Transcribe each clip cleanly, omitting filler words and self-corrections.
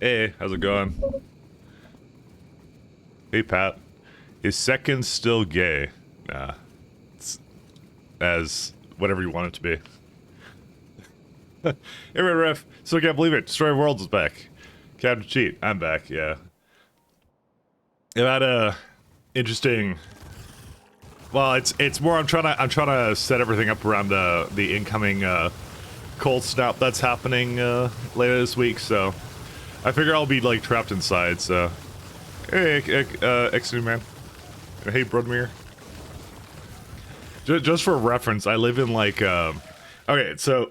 Hey, how's it going? Hey, Pat. Is second still gay? Nah, it's as whatever you want it to be. Hey, Red Ref. Still can't believe it. Destroy Worlds is back. Captain Cheat, I'm back. Yeah. I've had a interesting. Well, it's more. I'm trying to set everything up around the incoming cold snap that's happening later this week. So I figure I'll be like trapped inside. So hey, X-New Man. Hey, Broadmere. Just for reference, I live in like okay, so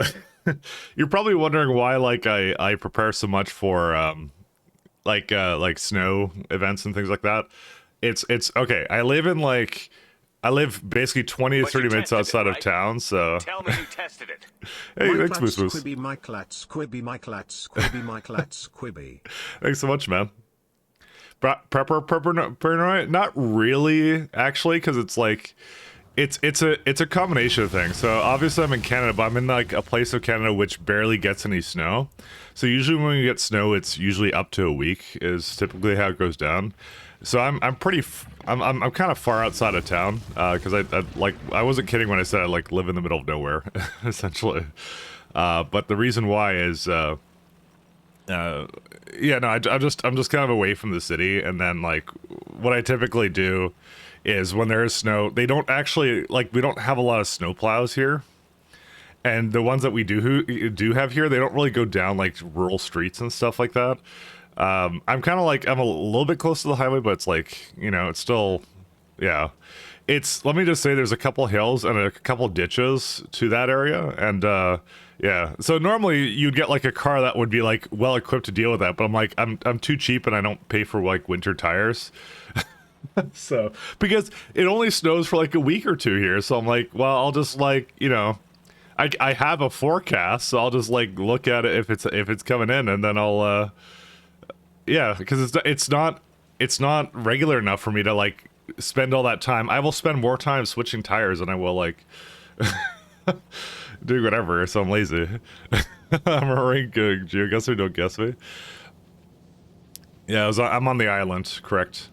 you're probably wondering why like I prepare so much for like snow events and things like that. It's okay. I live basically 20 to But you 30 minutes tested it, outside of right? town, so Tell me you tested it. hey, thanks, Moose Moose. Squibby, Michaelats, Squibby, Michaelats, Squibby, Michaelats, Squibby. Thanks so much, man. Prepper, paranoid? Not really, actually, because it's like it's a combination of things. So obviously I'm in Canada, but I'm in like a place of Canada which barely gets any snow. So usually when you get snow, it's usually up to a week is typically how it goes down. So I'm pretty I'm kind of far outside of town because I wasn't kidding when I said I like live in the middle of nowhere essentially. But the reason why is yeah, no, I'm just kind of away from the city, and then like what I typically do is when there is snow, they don't actually like we don't have a lot of snow plows here, and the ones that we do have here, they don't really go down like rural streets and stuff like that. I'm kind of like I'm a little bit close to the highway, but it's like it's still, yeah. It's let me just say there's a couple hills and a couple ditches to that area, and yeah. So normally you'd get like a car that would be like well equipped to deal with that, but I'm too cheap and I don't pay for like winter tires. So because it only snows for like a week or two here, so I'm like, well, I'll just like I have a forecast, so I'll just like look at it if it's coming in, and then I'll yeah, because it's not regular enough for me to like spend all that time. I will spend more time switching tires than I will like doing whatever. So I'm lazy. I'm a rank geoguesser. Don't guess me. Yeah, I'm on the island. Correct.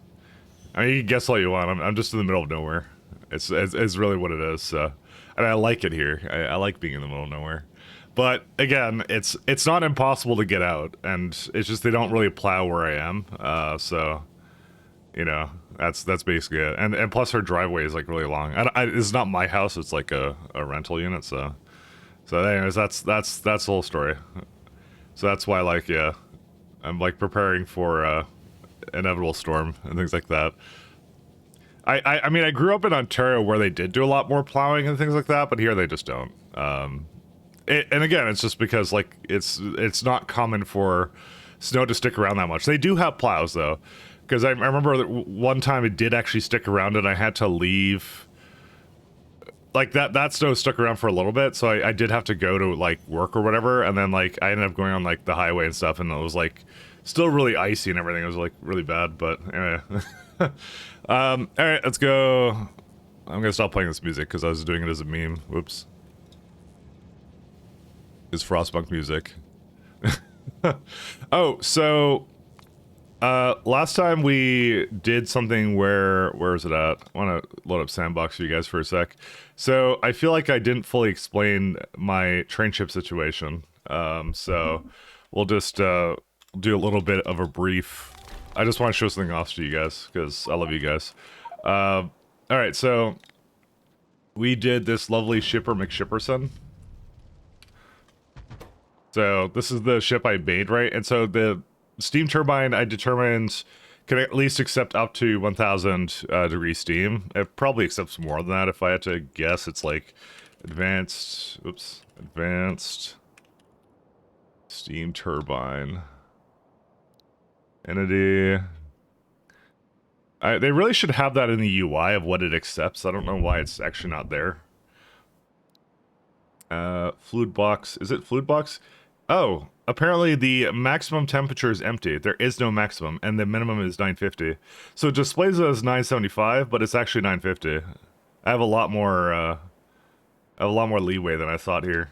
I mean, you can guess all you want. I'm just in the middle of nowhere. It's really what it is. So, and I like it here. I like being in the middle of nowhere. But again, it's not impossible to get out, and it's just they don't really plow where I am. So, that's basically it. And plus, her driveway is like really long. It's not my house. It's like a rental unit. So anyways, that's the whole story. So that's why like yeah, I'm like preparing for inevitable storm and things like that. I mean I grew up in Ontario where they did do a lot more plowing and things like that, but here they just don't. And again, it's just because like it's not common for snow to stick around that much. They do have plows though, because I remember that one time it did actually stick around and I had to leave. Like that snow stuck around for a little bit, so I did have to go to like work or whatever, and then like I ended up going on like the highway and stuff, and it was like still really icy and everything. It was like really bad, but anyway. All right, let's go. I'm gonna stop playing this music because I was doing it as a meme. Whoops. It's Frostpunk music. Oh, so last time we did something where is it at? I want to load up Sandbox for you guys for a sec. So I feel like I didn't fully explain my train ship situation. So we'll just do a little bit of a brief. I just want to show something off to you guys because I love you guys. All right, so we did this lovely shipper McShipperson. So this is the ship I made, right? And so the steam turbine I determined can at least accept up to 1000 degree steam. It probably accepts more than that if I had to guess. It's like advanced steam turbine entity. They really should have that in the UI of what it accepts. I don't know why it's actually not there. Fluid box. Is it fluid box? Oh, apparently the maximum temperature is empty. There is no maximum, and the minimum is 950. So it displays it as 975, but it's actually 950. I have a lot more leeway than I thought here.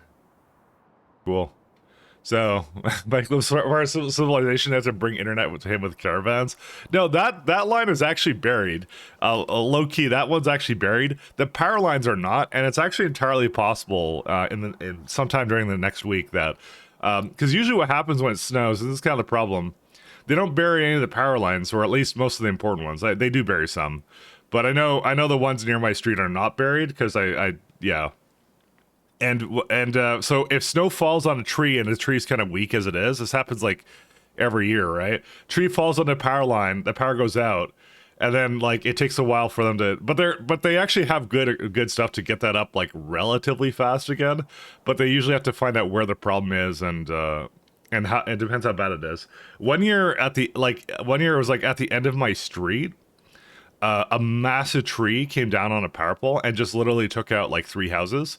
Cool. So, like our civilization has to bring internet with him with caravans. No, that line is actually buried. Low key, that one's actually buried. The power lines are not, and it's actually entirely possible in sometime during the next week that because usually what happens when it snows, and this is kind of the problem, they don't bury any of the power lines, or at least most of the important ones. They do bury some, but I know the ones near my street are not buried because I yeah. And so if snow falls on a tree and the tree's kind of weak as it is, this happens like every year, right? Tree falls on the power line, the power goes out, and then like it takes a while for them to. But they actually have good stuff to get that up like relatively fast again. But they usually have to find out where the problem is and how it depends how bad it is. One year it was like at the end of my street. A massive tree came down on a power pole and just literally took out like 3 houses.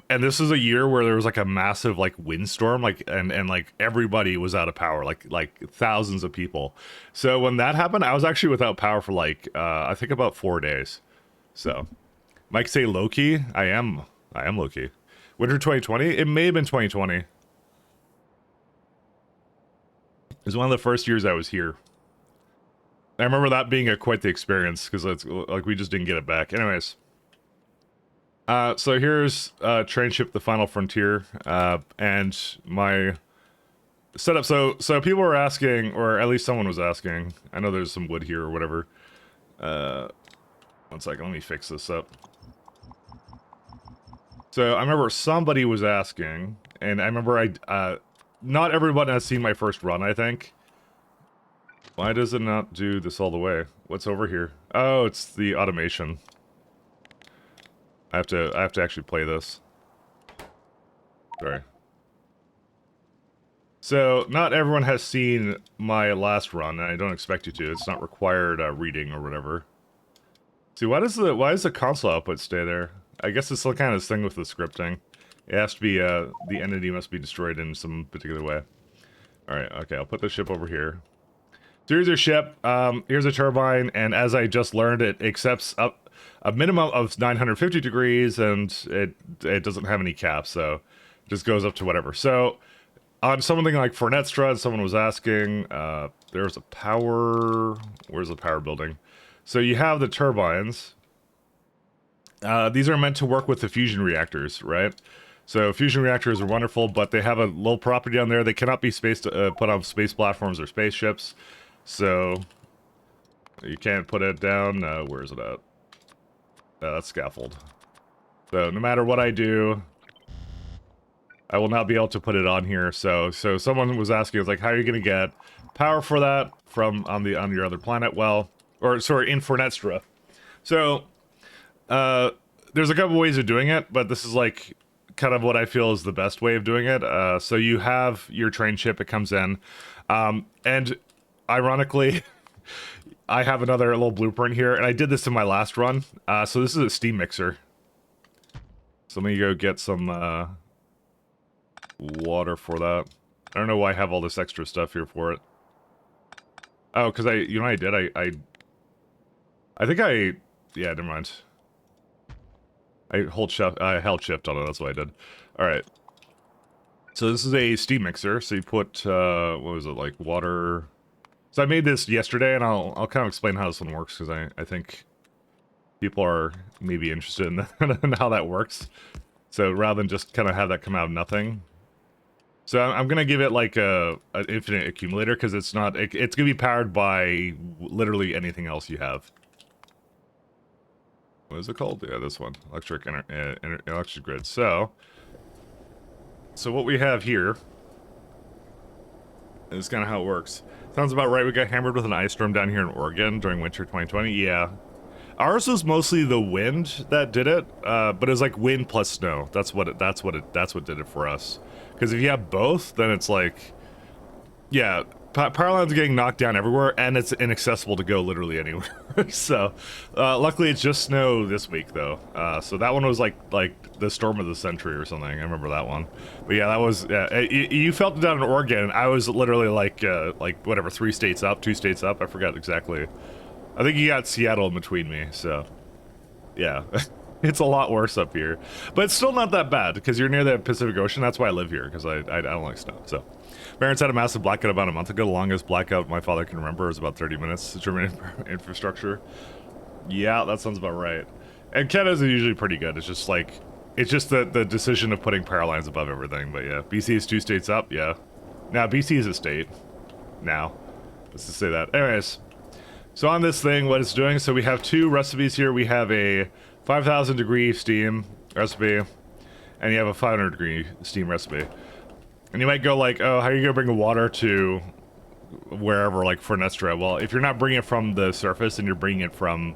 And this is a year where there was like a massive like windstorm, like and like everybody was out of power, like thousands of people. So when that happened, I was actually without power for like I think about 4 days. So Mike say low key. I am low key. Winter 2020. It may have been 2020. It was one of the first years I was here. I remember that being quite the experience because it's like we just didn't get it back. Anyways. So here's Train Ship The Final Frontier, and my setup. So people were asking, or at least someone was asking, I know there's some wood here or whatever. 1 second, let me fix this up. So I remember somebody was asking, and I remember not everyone has seen my first run, I think. Why does it not do this all the way? What's over here? Oh, it's the automation. I have to actually play this. Sorry. So, not everyone has seen my last run, and I don't expect you to. It's not required reading or whatever. See, why does the console output stay there? I guess it's some kind of thing with the scripting. It has to be, the entity must be destroyed in some particular way. Alright, okay, I'll put the ship over here. So here's your ship, here's a turbine, and as I just learned, it accepts up a minimum of 950 degrees, and it doesn't have any caps, so it just goes up to whatever. So on something like Fornetstra, someone was asking, there's a power, where's the power building? So you have the turbines. These are meant to work with the fusion reactors, right? So fusion reactors are wonderful, but they have a low property on there. They cannot be put on space platforms or spaceships. So you can't put it down. Where is it at? That's scaffold. So no matter what I do, I will not be able to put it on here. So someone was asking, it's like, how are you going to get power for that from on your other planet? Well, or sorry, in Fornetstra. So there's a couple ways of doing it, but this is like kind of what I feel is the best way of doing it. So you have your train ship, it comes in, and ironically, I have another little blueprint here, and I did this in my last run. So this is a steam mixer. So let me go get some water for that. I don't know why I have all this extra stuff here for it. Oh, because you know what I did? I think yeah, never mind. I held shift on it, that's what I did. Alright. So this is a steam mixer, so you put, what was it, like water... So I made this yesterday, and I'll kind of explain how this one works, because I think people are maybe interested in, in how that works. So rather than just kind of have that come out of nothing. So I'm going to give it like an infinite accumulator, because it's going to be powered by literally anything else you have. What is it called? Yeah, this one. Electric grid. So what we have here is kind of how it works. Sounds about right. We got hammered with an ice storm down here in Oregon during winter 2020. Yeah. Ours was mostly the wind that did it, but it was like wind plus snow. That's what did it for us. Because if you have both, then it's like, yeah, power lines are getting knocked down everywhere, and it's inaccessible to go literally anywhere. So, luckily it's just snow this week though. So that one was like the storm of the century or something. I remember that one. But yeah, that was, you felt it down in Oregon. I was literally like whatever, 3 states up, 2 states up. I forgot exactly. I think you got Seattle in between me, so yeah. It's a lot worse up here, but it's still not that bad because you're near the Pacific Ocean. That's why I live here, because I don't like snow. So, parents had a massive blackout about a month ago. The longest blackout my father can remember was about 30 minutes. German infrastructure. Yeah, that sounds about right. And Canada's are usually pretty good. It's just like, it's just the decision of putting power lines above everything. But yeah, BC is 2 states up. Yeah, now BC is a state. Now, let's just say that. Anyways, so on this thing, what it's doing. So we have 2 recipes here. We have a 5,000 degree steam recipe, and you have a 500 degree steam recipe. And you might go like, oh, how are you gonna bring the water to wherever, like Fornestra? Well, if you're not bringing it from the surface and you're bringing it from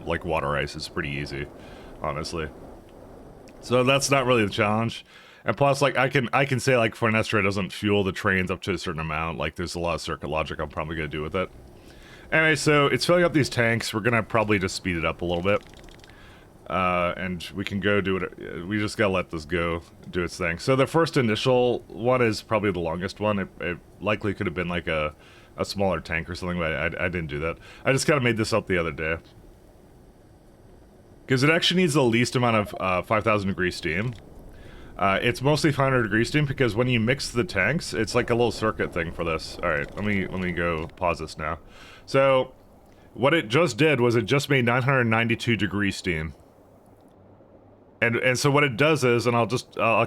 like water ice, it's pretty easy, honestly. So that's not really the challenge. And plus, like, I can say like Fornestra doesn't fuel the trains up to a certain amount. Like, there's a lot of circuit logic I'm probably gonna do with it. Anyway, so it's filling up these tanks. We're gonna probably just speed it up a little bit. And we can go do it. We just gotta let this go do its thing. So the first initial one is probably the longest one. It likely could have been like a smaller tank or something, but I didn't do that. I just kind of made this up the other day. Because it actually needs the least amount of 5,000 degree steam. It's mostly 500 degree steam because when you mix the tanks, it's like a little circuit thing for this. All right, let me go pause this now. So what it just did was it just made 992 degree steam. And so what it does is, and I'll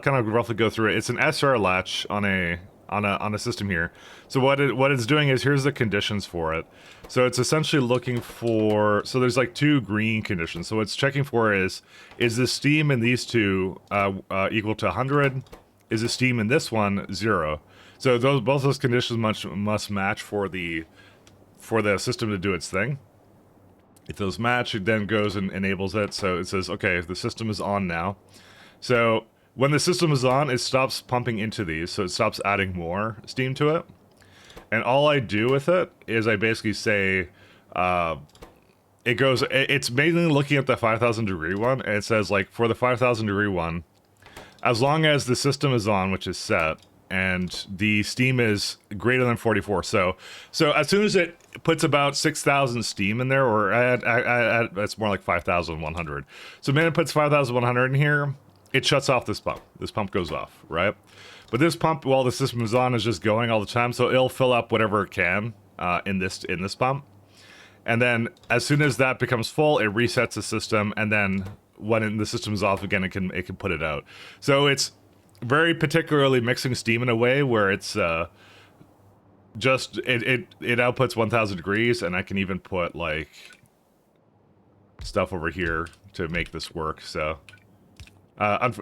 kind of roughly go through it. It's an SR latch on a system here. So what it's doing is, here's the conditions for it. So it's essentially looking for, so there's like 2 green conditions. So what's checking for is the steam in these 2 equal to 100? Is the steam in this one 0? So both those conditions must match for the system to do its thing. If those match, it then goes and enables it. So it says, okay, the system is on now. So when the system is on, it stops pumping into these. So it stops adding more steam to it. And all I do with it is I basically say, it's mainly looking at the 5,000 degree one. And it says, like, for the 5,000 degree one, as long as the system is on, which is set, and the steam is greater than 44. So as soon as it puts about 6,000 steam in there, or it's more like 5,100. So when it puts 5,100 in here, it shuts off this pump. This pump goes off, right? But this pump, while the system is on, is just going all the time. So it'll fill up whatever it can in this pump. And then as soon as that becomes full, it resets the system. And then when the system is off again, it can put it out. So it's very particularly mixing steam in a way where it's just it outputs 1,000 degrees, and I can even put like stuff over here to make this work. So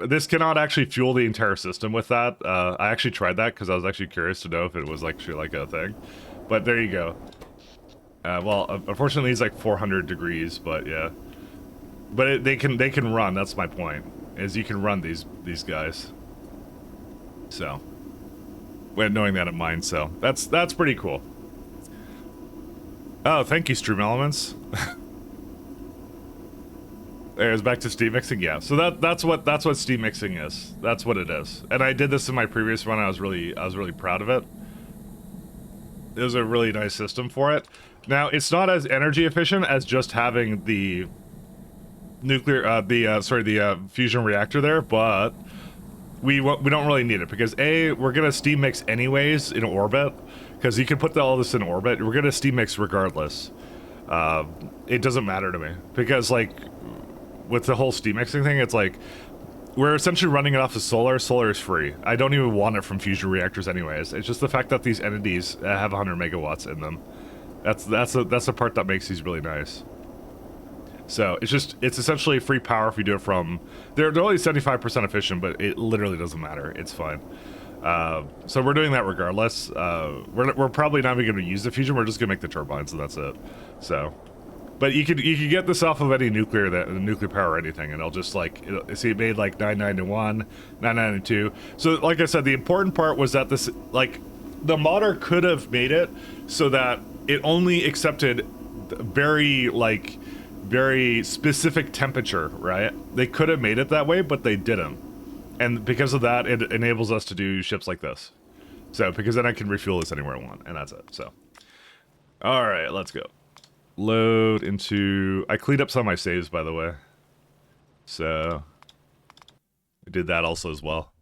this cannot actually fuel the entire system with that. I actually tried that because I was actually curious to know if it was actually like a thing, but there you go. Well, unfortunately it's like 400 degrees, but yeah, but they can run. That's my point, is you can run these guys. So, when knowing that in mind, so that's pretty cool. Oh, thank you, Stream Elements. There's back to steam mixing, yeah. So that's what steam mixing is. That's what it is. And I did this in my previous run. I was really proud of it. It was a really nice system for it. Now it's not as energy efficient as just having the nuclear, the fusion reactor there, but we don't really need it because we're gonna steam mix anyways in orbit, because you can put all this in orbit. We're gonna steam mix regardless. It doesn't matter to me because, like, with the whole steam mixing thing, it's like we're essentially running it off of solar. Solar is free. I don't even want it from fusion reactors anyways. It's just the fact that these entities have 100 megawatts in them. That's the part that makes these really nice. So it's essentially free power if you do it from. They're only 75% efficient, but it literally doesn't matter. It's fine. So we're doing that regardless. We're probably not even going to use the fusion. We're just going to make the turbines, and that's it. So, but you could get this off of any nuclear power or anything, and it'll just like see it made like 991, 992. So like I said, the important part was that this, like, the modder could have made it so that it only accepted very specific temperature, right? They could have made it that way, but they didn't. And because of that, it enables us to do ships like this. So, because then I can refuel this anywhere I want, and that's it, so. All right, let's go. Load into... I cleaned up some of my saves, by the way. So I did that also as well.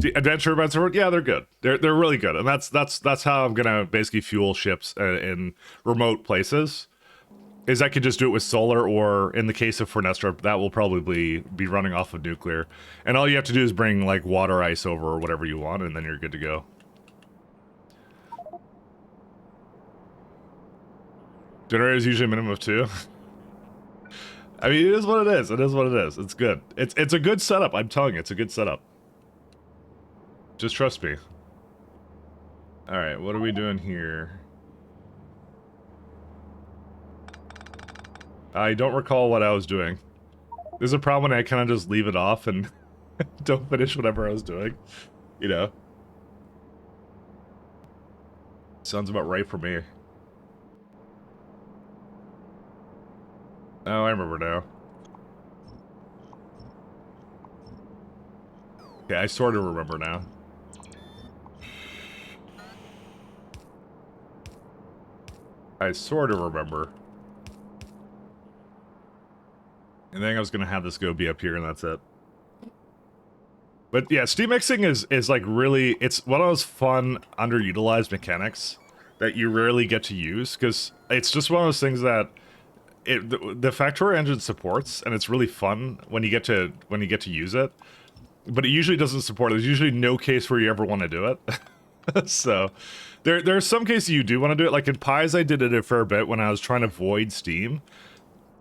The adventure events are, yeah, they're good. They're really good, and that's how I'm gonna basically fuel ships in remote places. Is I could just do it with solar, or in the case of Fornestra, that will probably be running off of nuclear. And all you have to do is bring like water ice over or whatever you want, and then you're good to go. Generator is usually a minimum of 2. I mean, it is what it is. It is what it is. It's good. It's a good setup. I'm telling you, it's a good setup. Just trust me. All right, what are we doing here? I don't recall what I was doing. There's a problem when I kind of just leave it off and don't finish whatever I was doing. You know? Sounds about right for me. Oh, I remember now. Okay, I sort of remember now. I sort of remember. And then I was gonna have this go be up here, and that's it. But yeah, steam mixing is like really, it's one of those fun, underutilized mechanics that you rarely get to use, because it's just one of those things that the factorio engine supports, and it's really fun when you get to use it. But it usually doesn't support it. There's usually no case where you ever want to do it. So there are some cases you do want to do it. Like in Pies, I did it a fair bit when I was trying to void steam.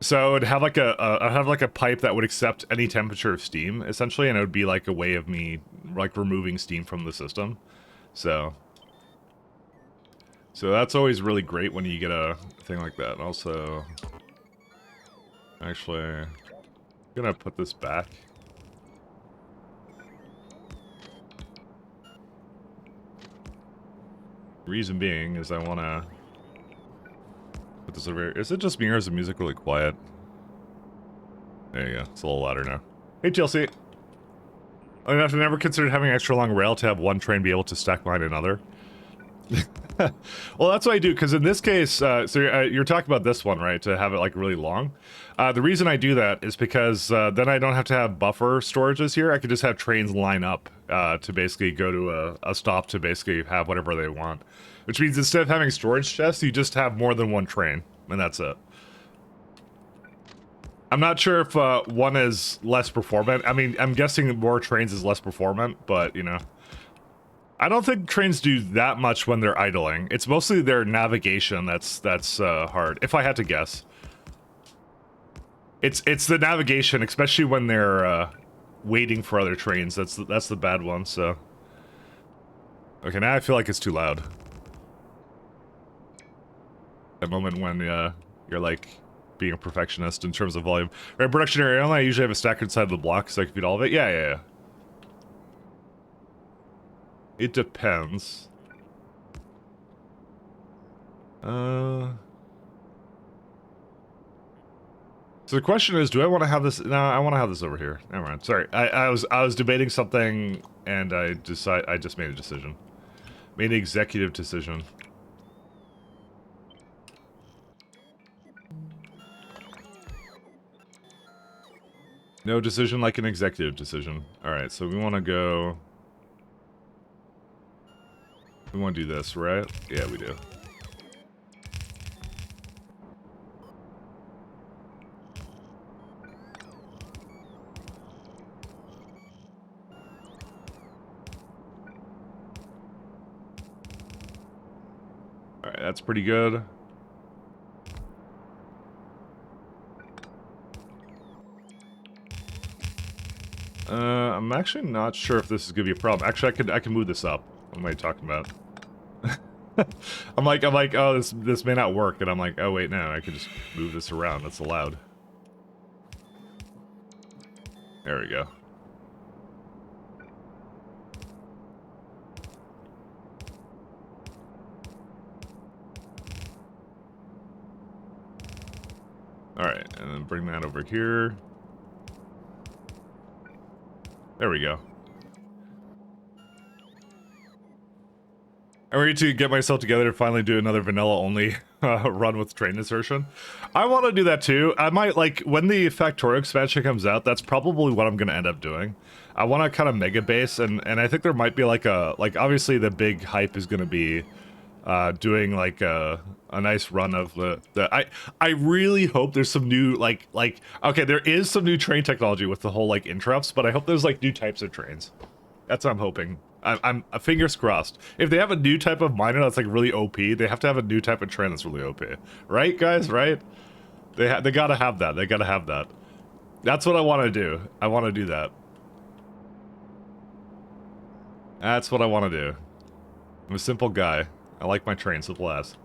So it'd have like a pipe that would accept any temperature of steam, essentially, and it would be like a way of me like removing steam from the system. So that's always really great when you get a thing like that. Also, actually, I'm gonna put this back. Reason being is I want to put this over here. Is it just me or is the music really quiet? There you go. It's a little louder now. Hey, Chelsea. I've never considered having an extra long rail to have one train be able to stack behind another. Well, that's what I do, because in this case, so you're talking about this one, right? To have it, like, really long. The reason I do that is because then I don't have to have buffer storages here. I can just have trains line up to basically go to a stop to basically have whatever they want. Which means instead of having storage chests, you just have more than one train, and that's it. I'm not sure if one is less performant. I mean, I'm guessing more trains is less performant, but, you know. I don't think trains do that much when they're idling. It's mostly their navigation that's hard, if I had to guess. It's the navigation, especially when they're waiting for other trains. That's the bad one, so. Okay, now I feel like it's too loud. That moment when you're like being a perfectionist in terms of volume. Right, production area, I usually have a stack inside the block so I can feed all of it. Yeah. It depends. So the question is, do I want to have this? No, I want to have this over here. Never mind. Sorry, I was debating something and I just made a decision. Made an executive decision. No decision like an executive decision. All right, so we want to go. We want to do this, right? Yeah, we do. Alright, that's pretty good. I'm actually not sure if this is gonna be a problem. Actually, I can move this up. What am I talking about? I'm like, oh, this may not work, and I'm like, oh wait, no, I can just move this around. That's allowed. There we go. Alright, and then bring that over here. There we go. I'm ready to get myself together to finally do another vanilla-only run with train insertion. I want to do that too. I might, like, when the Factorio expansion comes out, that's probably what I'm going to end up doing. I want to kind of mega base, and I think there might be like obviously the big hype is going to be doing like a nice run of I really hope there's some new okay, there is some new train technology with the whole like interrupts, but I hope there's like new types of trains. That's what I'm hoping. I'm fingers crossed. If they have a new type of miner that's like really OP, they have to have a new type of train that's really OP, right, guys? Right? They gotta have that. They gotta have that. That's what I want to do. I want to do that. That's what I want to do. I'm a simple guy. I like my train, simple as.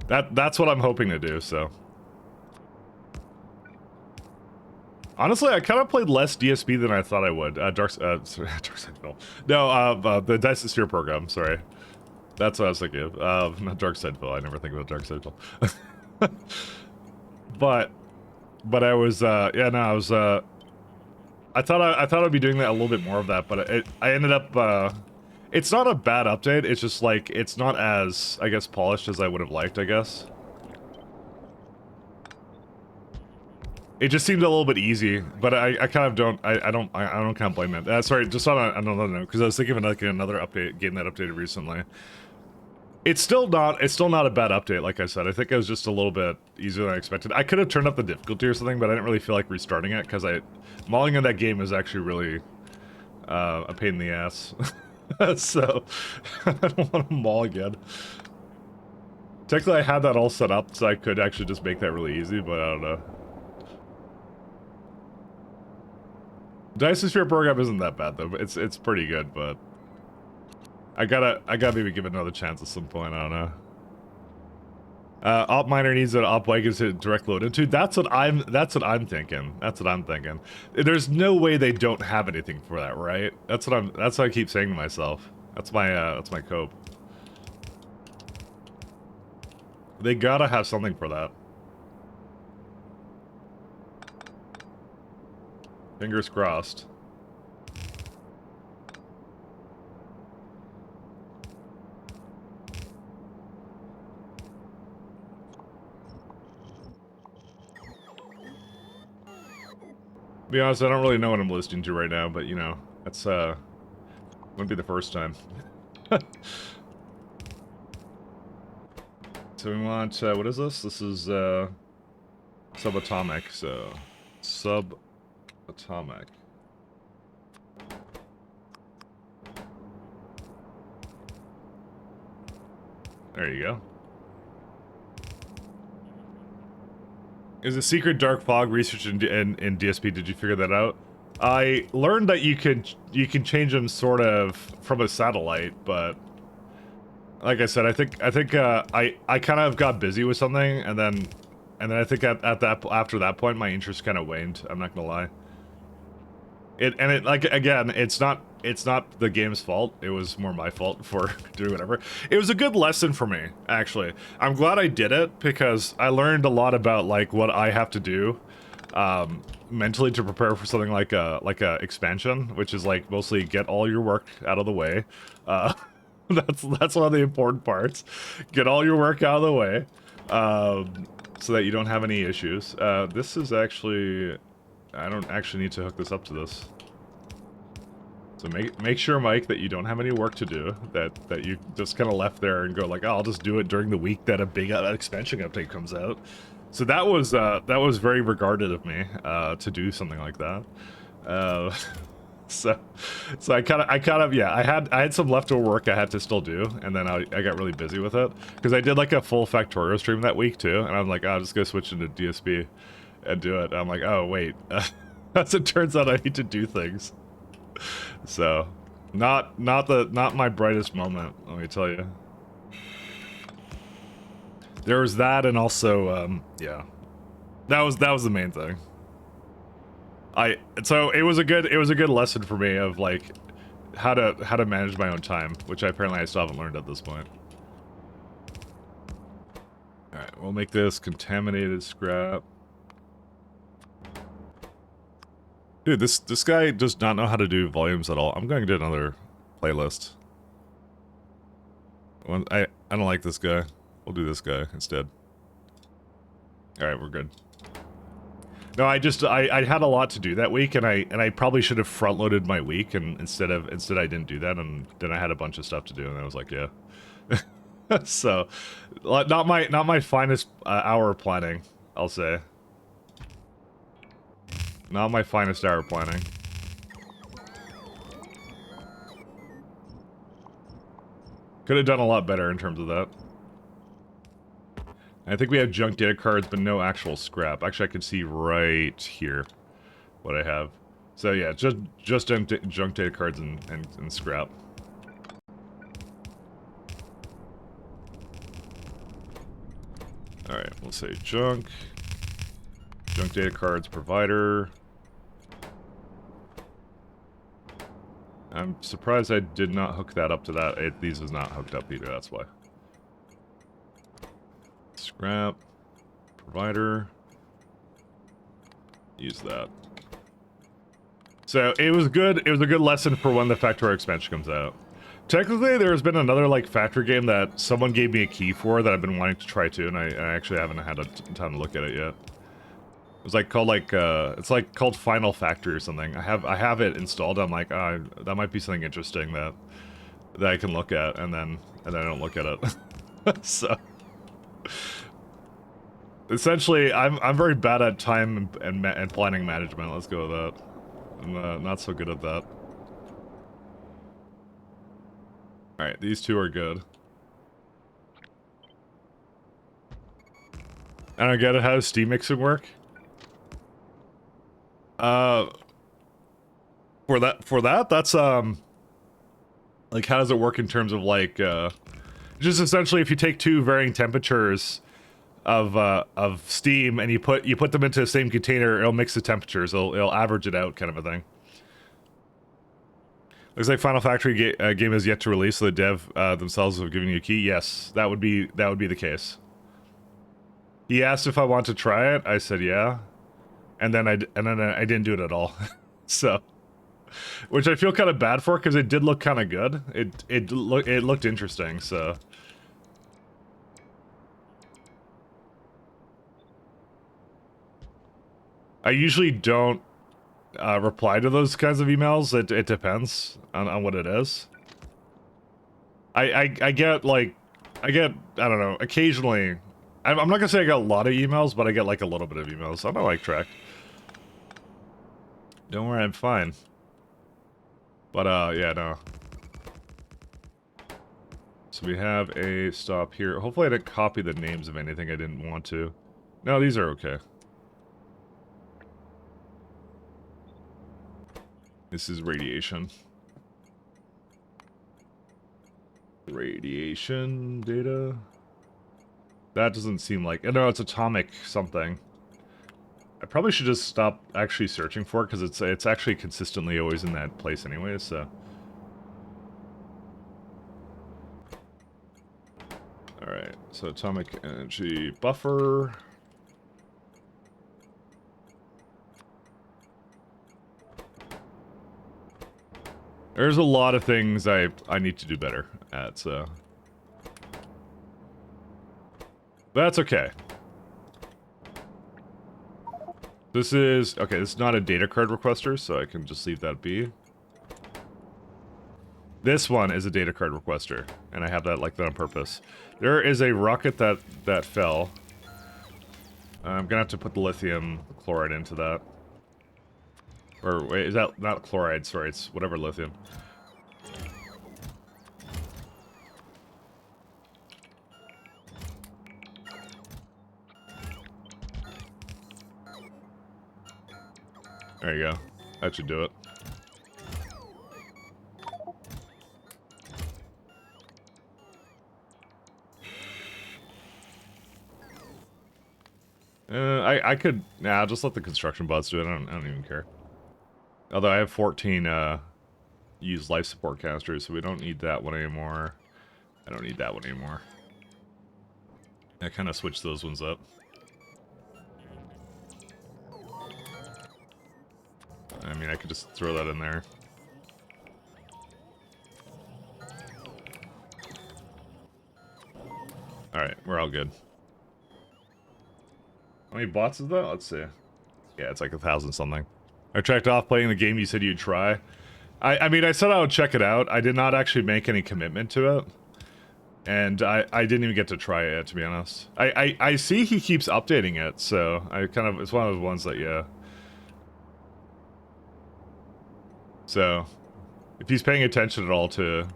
That's what I'm hoping to do. So. Honestly, I kind of played less DSP than I thought I would. Sorry, Darksideville. No, the Dice Sphere program, sorry. That's what I was thinking of. Not Darksideville, I never think about Darksideville. but I was, yeah, no, I was, I thought I'd be doing that a little bit more of that, but I ended up, it's not a bad update, it's just like, it's not as, I guess, polished as I would have liked, I guess. It just seemed a little bit easy, but I kind of don't, I don't kind of blame it. Sorry, just on another note, because I was thinking of like another update, game that updated recently. It's still not a bad update, like I said. I think it was just a little bit easier than I expected. I could have turned up the difficulty or something, but I didn't really feel like restarting it, because mauling in that game is actually really a pain in the ass. So, I don't want to maul again. Technically, I had that all set up, so I could actually just make that really easy, but I don't know. Dice Sphere program isn't that bad though. It's pretty good, but I gotta maybe give it another chance at some point. I don't know. Op miner needs an op wagon to direct load into. That's what I'm thinking. That's what I'm thinking. There's no way they don't have anything for that, right? That's what I keep saying to myself. That's my cope. They gotta have something for that. Fingers crossed. To be honest, I don't really know what I'm listening to right now, but you know, that's wouldn't be the first time. So we want what is this? This is subatomic, so subatomic. There you go. Is a secret dark fog research in DSP? Did you figure that out? I learned that you can change them sort of from a satellite, but like I said, I think I kind of got busy with something, and then I think after that point my interest kind of waned. I'm not gonna lie. Like again, it's not the game's fault. It was more my fault for doing whatever. It was a good lesson for me, actually. I'm glad I did it because I learned a lot about like what I have to do mentally to prepare for something like a expansion, which is like mostly get all your work out of the way. That's one of the important parts. Get all your work out of the way so that you don't have any issues. This is actually... I don't actually need to hook this up to this. So make sure, Mike, that you don't have any work to do, that you just kind of left there and go like, oh, I'll just do it during the week that a big expansion update comes out. So that was very regarded of me to do something like that. So I kind of yeah, I had some leftover work I had to still do, and then I got really busy with it because I did like a full Factorio stream that week too, and I'm like, oh, I'm just gonna switch into DSP and do it. I'm like, oh wait, as it turns out, I need to do things. So, not my brightest moment, let me tell you. There was that, and also, yeah, that was the main thing. So it was a good lesson for me of like how to manage my own time, which apparently I still haven't learned at this point. All right, we'll make this contaminated scrap. Dude, this guy does not know how to do volumes at all. I'm going to do another playlist. I don't like this guy. We'll do this guy instead. Alright, we're good. No, I had a lot to do that week, and I probably should have front loaded my week, and instead I didn't do that, and then I had a bunch of stuff to do, and I was like, yeah. So, not my finest hour planning, I'll say. Not my finest hour planning. Could have done a lot better in terms of that. I think we have junk data cards, but no actual scrap. Actually, I can see right here what I have. So yeah, just junk data cards and scrap. Alright, we'll say junk data cards provider. I'm surprised I did not hook that up to that. These is not hooked up either, that's why. Scrap. Provider. Use that. So, it was good. It was a good lesson for when the Factorio expansion comes out. Technically, there's been another, like, factory game that someone gave me a key for that I've been wanting to try too, and I actually haven't had a time to look at it yet. It was like called it's like called Final Factory or something. I have it installed. I'm like, that might be something interesting that I can look at, and then I don't look at it. So essentially, I'm very bad at time and planning management. Let's go with that. I'm not so good at that. All right, these two are good. I don't get it. How does Steam Mixing work? For that, that's, like, how does it work in terms of, like, just essentially if you take two varying temperatures of steam and you put them into the same container, it'll mix the temperatures, it'll average it out, kind of a thing. Looks like Final Factory game is yet to release, so the dev themselves have given you a key. Yes, that would be the case. He asked if I want to try it. I said yeah. And then I didn't do it at all. So, which I feel kind of bad for because it did look kind of good. It looked interesting. So, I usually don't reply to those kinds of emails. It depends on what it is. I get like I don't know, occasionally. I'm not gonna say I get a lot of emails, but I get like a little bit of emails. I'm on like track. Don't worry, I'm fine. But, yeah, no. So we have a stop here. Hopefully I didn't copy the names of anything I didn't want to. No, these are okay. This is radiation. Radiation data. That doesn't seem like... No, it's atomic something. I probably should just stop actually searching for it, because it's actually consistently always in that place anyways, so... Alright, so atomic energy buffer... There's a lot of things I need to do better at, so... That's okay. This is... Okay, this is not a data card requester, so I can just leave that be. This one is a data card requester, and I have that like that on purpose. There is a rocket that fell. I'm gonna have to put the lithium chloride into that. Or wait, is that not chloride? Sorry, it's whatever lithium. There you go. That should do it. I could... Nah, just let the construction bots do it. I don't even care. Although I have 14 used life support canisters, so we don't need that one anymore. I don't need that one anymore. I kind of switched those ones up. I mean, I could just throw that in there. Alright, we're all good. How many bots is that? Let's see. Yeah, it's like 1,000 something. I tracked off playing the game you said you'd try. I mean, I said I would check it out. I did not actually make any commitment to it. And I didn't even get to try it, to be honest. I see he keeps updating it, so I kind of... It's one of those ones that, yeah. So, if he's paying attention at all to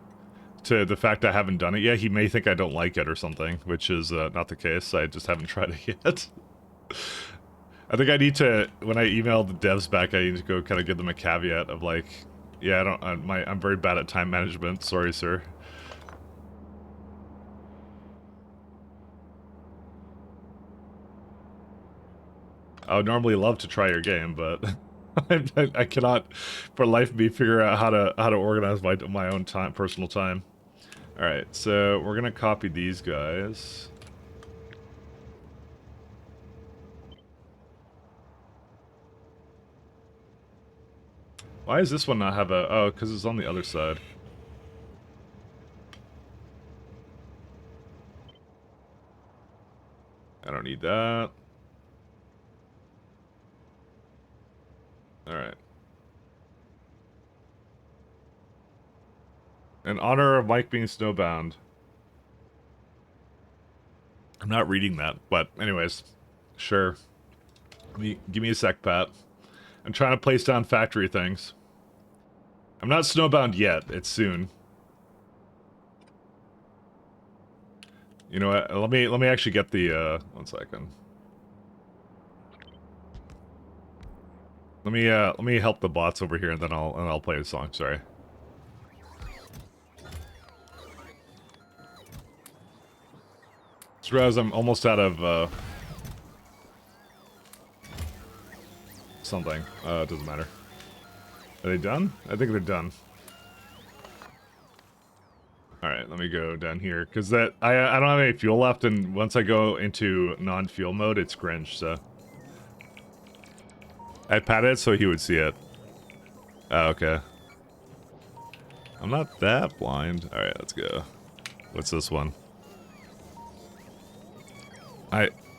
the fact I haven't done it yet, he may think I don't like it or something, which is not the case. I just haven't tried it yet. I think I need to, when I email the devs back, I need to go kind of give them a caveat of like, yeah, I'm very bad at time management. Sorry, sir. I would normally love to try your game, but I cannot, for life of me, figure out how to organize my own time, personal time. All right, so we're gonna copy these guys. Why does this one not have a... Oh, because it's on the other side. I don't need that. Alright. In honor of Mike being snowbound. I'm not reading that, but anyways. Sure. Give me a sec, Pat. I'm trying to place down factory things. I'm not snowbound yet. It's soon. You know what? Let me actually get the 1 second. Let me help the bots over here and then I'll play the song, sorry. Just realized I'm almost out of something. It doesn't matter. Are they done? I think they're done. Alright, let me go down here. Because that I don't have any fuel left, and once I go into non-fuel mode, it's cringe, so. I patted it so he would see it. Oh, okay. I'm not that blind. Alright, let's go. What's this one?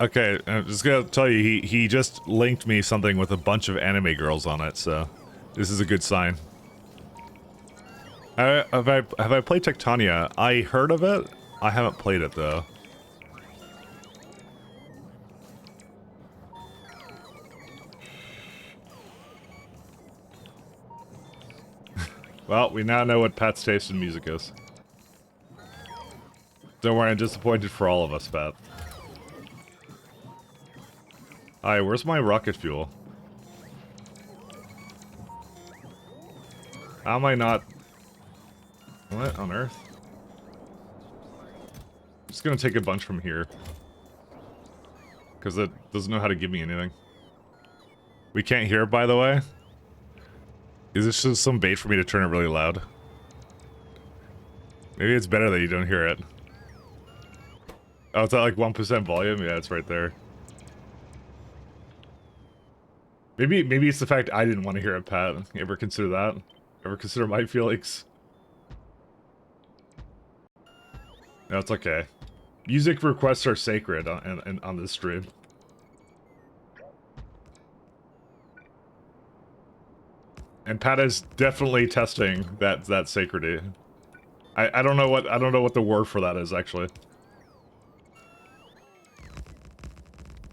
Okay, I'm just gonna tell you, he just linked me something with a bunch of anime girls on it, so this is a good sign. Have I played Tectonia? I heard of it. I haven't played it though. Well, we now know what Pat's taste in music is. Don't worry, I'm disappointed for all of us, Pat. Hi, where's my rocket fuel? How am I not... What on earth? I'm just gonna take a bunch from here. Because it doesn't know how to give me anything. We can't hear it, by the way? Is this just some bait for me to turn it really loud? Maybe it's better that you don't hear it. Oh, it's at like 1% volume? Yeah, it's right there. Maybe it's the fact I didn't want to hear it, Pat. You ever consider that? Ever consider my feelings? No, it's okay. Music requests are sacred on this stream. And Pat is definitely testing that sacredity. I don't know what the word for that is actually.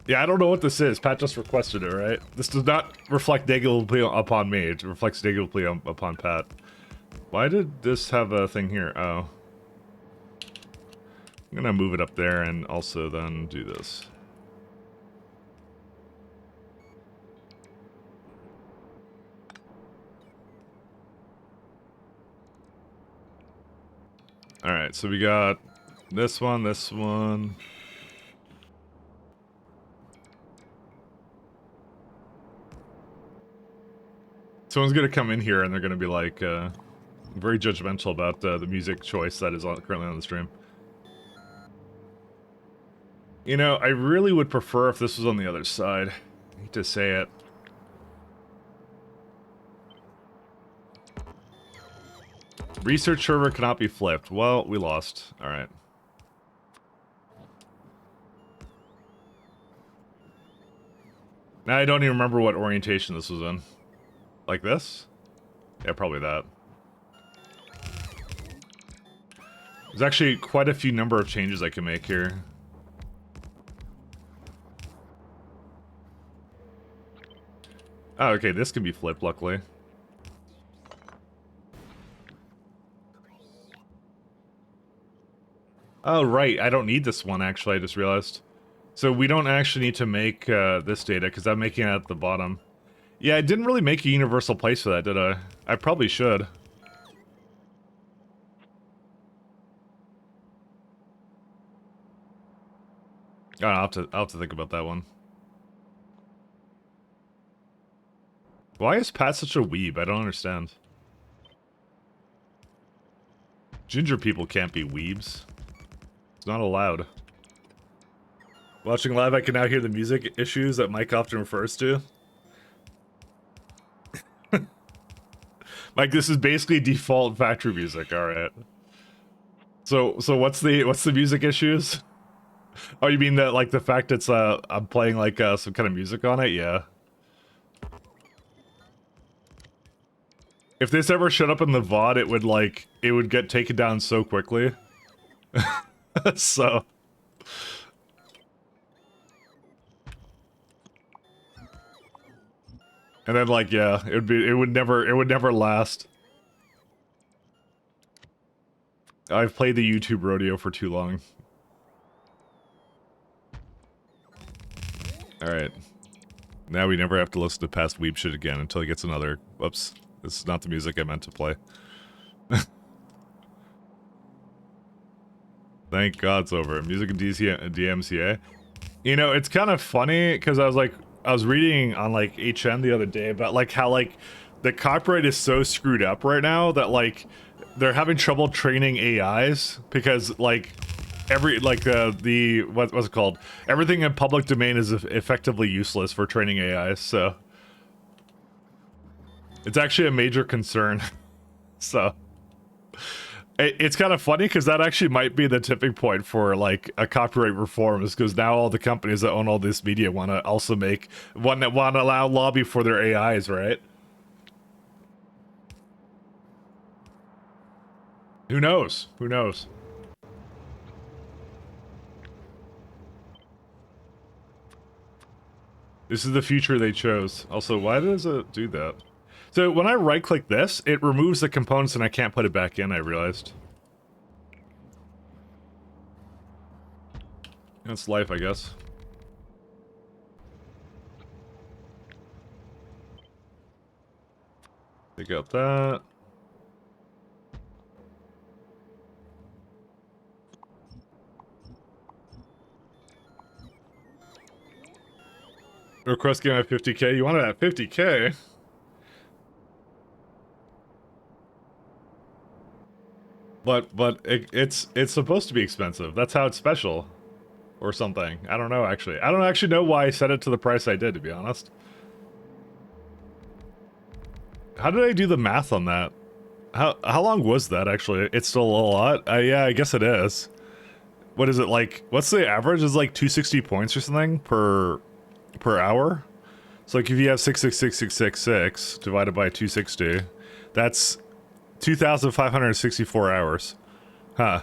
Yeah, I don't know what this is. Pat just requested it, right? This does not reflect negatively upon me. It reflects negatively upon Pat. Why did this have a thing here? Oh. I'm gonna move it up there and also then do this. Alright, so we got this one, this one. Someone's gonna come in here and they're gonna be like, very judgmental about the music choice that is currently on the stream. You know, I really would prefer if this was on the other side. I hate to say it. Research server cannot be flipped. Well, we lost. Alright. Now I don't even remember what orientation this was in. Like this? Yeah, probably that. There's actually quite a few number of changes I can make here. Oh, okay, this can be flipped, luckily. Oh, right, I don't need this one, actually, I just realized. So we don't actually need to make this data, because I'm making it at the bottom. Yeah, I didn't really make a universal place for that, did I? I probably should. Oh, I'll have to think about that one. Why is Pat such a weeb? I don't understand. Ginger people can't be weebs. It's not allowed. Watching live, I can now hear the music issues that Mike often refers to. Mike, this is basically default factory music, alright. So what's the music issues? Oh, you mean that, like, the fact it's, I'm playing, like, some kind of music on it? Yeah. If this ever showed up in the VOD, it would, like, it would get taken down so quickly. So... And then, like, yeah, it would never last. I've played the YouTube rodeo for too long. Alright. Now we never have to listen to past weeb shit again until he gets another... Whoops. This is not the music I meant to play. Thank God it's over. Music and DMCA. You know, it's kind of funny, because I was reading on, like, HN the other day about, like, how, like, the copyright is so screwed up right now that, like, they're having trouble training AIs because, like, what's it called? Everything in public domain is effectively useless for training AIs, so... It's actually a major concern. So... It's kind of funny because that actually might be the tipping point for, like, a copyright reform, is because now all the companies that own all this media want to also want to allow lobby for their AIs, right? Who knows? Who knows? This is the future they chose. Also, why does it do that? So when I right-click this, it removes the components and I can't put it back in, I realized. That's life, I guess. Take out that. Request game at 50k. You want it at 50k? But it's supposed to be expensive. That's how it's special. Or something. I don't know, actually. I don't actually know why I set it to the price I did, to be honest. How did I do the math on that? How long was that, actually? It's still a lot? Yeah, I guess it is. What is it, like... What's the average? Is it like 260 points or something per hour? So, like, if you have 66666 divided by 260, that's 2,564 hours. Huh.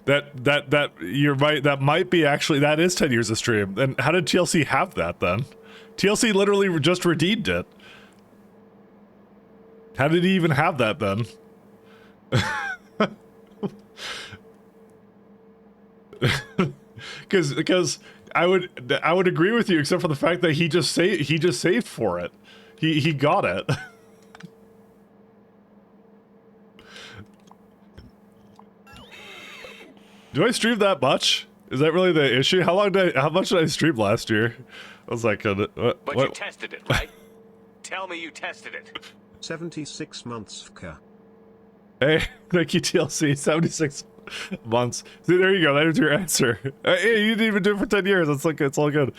That might be actually, that is 10 years of stream. Then how did TLC have that then? TLC literally just redeemed it. How did he even have that then? Because I would agree with you, except for the fact that he just saved for it. He got it. Do I stream that much? Is that really the issue? How much did I stream last year? I was like, but you tested it, right? Tell me you tested it. 76 months, FK. Hey, thank you, TLC. 76 months. See, there you go. That is your answer. Hey, you didn't even do it for 10 years. It's all good.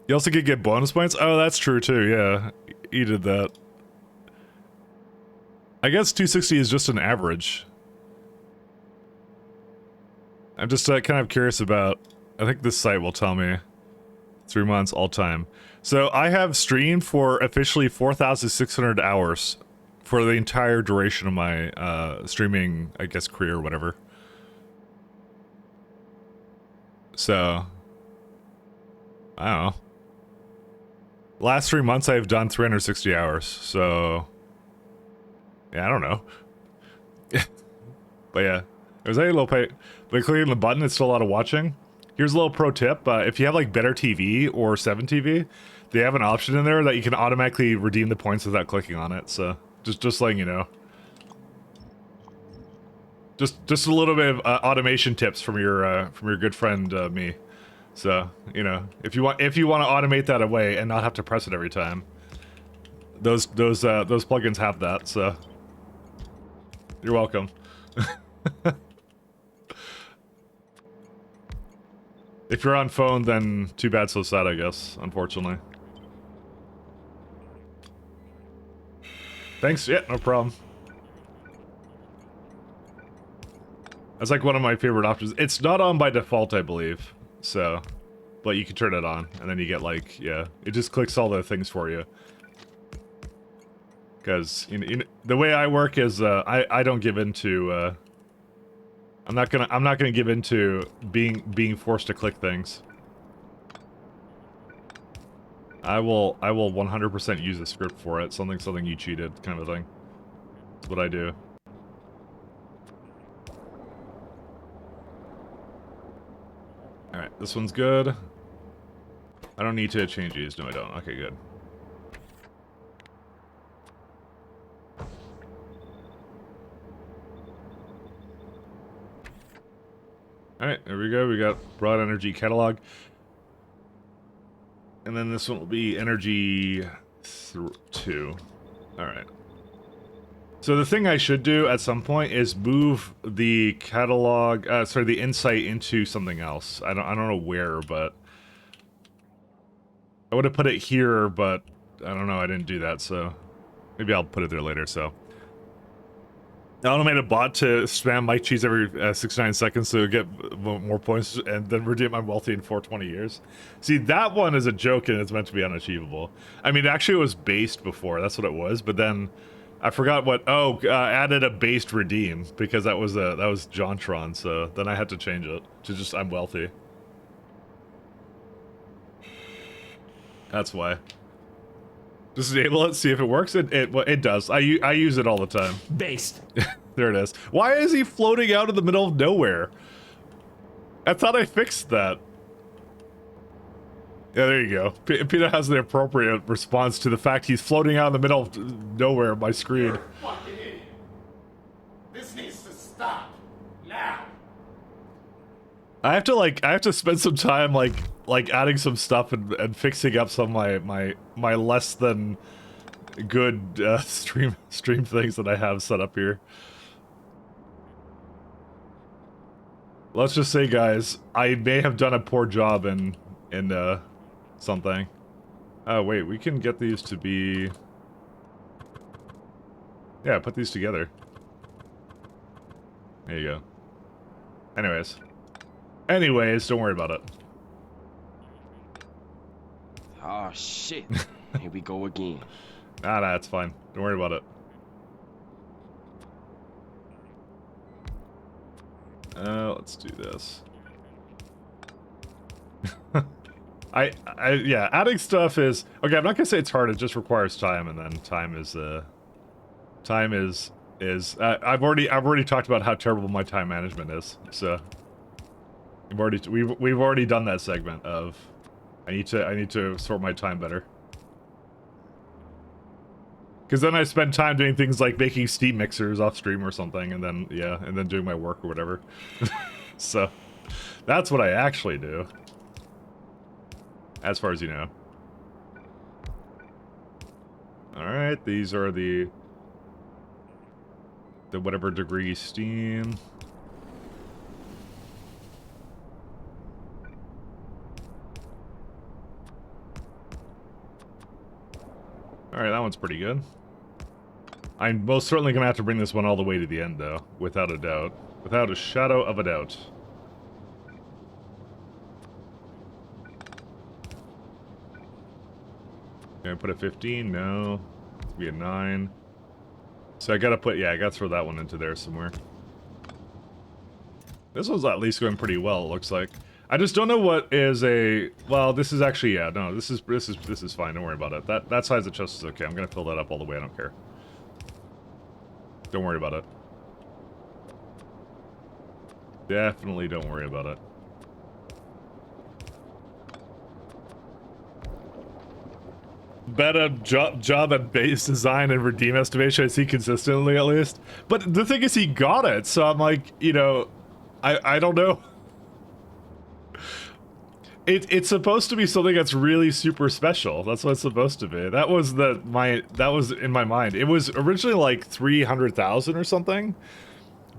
You also could get bonus points. Oh, that's true too. Yeah, you did that. I guess 260 is just an average. I'm just kind of curious about... I think this site will tell me. 3 months all time. So I have streamed for officially 4,600 hours for the entire duration of my streaming, I guess, career or whatever. So, I don't know. Last 3 months I've done 360 hours, so... Yeah, I don't know. But yeah, there's a little pay. But clicking the button, it's still a lot of watching. Here's a little pro tip. If you have like Better TV or 7 TV, they have an option in there that you can automatically redeem the points without clicking on it. So just letting you know. Just a little bit of automation tips from your good friend me. So you know, if you want to automate that away and not have to press it every time, those plugins have that. So you're welcome. If you're on phone, then too bad, so sad, I guess, unfortunately. Thanks, yeah, no problem. That's like one of my favorite options. It's not on by default, I believe, so... But you can turn it on, and then you get like, yeah, it just clicks all the things for you. Because, you know, the way I work is, I don't give into, I'm not gonna give into being forced to click things. I will 100% use a script for it. Something you cheated, kind of thing. That's what I do. All right, this one's good. I don't need to change these. No, I don't. Okay, good. Alright, there we go. We got broad energy catalog. And then this one will be energy 2. Alright. So the thing I should do at some point is move the catalog, sorry, the insight into something else. I don't know where, but I would have put it here, but I don't know, I didn't do that, so maybe I'll put it there later, so. I automated a bot to spam Mike Cheese every 69 seconds to get more points and then redeem my wealthy in 420 years. See, that one is a joke and it's meant to be unachievable. I mean, actually it was based before, that's what it was, but then I forgot what, added a based redeem because that was Jontron, so then I had to change it to just I'm wealthy. That's why. Just enable it, see if it works. It does. I use it all the time. Based. There it is. Why is he floating out in the middle of nowhere? I thought I fixed that. Yeah, there you go. Peter has the appropriate response to the fact he's floating out in the middle of nowhere on my screen. You're a fucking idiot. This needs to stop now. I have to spend some time like adding some stuff and fixing up some of my less than good stream things that I have set up here. Let's just say, guys, I may have done a poor job in something. Oh wait, we can get these to be. Yeah, put these together. There you go. Anyways, don't worry about it. Oh shit. Here we go again. Nah, it's fine. Don't worry about it. Let's do this. Yeah, adding stuff is okay. I'm not gonna say it's hard. It just requires time, and then time is I've already talked about how terrible my time management is. So we've already done that segment of I need to sort my time better. Because then I spend time doing things like making Steam mixers off stream or something, and then, yeah, and then doing my work or whatever. So, that's what I actually do. As far as you know. Alright, these are the whatever degree steam. Alright, that one's pretty good. I'm most certainly gonna have to bring this one all the way to the end, though, without a doubt. Without a shadow of a doubt. Can I put a 15? No. Be a 9. So I gotta put, yeah, I gotta throw that one into there somewhere. This one's at least going pretty well, it looks like. I just don't know what is a, well, this is actually, yeah, no, this is fine, don't worry about it. That size of chest is okay, I'm gonna fill that up all the way, I don't care. Don't worry about it. Definitely don't worry about it. Better job at base design and redeem estimation I see consistently, at least. But the thing is, he got it, so I'm like, you know, I don't know. It's supposed to be something that's really super special. That's what it's supposed to be. That was in my mind. It was originally like 300,000 or something.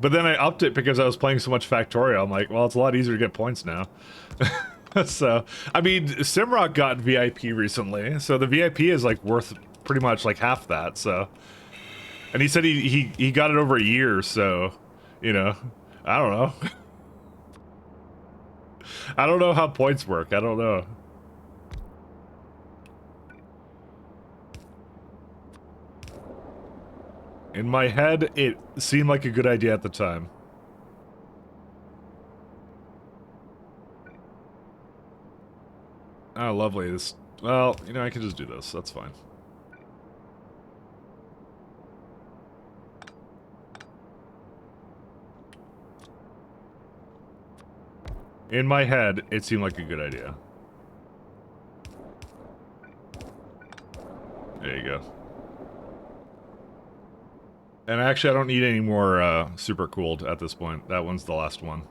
But then I upped it because I was playing so much Factorio. I'm like, well, it's a lot easier to get points now. So, I mean, Simrock got VIP recently, so the VIP is like worth pretty much like half that, so. And he said he got it over a year, so, you know, I don't know. I don't know how points work, I don't know. In my head, it seemed like a good idea at the time. Oh, lovely. This, well, you know, I can just do this. That's fine. In my head, it seemed like a good idea. There you go. And actually, I don't need any more super cooled at this point. That one's the last one.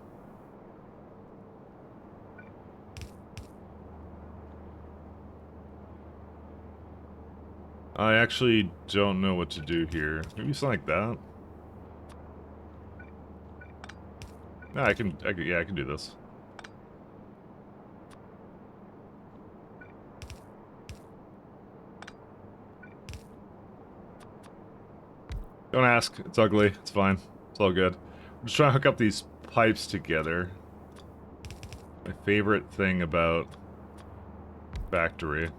I actually don't know what to do here. Maybe something like that. No, yeah, I can do this. Don't ask. It's ugly. It's fine. It's all good. I'm just trying to hook up these pipes together. My favorite thing about factory.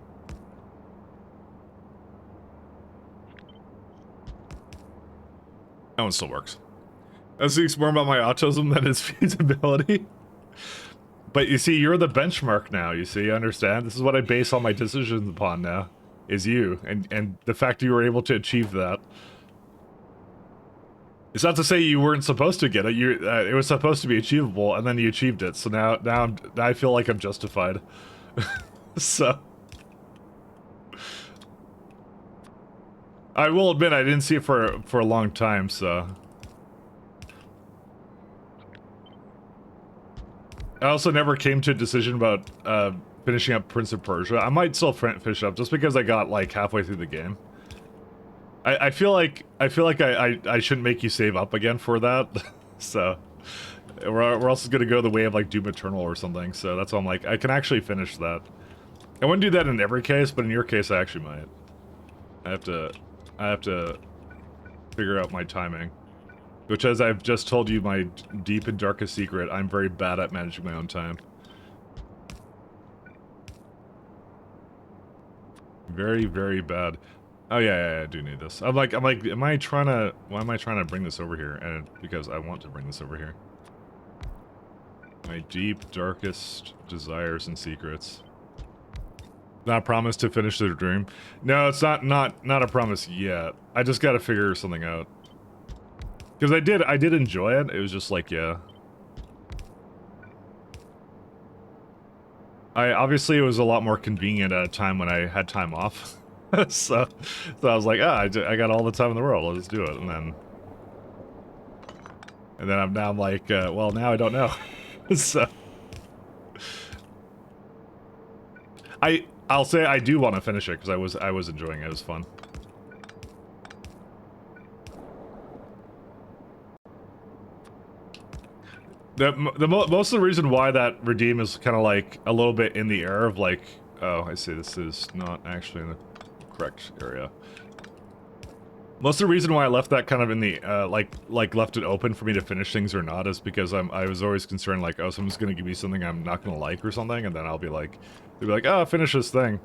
That one still works. That speaks more about my autism than its feasibility. But you see, you're the benchmark now, you see, understand? This is what I base all my decisions upon now, is you, and the fact that you were able to achieve that. It's not to say you weren't supposed to get it, it was supposed to be achievable, and then you achieved it, so now I feel like I'm justified. So... I will admit I didn't see it for a long time, so... I also never came to a decision about finishing up Prince of Persia. I might still finish up just because I got like halfway through the game. I feel like I shouldn't make you save up again for that. So we're also gonna go the way of like Doom Eternal or something. So that's why I'm like I can actually finish that. I wouldn't do that in every case, but in your case I actually might. I have to figure out my timing. Which, as I've just told you, my deep and darkest secret, I'm very bad at managing my own time. Very, very bad. Oh yeah, I do need this. I'm like, am I trying to, why am I trying to bring this over here? And because I want to bring this over here. My deep, darkest desires and secrets. Not a promise to finish the dream. No, it's not a promise yet. I just gotta figure something out. Because I did enjoy it. It was just like, yeah. Obviously it was a lot more convenient at a time when I had time off. so I was like, I got all the time in the world. I'll just do it. And then I'm like, well, now I don't know. So I'll say I do want to finish it because I was enjoying it. It was fun. Most of the reason why that redeem is kind of like a little bit in the air of like, oh, I see this is not actually in the correct area. Most of the reason why I left that kind of in the like left it open for me to finish things or not is because I was always concerned like, oh, someone's gonna give me something I'm not gonna like or something, and then I'll be like, they'll be like, oh, finish this thing,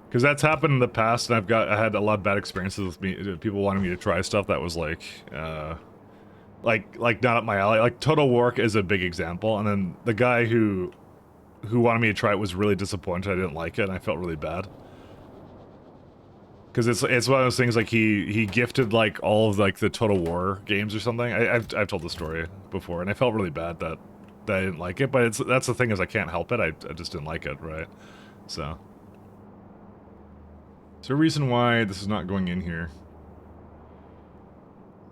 because that's happened in the past, and I had a lot of bad experiences with people wanting me to try stuff that was like not up my alley. Like Total War is a big example, and then the guy who wanted me to try it was really disappointed I didn't like it, and I felt really bad. Because it's one of those things like he gifted like all of like the Total War games or something. I've told the story before, and I felt really bad that I didn't like it. But that's the thing, is I can't help it. I just didn't like it, right? So. Is there a reason why this is not going in here?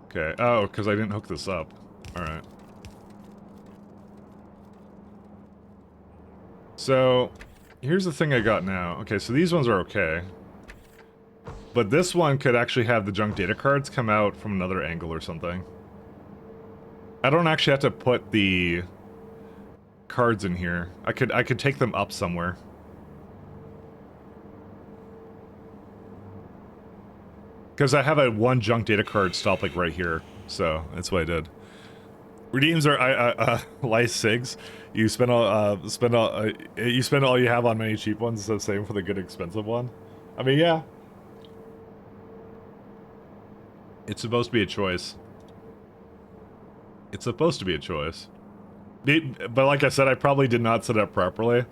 Okay. Oh, because I didn't hook this up. All right. So here's the thing I got now. Okay, so these ones are okay. But this one could actually have the junk data cards come out from another angle or something. I don't actually have to put the cards in here. I could take them up somewhere. Because I have a one junk data card stop like right here, so that's what I did. Redeems are lice sigs. You spend all you have on many cheap ones. So same for the good expensive one. I mean, yeah. It's supposed to be a choice. It's supposed to be a choice. But like I said, I probably did not set it up properly.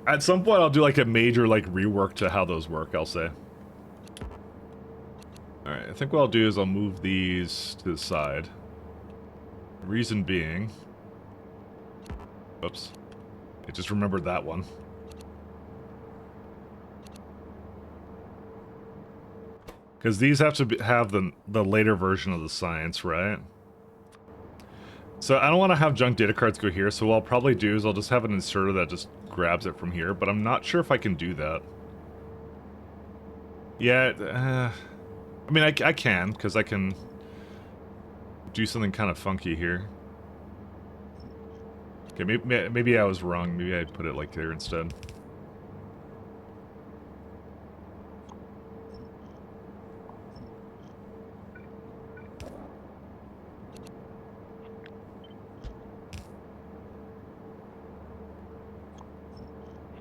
At some point, I'll do like a major like rework to how those work, I'll say. Alright, I think what I'll do is I'll move these to the side. Reason being... Oops. I just remembered that one. Because these have to have the later version of the science, right? So I don't want to have junk data cards go here, so what I'll probably do is I'll just have an inserter that just grabs it from here, but I'm not sure if I can do that. Yeah, I mean, I can, because I can do something kind of funky here. Okay, maybe I was wrong. Maybe I put it like there instead.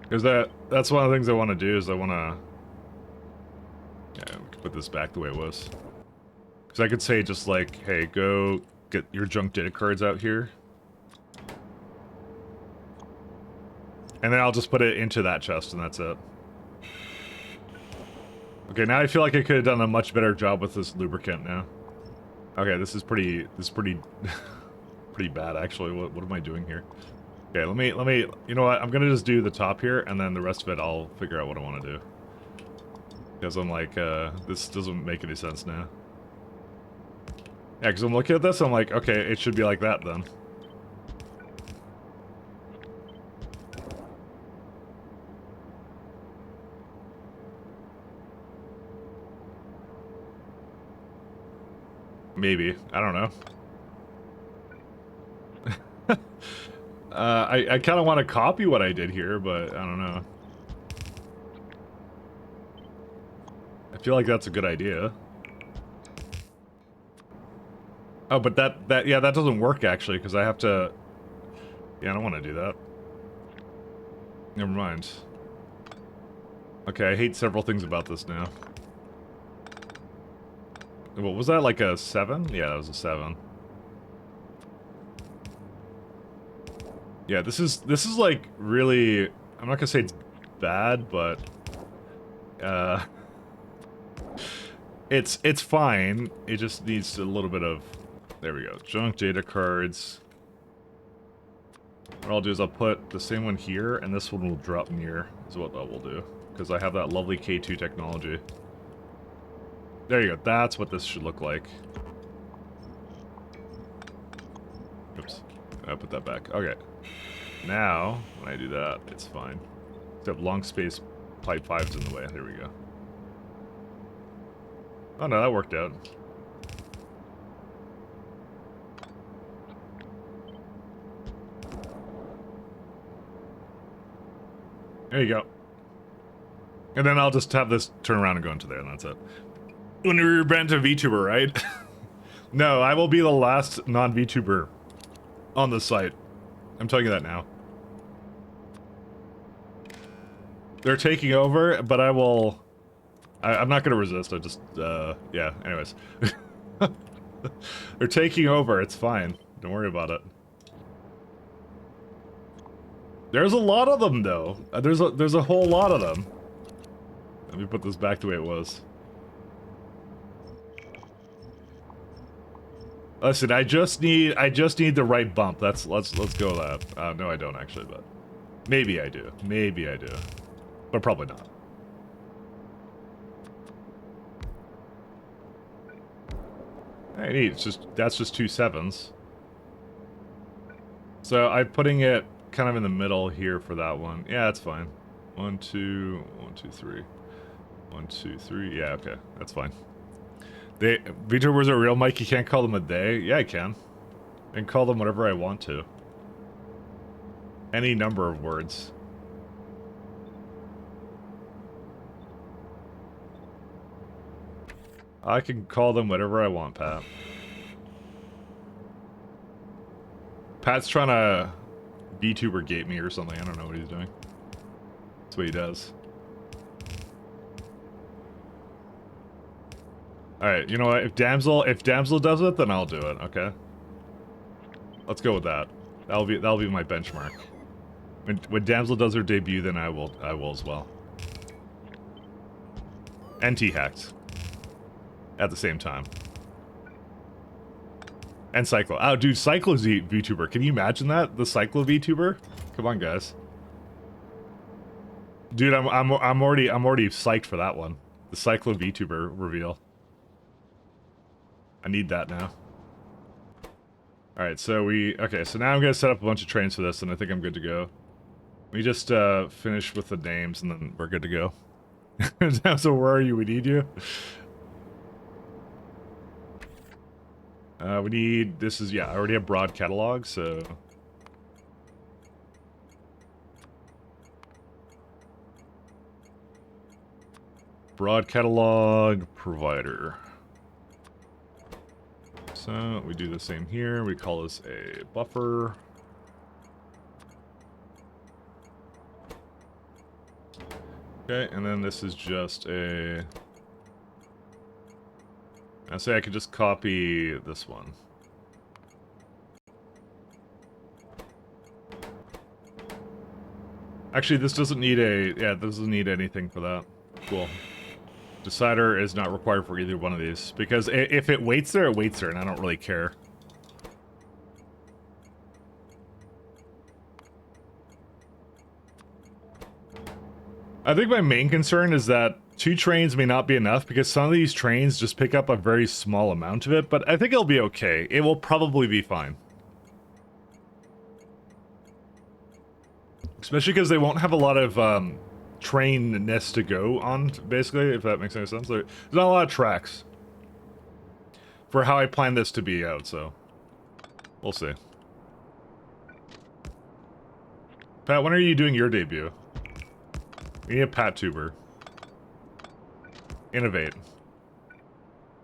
Because that's one of the things I want to do is I want to... Yeah, we can put this back the way it was. Because I could say just like, hey, go get your junk data cards out here. And then I'll just put it into that chest and that's it. Okay, now I feel like I could have done a much better job with this lubricant now. Okay, this is pretty pretty bad actually. What am I doing here? Okay, let me, you know what, I'm gonna just do the top here, and then the rest of it I'll figure out what I want to do. Because I'm like, this doesn't make any sense now. Yeah, because I'm looking at this, I'm like, okay, it should be like that then. Maybe, I don't know. I kind of want to copy what I did here, but I don't know. I feel like that's a good idea. Oh, but yeah, that doesn't work actually, because I have to... Yeah, I don't want to do that. Never mind. Okay, I hate several things about this now. What was that, like a 7? Yeah, that was a 7. Yeah, this is like really, I'm not gonna say it's bad, but it's fine. It just needs a little bit of, there we go, junk data cards. What I'll do is I'll put the same one here, and this one will drop near, is what that will do, because I have that lovely K2 technology. There you go, that's what this should look like. Oops, I put that back. Okay. Now, when I do that, it's fine. Except long space pipe 5's in the way. There we go. Oh no, that worked out. There you go. And then I'll just have this turn around and go into there, and that's it. When we rebrand to VTuber, right? No, I will be the last non-VTuber on the site. I'm telling you that now. They're taking over, but I will... I'm not gonna resist, I just, yeah, anyways. They're taking over, it's fine. Don't worry about it. There's a lot of them, though. There's a whole lot of them. Let me put this back the way it was. Listen, I just need the right bump. Let's go with that. No, I don't actually, but maybe I do. Maybe I do, but probably not. Hey, neat. That's just 2 7s. So I'm putting it kind of in the middle here for that one. Yeah, that's fine. 1 2 1 2 3 1 2 3. Yeah, okay, that's fine. VTubers are real, Mike. You can't call them a they. Yeah, I can. I can call them whatever I want to. Any number of words. I can call them whatever I want, Pat. Pat's trying to VTuber gate me or something. I don't know what he's doing. That's what he does. Alright, you know what? If Damsel does it, then I'll do it, okay? Let's go with that. That'll be my benchmark. When Damsel does her debut, then I will as well. And T-Hacked. At the same time. And Cyclo. Oh, dude, Cyclo's a VTuber. Can you imagine that? The Cyclo VTuber? Come on, guys. Dude, I'm already psyched for that one. The Cyclo VTuber reveal. I need that now. Alright, so so now I'm gonna set up a bunch of trains for this, and I think I'm good to go. We just finish with the names, and then we're good to go. So where are you? We need you. We need, I already have broad catalog, so... Broad catalog provider. So, we do the same here, we call this a buffer. Okay, and then this is just a... I say I could just copy this one. Actually, this doesn't need this doesn't need anything for that. Cool. Decider is not required for either one of these, because if it waits there, it waits there, and I don't really care. I think my main concern is that 2 trains may not be enough, because some of these trains just pick up a very small amount of it, but I think it'll be okay. It will probably be fine. Especially because they won't have a lot of train-ness to go on, basically, if that makes any sense. There's not a lot of tracks for how I plan this to be out, so we'll see. Pat, when are you doing your debut? We need a Pat tuber. Innovate.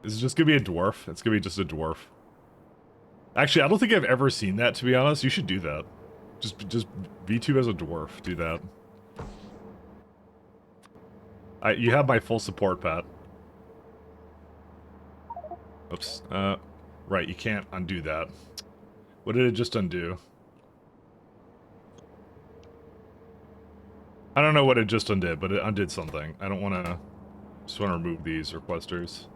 Is it just gonna be a dwarf? It's gonna be just a dwarf. Actually, I don't think I've ever seen that, to be honest. You should do that. Just VTube as a dwarf. Do that. You have my full support, Pat. Oops. Right, you can't undo that. What did it just undo? I don't know what it just undid, but it undid something. I don't want to... Just want to remove these requesters.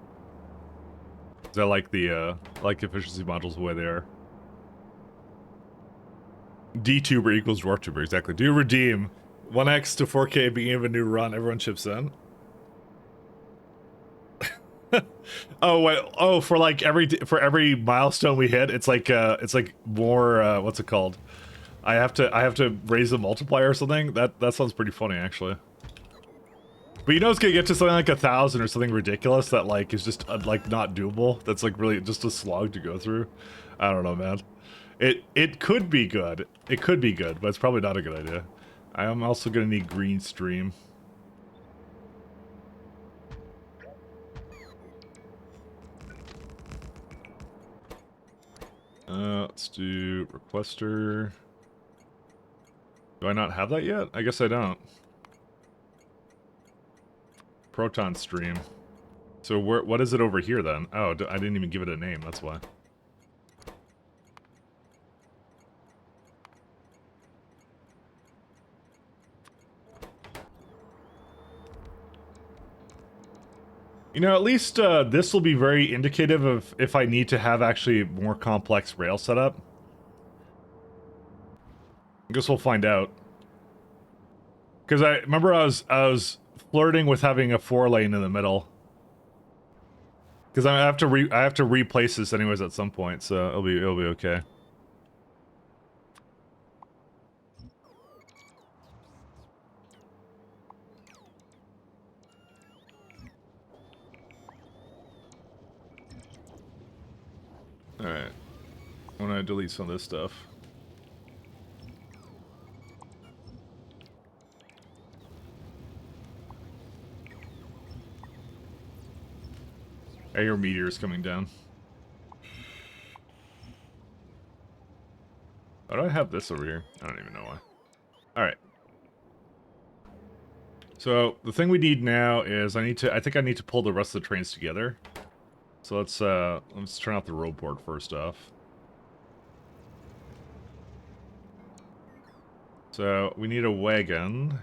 Because I like the efficiency modules the way they are. D-tuber equals dwarf tuber, exactly. Do redeem. 1x to 4k beginning of a new run, everyone chips in. Oh wait, oh, for like every milestone we hit, it's like more what's it called? I have to raise the multiplier or something. That sounds pretty funny actually. But you know it's gonna get to something like 1,000 or something ridiculous that like is just like not doable. That's like really just a slog to go through. I don't know, man. It could be good. It could be good, but it's probably not a good idea. I am also gonna need green stream. Let's do requester. Do I not have that yet? I guess I don't. Proton stream. So what is it over here then? Oh, I didn't even give it a name, that's why. You know, at least this will be very indicative of if I need to have actually more complex rail setup. I guess we'll find out. Because I remember I was flirting with having a 4-lane in the middle. Because I have to replace this anyways at some point, so it'll be okay. All right, I'm gonna delete some of this stuff. I hear meteors coming down. Why do I have this over here? I don't even know why. Alright. So, the thing we need now is I think I need to pull the rest of the trains together. So let's turn off the road board first off. So, we need a wagon.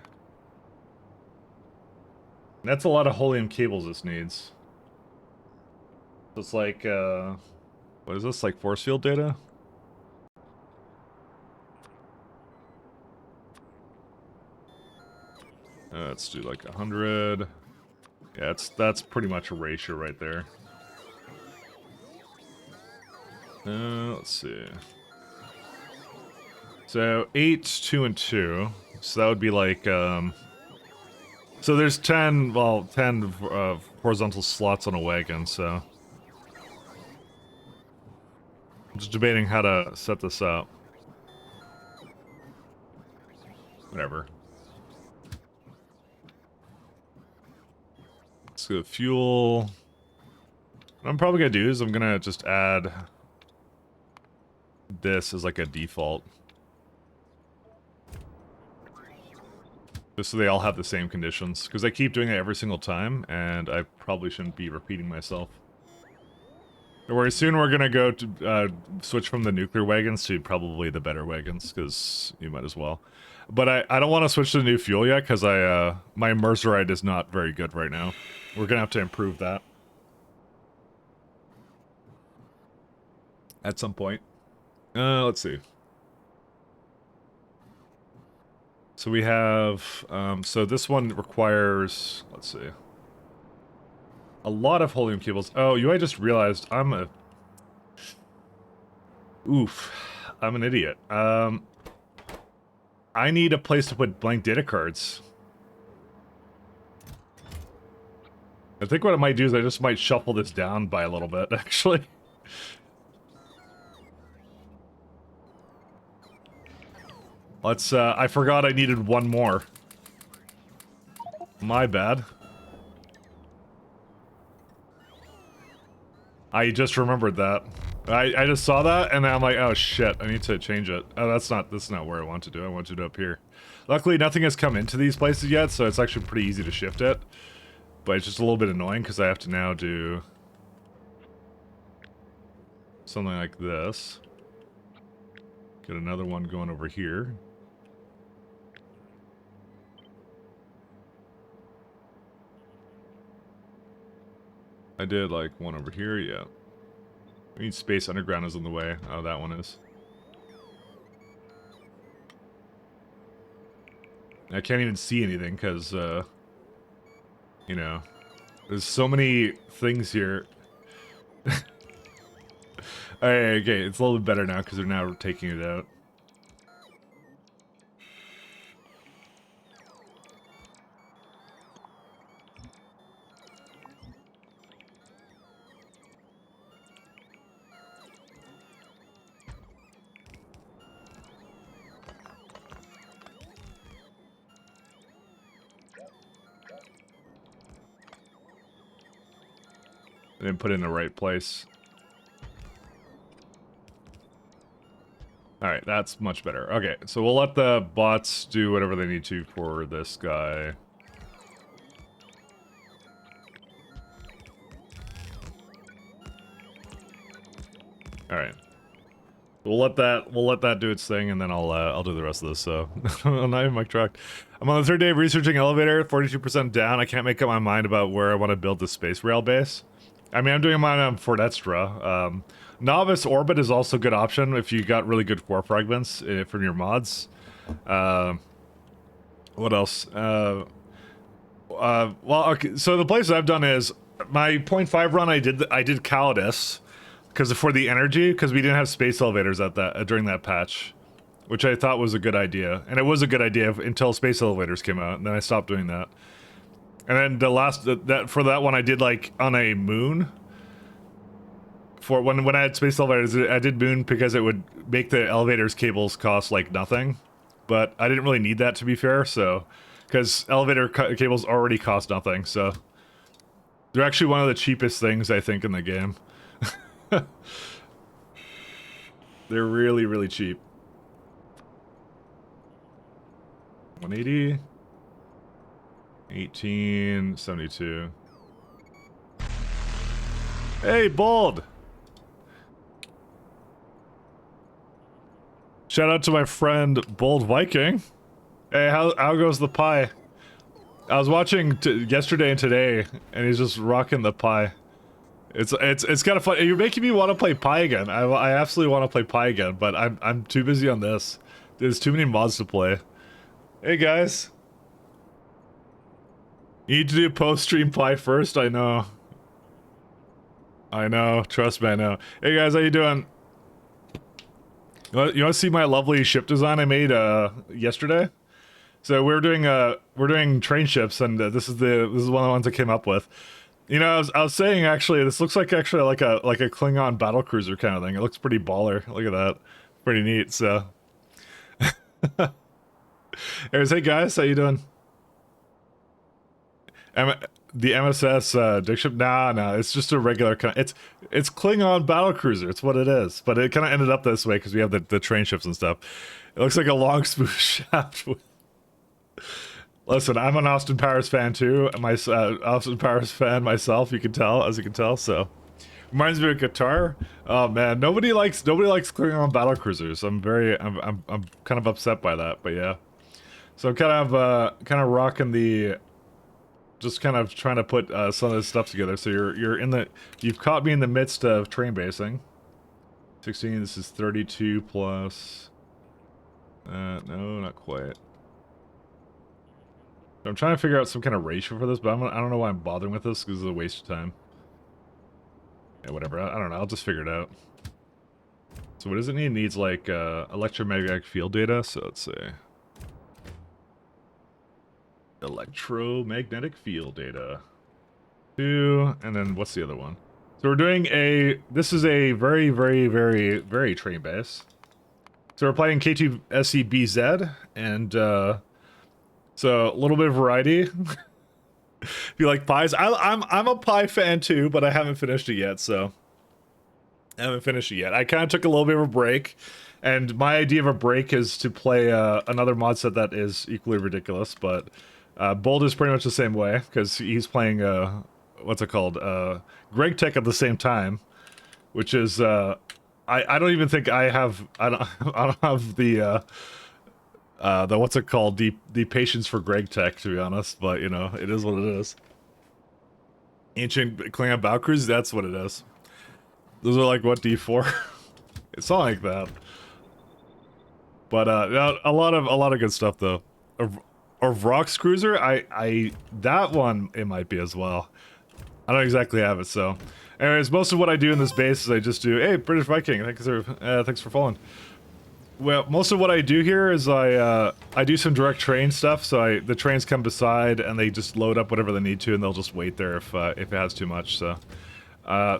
That's a lot of helium cables this needs. So it's like, what is this, like force field data? Let's do like 100. Yeah, that's pretty much a ratio right there. Let's see. So 8, 2, and 2. So that would be like, so there's 10 horizontal slots on a wagon, so. I'm just debating how to set this up. Whatever. Let's go fuel. What I'm probably gonna do is I'm gonna just add this as like a default. Just so they all have the same conditions. Because I keep doing it every single time, and I probably shouldn't be repeating myself. Very soon we're gonna go to switch from the nuclear wagons to probably the better wagons, because you might as well. But I don't want to switch to the new fuel yet, because my Mercerite is not very good right now. We're gonna have to improve that at some point. Let's see. So we have, so this one requires, let's see, a lot of helium cables. Oh, I just realized I'm an idiot. I need a place to put blank data cards. I think what I might do is I just might shuffle this down by a little bit, actually. Let's, I forgot I needed one more. My bad. I just remembered that. I just saw that, and then I'm like, oh shit, I need to change it. Oh, that's not where I want to do it. I want to do it up here. Luckily, nothing has come into these places yet, so it's actually pretty easy to shift it. But it's just a little bit annoying, because I have to now do something like this. Get another one going over here. I did like one over here, yeah. We need space underground is in the way. Oh, that one is. I can't even see anything because, you know, there's so many things here. Alright, okay, it's a little bit better now because they're now taking it out. I didn't put it in the right place. Alright, that's much better. Okay, so we'll let the bots do whatever they need to for this guy. Alright. We'll let that do its thing, and then I'll do the rest of this. So, not even my truck. I'm on the third day of researching elevator. 42% down. I can't make up my mind about where I want to build the space rail base. I mean, I'm doing mine on Fort Extra. Novice Orbit is also a good option if you got really good core fragments from your mods. What else? Well, okay. So the place I've done is my 0.5 run. I did Calidus. Because for the energy, because we didn't have space elevators at that during that patch, which I thought was a good idea, and it was a good idea until space elevators came out, and then I stopped doing that. And then the last for that one, I did like on a moon. For when I had space elevators, I did moon because it would make the elevators cables cost like nothing, but I didn't really need that, to be fair. So, because elevator cables already cost nothing, so they're actually one of the cheapest things I think in the game. They're really, really cheap. 180, 1872. Hey, Bald! Shout out to my friend Bold Viking. Hey, how goes the pie? I was watching yesterday and today, and he's just rocking the pie. It's kind of fun. You're making me want to play Pi again. I absolutely want to play Pi again, but I'm too busy on this. There's too many mods to play. Hey guys, you need to do post-stream Pi first. I know. Trust me, I know. Hey guys, how you doing? You want to see my lovely ship design I made yesterday? So we're doing train ships, and this is one of the ones I came up with. You know, I was saying actually, this looks like like a Klingon battlecruiser kind of thing. It looks pretty baller. Look at that, pretty neat. So, anyways, hey guys, how you doing? The MSS dick ship? Nah, it's just a regular kind. It's Klingon battlecruiser. It's what it is. But it kind of ended up this way because we have the train ships and stuff. It looks like a long smooth shaft with. Listen, I'm an Austin Powers fan too. Austin Powers fan myself. You can tell, as you can tell. So, reminds me of guitar. Oh man, nobody likes Klingon battlecruisers. I'm kind of upset by that. But yeah, so I'm kind of rocking the, just kind of trying to put some of this stuff together. So you've caught me in the midst of train basing. 16. This is 32 plus. No, not quite. I'm trying to figure out some kind of ratio for this, but I don't know why I'm bothering with this, because it's a waste of time. Yeah, whatever. I don't know. I'll just figure it out. So what does it need? It needs, like, electromagnetic field data. So let's say... electromagnetic field data. 2, and then what's the other one? So we're doing this is a very, very, very, very train base. So we're playing K2SEBZ, and, so a little bit of variety. If you like pies, I'm a pie fan too, but I haven't finished it yet. So I haven't finished it yet. I kind of took a little bit of a break, and my idea of a break is to play another mod set that is equally ridiculous. But Bold is pretty much the same way because he's playing what's it called? Greg Tech at the same time, which is I don't even think I don't have the what's it called, the patience for Greg Tech, to be honest, but you know, it is what it is. Ancient Klingon Battlecruisers, that's what it is. Those are like, what, D4? It's not like that. But a lot of good stuff though. Or Vrox Cruiser, that one it might be as well. I don't exactly have it, so. Anyways, most of what I do in this base is I just do, hey, British Viking, thanks for following. Well, most of what I do here is I do some direct train stuff, so the trains come beside and they just load up whatever they need to, and they'll just wait there if it has too much. So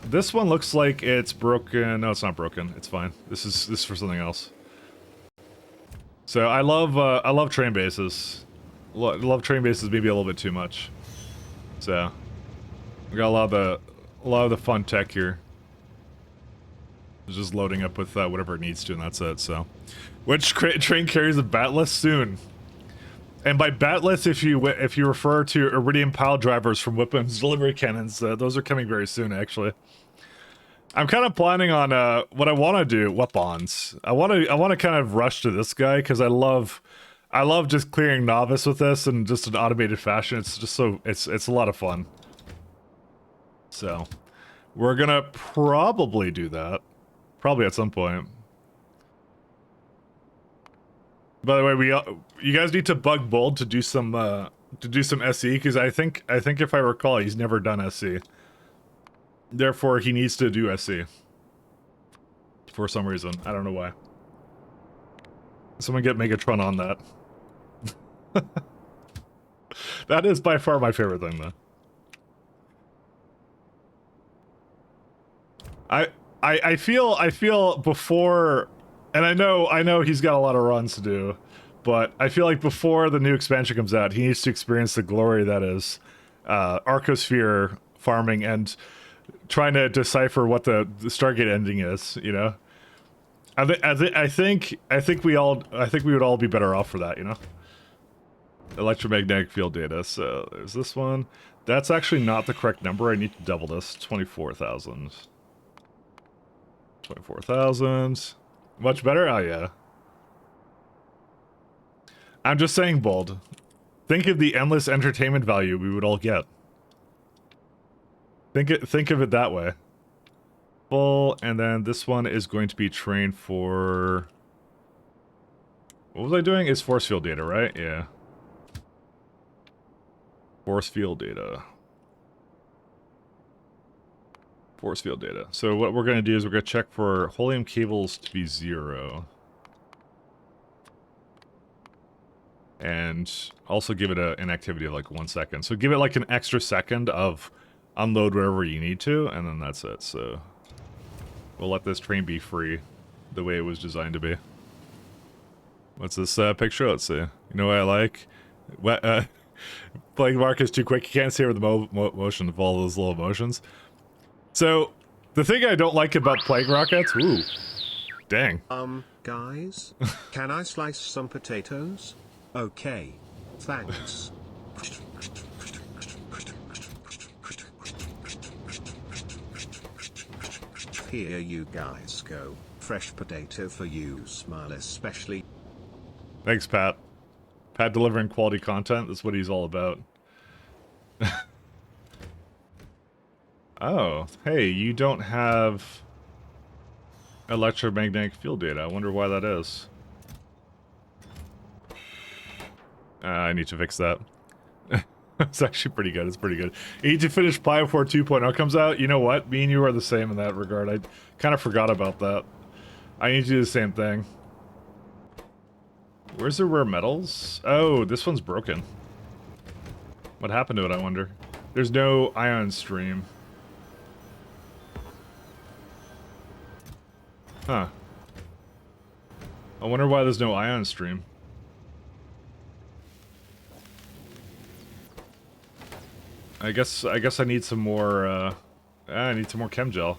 this one looks like it's broken. No, it's not broken. It's fine. This is for something else. So I love train bases. Love train bases maybe a little bit too much. So we got a lot of the fun tech here. It's just loading up with whatever it needs to, and that's it. So, which train carries a batless soon? And by batless, if you refer to iridium pile drivers from weapons delivery cannons, those are coming very soon. Actually, I'm kind of planning on what I want to do. Weapons. I want to kind of rush to this guy because I love just clearing novice with this and just an automated fashion. It's just so it's a lot of fun. So, we're gonna probably do that. Probably at some point. By the way, you guys need to bug Bold to do some SE because I think if I recall, he's never done SC. Therefore, he needs to do SC. For some reason, I don't know why. Someone get Megatron on that. That is by far my favorite thing, though. I feel before, and I know he's got a lot of runs to do, but I feel like before the new expansion comes out, he needs to experience the glory that is Arcosphere farming and trying to decipher what the Stargate ending is. You know, I think we would all be better off for that. You know, electromagnetic field data. So there's this one. That's actually not the correct number. I need to double this. 24,000. 24,000. Much better? Oh, yeah. I'm just saying, Bold. Think of the endless entertainment value we would all get. Think of it that way. Full, and then this one is going to be trained for... What was I doing? It's force field data, right? Yeah. Force field data. Force field data. So what we're going to do is we're going to check for helium cables to be 0. And also give it an activity of like 1 second. So give it like an extra second of unload wherever you need to, and then that's it. So we'll let this train be free the way it was designed to be. What's this picture? Let's see. You know what I like? What, playing Mark is too quick. You can't see over the motion of all those little motions. So, the thing I don't like about plague rockets... Ooh. Dang. Guys? Can I slice some potatoes? Okay. Thanks. Here you guys go. Fresh potato for you, smile especially. Thanks, Pat. Pat delivering quality content, that's what he's all about. Oh, hey, you don't have electromagnetic field data. I wonder why that is. I need to fix that. It's actually pretty good. It's pretty good. You need to finish Pi before 2.0 comes out. You know what? Me and you are the same in that regard. I kind of forgot about that. I need to do the same thing. Where's the rare metals? Oh, this one's broken. What happened to it, I wonder? There's no ion stream. Huh. I wonder why there's no ion stream. I guess I need some more I need some more chem gel.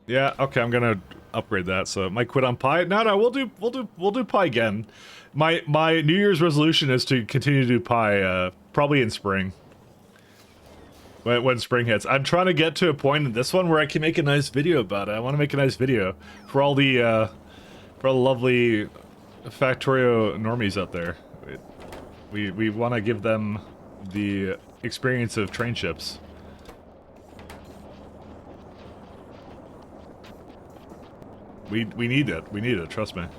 Yeah, okay, I'm gonna upgrade that. So might quit on Pi. No, we'll do Pi again. My New Year's resolution is to continue to do Pi probably in spring. When spring hits. I'm trying to get to a point in this one where I can make a nice video about it. I want to make a nice video for all the lovely factorio normies out there. We want to give them the experience of train ships. We need it. We need it. Trust me. 1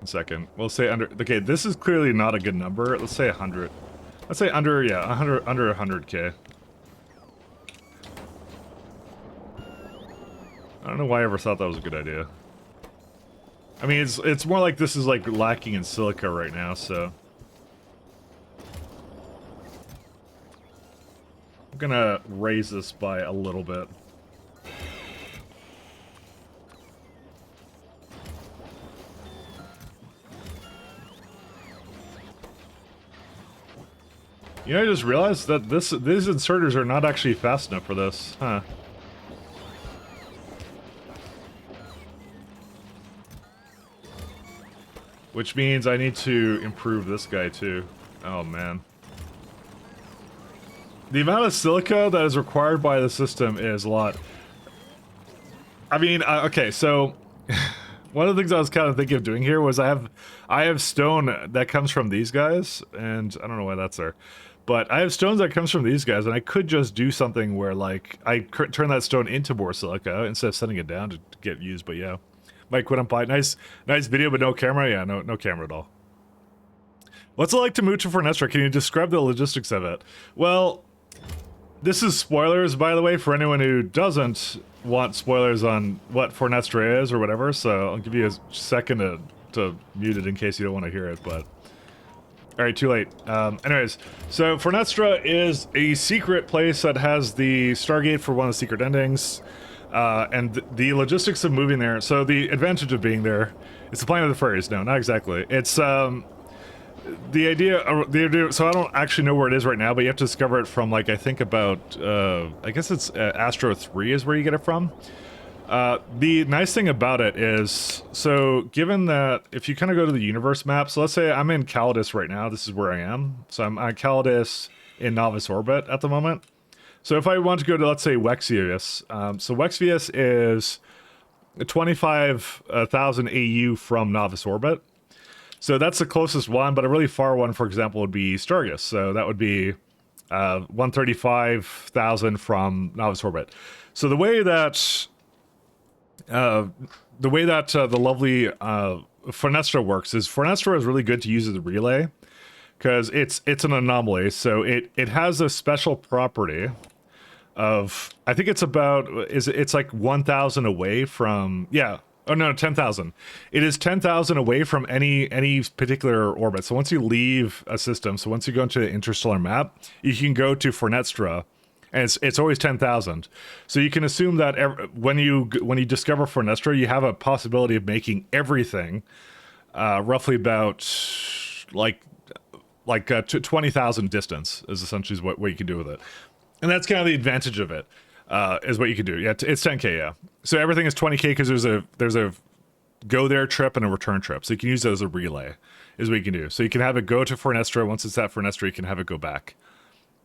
second. We'll say under. Okay, this is clearly not a good number. Let's say 100. Let's say under. Yeah, under 100K. I don't know why I ever thought that was a good idea. I mean, it's more like this is like lacking in silica right now, so I'm gonna raise this by a little bit. You know, I just realized that these inserters are not actually fast enough for this, huh? which means I need to improve this guy too. Oh man. The amount of silica that is required by the system is a lot. I mean, okay, so one of the things I was kind of thinking of doing here was I have stone that comes from these guys, and I don't know why that's there, but I have stones that comes from these guys, and I could just do something where like I turn that stone into more silica instead of sending it down to get used. But yeah, Mike, quit on pie. Nice video, but no camera. Yeah, no camera at all. What's it like to move to Fornestra? Can you describe the logistics of it? Well, this is spoilers, by the way, for anyone who doesn't want spoilers on what Fornestra is or whatever, so I'll give you a second to mute it in case you don't want to hear it, but... Alright, too late. Anyways, so Fornestra is a secret place that has the Stargate for one of the secret endings, and the logistics of moving there, so the advantage of being there, it's the planet of the fairies. No, not exactly. It's, the idea, so I don't actually know where it is right now, but you have to discover it from, like, I think about, I guess it's Astro 3 is where you get it from. The nice thing about it is, so given that if you kind of go to the universe map, so let's say I'm in Calidus right now, this is where I am. So I'm on Calidus in Novice Orbit at the moment. So if I want to go to, let's say, Wexivius, so Wexivius is 25,000 AU from Novice Orbit. So that's the closest one, but a really far one, for example, would be Stargus. So that would be 135,000 from Novice Orbit. So the way that the lovely Fornestra works is Fornestra is really good to use as a relay because it's an anomaly. So it has a special property of, I think it's about, it's like 1,000 away from, yeah. Oh no, 10,000. It is 10,000 away from any particular orbit. So once you leave a system, so once you go into the interstellar map, you can go to Fornestra, and it's always 10,000. So you can assume that when you discover Fornestra, you have a possibility of making everything roughly about like 20,000 distance is essentially what you can do with it, and that's kind of the advantage of it. Is what you can do. Yeah, it's 10K, yeah. So everything is 20K because there's a go there trip and a return trip. So you can use it as a relay, is what you can do. So you can have it go to Fornestra. Once it's at Fornestra, you can have it go back,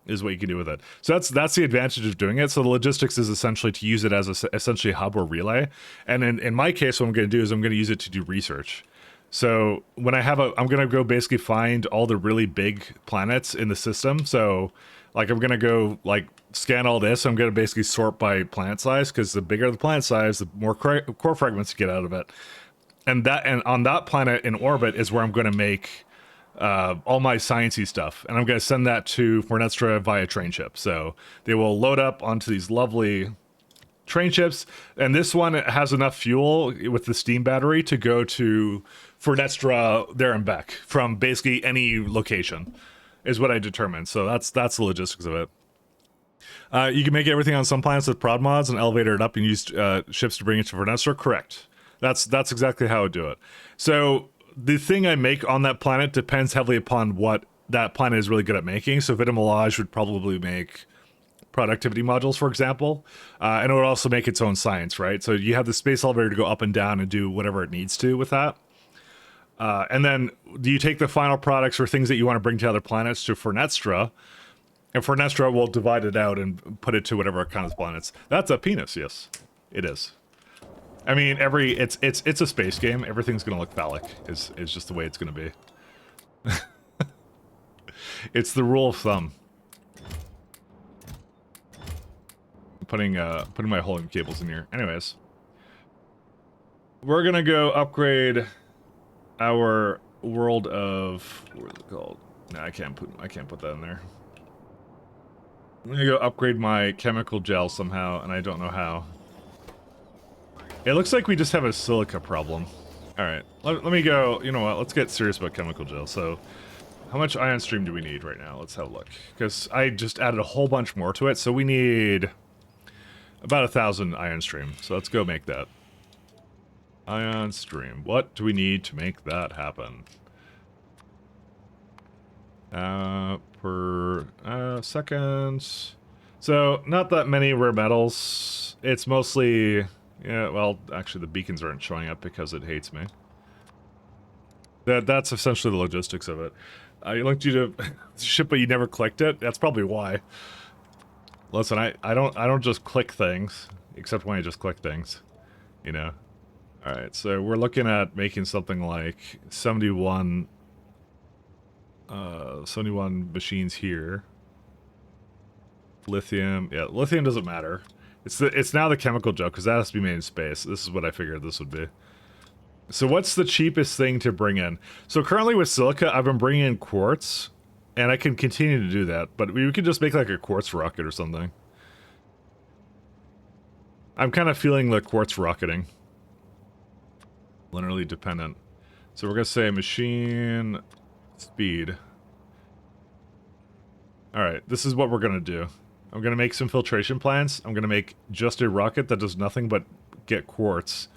is what you can do with it. So that's the advantage of doing it. So the logistics is essentially to use it as essentially a hub or relay. And in my case, what I'm going to do is I'm going to use it to do research. So when I'm going to go basically find all the really big planets in the system. So like I'm going to go like scan all this. I'm going to basically sort by planet size because the bigger the planet size, the more core fragments you get out of it. And on that planet in orbit is where I'm going to make all my sciencey stuff. And I'm going to send that to Fornestra via train ship. So they will load up onto these lovely train ships. And this one has enough fuel with the steam battery to go to Fornestra there and back from basically any location, is what I determined. So that's the logistics of it. You can make everything on some planets with prod mods and elevator it up and use ships to bring it to Fornestra. Correct. That's exactly how I would do it. So the thing I make on that planet depends heavily upon what that planet is really good at making. So Vita Melange would probably make productivity modules, for example, and it would also make its own science, right? So you have the space elevator to go up and down and do whatever it needs to with that. And then do you take the final products or things that you want to bring to other planets to Fornestra, and Fornestra will divide it out and put it to whatever kind of planets. That's a penis, yes, it is. I mean, it's a space game. Everything's gonna look phallic. Is just the way it's gonna be. It's the rule of thumb. I'm putting my holding cables in here. Anyways, we're gonna go upgrade our world of, what is it called? No, I can't put that in there. I'm gonna go upgrade my chemical gel somehow, and I don't know how. It looks like we just have a silica problem. Alright, let me go, you know what, let's get serious about chemical gel. So, how much ion stream do we need right now? Let's have a look. Because I just added a whole bunch more to it, so we need about 1,000 ion stream. So let's go make that. Ion stream. What do we need to make that happen? Per second. So, not that many rare metals. It's mostly... Yeah, well, actually the beacons aren't showing up because it hates me. That's essentially the logistics of it. I linked you to ship, but you never clicked it. That's probably why. Listen, I don't just click things, except when I just click things, you know. All right, so we're looking at making something like 71 machines here. Lithium, yeah, lithium doesn't matter. It's now the chemical joke because that has to be made in space. This is what I figured this would be. So what's the cheapest thing to bring in? So currently with silica, I've been bringing in quartz, and I can continue to do that, but we could just make like a quartz rocket or something. I'm kind of feeling the quartz rocketing. Linearly dependent. So we're gonna say machine speed. Alright, this is what we're gonna do. I'm gonna make some filtration plants. I'm gonna make just a rocket that does nothing but get quartz.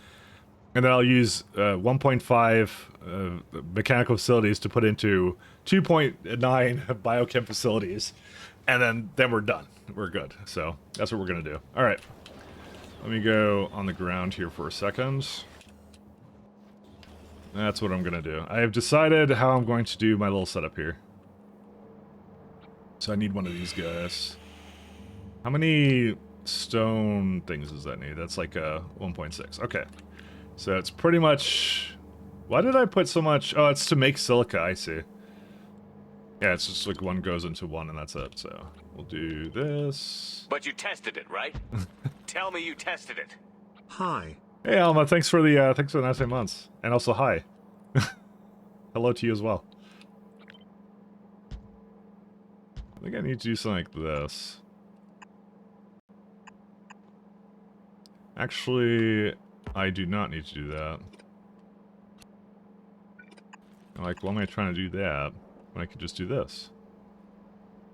And then I'll use 1.5 mechanical facilities to put into 2.9 biochem facilities. And then we're done. We're good. So that's what we're gonna do. Alright. Let me go on the ground here for a second. That's what I'm gonna do. I have decided how I'm going to do my little setup here. So I need one of these guys. How many stone things does that need? That's like a 1.6. Okay. So it's pretty much... Why did I put so much... Oh, it's to make silica, I see. Yeah, it's just like one goes into one and that's it. So we'll do this. But you tested it, right? Tell me you tested it. Hi. Hey Alma, thanks for the 9 months. And also hi. Hello to you as well. I think I need to do something like this. Actually, I do not need to do that. Like, why am I trying to do that when I could just do this?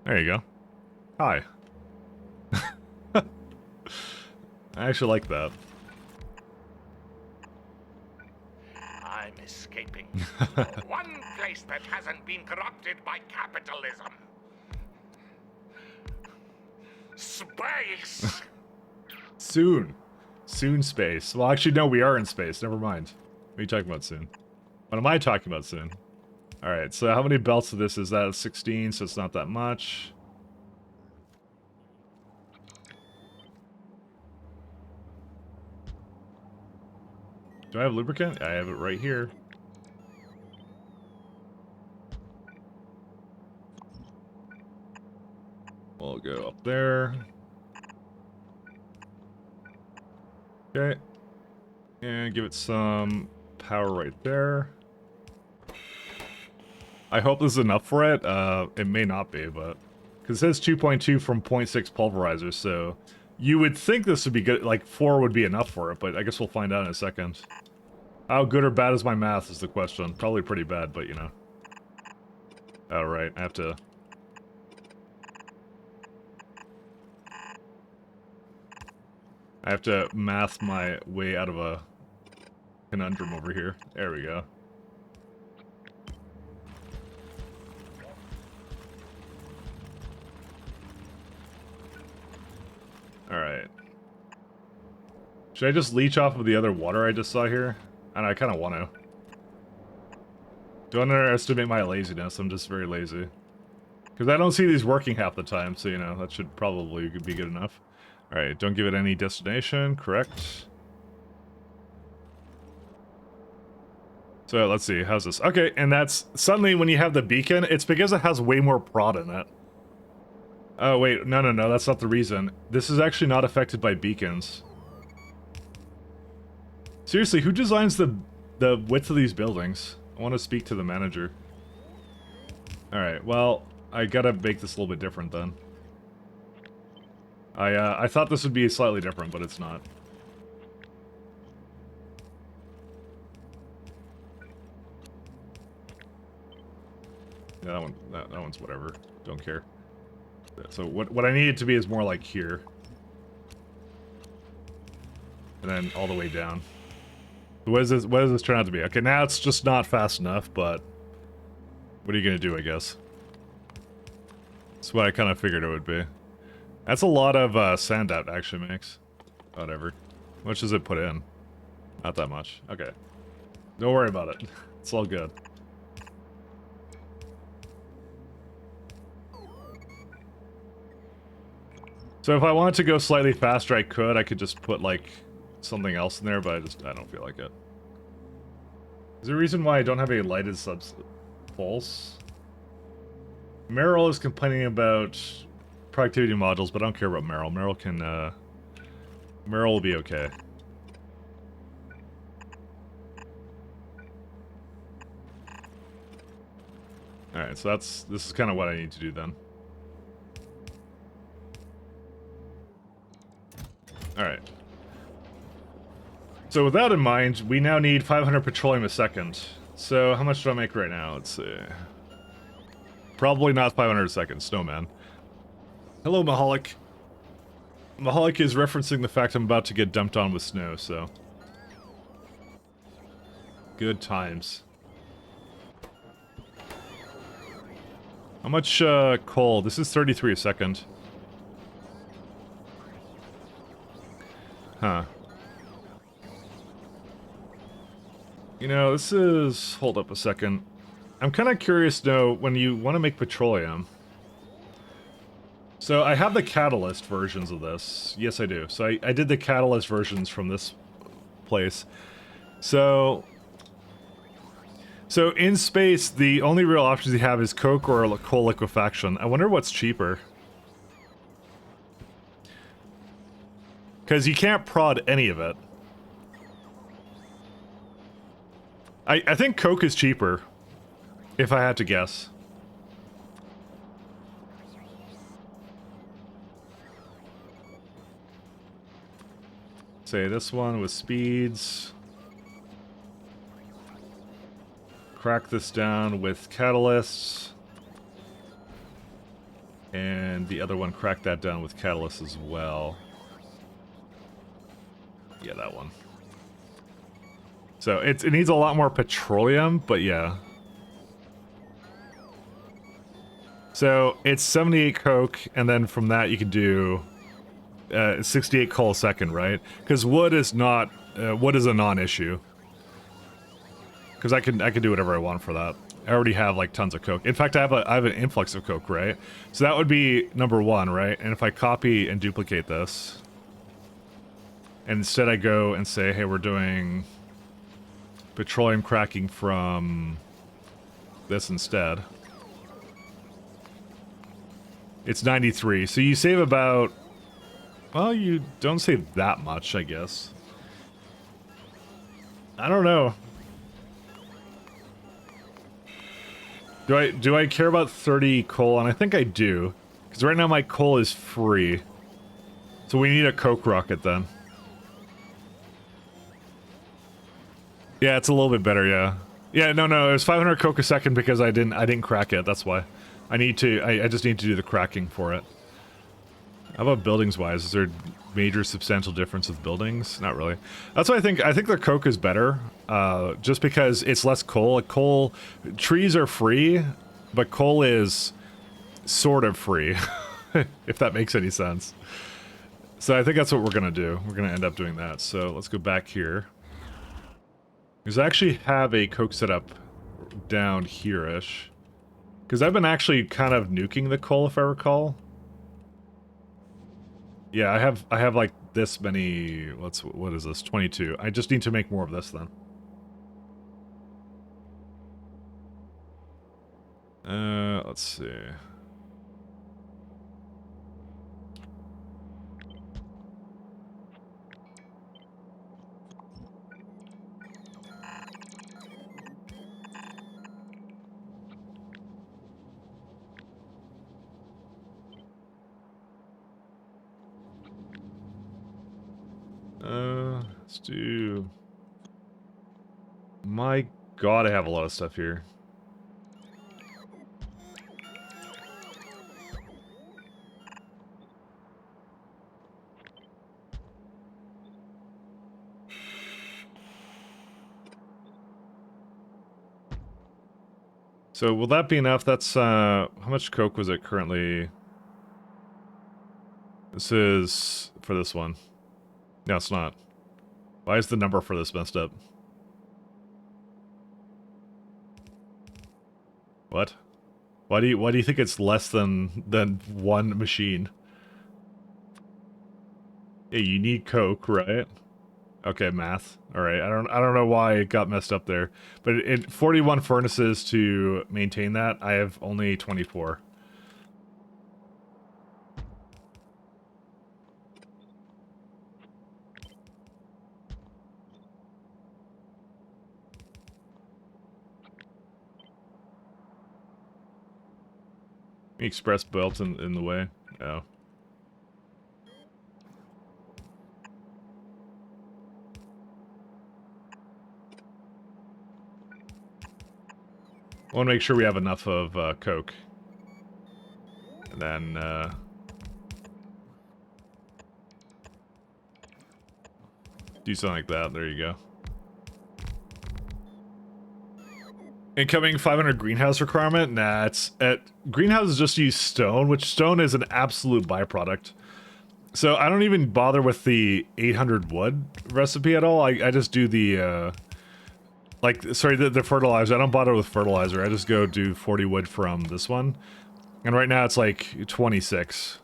There you go. Hi. I actually like that. I'm escaping. One place that hasn't been corrupted by capitalism. Space! Soon. Soon space. Well, actually, no, we are in space. Never mind. What are you talking about soon? What am I talking about soon? Alright, so how many belts of this is that? 16, so it's not that much. Do I have lubricant? I have it right here. We'll go up there. Okay. And give it some power right there. I hope this is enough for it. It may not be, but... Because it says 2.2 from 0.6 pulverizers, so... You would think this would be good, like 4 would be enough for it, but I guess we'll find out in a second. How good or bad is my math is the question. Probably pretty bad, but you know. Alright, I have to... I have to math my way out of a conundrum over here. There we go. Alright. Should I just leech off of the other water I just saw here? And I kind of want to. Don't underestimate my laziness, I'm just very lazy. Because I don't see these working half the time, so you know, that should probably be good enough. Alright, don't give it any destination, correct. So let's see, how's this? Okay, and that's, suddenly when you have the beacon, it's because it has way more prod in it. Oh wait, no, that's not the reason. This is actually not affected by beacons. Seriously, who designs the width of these buildings? I want to speak to the manager. Alright, well, I gotta make this a little bit different then. I thought this would be slightly different, but it's not. Yeah, that one's whatever. Don't care. So what I need it to be is more like here. And then all the way down. What does this turn out to be? Okay, now it's just not fast enough, but what are you gonna do, I guess? That's what I kind of figured it would be. That's a lot of sand out actually makes. Whatever. How much does it put in? Not that much. Okay. Don't worry about it. It's all good. So if I wanted to go slightly faster, I could. I could just put, like, something else in there, but I don't feel like it. Is there a reason why I don't have a lighted subs... False? Meryl is complaining about productivity modules, but I don't care about Meryl. Meryl can, Meryl will be okay. Alright, so this is kind of what I need to do then. Alright. So with that in mind, we now need 500 petroleum a second. So how much do I make right now? Let's see. Probably not 500 a second, Snowman. Hello, Mahalik. Mahalik is referencing the fact I'm about to get dumped on with snow, so... Good times. How much, coal? This is 33 a second. Huh. You know, this is... Hold up a second. I'm kind of curious to know, when you want to make petroleum... So, I have the catalyst versions of this. Yes, I do. So, I did the catalyst versions from this place. So, in space, the only real options you have is coke or coal liquefaction. I wonder what's cheaper. Because you can't prod any of it. I think coke is cheaper, if I had to guess. Say this one with speeds. Crack this down with catalysts. And the other one, crack that down with catalysts as well. Yeah, that one. So it needs a lot more petroleum, but yeah. So it's 78 coke, and then from that you can do 68 coal a second, right? Because wood is not wood is a non-issue. Because I can do whatever I want for that. I already have like tons of coke. In fact, I have an influx of coke, right? So that would be number one, right? And if I copy and duplicate this, and instead I go and say, hey, we're doing petroleum cracking from this instead. It's 93. So you save about, well, you don't save that much, I guess. I don't know. Do I care about 30 coal? And I think I do. Because right now my coal is free. So we need a coke rocket then. Yeah, it's a little bit better, yeah. Yeah, no, it was 500 coke a second because I didn't crack it, that's why. I just need to do the cracking for it. How about buildings-wise? Is there major substantial difference with buildings? Not really. That's why I think the coke is better, just because it's less coal. Trees are free, but coal is sort of free, if that makes any sense. So I think that's what we're gonna do. We're gonna end up doing that. So let's go back here. Because I actually have a coke setup down here-ish. Because I've been actually kind of nuking the coal, if I recall. Yeah, I have like this many, what is this, 22. I just need to make more of this then. Let's see. Let's do... My god, I have a lot of stuff here. So will that be enough? That's, how much coke was it currently? This is for this one. No, it's not. Why is the number for this messed up? What? Why do you think it's less than one machine? Yeah, you need coke, right? Okay, math. All right. I don't know why it got messed up there, but 41 furnaces to maintain that. I have only 24. Express built in the way. Oh. I want to make sure we have enough of coke. And then, do something like that. There you go. Incoming 500 greenhouse requirement? Nah, it's... greenhouses just use stone, which stone is an absolute byproduct. So I don't even bother with the 800 wood recipe at all. I just do the, the fertilizer. I don't bother with fertilizer. I just go do 40 wood from this one. And right now it's like 26,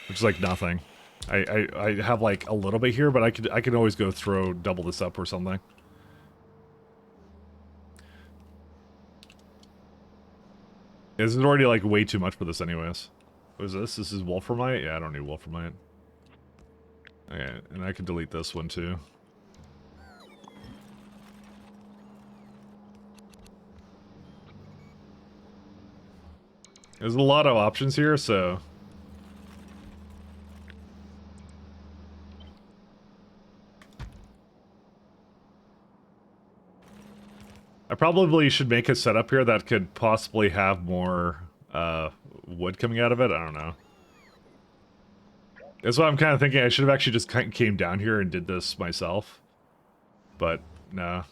which is like nothing. I have like a little bit here, but I can always go double this up or something. This is already like way too much for this anyways. What is this? This is wolframite? Yeah, I don't need wolframite. Okay, and I can delete this one too. There's a lot of options here, so... I probably should make a setup here that could possibly have more wood coming out of it. I don't know. That's what I'm kind of thinking. I should have actually just came down here and did this myself. But, no.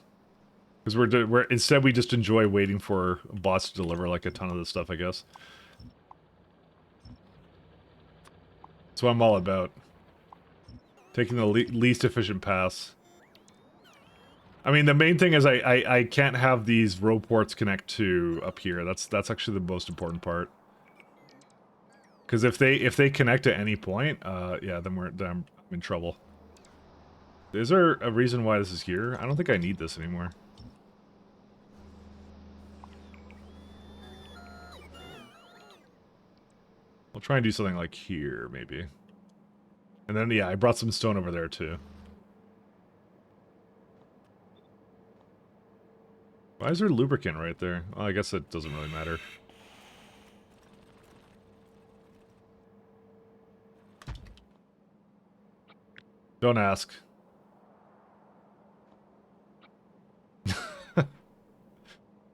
Because instead we just enjoy waiting for bots to deliver like a ton of this stuff, I guess. That's what I'm all about. Taking the least efficient paths. I mean, the main thing is I can't have these row ports connect to up here. That's actually the most important part. Because if they connect at any point, yeah, then I'm in trouble. Is there a reason why this is here? I don't think I need this anymore. I'll try and do something like here, maybe. And then, yeah, I brought some stone over there, too. Why is there lubricant right there? Well, I guess it doesn't really matter. Don't ask.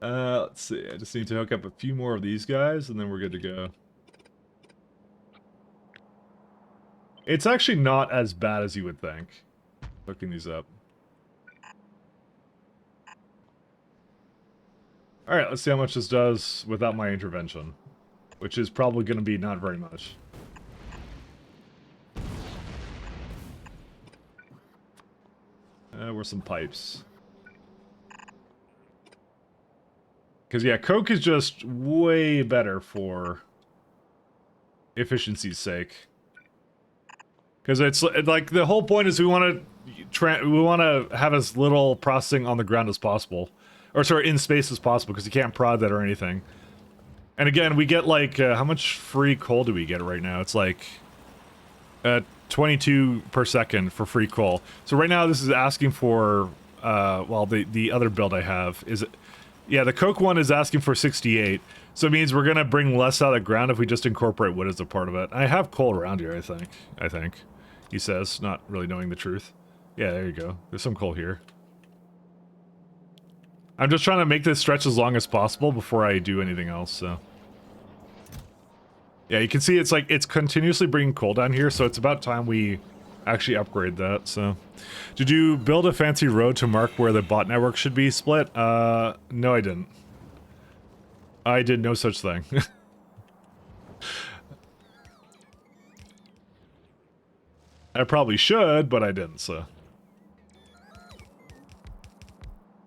Let's see. I just need to hook up a few more of these guys, and then we're good to go. It's actually not as bad as you would think, hooking these up. Alright, let's see how much this does without my intervention. Which is probably going to be not very much. Where's some pipes? Because, yeah, coke is just way better for efficiency's sake. Because it's like the whole point is we want to have as little processing on the ground as possible, or sorry, in space as possible, because you can't prod that or anything. And again, we get like how much free coal do we get right now? It's like 22 per second for free coal. So right now this is asking for well, the other build I have is, yeah, the coke one is asking for 68. So it means we're gonna bring less out of the ground if we just incorporate wood as a part of it. I have coal around here, I think. He says, not really knowing the truth. Yeah, there you go. There's some coal here. I'm just trying to make this stretch as long as possible before I do anything else, so. Yeah, you can see it's like, it's continuously bringing coal down here, so it's about time we actually upgrade that, so. Did you build a fancy road to mark where the bot network should be split? No, I didn't. I did no such thing. I probably should, but I didn't, so.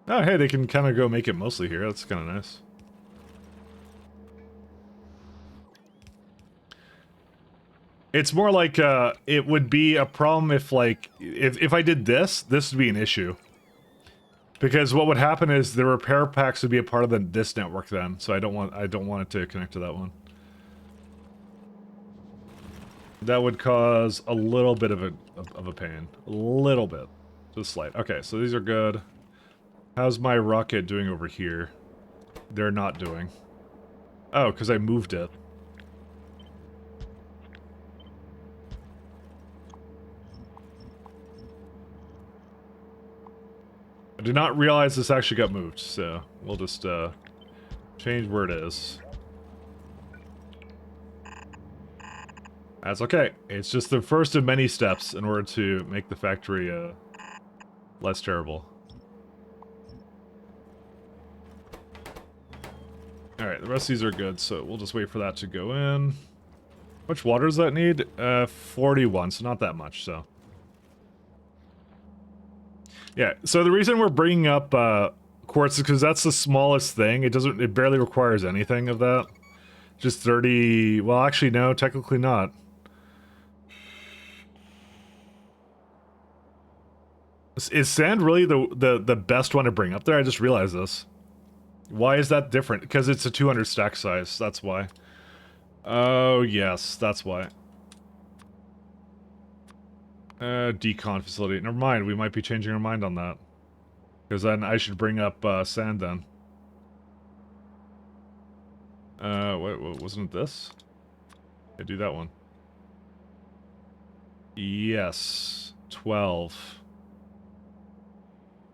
Oh, hey, they can kind of go make it mostly here. That's kind of nice. It's more like it would be a problem if like if I did this would be an issue. Because what would happen is the repair packs would be a part of this network then, so I don't want it to connect to that one. That would cause a little bit of a pain, a little bit, just slight. Okay, so these are good. How's my rocket doing over here? They're not doing. Oh, because I moved it. I did not realize this actually got moved, so we'll just change where it is. That's okay. It's just the first of many steps in order to make the factory less terrible. Alright, the rest of these are good, so we'll just wait for that to go in. How much water does that need? 41, so not that much, so. Yeah, so the reason we're bringing up quartz is because that's the smallest thing. It barely requires anything of that. Just 30, well actually no, technically not. Is sand really the best one to bring up there? I just realized this. Why is that different? Because it's a 200 stack size, that's why. Oh yes, that's why. Decon facility. Never mind, we might be changing our mind on that. Because then I should bring up sand then. What wasn't it this? I do that one. Yes, 12.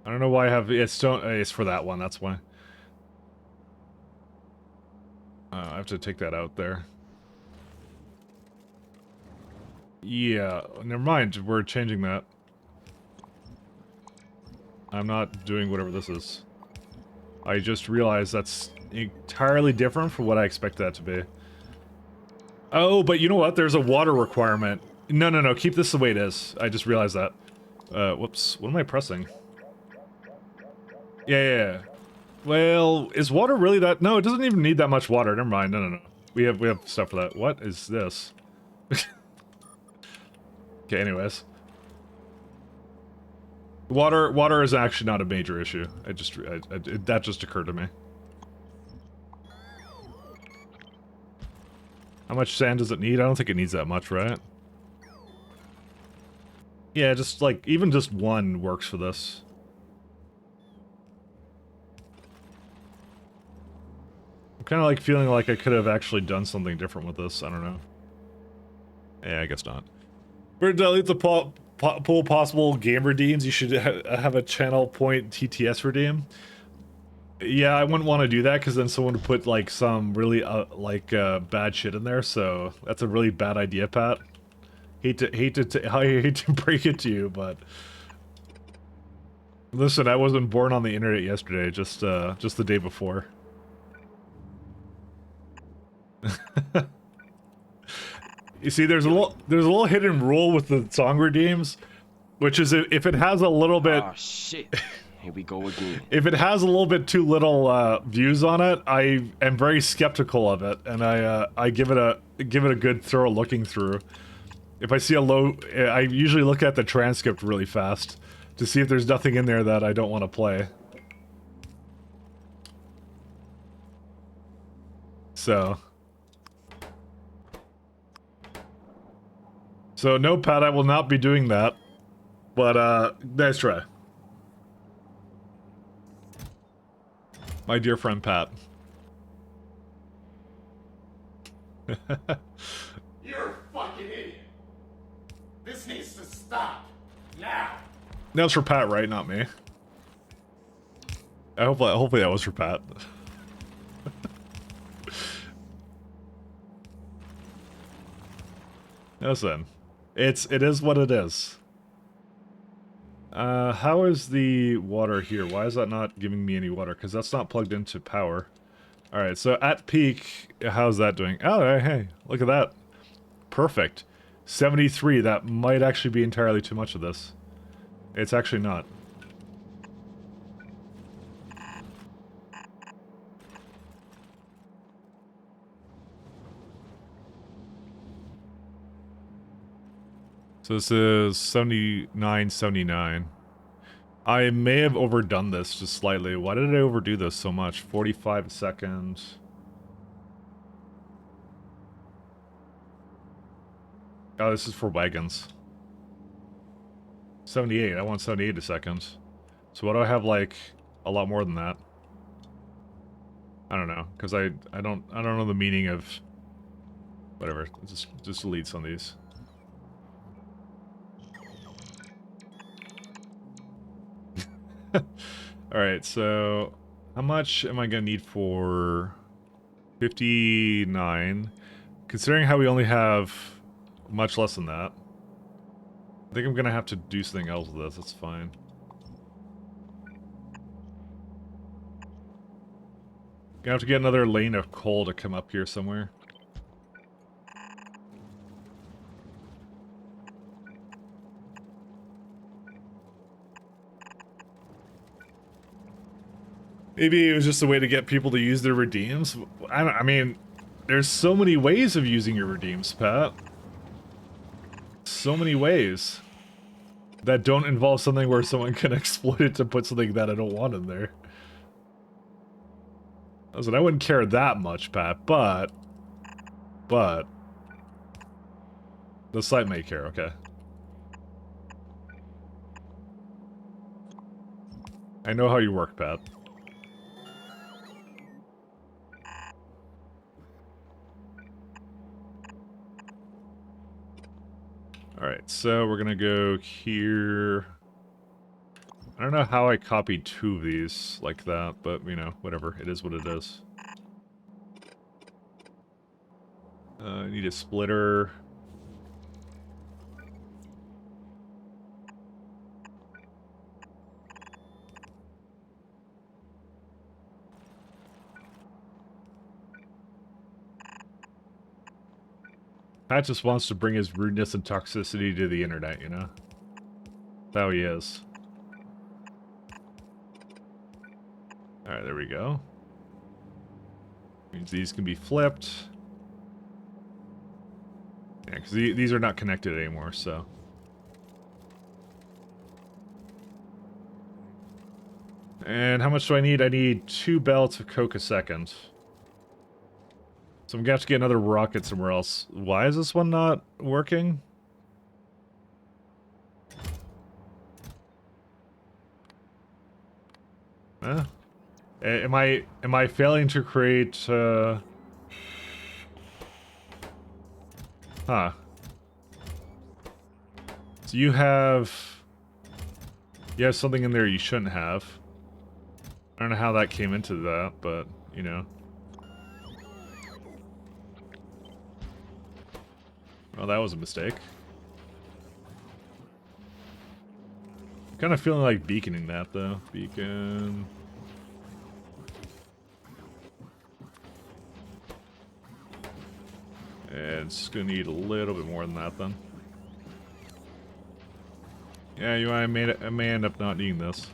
I don't know why I have it's for that one. That's why. I have to take that out there. Yeah, never mind. We're changing that. I'm not doing whatever this is. I just realized that's entirely different from what I expected that to be. Oh, but you know what? There's a water requirement. No. Keep this the way it is. I just realized that. Whoops. What am I pressing? Yeah. Well, is water really that? No, it doesn't even need that much water. Never mind. No. We have stuff for that. What is this? Okay, anyways. Water is actually not a major issue. That just occurred to me. How much sand does it need? I don't think it needs that much, right? Yeah, just like, even just one works for this. I'm kind of like feeling like I could have actually done something different with this. I don't know. Yeah, I guess not. For delete the pool possible game redeems, you should have a channel point TTS redeem. Yeah, I wouldn't want to do that because then someone would put like some really bad shit in there. So that's a really bad idea, Pat. I hate to break it to you, but listen, I wasn't born on the internet yesterday. Just the day before. You see, there's a little hidden rule with the song redeems, which is if it has a little bit. Oh shit! Here we go again. If it has a little bit too little views on it, I am very skeptical of it, and I give it a good thorough looking through. If I see a low, I usually look at the transcript really fast to see if there's nothing in there that I don't want to play. So no, Pat, I will not be doing that. But nice try. My dear friend Pat. You're a fucking idiot. This needs to stop. Now. That was for Pat, right? Not me. Hopefully that was for Pat. Listen, it is what it is. How is the water here? Why is that not giving me any water? Because that's not plugged into power. Alright, so at peak, how's that doing? Oh, hey, look at that. Perfect. 73, that might actually be entirely too much of this. It's actually not. So this is 79.79. I may have overdone this just slightly. Why did I overdo this so much? 45 seconds. Oh, this is for wagons. 78. I want 78 seconds. So what do I have, like, a lot more than that? I don't know, because I don't know the meaning of whatever. Just delete some of these. Alright, so how much am I gonna need for 59? Considering how we only have much less than that, I think I'm gonna have to do something else with this. That's fine. Gonna have to get another lane of coal to come up here somewhere. Maybe it was just a way to get people to use their redeems. I mean, there's so many ways of using your redeems, Pat. So many ways that don't involve something where someone can exploit it to put something that I don't want in there. Listen, I wouldn't care that much, Pat, but the site may care, okay? I know how you work, Pat. Alright, so we're gonna go here. I don't know how I copied 2 of these like that, but, you know, whatever. It is what it is. I need a splitter. Pat just wants to bring his rudeness and toxicity to the internet, you know? That's how he is. Alright, there we go. Means these can be flipped. Yeah, because these are not connected anymore, so... And how much do I need? I need 2 belts of coke a second. So I'm gonna have to get another rocket somewhere else. Why is this one not working? Huh? Am I failing to create, Huh. So you have something in there you shouldn't have. I don't know how that came into that, but, you know. Well, that was a mistake. Kind of feeling like beaconing that, though. Beacon... And it's gonna need a little bit more than that, then. Yeah, I may end up not needing this.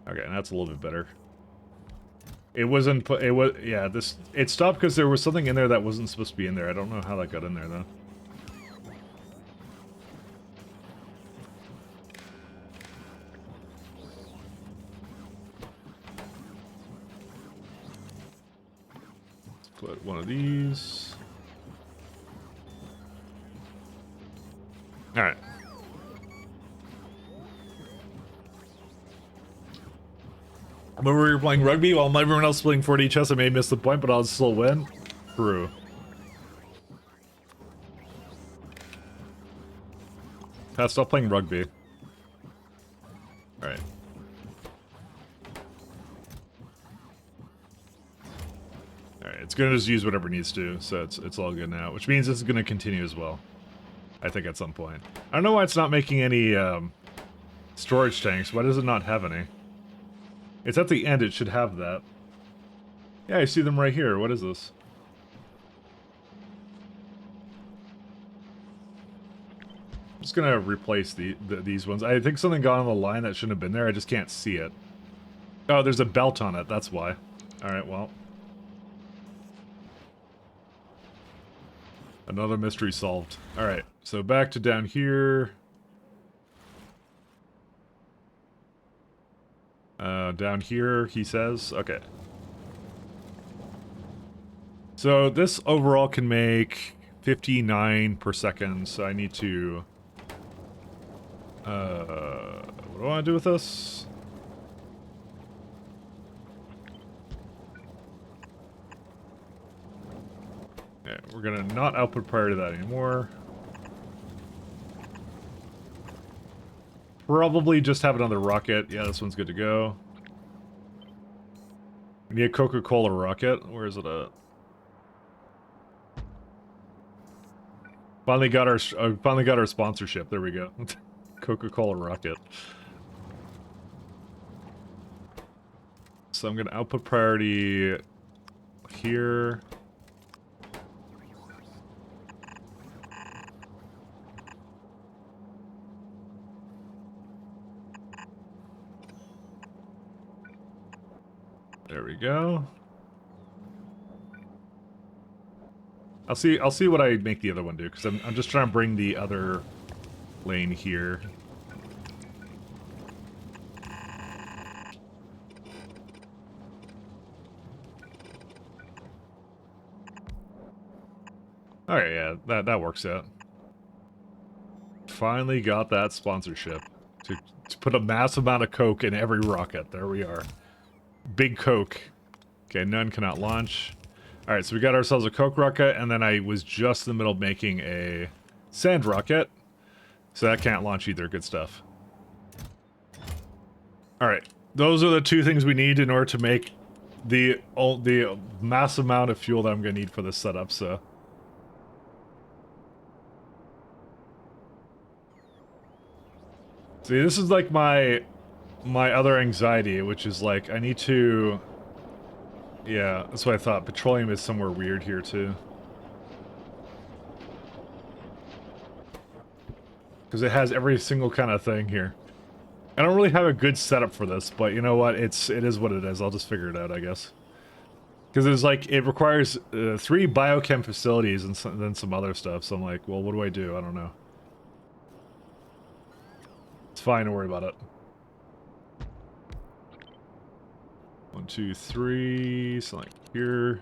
Okay, that's a little bit better. It wasn't put. It was, yeah. It stopped because there was something in there that wasn't supposed to be in there. I don't know how that got in there though. Put one of these. Alright. Remember we were playing rugby while everyone else was playing 4D chess. I may miss the point, but I'll still win. True. Pat, stop playing rugby. Alright. Alright, it's gonna just use whatever it needs to, so it's all good now. Which means this is gonna continue as well. I think at some point. I don't know why it's not making any storage tanks. Why does it not have any? It's at the end, it should have that. Yeah, I see them right here. What is this? I'm just gonna replace these ones. I think something got on the line that shouldn't have been there. I just can't see it. Oh, there's a belt on it. That's why. Alright, well. Another mystery solved. Alright, so back to down here. Down here, he says. Okay. So this overall can make 59 per second, so I need to... what do I want to do with this? Okay, we're gonna not output prior to that anymore. Probably just have another rocket. Yeah, this one's good to go. We need a Coca-Cola rocket. Where is it at? Finally got our sponsorship. There we go. Coca-Cola rocket. So I'm gonna output priority here. There we go. I'll see what I make the other one do, because I'm just trying to bring the other lane here. Alright, yeah, that works out. Finally got that sponsorship. To put a massive amount of Coke in every rocket. There we are. Big Coke. Okay, none cannot launch. Alright, so we got ourselves a Coke rocket, and then I was just in the middle of making a sand rocket. So that can't launch either. Good stuff. Alright, those are the two things we need in order to make the massive amount of fuel that I'm going to need for this setup, so... See, this is like my other anxiety, which is like, I need to... Yeah, that's what I thought. Petroleum is somewhere weird here, too. Because it has every single kind of thing here. I don't really have a good setup for this, but you know what? It is what it is. I'll just figure it out, I guess. Because it's like, it requires 3 biochem facilities and then some other stuff, so I'm like, well, what do I do? I don't know. It's fine, don't worry about it. 1, 2, 3, something like here.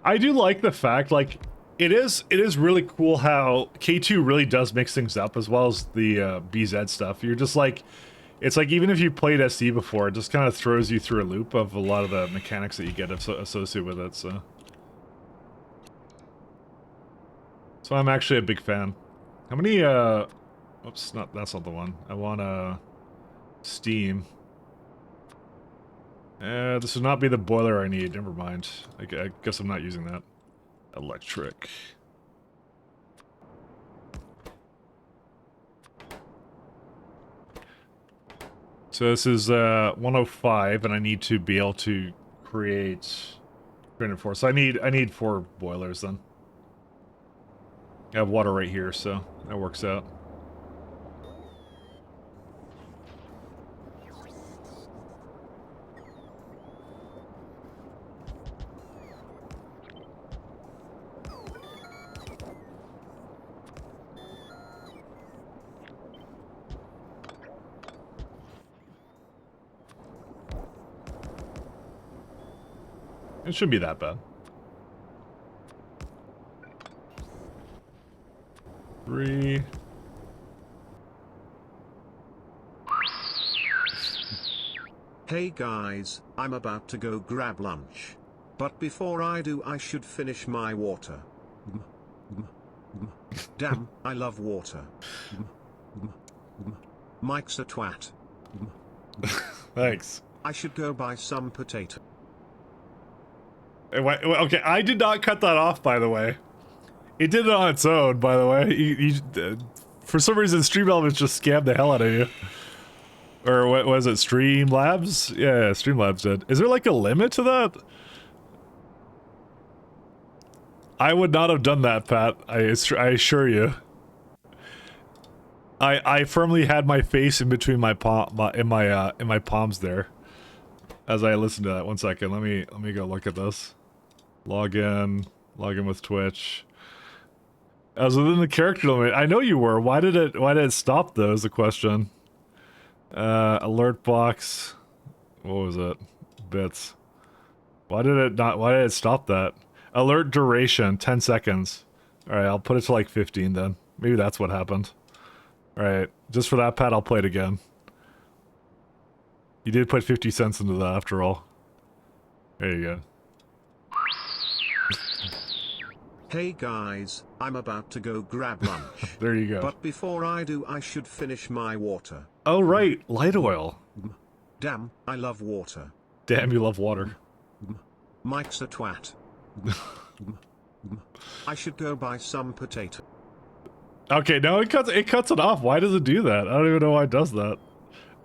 I do like the fact, like, it is really cool how K2 really does mix things up, as well as the BZ stuff. You're just like, it's like, even if you played SD before, it just kind of throws you through a loop of a lot of the mechanics that you get associated with it, so. So I'm actually a big fan. How many, oops, that's not the one. I want, steam. This would not be the boiler I need. Never mind. I guess I'm not using that. Electric. So this is 105, and I need to be able to create 304. So I need 4 boilers then. I have water right here, so that works out. It shouldn't be that bad. 3. Hey guys, I'm about to go grab lunch. But before I do, I should finish my water. Damn, I love water. Mike's a twat. Thanks. I should go buy some potato. Okay, I did not cut that off, by the way. It did it on its own, by the way. For some reason, Streamlabs just scammed the hell out of you. Or what was it, Streamlabs? Yeah, Streamlabs did. Is there like a limit to that? I would not have done that, Pat. I assure you. I firmly had my face in between my palms there, as I listened to that. 1 second. Let me go look at this. Log in. Log in with Twitch. I was within the character limit. I know you were. Why did it stop though is the question. Alert box. What was it? Bits. Why did it stop that? Alert duration, 10 seconds. Alright, I'll put it to like 15 then. Maybe that's what happened. Alright, just for that, Pat, I'll play it again. You did put 50 cents into that after all. There you go. Hey guys, I'm about to go grab lunch. There you go. But before I do, I should finish my water. Oh right, light oil. Damn, I love water. Damn, you love water. Mike's a twat. I should go buy some potato. Okay, no, it cuts it off. Why does it do that? I don't even know why it does that.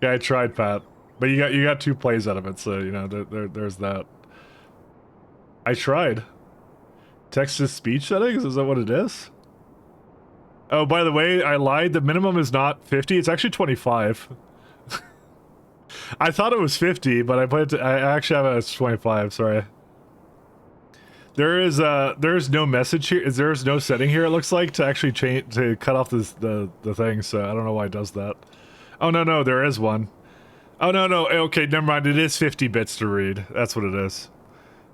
Yeah, I tried, Pat. But you got 2 plays out of it, so you know there's that. I tried. Text to speech settings? Is that what it is? Oh, by the way, I lied. The minimum is not 50. It's actually 25. I thought it was 50, but I actually have it as 25. Sorry. There's no message here. There's no setting here. It looks like to actually change to cut off the thing. So I don't know why it does that. Oh no, there is one. Oh no. Okay, never mind. It is 50 bits to read. That's what it is.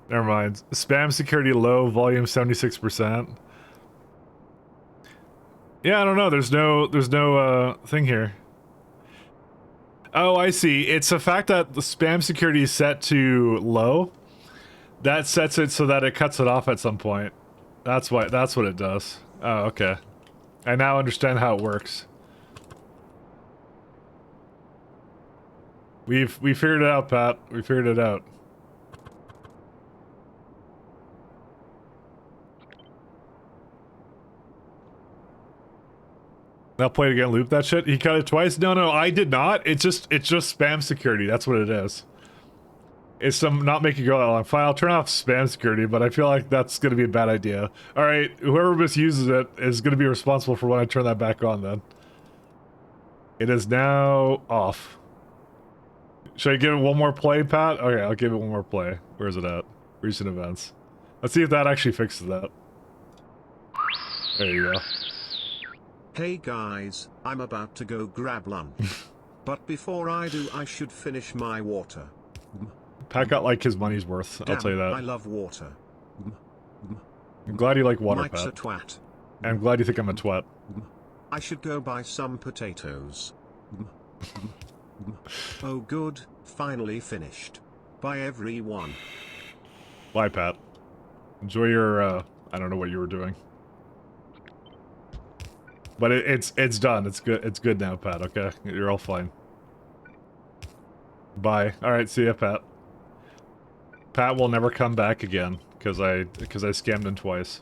Never mind. Spam security low, volume 76%. Yeah, I don't know. There's no thing here. Oh, I see. It's the fact that the spam security is set to low. That sets it so that it cuts it off at some point. That's what it does. Oh, okay. I now understand how it works. We figured it out, Pat. We figured it out. Now play it again, loop that shit. He cut it twice? No, I did not. It's just spam security. That's what it is. It's not making it go that long. Fine, I'll turn off spam security, but I feel like that's going to be a bad idea. Alright, whoever misuses it is going to be responsible for when I turn that back on then. It is now off. Should I give it one more play, Pat? Okay, I'll give it one more play. Where is it at? Recent events. Let's see if that actually fixes that. There you go. Hey guys, I'm about to go grab lunch. But before I do, I should finish my water. Pat got like his money's worth, I'll tell you that. I love water. I'm glad you like water, Mike's Pat. a twat. I'm glad you think I'm a twat. I should go buy some potatoes. Oh good, finally finished. Bye everyone. Bye, Pat. Enjoy your, I don't know what you were doing. But it's done. It's good now, Pat, okay? You're all fine. Bye. Alright, see ya, Pat. Pat will never come back again, because I scammed him twice.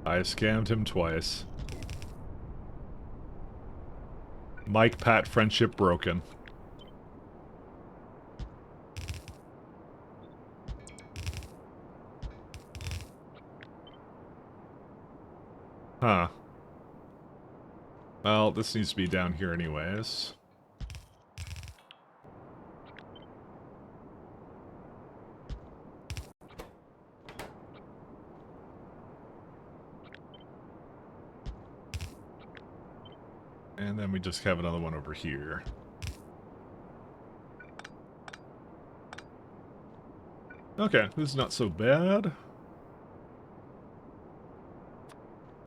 I scammed him twice. Mike, Pat, friendship broken. Huh. Well, this needs to be down here anyways. And then we just have another one over here. Okay, this is not so bad.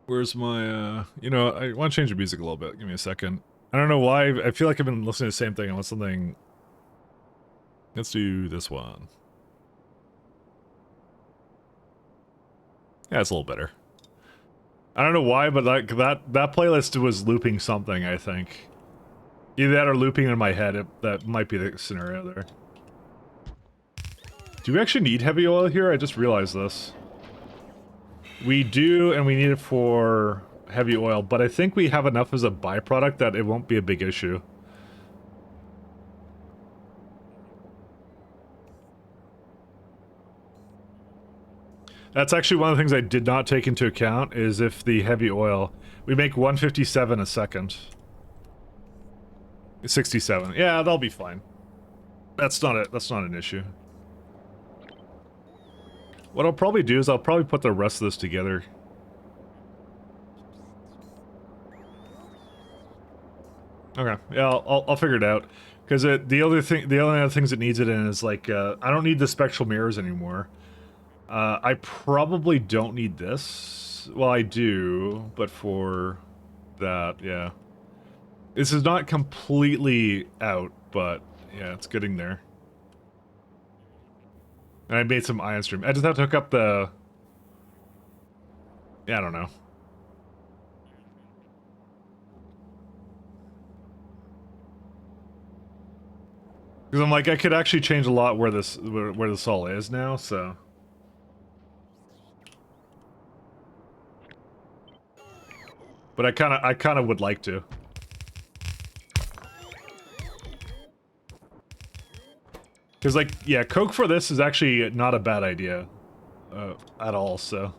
Where's my, you know, I want to change the music a little bit. Give me a second. I don't know why. I feel like I've been listening to the same thing unless something... Let's do this one. Yeah, it's a little better. I don't know why, but like that playlist was looping something, I think. Either that or looping in my head. That might be the scenario there. Do we actually need heavy oil here? I just realized this. We do, and we need it for heavy oil, but I think we have enough as a byproduct that it won't be a big issue. That's actually one of the things I did not take into account, is if the heavy oil... We make 157 a second. 67. Yeah, that'll be fine. That's not it. That's not an issue. What I'll probably do is I'll probably put the rest of this together. Okay, yeah, I'll figure it out. Because the only other things it needs it in is like I don't need the spectral mirrors anymore. I probably don't need this. Well, I do, but for that, yeah. This is not completely out, but yeah, it's getting there. And I made some ion stream. I just have to hook up the... Yeah, I don't know. Because I'm like, I could actually change a lot where this all is now, so... But I kinda would like to. Because, like, yeah, Coke for this is actually not a bad idea. At all, so...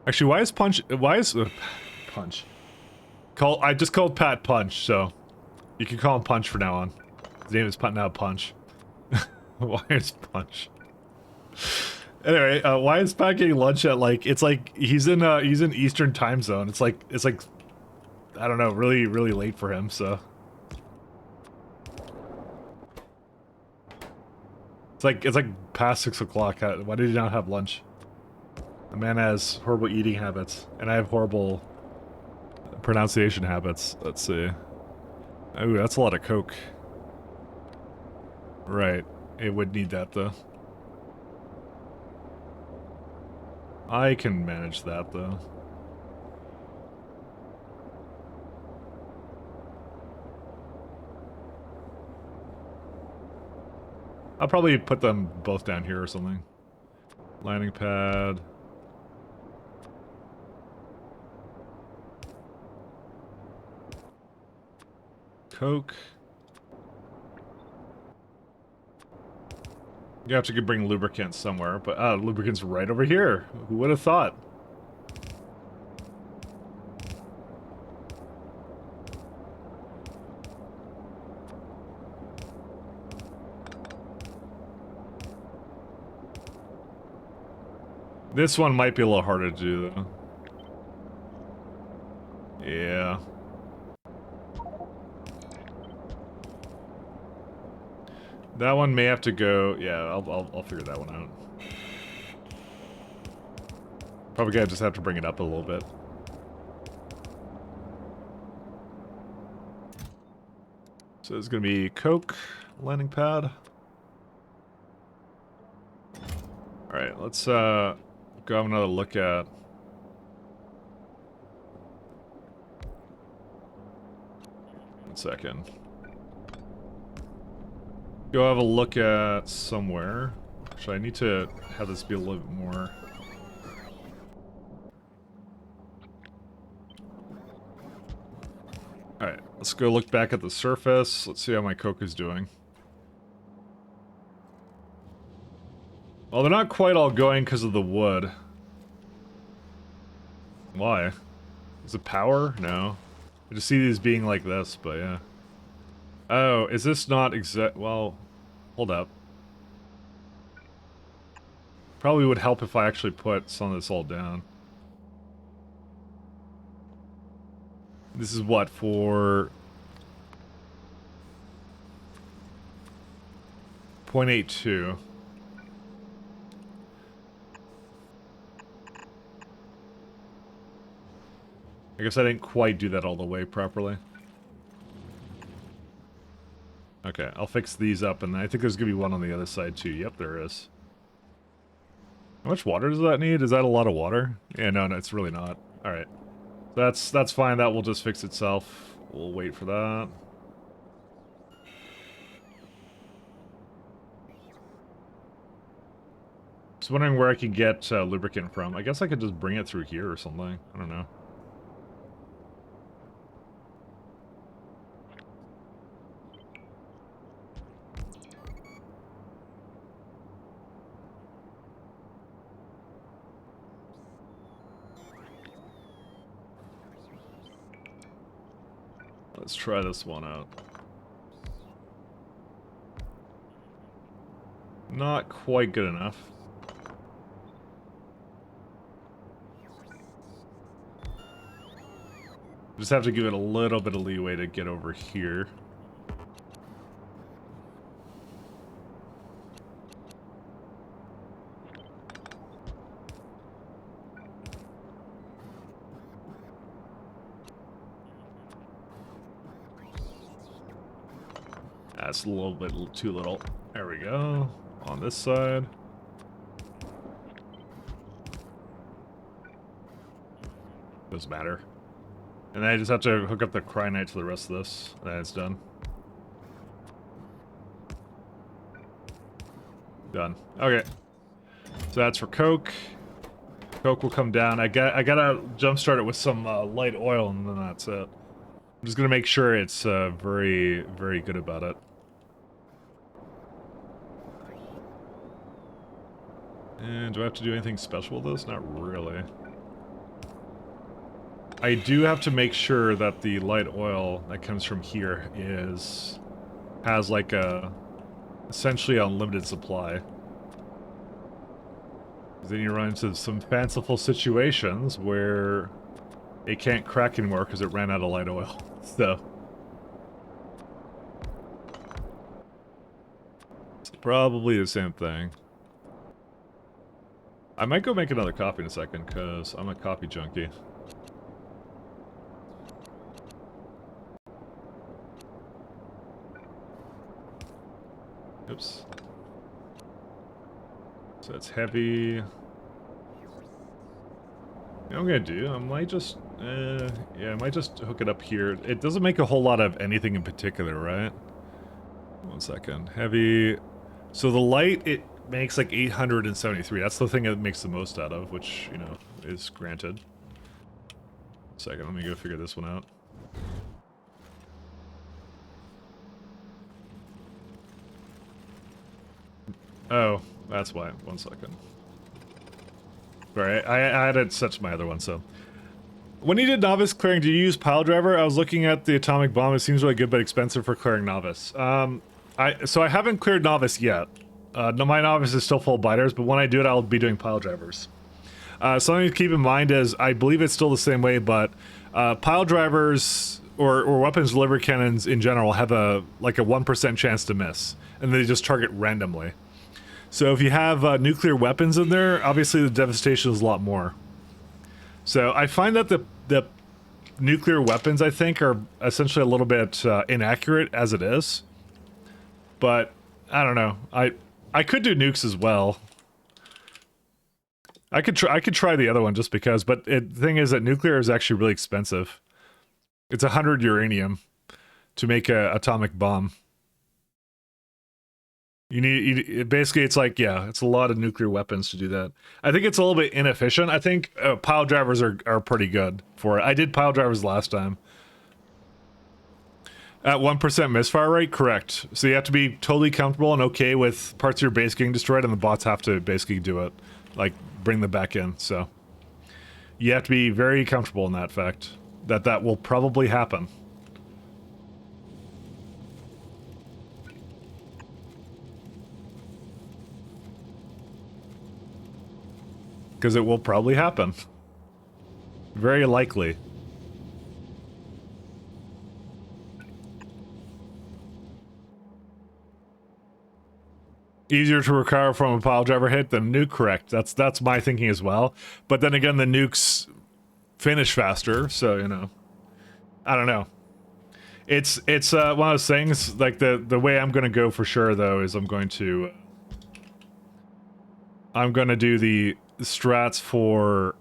Actually, why is Punch... Punch. I just called Pat Punch, so... You can call him Punch from now on. His name is now Punch. Why is Punch? Anyway, why is Pat getting lunch at, like... It's like, he's in Eastern time zone. It's like... I don't know, really, really late for him, so... It's like past 6 o'clock. Why did he not have lunch? A man has horrible eating habits, and I have horrible pronunciation habits. Let's see. Ooh, that's a lot of Coke. Right. It would need that, though. I can manage that, though. I'll probably put them both down here or something. Landing pad. Coke. You have to bring lubricants somewhere, but lubricants right over here. Who would have thought? This one might be a little harder to do, though. Yeah. That one may have to go... Yeah, I'll figure that one out. Probably gonna just have to bring it up a little bit. So it's gonna be Coke, landing pad. Alright, let's go have another look at... One second. Go have a look at somewhere. Actually, I need to have this be a little bit more... Alright, let's go look back at the surface. Let's see how my Coke is doing. Well, they're not quite all going because of the wood. Why? Is it power? No. I just see these being like this, but yeah. Oh, is this not exact? Well, hold up. Probably would help if I actually put some of this all down. This is what, for... 0.82. I guess I didn't quite do that all the way properly. Okay, I'll fix these up, and I think there's gonna be one on the other side too. Yep, there is. How much water does that need? Is that a lot of water? Yeah, no, it's really not. Alright. That's fine, that will just fix itself. We'll wait for that. Just wondering where I can get lubricant from. I guess I could just bring it through here or something. I don't know. Let's try this one out. Not quite good enough. Just have to give it a little bit of leeway to get over here. That's a little bit too little. There we go. On this side. Doesn't matter. And then I just have to hook up the cryonite to the rest of this. And then it's done. Done. Okay. So that's for coke. Coke will come down. I gotta jumpstart it with some light oil, and then that's it. I'm just gonna make sure it's very, very good about it. And do I have to do anything special with this? Not really. I do have to make sure that the light oil that comes from here has like a essentially unlimited supply. Then you run into some fanciful situations where it can't crack anymore because it ran out of light oil. So it's probably the same thing. I might go make another copy in a second because I'm a copy junkie. Oops. So it's heavy. You know what I'm gonna do? I might just, yeah, I might just hook it up here. It doesn't make a whole lot of anything in particular, right? 1 second. Heavy. So the light, it makes like 873. That's the thing it makes the most out of, which, you know, is granted. 1 second, let me go figure this one out. Oh, that's why. 1 second. Sorry, I had it set to my other one, so. When you did novice clearing, did you use pile driver? I was looking at the atomic bomb. It seems really good, but expensive for clearing novice. So I haven't cleared novice yet. No, my novice is still full of biters, but when I do it, I'll be doing pile drivers. Something to keep in mind is, I believe it's still the same way, but pile drivers or weapons delivery cannons in general have like a 1% chance to miss, and they just target randomly. So if you have nuclear weapons in there, obviously the devastation is a lot more. So I find that the nuclear weapons, I think, are essentially a little bit inaccurate as it is. But I don't know. I could do nukes as well. I could try the other one just because. But the thing is that nuclear is actually really expensive. It's 100 uranium to make an atomic bomb. Basically, it's like, yeah, it's a lot of nuclear weapons to do that. I think it's a little bit inefficient. I think pile drivers are pretty good for it. I did pile drivers last time. At 1% misfire rate, correct. So you have to be totally comfortable and okay with parts of your base getting destroyed, and the bots have to basically do it. Like, bring them back in, so. You have to be very comfortable in that fact. That will probably happen. Because it will probably happen. Very likely. Easier to recover from a pile driver hit than a nuke, correct. That's my thinking as well. But then again, the nukes finish faster, so, you know. I don't know. It's one of those things, like the way I'm gonna go for sure, though, is I'm gonna do the strats for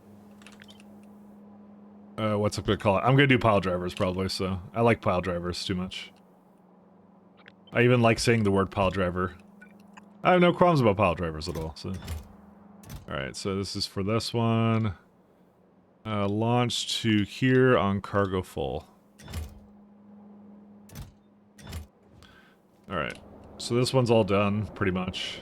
what's it gonna call it? I'm gonna do pile drivers probably, so I like pile drivers too much. I even like saying the word pile driver. I have no qualms about pile drivers at all, so. Alright, so this is for this one. Launch to here on cargo full. Alright, so this one's all done, pretty much.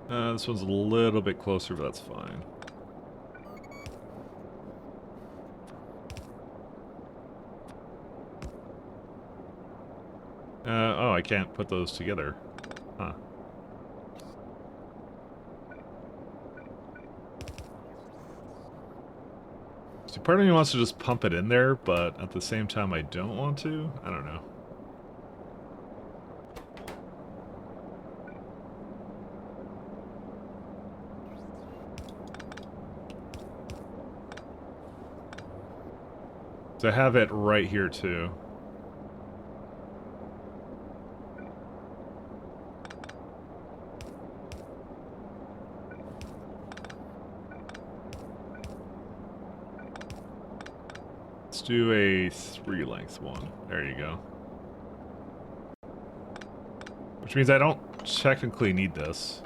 This one's a little bit closer, but that's fine. Oh, I can't put those together. Huh. So part of me wants to just pump it in there, but at the same time I don't want to. I don't know. So I have it right here too. Let's do a 3-length one. There you go. Which means I don't technically need this.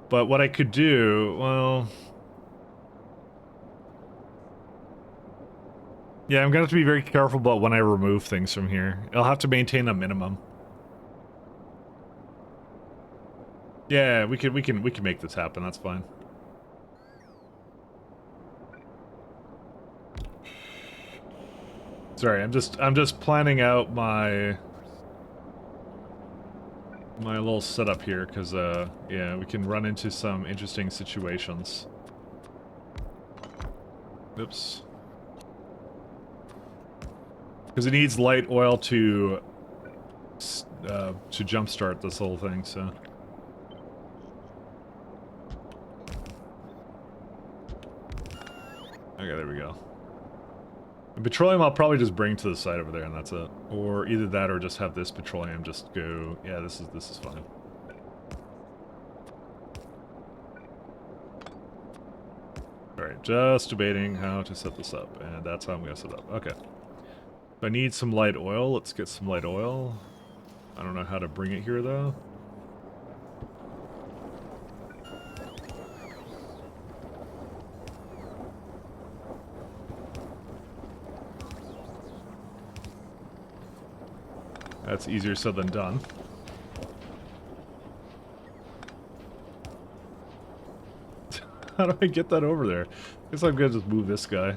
But what I could do, well... yeah, I'm gonna have to be very careful about when I remove things from here. I'll have to maintain a minimum. Yeah, we can make this happen, that's fine. Sorry, I'm just planning out my little setup here, because yeah, we can run into some interesting situations. Oops. Because it needs light oil to jumpstart this whole thing, so. Okay, there we go. And petroleum I'll probably just bring to the side over there, and that's it. Or either that, or just have this petroleum just go. Yeah, this is fine. All right, just debating how to set this up, and that's how I'm gonna set it up. Okay. I need some light oil. Let's get some light oil. I don't know how to bring it here, though. That's easier said than done. How do I get that over there? I guess I'm gonna just move this guy.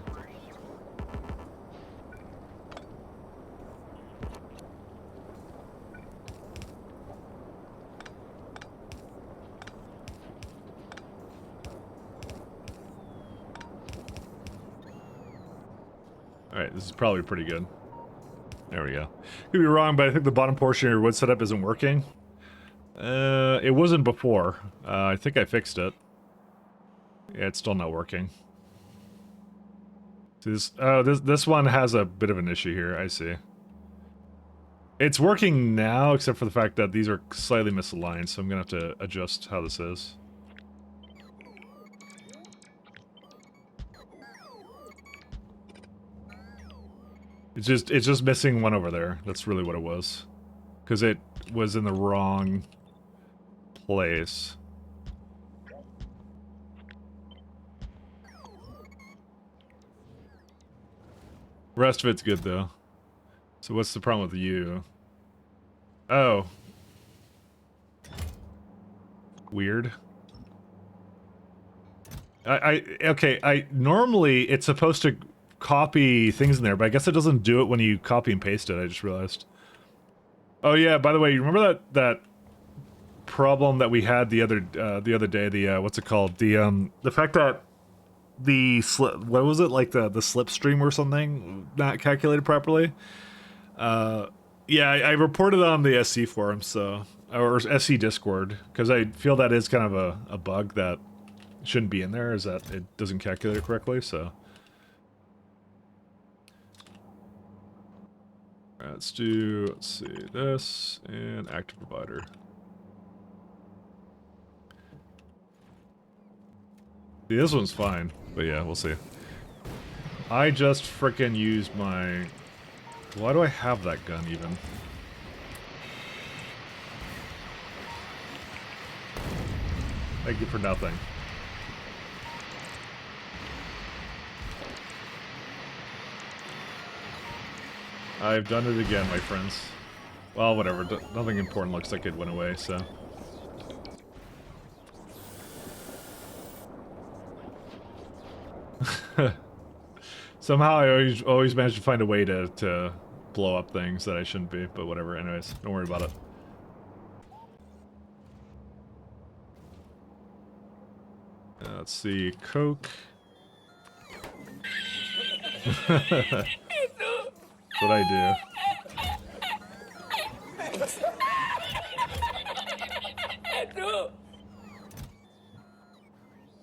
Alright, this is probably pretty good. There we go. Could be wrong, but I think the bottom portion of your wood setup isn't working. It wasn't before. I think I fixed it. Yeah, it's still not working. See this one has a bit of an issue here, I see. It's working now, except for the fact that these are slightly misaligned, so I'm gonna have to adjust how this is. It's just missing one over there. That's really what it was. Because it was in the wrong place. Rest of it's good though. So what's the problem with you? Oh. Weird. Okay, normally it's supposed to copy things in there, but I guess it doesn't do it when you copy and paste it, I just realized. Oh yeah, by the way, you remember that problem that we had the other day, the what's it called? The fact that the what was it, like the slipstream or something not calculated properly? Yeah, I reported on the SC forum, so, or SC Discord, because I feel that is kind of a bug that shouldn't be in there, is that it doesn't calculate it correctly, so. Alright, let's see, this, and active provider. See, this one's fine, but yeah, we'll see. I just frickin' used my... Why do I have that gun, even? Thank you for nothing. I've done it again, my friends. Well, whatever. Nothing important looks like it went away, so. Somehow I always manage to find a way to blow up things that I shouldn't be, but whatever. Anyways, don't worry about it. Let's see, Coke. That's what I do.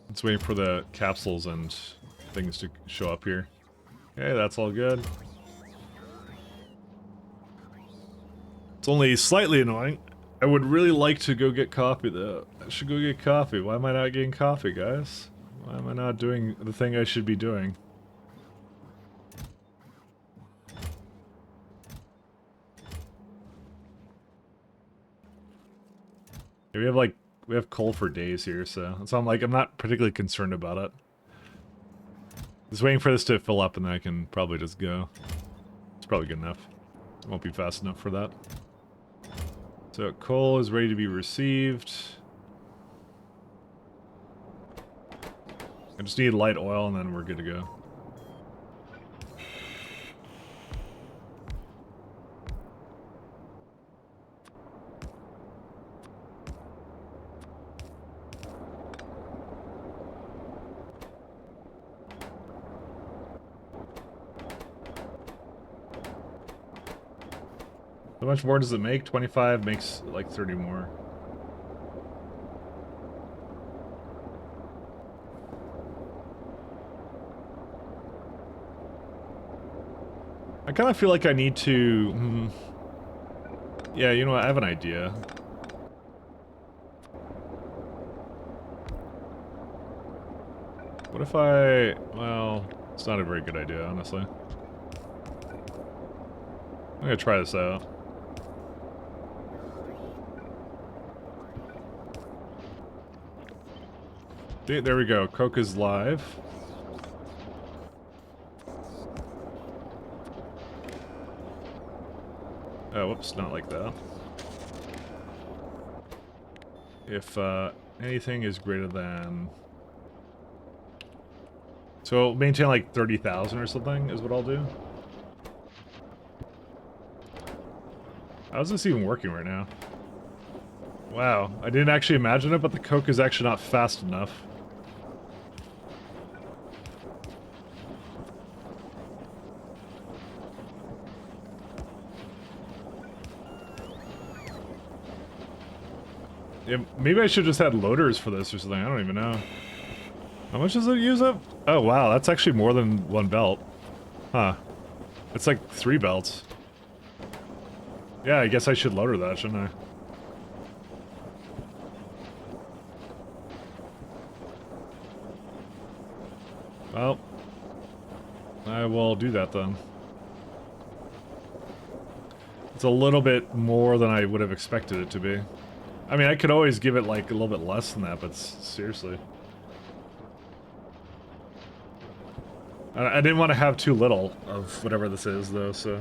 It's waiting for the capsules and things to show up here. Okay, that's all good. It's only slightly annoying. I would really like to go get coffee though. I should go get coffee. Why am I not getting coffee, guys? Why am I not doing the thing I should be doing? Yeah, we have coal for days here, so I'm not particularly concerned about it. Just waiting for this to fill up and then I can probably just go. It's probably good enough. It won't be fast enough for that. So coal is ready to be received. I just need light oil and then we're good to go. How much more does it make? 25 makes like 30 more. I kind of feel like I need to... Yeah, you know what? I have an idea. What if I... Well, it's not a very good idea, honestly. I'm gonna try this out. There we go. Coke is live. Oh, whoops, not like that. If anything is greater than... So maintain like 30,000 or something is what I'll do. How's this even working right now? Wow, I didn't actually imagine it, but the Coke is actually not fast enough. Yeah, maybe I should just had loaders for this or something. I don't even know. How much does it use up? Oh wow, that's actually more than one belt. Huh. It's like 3 belts. Yeah, I guess I should loader that, shouldn't I? Well, I will do that then. It's a little bit more than I would have expected it to be. I mean, I could always give it like a little bit less than that, but seriously. I didn't want to have too little of whatever this is, though, so...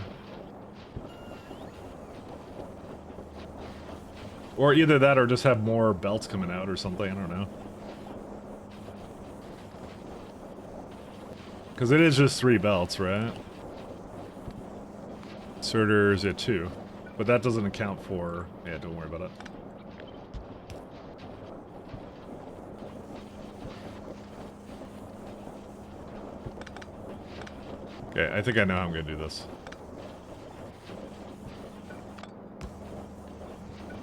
Or either that or just have more belts coming out or something, I don't know. Because it is just 3 belts, right? Inserters, yeah, 2. But that doesn't account for... Yeah, don't worry about it. Okay, I think I know how I'm gonna do this.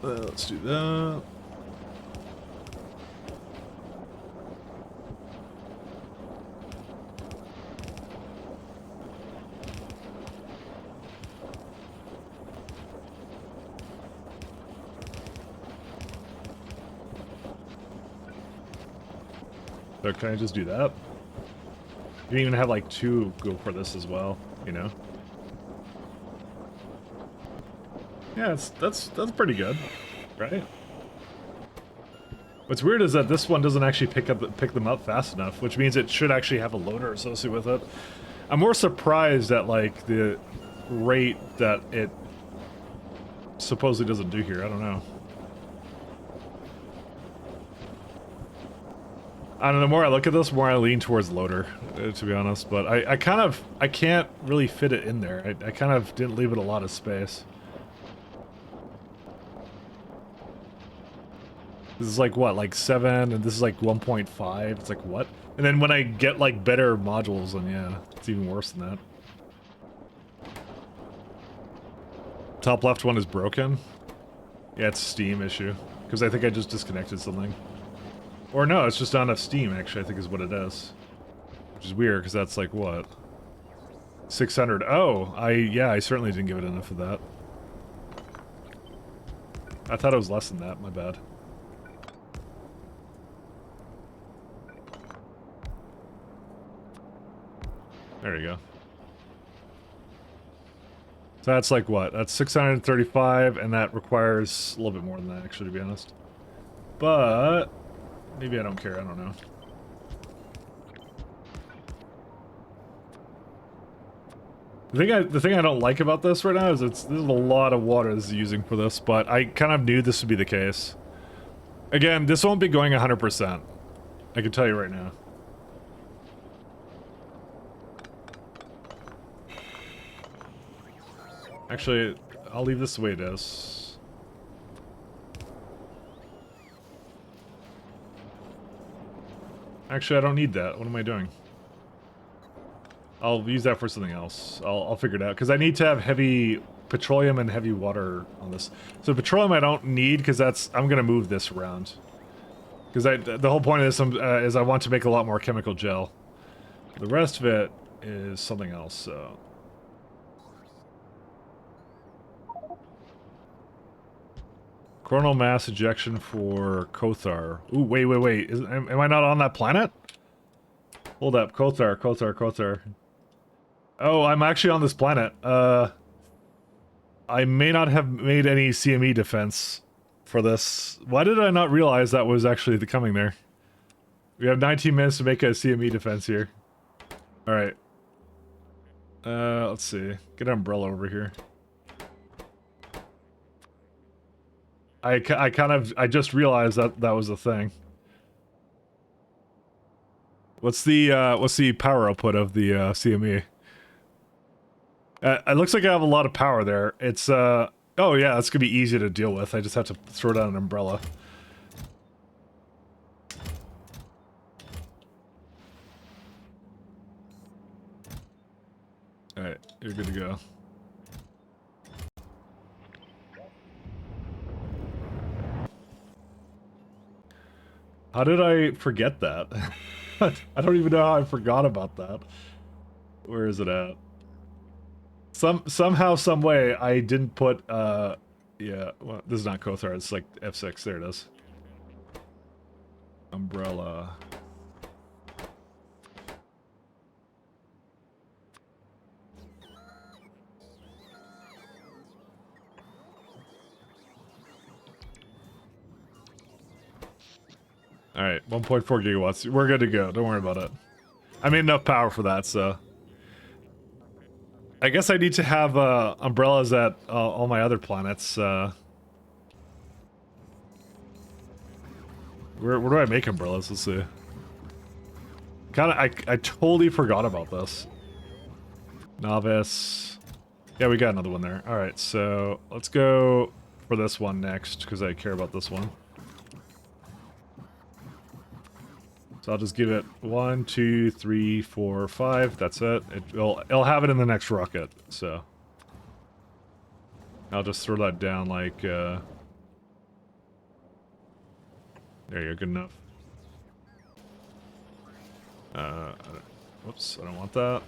Let's do that. So can I just do that? You can even have like 2 go for this as well, you know? Yeah, that's pretty good, right? What's weird is that this one doesn't actually pick them up fast enough, which means it should actually have a loader associated with it. I'm more surprised at like the rate that it supposedly doesn't do here. I don't know. I don't know, the more I look at this, the more I lean towards loader, to be honest. But I can't really fit it in there. I kind of didn't leave it a lot of space. This is like what, like 7, and this is like 1.5. It's like what? And then when I get like better modules, then yeah, it's even worse than that. Top left one is broken. Yeah, it's a Steam issue. Because I think I just disconnected something. Or no, it's just not enough steam, actually, I think is what it is. Which is weird, because that's like, what? 600. Oh, yeah, I certainly didn't give it enough of that. I thought it was less than that, my bad. There you go. So that's like what? That's 635, and that requires a little bit more than that, actually, to be honest. But maybe I don't care, I don't know. The thing I don't like about this right now is there's a lot of water this is using for this, but I kind of knew this would be the case. Again, this won't be going 100%. I can tell you right now. Actually, I'll leave this the way it is. Actually, I don't need that. What am I doing? I'll use that for something else. I'll figure it out. Because I need to have heavy petroleum and heavy water on this. So petroleum I don't need, because I'm going to move this around. Because the whole point of this is I want to make a lot more chemical gel. The rest of it is something else, so... Coronal mass ejection for Kothar. Ooh, wait. Am I not on that planet? Hold up, Kothar. Oh, I'm actually on this planet. I may not have made any CME defense for this. Why did I not realize that was actually coming there? We have 19 minutes to make a CME defense here. Alright. Let's see. Get an umbrella over here. I just realized that was a thing. What's the power output of the CME? It looks like I have a lot of power there. It's oh yeah, that's gonna be easy to deal with. I just have to throw down an umbrella. Alright, you're good to go. How did I forget that? I don't even know how I forgot about that. Where is it at? Somehow, some way, I didn't put, yeah, well, this is not Kothar, it's like F6, there it is. Umbrella. Alright, 1.4 gigawatts. We're good to go. Don't worry about it. I made enough power for that, so... I guess I need to have umbrellas at all my other planets. Where do I make umbrellas? Let's see. I totally forgot about this. Novice. Yeah, we got another one there. Alright, so let's go for this one next, because I care about this one. So I'll just give it 1, 2, 3, 4, 5. That's it. It'll have it in the next rocket. So I'll just throw that down like. There you go. Good enough. Whoops! I don't want that.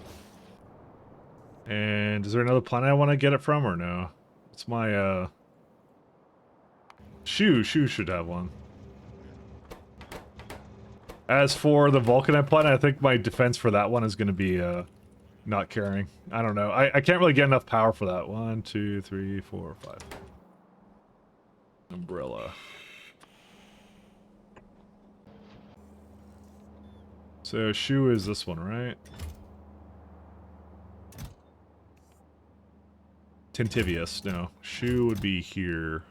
And is there another planet I want to get it from, or no? It's my Shu should have one. As for the Vulcanite planet, I think my defense for that one is going to be not carrying. I don't know. I can't really get enough power for that. 1, 2, 3, 4, 5. Umbrella. So Shu is this one, right? Tentivius, no. Shoe would be here.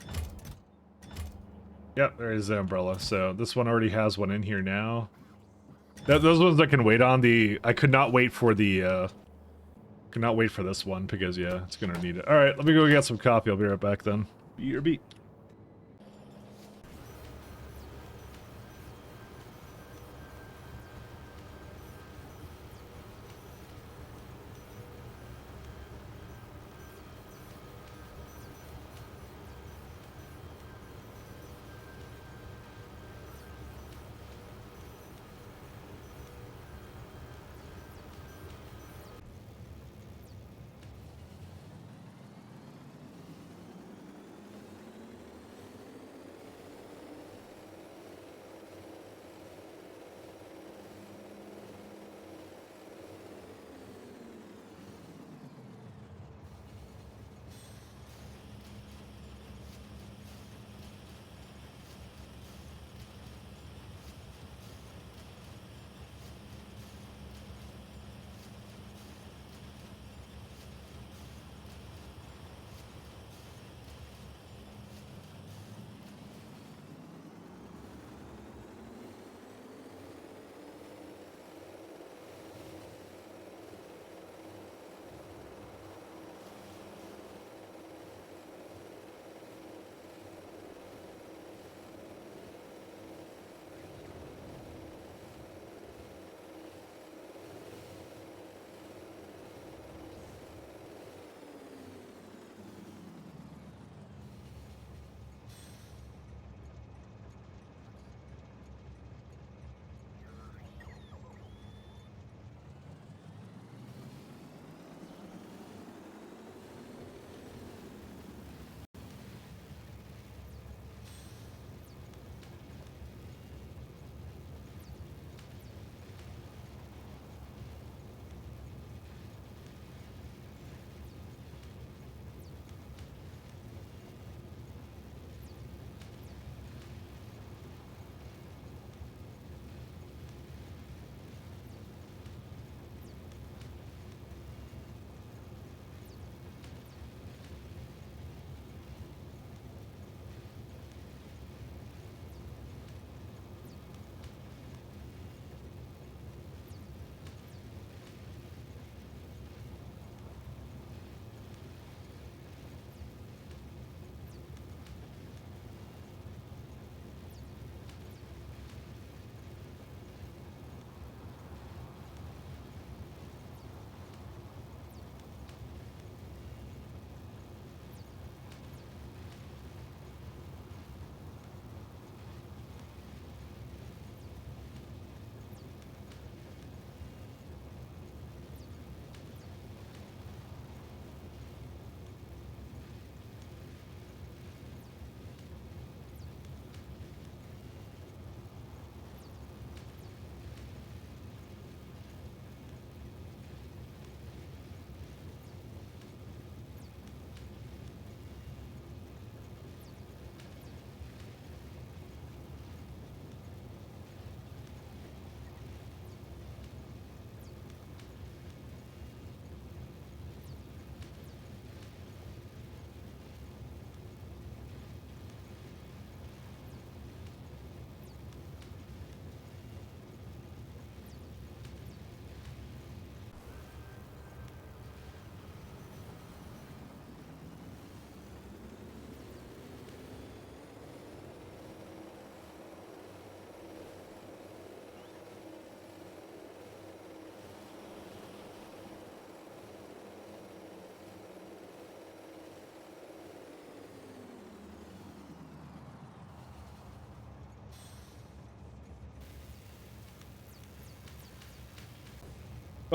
Yep, there is the umbrella. So this one already has one in here now. Those ones I can wait on. I could not wait for the, could not wait for this one because, yeah, it's gonna need it. Alright, let me go get some coffee. I'll be right back then. Be your beat.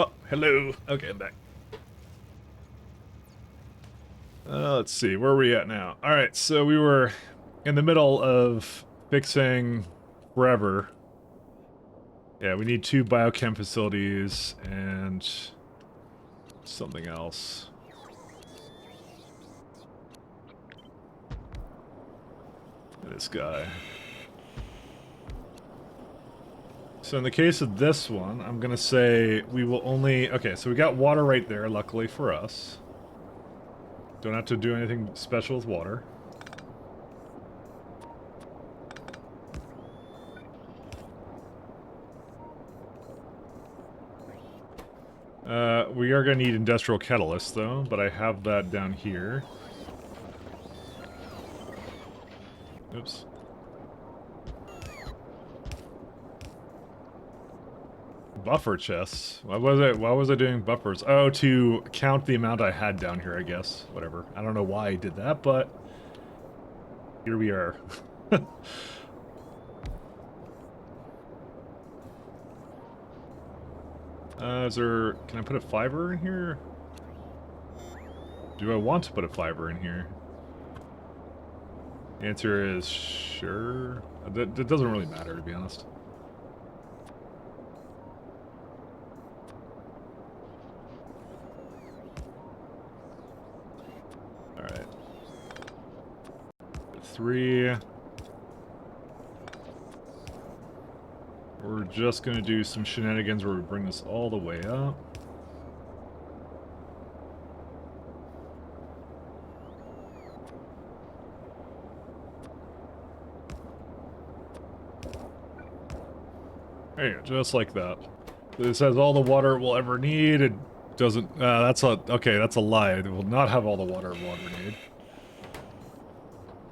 Oh, hello. Okay, I'm back. Let's see, where are we at now? Alright, so we were in the middle of fixing forever. Yeah, we need 2 biochem facilities and something else. This guy. So in the case of this one, I'm gonna say we will only... Okay, so we got water right there, luckily for us. Don't have to do anything special with water. We are going to need industrial catalyst, though, but I have that down here. Oops. Buffer chests? Why was I doing buffers? Oh, to count the amount I had down here, I guess. Whatever. I don't know why I did that, but here we are. Can I put a fiber in here? Do I want to put a fiber in here? The answer is sure. That doesn't really matter, to be honest. Alright. 3. We're just gonna do some shenanigans where we bring this all the way up. There you go, just like that. This has all the water it will ever need. It doesn't, okay, that's a lie. It will not have all the water it will ever need.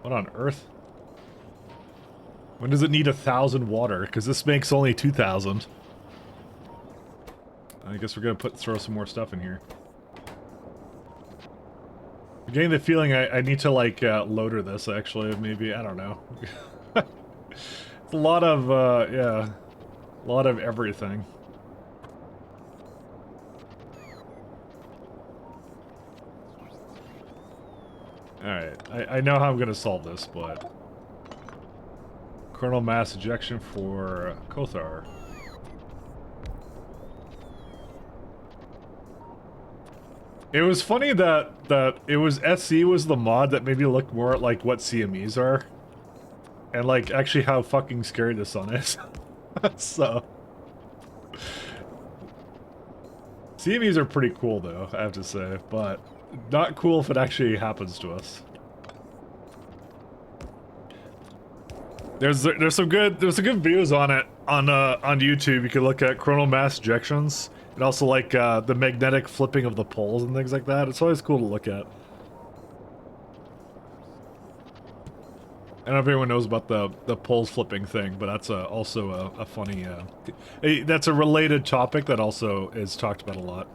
What on earth? When does it need 1,000 water? Because this makes only 2,000. I guess we're gonna throw some more stuff in here. I'm getting the feeling I need to like loader this actually. Maybe, I don't know. It's a lot of yeah, a lot of everything. All right, I know how I'm gonna solve this, but. Coronal mass ejection for Kothar. It was funny that it was SC was the mod that made me look more at like what CMEs are. And like actually how fucking scary the sun is. So CMEs are pretty cool though, I have to say, but not cool if it actually happens to us. There's some good videos on it on YouTube. You can look at coronal mass ejections and also like the magnetic flipping of the poles and things like that. It's always cool to look at. I don't know if anyone knows about the poles flipping thing, but that's also a funny that's a related topic that also is talked about a lot.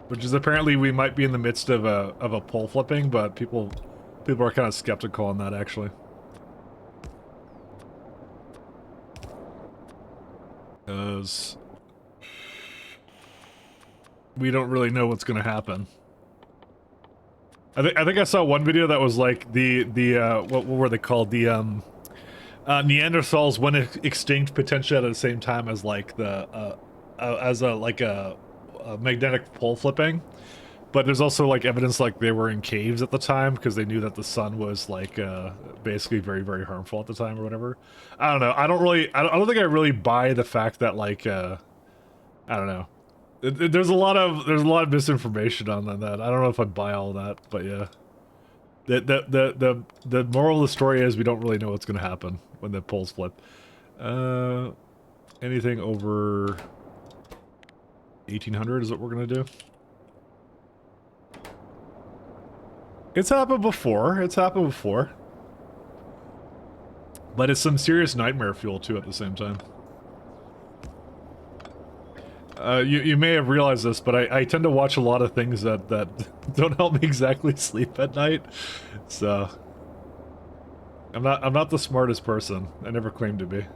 Which is apparently we might be in the midst of a pole flipping, but people are kind of skeptical on that actually. Because we don't really know what's going to happen. I think I saw one video that was like what were they called? The Neanderthals went extinct potentially at the same time as like the magnetic pole flipping. But there's also like evidence like they were in caves at the time because they knew that the sun was like basically very, very harmful at the time or whatever. I don't know. I don't think I really buy the fact that like I don't know. There's a lot of misinformation on that. I don't know if I'd buy all that, but yeah. The moral of the story is we don't really know what's gonna happen when the poles flip. Anything over 1800 is what we're gonna do. It's happened before. But it's some serious nightmare fuel, too, at the same time. You may have realized this, but I tend to watch a lot of things that don't help me exactly sleep at night. So... I'm not the smartest person. I never claimed to be.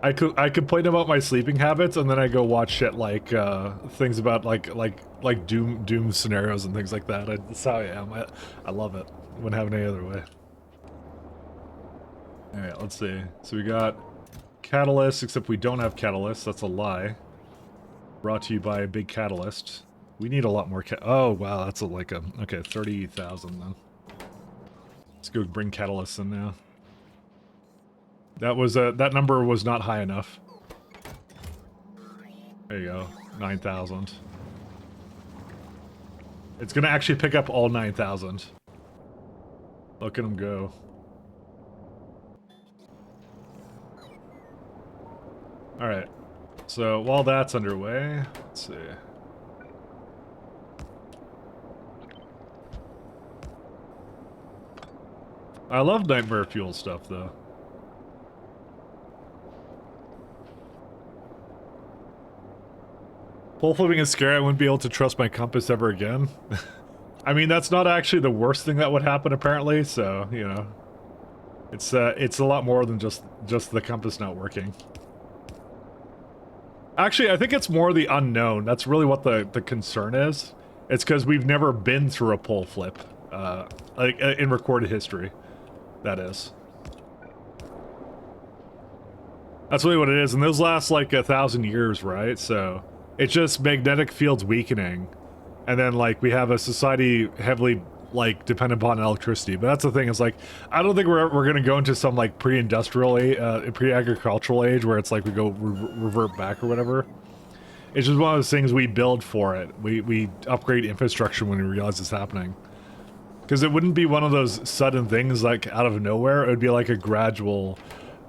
I complain about my sleeping habits, and then I go watch shit like things about like doom scenarios and things like that. That's how I am. I love it. Wouldn't have it any other way. All right, let's see. So we got catalyst, except we don't have catalyst. That's a lie. Brought to you by a big catalyst. We need a lot more oh wow, that's okay, 30,000 then. Let's go bring catalysts in now. That was that number was not high enough. There you go, 9,000. It's gonna actually pick up all 9,000. Look at them go. Alright. So while that's underway, let's see. I love nightmare fuel stuff though. Pole flipping is scary. I wouldn't be able to trust my compass ever again. I mean, that's not actually the worst thing that would happen apparently, so, you know. It's a lot more than just the compass not working. Actually, I think it's more the unknown. That's really what the concern is. It's because we've never been through a pole flip, like in recorded history. That is. That's really what it is, and those last like 1,000 years, right? So it's just magnetic fields weakening, and then like we have a society heavily like dependent upon electricity. But that's the thing, is like I don't think we're gonna go into some like pre-industrial pre-agricultural age where it's like we go revert back or whatever. It's just one of those things we build for it. We upgrade infrastructure when we realize it's happening. Because it wouldn't be one of those sudden things like out of nowhere. It would be like a gradual,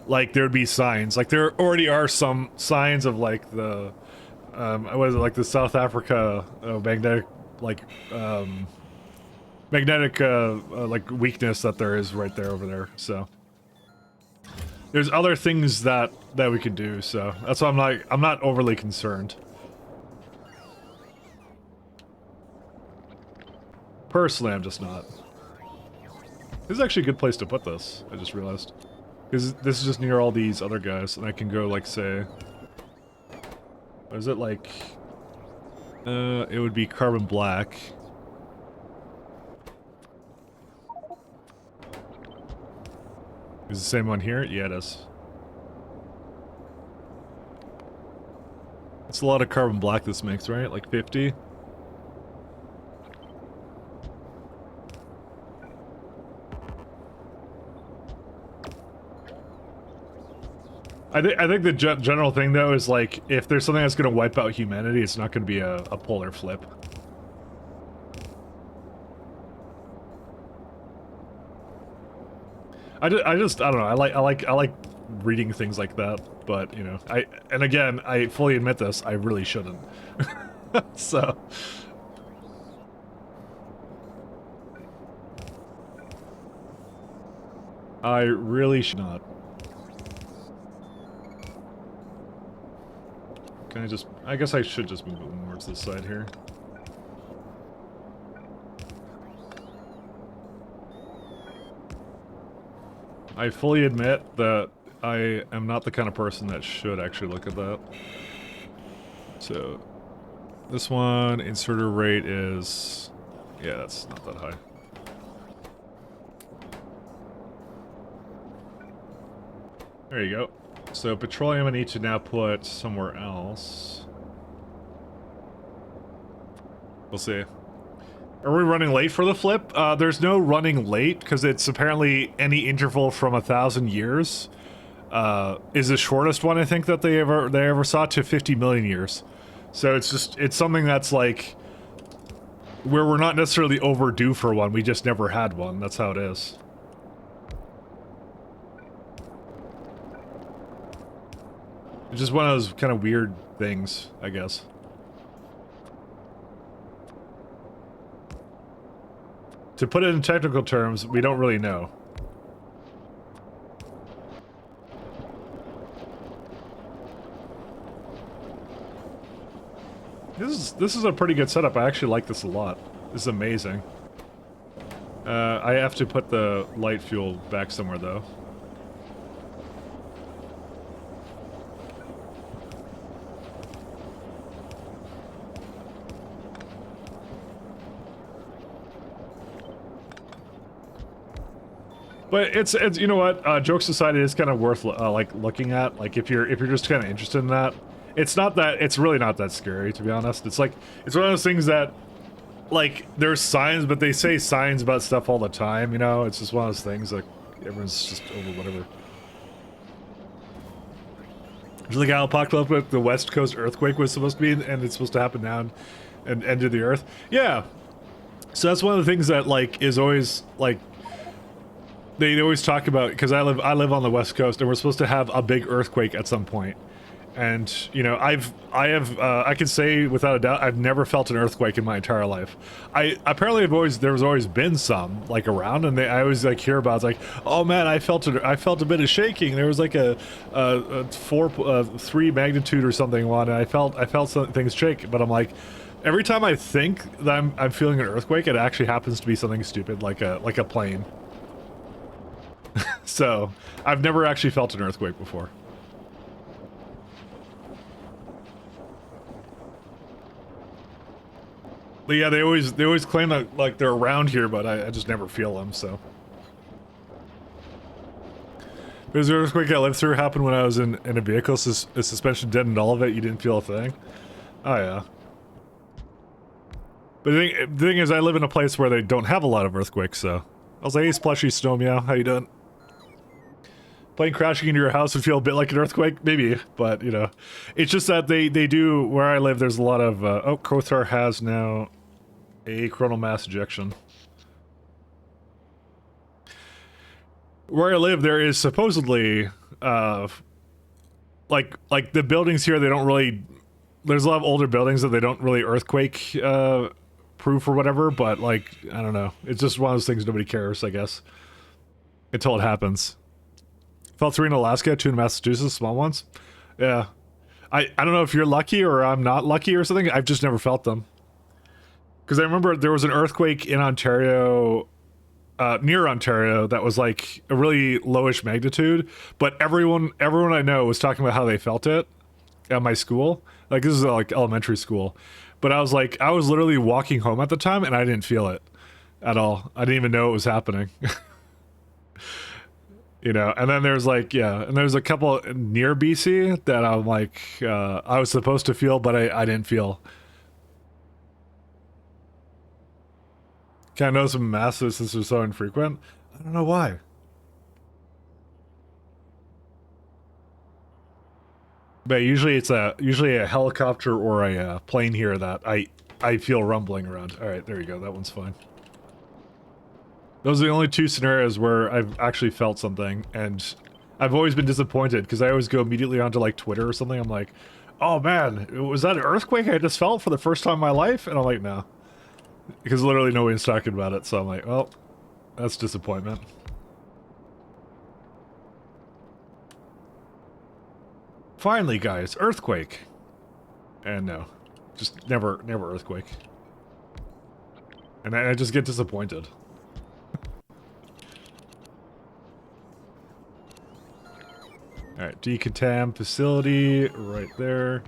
like there'd be signs. Like there already are some signs of like the, what is it, like the South Africa magnetic, like like weakness that there is right there over there. So there's other things that we could do. So that's why I'm not overly concerned. Personally, I'm just not. This is actually a good place to put this, I just realized. Because this is just near all these other guys, and I can go, like, say... What is it, like... it would be carbon black. Is it the same one here? Yeah, it is. It's a lot of carbon black this makes, right? Like 50? I think the general thing, though, is like, if there's something that's going to wipe out humanity, it's not going to be a polar flip. I don't know, I like reading things like that, but, you know, and again, I fully admit this, I really shouldn't. So... I really should not. Can I just... I guess I should just move it more to the side here. I fully admit that I am not the kind of person that should actually look at that. So, this one, inserter rate is... Yeah, that's not that high. There you go. So petroleum I need to now put somewhere else. We'll see. Are we running late for the flip? There's no running late, because it's apparently any interval from 1,000 years. Is the shortest one I think that they ever saw, to 50 million years. So it's something that's like, where we're not necessarily overdue for one, we just never had one. That's how it is. It's just one of those kind of weird things, I guess. To put it in technical terms, we don't really know. This is a pretty good setup. I actually like this a lot. This is amazing. I have to put the light fuel back somewhere, though. But it's you know what, jokes aside, it is kind of worth like looking at. Like if you're just kind of interested in that, it's really not that scary, to be honest. It's like, it's one of those things that, like, there's signs, but they say signs about stuff all the time, you know? It's just one of those things, like, everyone's just over whatever. Just like how apocalyptic the West Coast earthquake was supposed to be, and it's supposed to happen now and end of the Earth. Yeah. So that's one of the things that like is always like they always talk about, because I live on the West Coast and we're supposed to have a big earthquake at some point. And you know, I can say without a doubt I've never felt an earthquake in my entire life. There's always been some like around, and I always like hear about it's like, oh man, I felt a bit of shaking. There was like a 3 magnitude or something one, and I felt some things shake. But I'm like, every time I think that I'm feeling an earthquake, it actually happens to be something stupid like a plane. So I've never actually felt an earthquake before. But yeah, they always claim that like they're around here, but I just never feel them. So, because the earthquake I lived through happened when I was in a vehicle, the suspension deadened all of it. You didn't feel a thing. Oh yeah. But the thing is, I live in a place where they don't have a lot of earthquakes. So I was like, hey, Splushy Snow Meow, how you doing? Plane crashing into your house would feel a bit like an earthquake, maybe, but you know, it's just that they do where I live. There's a lot of oh, Kothar has now a coronal mass ejection. Where I live, there is supposedly like the buildings here. They don't really. There's a lot of older buildings that they don't really earthquake proof or whatever. But like, I don't know. It's just one of those things nobody cares, I guess, until it happens. Felt 3 in Alaska, 2 in Massachusetts, small ones. Yeah. I don't know if you're lucky or I'm not lucky or something. I've just never felt them. Because I remember there was an earthquake in Ontario, near Ontario, that was like a really lowish magnitude. But everyone I know was talking about how they felt it at my school. Like, this is like elementary school. But I was literally walking home at the time and I didn't feel it at all. I didn't even know it was happening. You know, and then there's like, yeah, and there's a couple near BC that I'm like, I was supposed to feel, but I didn't feel. Can't know some massive since they're so infrequent. I don't know why. But usually it's a helicopter or a plane here that I feel rumbling around. All right, there you go. That one's fine. Those are the only 2 scenarios where I've actually felt something, and I've always been disappointed because I always go immediately onto like Twitter or something. I'm like, oh man, was that an earthquake I just felt for the first time in my life? And I'm like, no. Because literally nobody's talking about it, so I'm like, well, that's disappointment. Finally, guys, earthquake. And no. Just never earthquake. And I just get disappointed. Alright, decontam facility right there.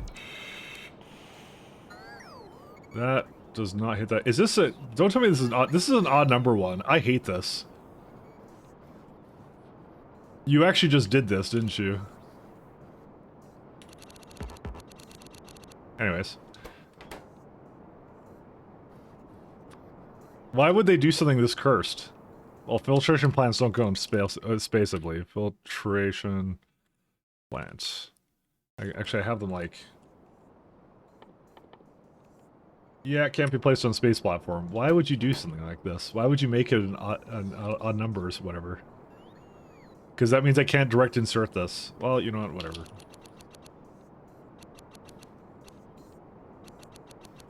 That does not hit that. Is this a... Don't tell me this is odd. This is an odd number one. I hate this. You actually just did this, didn't you? Anyways. Why would they do something this cursed? Well, filtration plants don't go in space, I believe. Filtration plants. Actually, I have them like... Yeah, it can't be placed on space platform. Why would you do something like this? Why would you make it an odd numbers, whatever? Because that means I can't direct insert this. Well, you know what, whatever.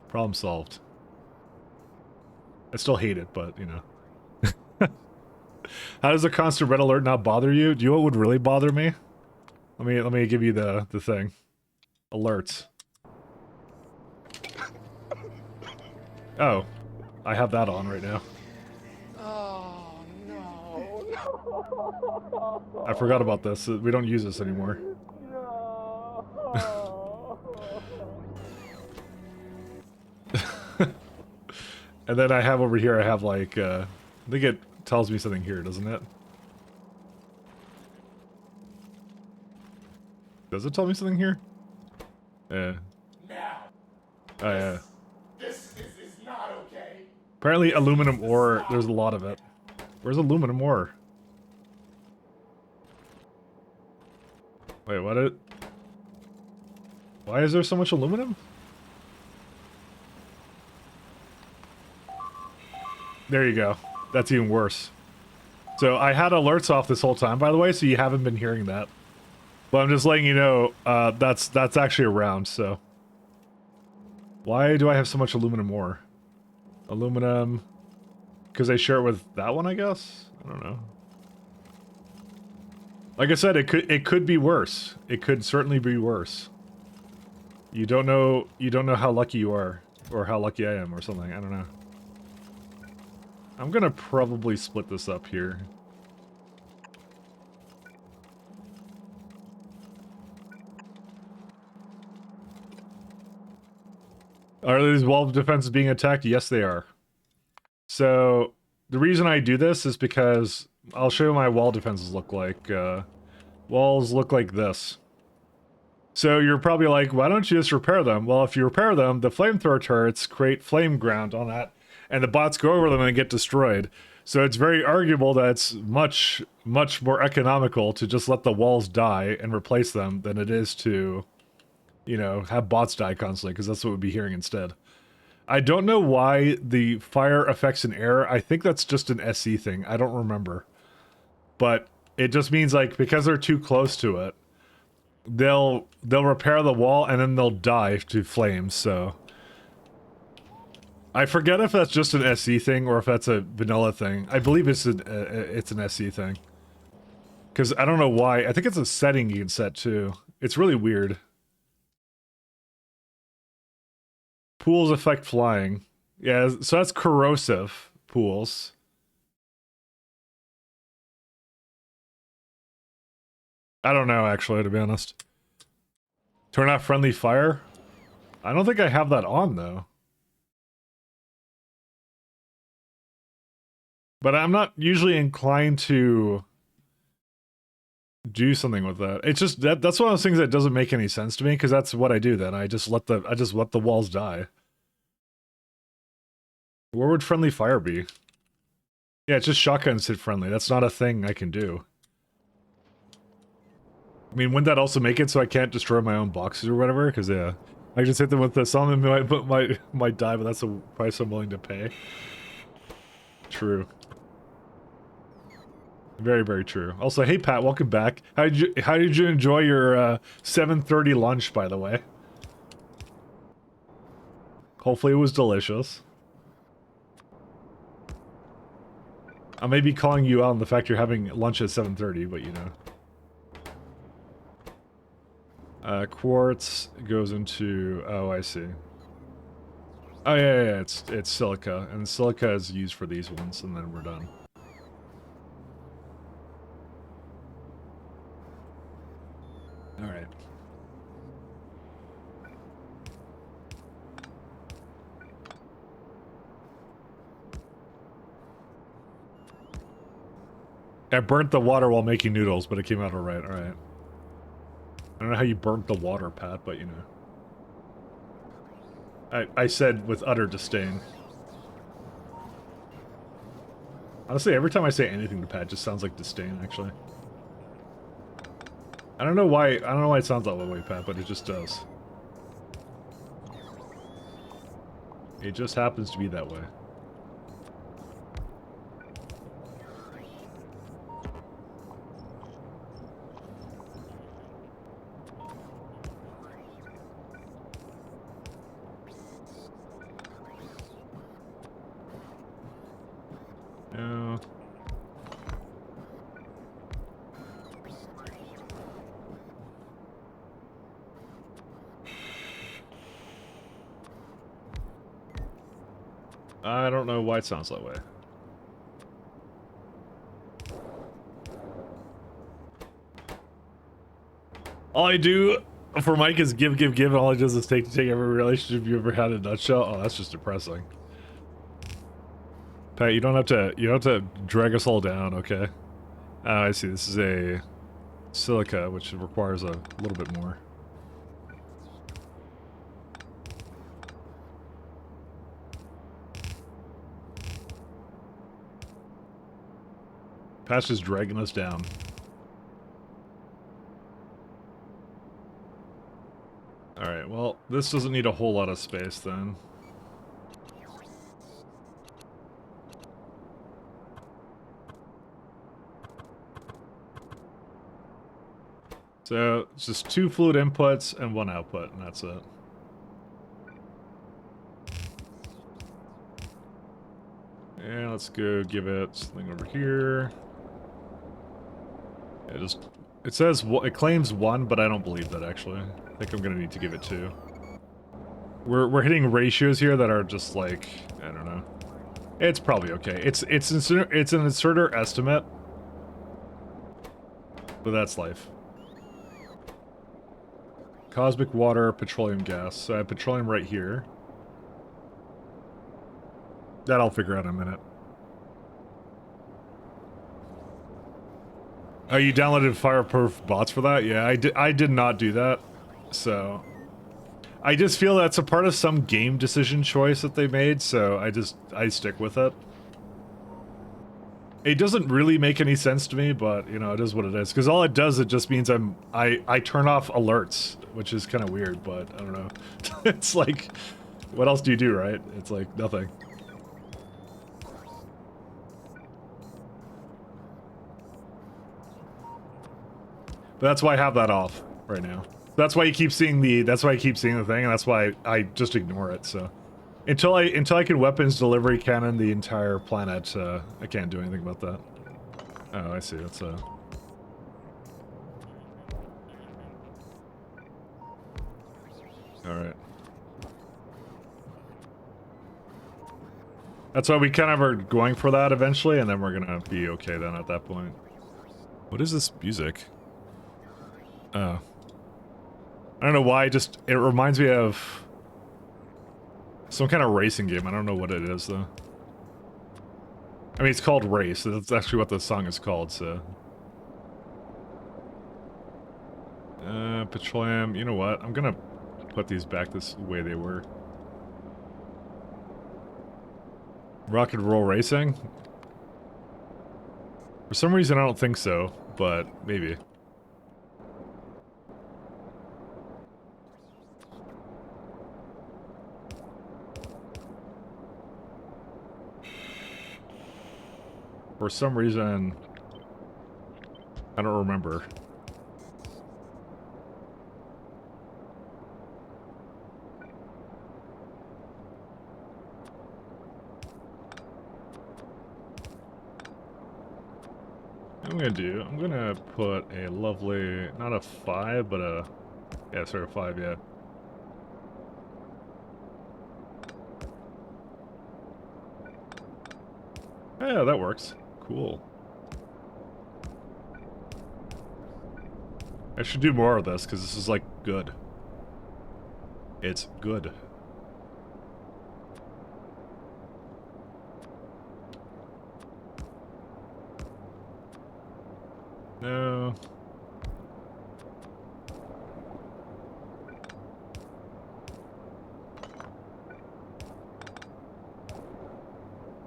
Problem solved. I still hate it, but, you know. How does a constant red alert not bother you? Do you know what would really bother me? Let me give you the thing. Alerts. Oh, I have that on right now. Oh, no. I forgot about this. We don't use this anymore. And then I have over here, I have like, I think it tells me something here, doesn't it? Does it tell me something here? Yeah. Now. Oh, yeah. This is not okay. Apparently aluminum ore, there's a lot of it. Where's aluminum ore? Wait, what? Why is there so much aluminum? There you go. That's even worse. So I had alerts off this whole time, by the way, so you haven't been hearing that. But I'm just letting you know, that's actually around, so. Why do I have so much aluminum ore? Aluminum... Because I share it with that one, I guess? I don't know. Like I said, it could be worse. It could certainly be worse. You don't know how lucky you are. Or how lucky I am, or something. I don't know. I'm gonna probably split this up here. Are these wall defenses being attacked? Yes, they are. So, the reason I do this is because I'll show you what my wall defenses look like. Walls look like this. So you're probably like, why don't you just repair them? Well, if you repair them, the flamethrower turrets create flame ground on that, and the bots go over them and get destroyed. So it's very arguable that it's much, much more economical to just let the walls die and replace them than it is to, you know, have bots die constantly, because that's what we'd be hearing instead. I don't know why the fire affects an air. I think that's just an SE thing. I don't remember. But it just means, like, because they're too close to it, they'll repair the wall and then they'll die to flames, so... I forget if that's just an SE thing or if that's a vanilla thing. I believe it's an SE thing. Because I don't know why. I think it's a setting you can set, too. It's really weird. Pools affect flying. Yeah, so that's corrosive pools. I don't know, actually, to be honest. Turn off friendly fire? I don't think I have that on, though. But I'm not usually inclined to do something with that. It's just that's one of those things that doesn't make any sense to me, because that's what I do then. I just let the walls die. Where would friendly fire be? Yeah, it's just shotguns hit friendly. That's not a thing I can do. I mean, wouldn't that also make it so I can't destroy my own boxes or whatever? Because, yeah, I just hit them with the... Some of them might die, but that's the price I'm willing to pay. True. Very, very true. Also, hey, Pat, welcome back. How did you enjoy your 7:30 lunch, by the way? Hopefully it was delicious. I may be calling you out on the fact you're having lunch at 7:30, but you know. Quartz goes into... Oh, I see. Oh, yeah, it's silica. And silica is used for these ones, and then we're done. Alright. I burnt the water while making noodles, but it came out alright, alright. I don't know how you burnt the water, Pat, but you know. I said with utter disdain. Honestly, every time I say anything to Pat, it just sounds like disdain, actually. I don't know why it sounds that way, Pat, but it just does. It just happens to be that way. No. I don't know why it sounds that way. All I do for Mike is give, and all he does is take every relationship you ever had in a nutshell. Oh, that's just depressing. Pat, you don't have to drag us all down, okay? I see. This is a silica, which requires a little bit more. Pat's just dragging us down. Alright, well, this doesn't need a whole lot of space then. So it's just 2 fluid inputs and 1 output, and that's it. And let's go give it something over here. Yeah, just it says it claims 1, but I don't believe that actually. I think I'm gonna need to give it 2. We're hitting ratios here that are just like, I don't know. It's probably okay. It's an inserter estimate, but that's life. Cosmic water, petroleum gas. So I have petroleum right here. That I'll figure out in a minute. Oh, you downloaded fireproof bots for that? Yeah, I did not do that. So I just feel that's a part of some game decision choice that they made, so I stick with it. It doesn't really make any sense to me, but you know, it is what it is. Because all it does, it just means I turn off alerts, which is kind of weird, but I don't know. It's like, what else do you do, right? It's like nothing. But that's why I have that off right now. That's why you keep seeing the thing, and that's why I just ignore it. So until I can weapons delivery cannon the entire planet, I can't do anything about that. Oh, I see. That's all right. That's why we kind of are going for that eventually, and then we're gonna be okay then at that point. What is this music? Oh. I don't know why, just, it reminds me of some kind of racing game. I don't know what it is, though. I mean, it's called Race. That's actually what the song is called, so. Petroleum. You know what? I'm gonna put these back this way they were. Rock and roll racing? For some reason, I don't think so, but maybe. For some reason, I don't remember. I'm gonna put a lovely, not a 5, but a, yeah, sort of 5, yeah. Yeah, that works. Cool. I should do more of this, because this is, like, good. It's good. No.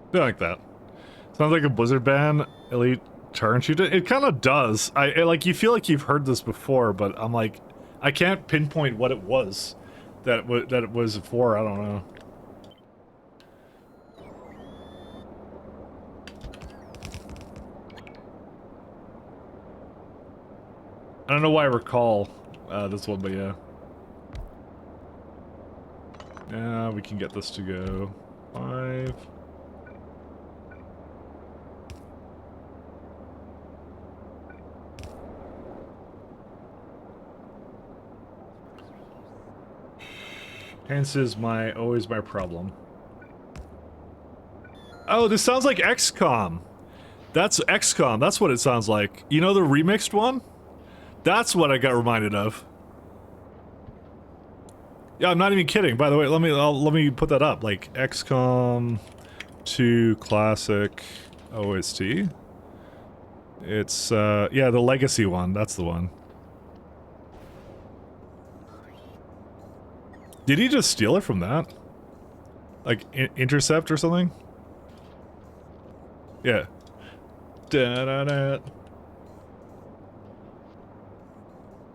Something like that. Sounds like a Blizzard ban, Elite turn shoot. It kind of does. Like, you feel like you've heard this before, but I'm like, I can't pinpoint what it was that it was for. I don't know. I don't know why I recall this one, but yeah. Yeah, we can get this to go 5. Hence is always my problem. Oh, this sounds like XCOM. That's XCOM. That's what it sounds like. You know the remixed one? That's what I got reminded of. Yeah, I'm not even kidding. By the way, let me put that up. Like XCOM 2 Classic OST. It's yeah, the Legacy one. That's the one. Did he just steal it from that? Like Intercept or something? Yeah. Da da da.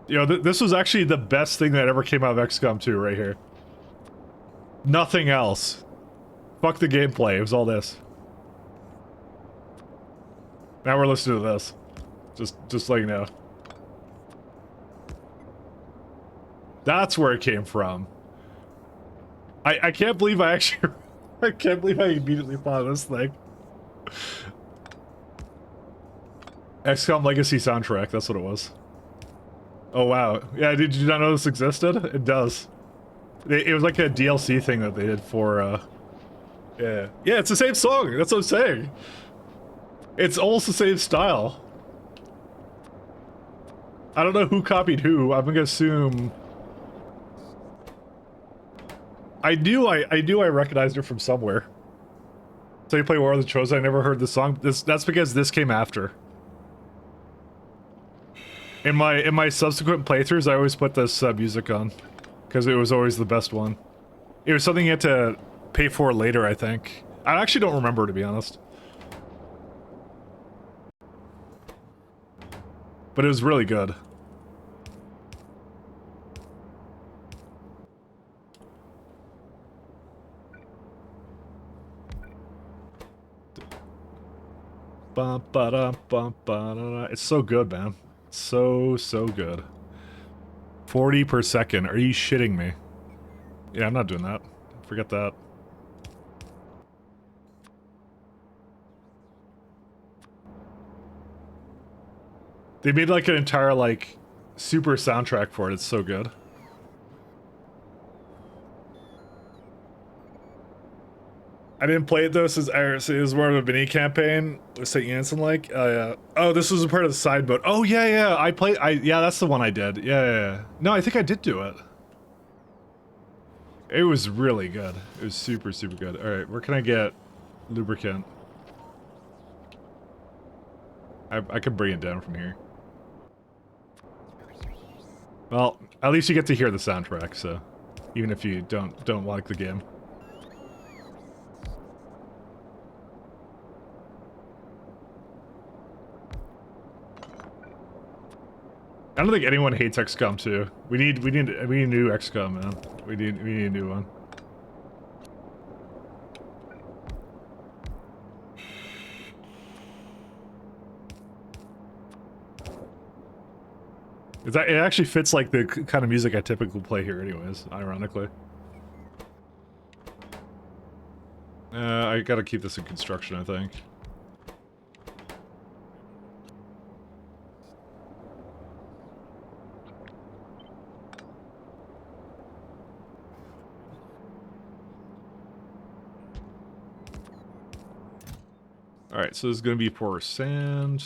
Yo, this was actually the best thing that ever came out of XCOM 2 right here. Nothing else. Fuck the gameplay, it was all this. Now we're listening to this. Just like you know. That's where it came from. I can't believe I actually... I can't believe I immediately thought of this thing. XCOM Legacy soundtrack, that's what it was. Oh wow. Yeah, did you not know this existed? It does. It was like a DLC thing that they did for, yeah. Yeah, it's the same song, that's what I'm saying. It's almost the same style. I don't know who copied who, I'm gonna assume... I knew I recognized it from somewhere. So you play War of the Chosen, I never heard the song. That's because this came after. In my subsequent playthroughs, I always put this music on. Because it was always the best one. It was something you had to pay for later, I think. I actually don't remember, to be honest. But it was really good. It's so good, man. So good. 40 per second. Are you shitting me? Yeah, I'm not doing that. Forget that. They made like an entire like super soundtrack for it. It's so good. I didn't play it though since it was more of a mini campaign with St. Jansen like. Yeah. Oh, this was a part of the side mode. Oh yeah. Yeah, that's the one I did. Yeah. No, I think I did do it. It was really good. It was super good. Alright, where can I get lubricant? I could bring it down from here. Well, at least you get to hear the soundtrack, so even if you don't like the game. I don't think anyone hates XCOM 2. We need a new XCOM, man. We need a new one. It actually fits like the kind of music I typically play here anyways, ironically. I gotta keep this in construction, I think. Alright, so this is gonna be for sand.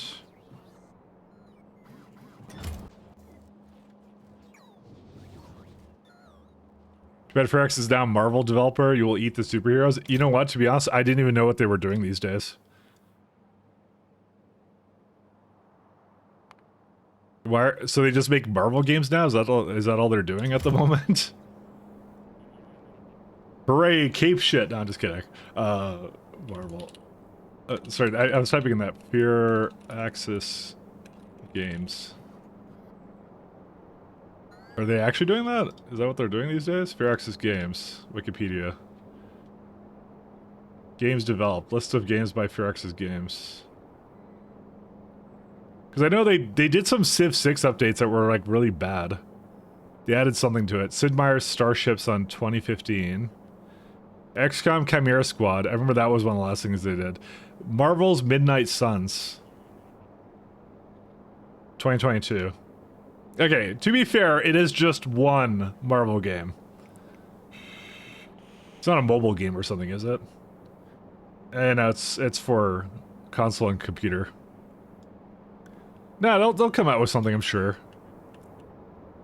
Bedfrex is now Marvel developer. You will eat the superheroes. You know what? To be honest, I didn't even know what they were doing these days. So they just make Marvel games now? Is that all they're doing at the moment? Hooray, cape shit. No, I'm just kidding. Marvel. Sorry, I was typing in that. Fear Axis Games. Are they actually doing that? Is that what they're doing these days? Fear Axis Games. Wikipedia. Games developed. List of games by Fear Axis Games. Because I know they did some Civ 6 updates that were like really bad. They added something to it. Sid Meier's Starships on 2015. XCOM Chimera Squad. I remember that was one of the last things they did. Marvel's Midnight Suns. 2022. Okay, to be fair, it is just one Marvel game. It's not a mobile game or something, is it? And no, it's for console and computer. No, they'll come out with something, I'm sure.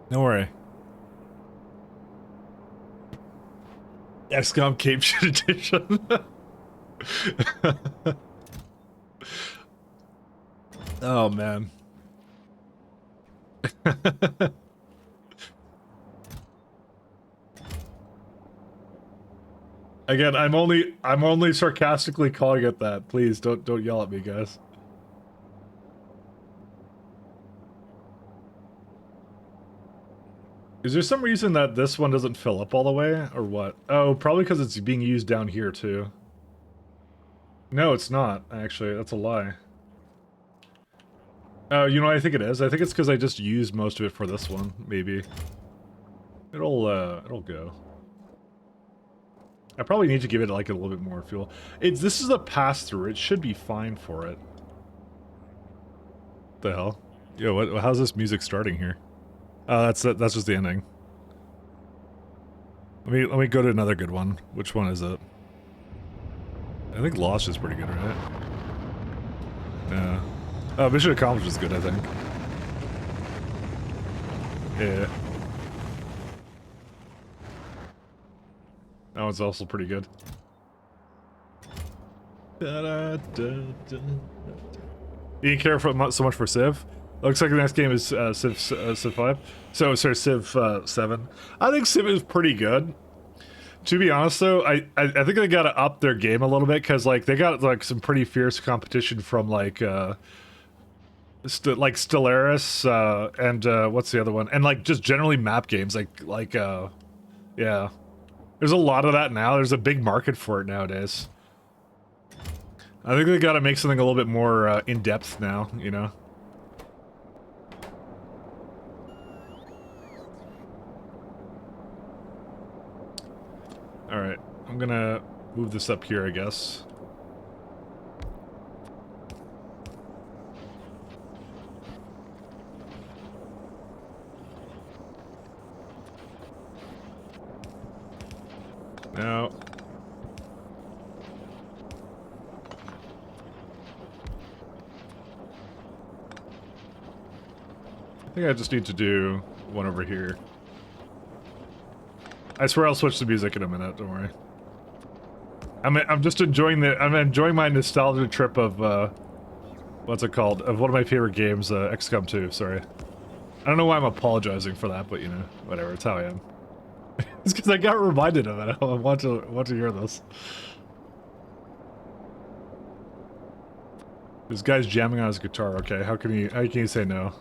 Don't worry. XCOM Cape Shit Edition. Oh man. Again, I'm only sarcastically calling it that. Please don't yell at me, guys. Is there some reason that this one doesn't fill up all the way, or what? Oh, probably because it's being used down here, too. No, it's not, actually. That's a lie. Oh, you know what I think it is? I think it's because I just used most of it for this one, maybe. It'll go. I probably need to give it like a little bit more fuel. This is a pass-through. It should be fine for it. The hell? Yo, how's this music starting here? Oh, that's just the ending. Let me go to another good one. Which one is it? I think Lost is pretty good, right? Yeah. Oh, Mission Accomplished is good, I think. Yeah. That one's also pretty good. You didn't care so much for Civ? Looks like the next game is Civ 5. So, sorry, Civ 7. I think Civ is pretty good. To be honest, though, I think they gotta up their game a little bit, because, like, they got, like, some pretty fierce competition from, like Stellaris, and, what's the other one? And, like, just generally map games, yeah. There's a lot of that now. There's a big market for it nowadays. I think they gotta make something a little bit more, in-depth now, you know? Alright, I'm gonna move this up here, I guess. Now... I think I just need to do one over here. I swear I'll switch the music in a minute, don't worry. I'm just enjoying I'm enjoying my nostalgia trip of, what's it called? Of one of my favorite games, XCOM 2, sorry. I don't know why I'm apologizing for that, but you know, whatever, it's how I am. It's because I got reminded of it. I want to hear this. This guy's jamming on his guitar, okay, how can you say no?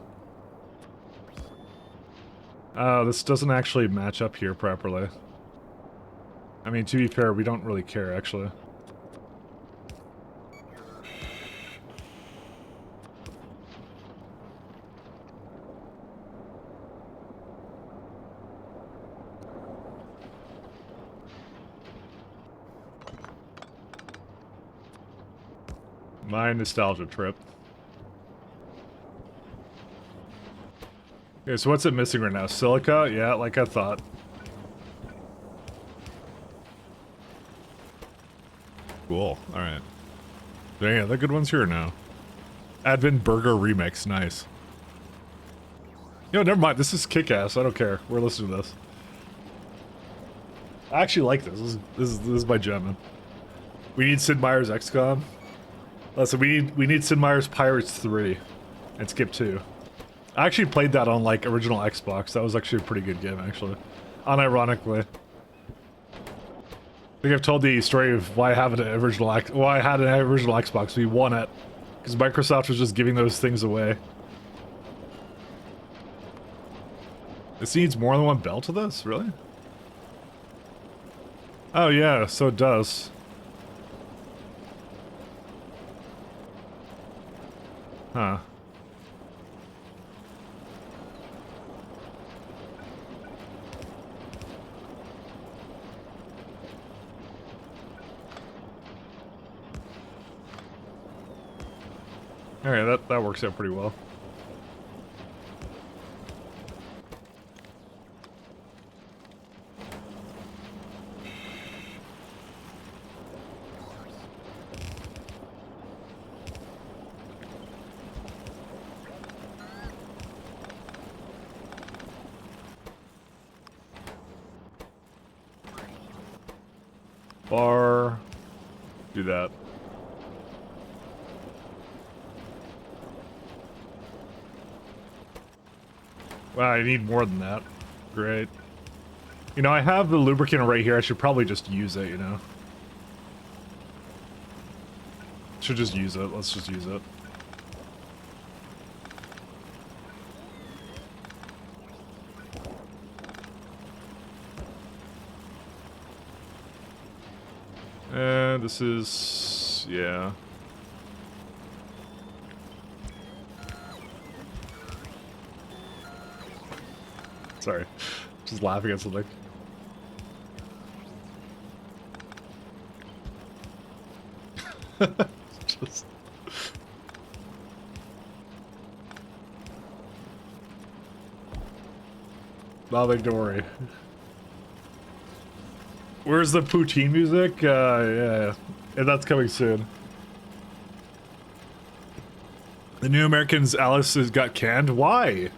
Oh, this doesn't actually match up here properly. I mean, to be fair, we don't really care, actually. My nostalgia trip. Okay, so what's it missing right now? Silica? Yeah, like I thought. Cool, alright. Yeah, the good ones here now. Advent Burger Remix, nice. Yo, never mind, this is kick-ass, I don't care. We're listening to this. I actually like this. This is my gem, man. We need Sid Meier's XCOM. Listen, we need Sid Meier's Pirates 3 and Skip 2. I actually played that on, like, original Xbox. That was actually a pretty good game, actually. Unironically. I think I've told the story of why I had an original Xbox. We won it because Microsoft was just giving those things away. This needs more than one bell to this, really? Oh yeah, so it does. Huh. Alright, that works out pretty well. Bar. Do that. Wow, I need more than that. Great. You know, I have the lubricant right here. I should probably just use it, you know? Should just use it. Let's just use it. And this is... yeah. Sorry. Just laughing at something. Just... Nothing to worry. Where's the poutine music? Yeah. And that's coming soon. The New Americans Alice has got canned? Why?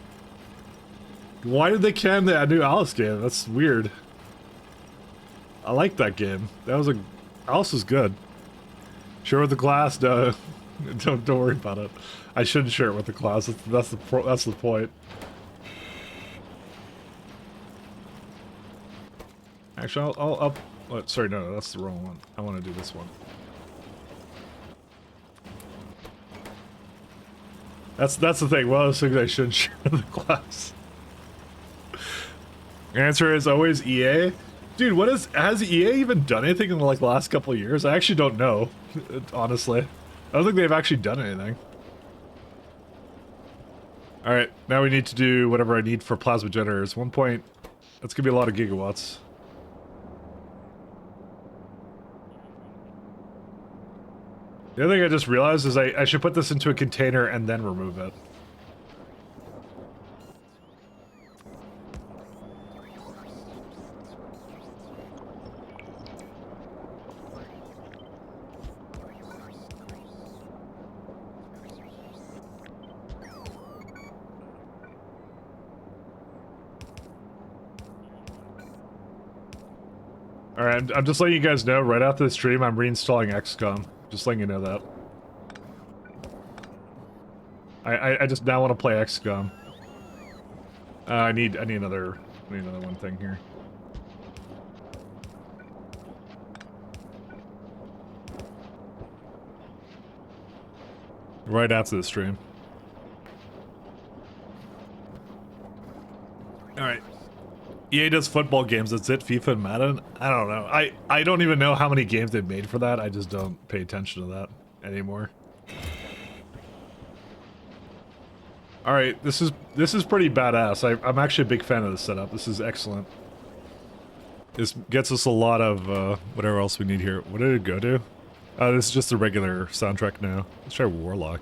Why did they can the new Alice game? That's weird. I like that game. That was Alice was good. Share with the class? No. don't worry about it. I shouldn't share it with the class. That's the point. Actually, I'll oh, sorry, no, that's the wrong one. I want to do this one. That's the thing. One of those things I shouldn't share with the class. Answer is always EA. Dude, has EA even done anything in like the last couple of years? I actually don't know, honestly. I don't think they've actually done anything. Alright, now we need to do whatever I need for plasma generators. 1 point, that's gonna be a lot of gigawatts. The other thing I just realized is I should put this into a container and then remove it. Alright, I'm just letting you guys know, right after the stream, I'm reinstalling XCOM. Just letting you know that. I just now want to play XCOM. I need another one thing here. Right after the stream. Alright. EA does football games, that's it? FIFA and Madden? I don't know. I don't even know how many games they've made for that. I just don't pay attention to that anymore. Alright, this is pretty badass. I'm actually a big fan of this setup. This is excellent. This gets us a lot of whatever else we need here. What did it go to? This is just the regular soundtrack now. Let's try Warlock.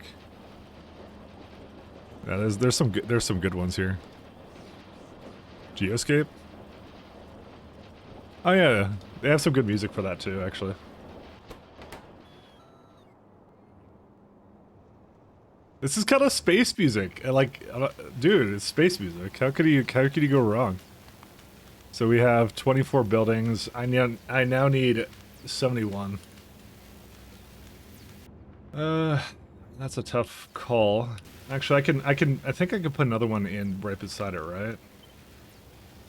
Yeah, there's some good ones here. Geoscape? Oh yeah, they have some good music for that too, actually. This is kind of space music. Like, dude, it's space music. How could you go wrong? So we have 24 buildings. I now need 71. That's a tough call. Actually, I think I can put another one in right beside it, right?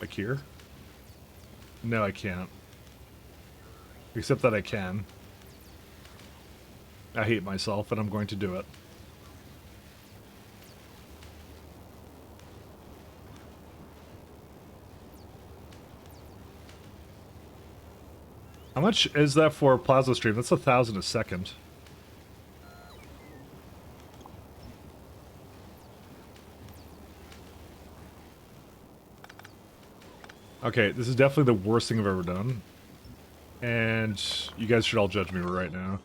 Like here? No, I can't. Except that I can. I hate myself, and I'm going to do it. How much is that for a plasma stream? That's 1,000 a second. Okay, this is definitely the worst thing I've ever done. And you guys should all judge me right now.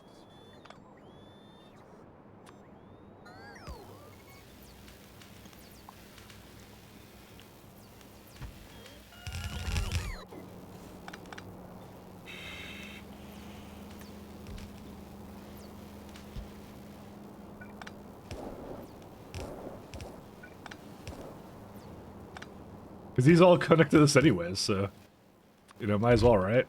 Because these all connect to this anyways, so... You know, might as well, right?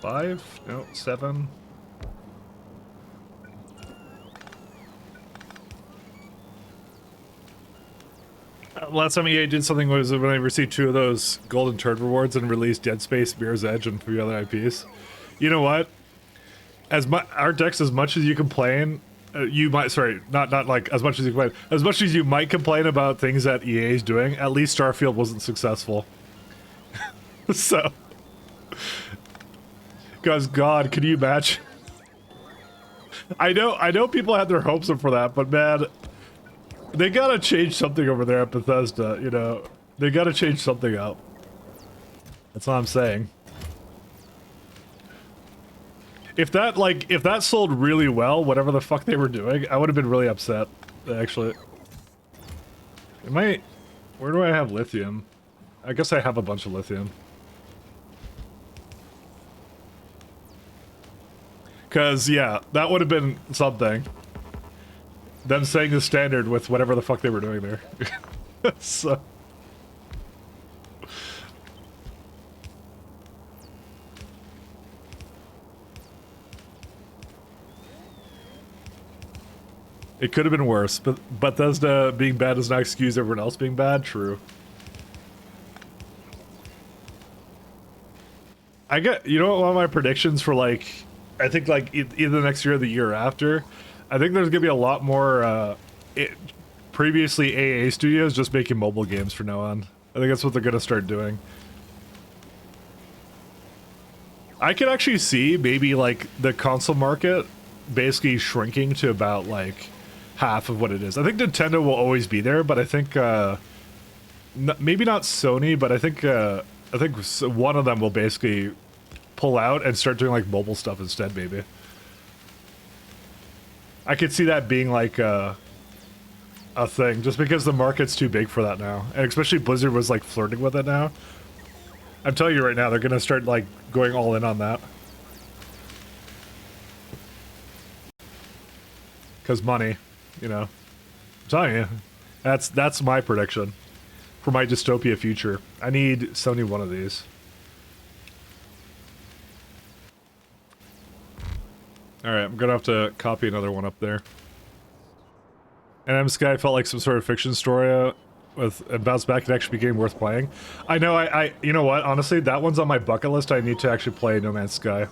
Five? No, 7. Last time EA did something was when I received 2 of those Golden Turd rewards and released Dead Space, Mirror's Edge, and 3 other IPs. You know what? Artex, as much as you complain you might, sorry, not like as much as you complain, as much as you might complain about things that EA is doing, at least Starfield wasn't successful. So, because God, can you imagine? I know people had their hopes up for that, but man, they gotta change something over there at Bethesda, you know? They gotta change something up. That's all I'm saying. If that sold really well, whatever the fuck they were doing, I would have been really upset, actually. Where do I have lithium? I guess I have a bunch of lithium. Cause yeah, that would have been something. Them saying the standard with whatever the fuck they were doing there. So. It could have been worse, but Bethesda being bad does not excuse everyone else being bad. True. You know what, one of my predictions for like, I think like either next year or the year after, I think there's gonna be a lot more previously AA studios just making mobile games from now on. I think that's what they're gonna start doing. I could actually see maybe like the console market basically shrinking to about like half of what it is. I think Nintendo will always be there, but I think maybe not Sony, but I think one of them will basically pull out and start doing like mobile stuff instead. Maybe I could see that being like a thing, just because the market's too big for that now, and especially Blizzard was like flirting with it now. I'm telling you right now, they're gonna start like going all in on that. Cause money, you know. I'm telling you, that's my prediction for my dystopia future. I need Sony one of these. All right, I'm gonna have to copy another one up there. And M Sky felt like some sort of fiction story with and Bounce Back could actually be a game worth playing. I know. You know what? Honestly, that one's on my bucket list. I need to actually play No Man's Sky.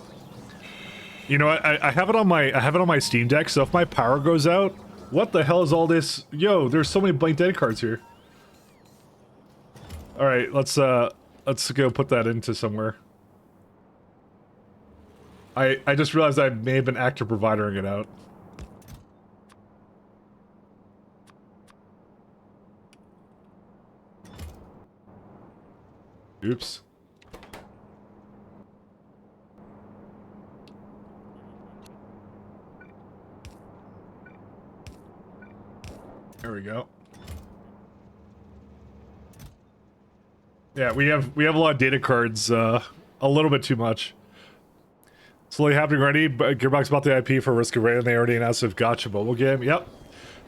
You know what? I have it on my Steam Deck. So if my power goes out, what the hell is all this? Yo, there's so many blank dead cards here. All right, let's go put that into somewhere. I just realized I may have been actor providering it out. Oops. There we go. Yeah, we have a lot of data cards, a little bit too much. Slowly happening already, but Gearbox bought the IP for Risk of Rain, and they already announced a gotcha mobile game. Yep.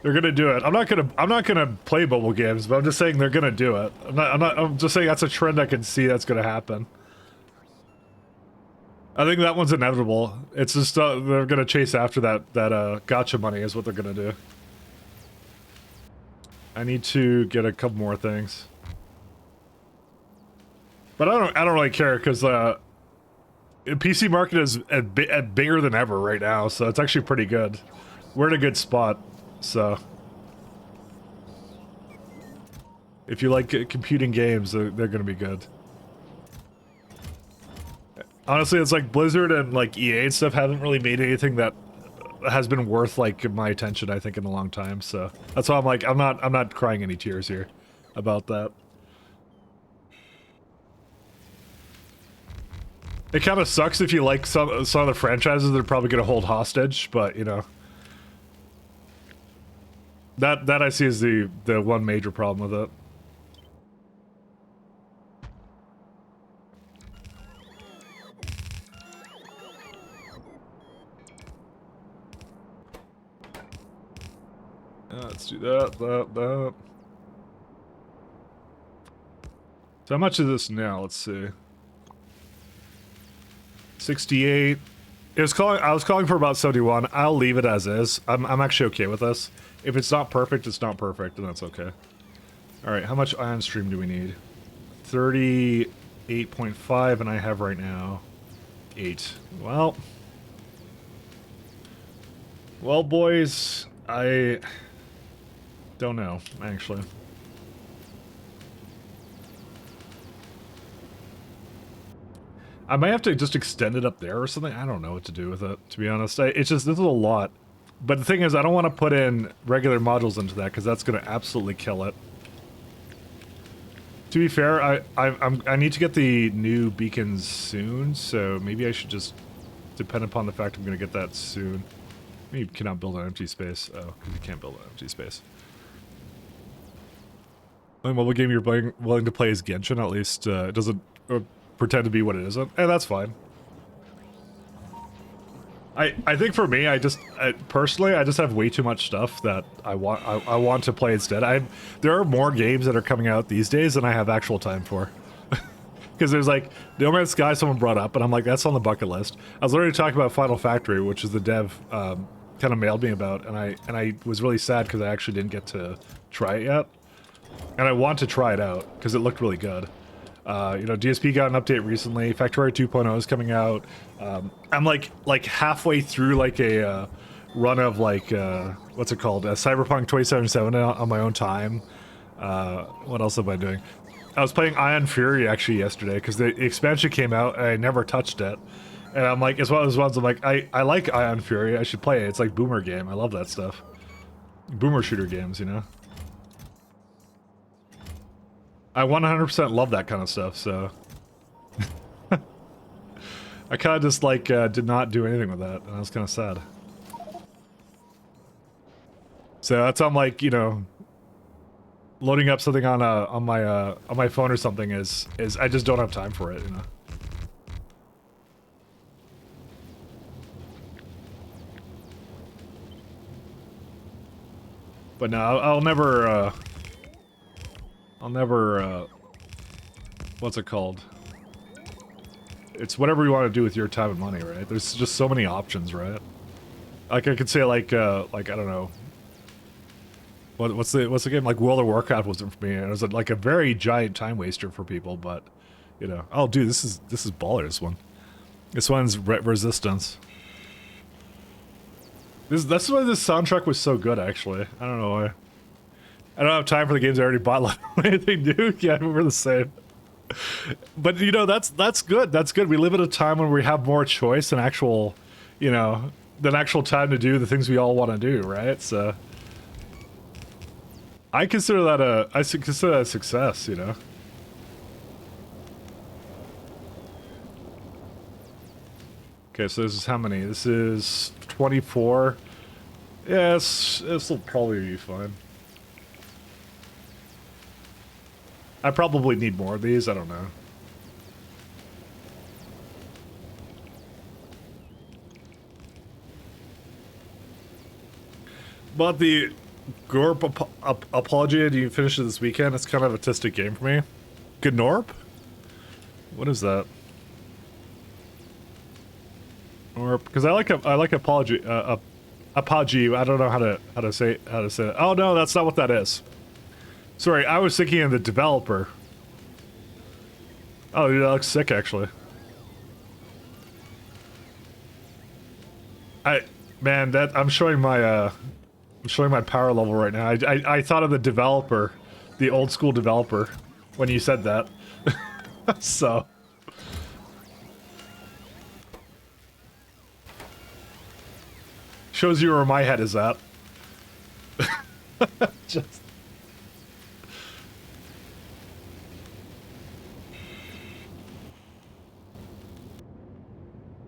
They're gonna do it. I'm not gonna play mobile games, but I'm just saying they're gonna do it. I'm just saying that's a trend I can see that's gonna happen. I think that one's inevitable. It's just they're gonna chase after that gotcha money is what they're gonna do. I need to get a couple more things, but I don't really care because the PC market is bigger than ever right now, so it's actually pretty good. We're in a good spot. So, if you like computing games, they're gonna be good. Honestly, it's like Blizzard and like EA and stuff haven't really made anything that has been worth like my attention, I think, in a long time. So that's why I'm like, I'm not crying any tears here about that. It kind of sucks if you like some of the franchises they're probably gonna hold hostage, but you know. That I see as the one major problem with it. Let's do that. So how much is this now? Let's see. 68. I was calling for about 71. I'll leave it as is. I'm actually okay with this. If it's not perfect, it's not perfect, and that's okay. Alright, how much ion stream do we need? 38.5, and I have right now 8. Well, Well, boys, I don't know, actually. I might have to just extend it up there or something. I don't know what to do with it, to be honest. It's just, this is a lot. But the thing is, I don't want to put in regular modules into that, because that's going to absolutely kill it. To be fair, I need to get the new beacons soon, so maybe I should just depend upon the fact I'm going to get that soon. Maybe you cannot build an empty space. Oh, you can't build an empty space. And mobile game you're willing to play is Genshin, at least it doesn't pretend to be what it isn't. And that's fine. I think for me, personally, I just have way too much stuff that I want to play instead. There are more games that are coming out these days than I have actual time for. Because there's like, No Man's Sky someone brought up, and I'm like, that's on the bucket list. I was literally talking about Final Factory, which is the dev kind of mailed me about, and I was really sad because I actually didn't get to try it yet. And I want to try it out, because it looked really good. You know, DSP got an update recently. Factorio 2.0 is coming out. I'm like halfway through like a run of like what's it called? Cyberpunk 2077 on my own time. What else am I doing? I was playing Ion Fury actually yesterday because the expansion came out and I never touched it. And I'm like, it's one of those ones I'm like, I like Ion Fury. I should play it. It's like boomer game. I love that stuff. Boomer shooter games, you know. I 100% love that kind of stuff, so... I kind of just, like, did not do anything with that, and I was kind of sad. So that's on, like, you know... Loading up something on my phone or something is I just don't have time for it, you know? But no, I'll never, what's it called? It's whatever you want to do with your time and money, right? There's just so many options, right? Like I could say like I don't know. What's the game? Like World of Warcraft wasn't for me. It was like a very giant time waster for people, but you know. Oh dude, this is baller, this one. This one's Resistance. That's why this soundtrack was so good actually. I don't know why. I don't have time for the games I already bought. Like anything new? Yeah, we're the same. But you know, that's good. That's good. We live at a time when we have more choice and actual, you know, than actual time to do the things we all want to do, right? So I consider that a success, you know. Okay, so this is how many? This is 24. Yeah, this will probably be fine. I probably need more of these, I don't know. But the Gorp apology, do you finish it this weekend? It's kind of a artistic game for me. Gnorp? What is that? Or because I like apology apology. I don't know how to say it. Oh no, that's not what that is. Sorry, I was thinking of the developer. Oh, dude, that looks sick actually. Man, I'm showing my power level right now. I thought of the developer, the old school developer, when you said that. So. Shows you where my head is at. Just.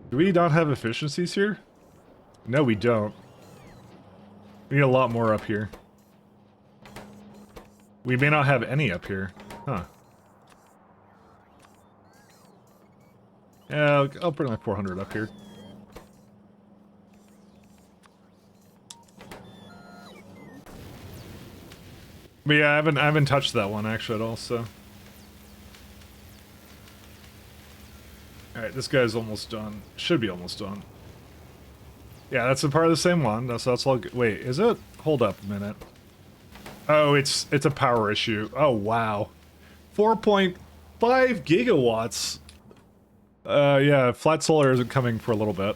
Do we not have efficiencies here? No, we don't. We need a lot more up here. We may not have any up here. Huh. Yeah, I'll bring like 400 up here. But yeah, I haven't touched that one actually at all, so. Alright, this guy's almost done. Should be almost done. Yeah, that's a part of the same one. That's all good. Wait, is it? Hold up a minute. Oh, it's a power issue. Oh, wow. 4.5 gigawatts. Yeah, flat solar isn't coming for a little bit.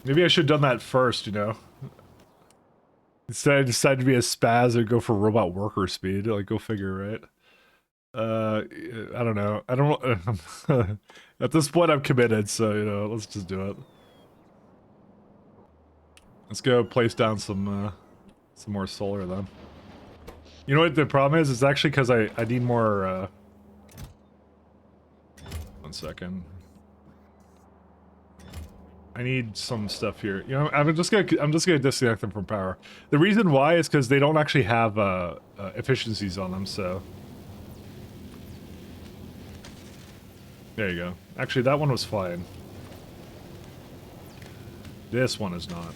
Maybe I should have done that first, you know? Instead, I decided to be a spaz and go for robot worker speed. Like, go figure, right? I don't know. I don't... At this point, I'm committed, so, you know, let's just do it. Let's go place down some more solar, then. You know what the problem is? It's actually because I need more, 1 second. I need some stuff here. You know, I'm just gonna disconnect them from power. The reason why is because they don't actually have efficiencies on them. So there you go. Actually, that one was fine. This one is not.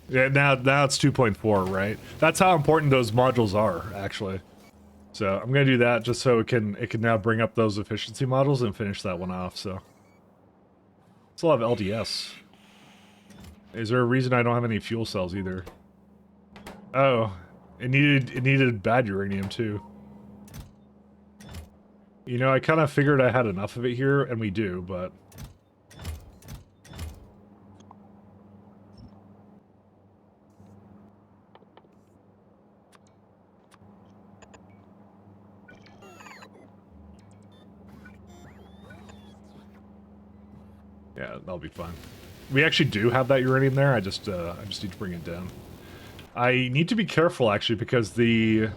Yeah, now it's 2.4, right? That's how important those modules are, actually. So I'm gonna do that just so it can now bring up those efficiency models and finish that one off. So. Still have LDS. Is there a reason I don't have any fuel cells either? Oh, it needed bad uranium too. You know, I kind of figured I had enough of it here, and we do, but... yeah, that'll be fine. We actually do have that uranium there, I just need to bring it down. I need to be careful, actually, because the...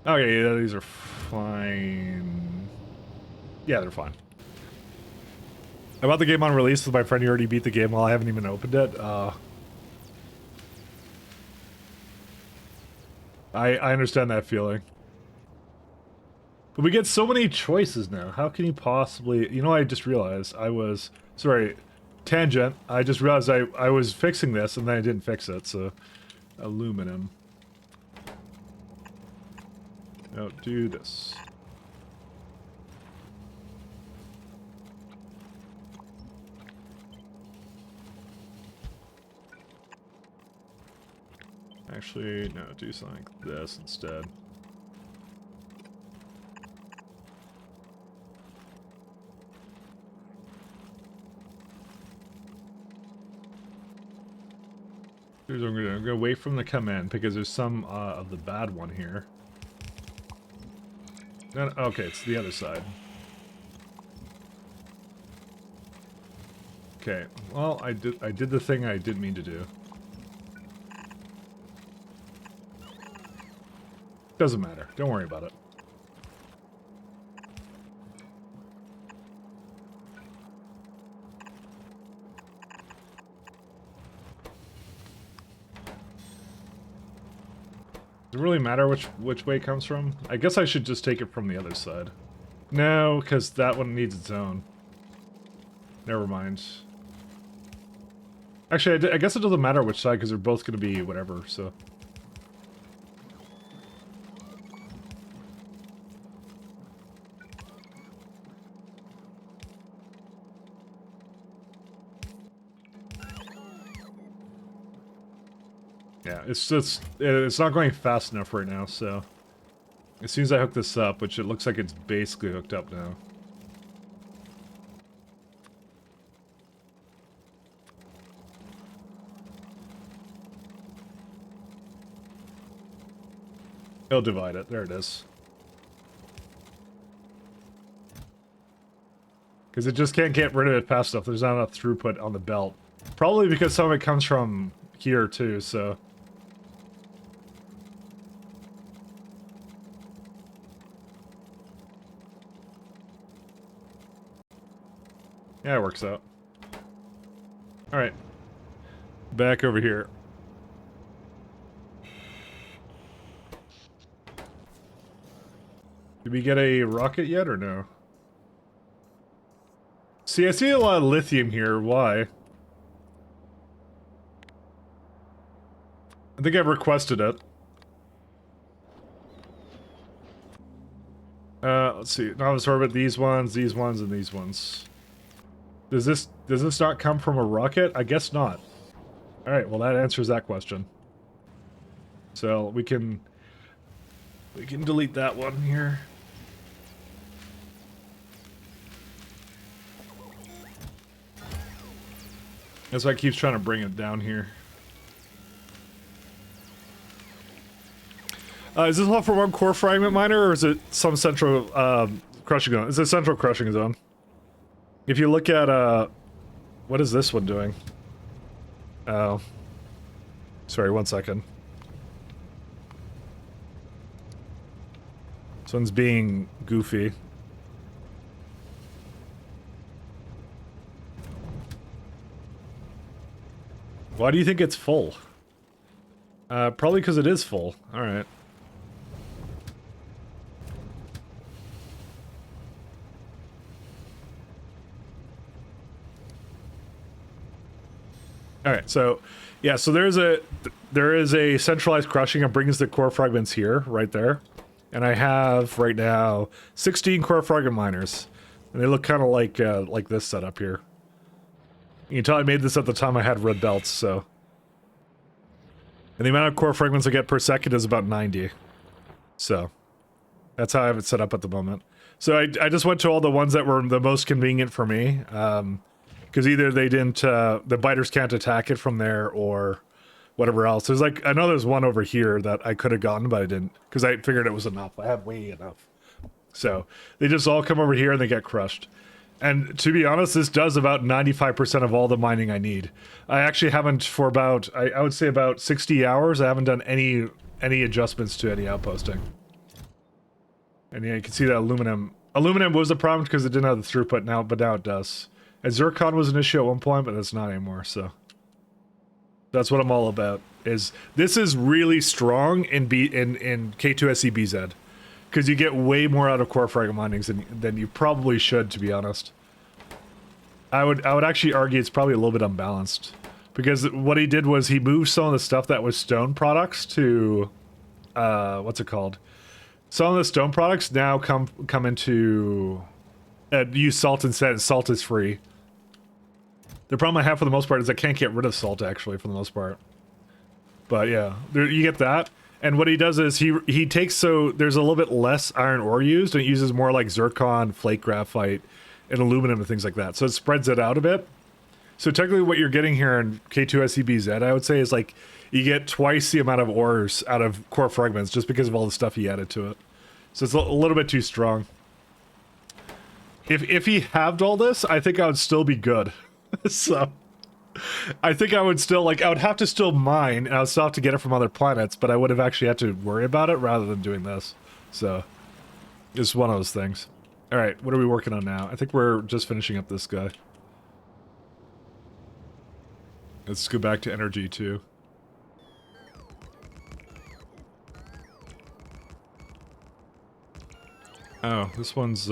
okay, yeah, these are fine. Yeah, they're fine. I bought the game on release with my friend who already beat the game while I haven't even opened it. I understand that feeling. But we get so many choices now. How can you possibly... You know, I just realized I was... Sorry, tangent. I just realized I was fixing this and then I didn't fix it, so... Aluminum. Now do this. Actually, no, do something like this instead. I'm gonna wait for them to come in because there's some of the bad one here. No, no, okay, it's the other side. Okay, well, I did the thing I didn't mean to do. Doesn't matter. Don't worry about it. Does it really matter which way it comes from? I guess I should just take it from the other side. No, because that one needs its own. Never mind. Actually, I guess it doesn't matter which side, because they're both going to be whatever, so... yeah, it's not going fast enough right now, so... As soon as I hook this up, which it looks like it's basically hooked up now. It'll divide it. There it is. Because it just can't get rid of it fast enough. There's not enough throughput on the belt. Probably because some of it comes from here, too, so... yeah, it works out. Alright. Back over here. Did we get a rocket yet, or no? See, I see a lot of lithium here. Why? I think I've requested it. Let's see. Novice orbit, these ones, and these ones. Does this not come from a rocket? I guess not. Alright, well that answers that question. So we can delete that one here. That's why it keeps trying to bring it down here. Is this all for one core fragment miner, or is it some central crushing zone? It's a central crushing zone. If you look at what is this one doing? Oh, sorry, 1 second. This one's being goofy. Why do you think it's full? Probably because it is full. Alright. Alright, so, yeah, so there is a centralized crushing and brings the core fragments here, right there. And I have, right now, 16 core fragment miners. And they look kind of like this setup here. You can tell I made this at the time I had red belts, so... And the amount of core fragments I get per second is about 90. So, that's how I have it set up at the moment. So I just went to all the ones that were the most convenient for me. Because either they didn't, the biters can't attack it from there, or whatever else. There's like, I know there's one over here that I could have gotten, but I didn't. Because I figured it was enough. I had way enough. So, they just all come over here and they get crushed. And to be honest, this does about 95% of all the mining I need. I actually haven't, for about, I would say about 60 hours, I haven't done any adjustments to any outposting. And yeah, you can see that aluminum. Aluminum was a problem because it didn't have the throughput now, but now it does. And zircon was an issue at one point, but it's not anymore, so. That's what I'm all about. This is really strong in K2SCBZ. Because you get way more out of core fragment minings than you probably should, to be honest. I would actually argue it's probably a little bit unbalanced. Because what he did was he moved some of the stuff that was stone products to... what's it called? Some of the stone products now come into... use salt instead, and salt is free. The problem I have for the most part is I can't get rid of salt, actually, for the most part. But yeah, you get that. And what he does is he takes, so there's a little bit less iron ore used, and it uses more like zircon, flake graphite, and aluminum and things like that. So it spreads it out a bit. So technically what you're getting here in K2SCBZ, I would say, is like you get twice the amount of ores out of core fragments just because of all the stuff he added to it. So it's a little bit too strong. If he halved all this, I think I would still be good. So... I think I would still, like, I would have to still mine, and I would still have to get it from other planets, but I would have actually had to worry about it rather than doing this. So, it's one of those things. Alright, what are we working on now? I think we're just finishing up this guy. Let's go back to energy, too. Oh, this one's,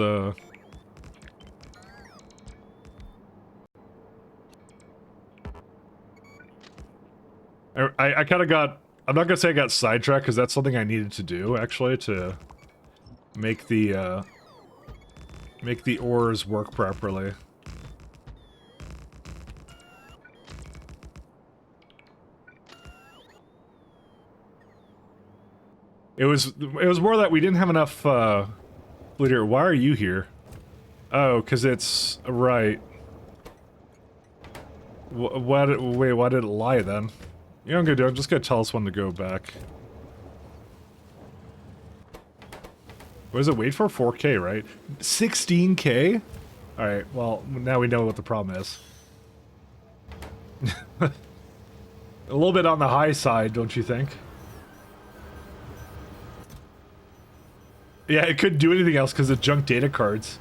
I kind of got... I'm not gonna say I got sidetracked, because that's something I needed to do, actually, to make the ores work properly. It was more that we didn't have enough, Bleeder, why are you here? Oh, because it's... right. Wait, why did it lie, then? You know what I'm gonna do? I'm just gonna tell us when to go back. What does it wait for? 4K, right? 16K? Alright, well, now we know what the problem is. A little bit on the high side, don't you think? Yeah, it couldn't do anything else because of junk data cards.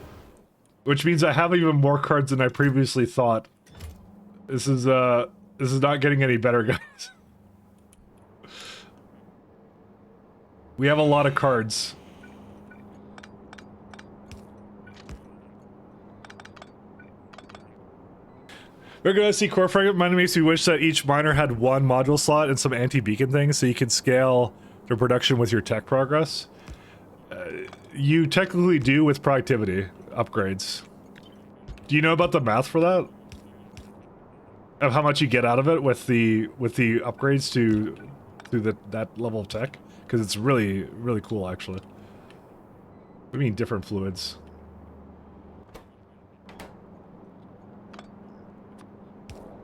Which means I have even more cards than I previously thought. This is not getting any better, guys. We have a lot of cards. We're gonna see core fragment mining makes me wish that each miner had one module slot and some anti-beacon things so you can scale their production with your tech progress. You technically do with productivity upgrades. Do you know about the math for that? Of how much you get out of it with the upgrades to that level of tech? Because it's really, really cool, actually. I mean, different fluids.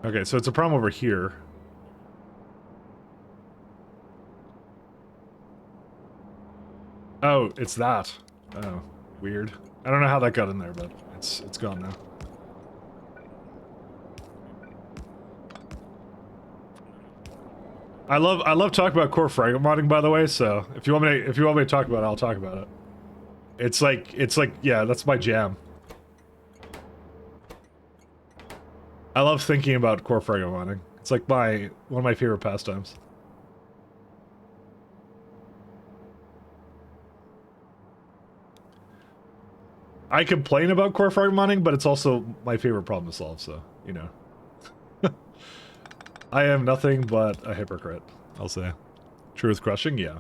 Okay, so it's a problem over here. Oh, it's that. Oh, weird. I don't know how that got in there, but it's gone now. I love talking about core fragment modding, by the way. So if you want me to talk about it, I'll talk about it. It's like yeah, that's my jam. I love thinking about core fragment modding. It's like one of my favorite pastimes. I complain about core fragment modding, but it's also my favorite problem to solve. So you know. I am nothing but a hypocrite, I'll say. Truth crushing, yeah.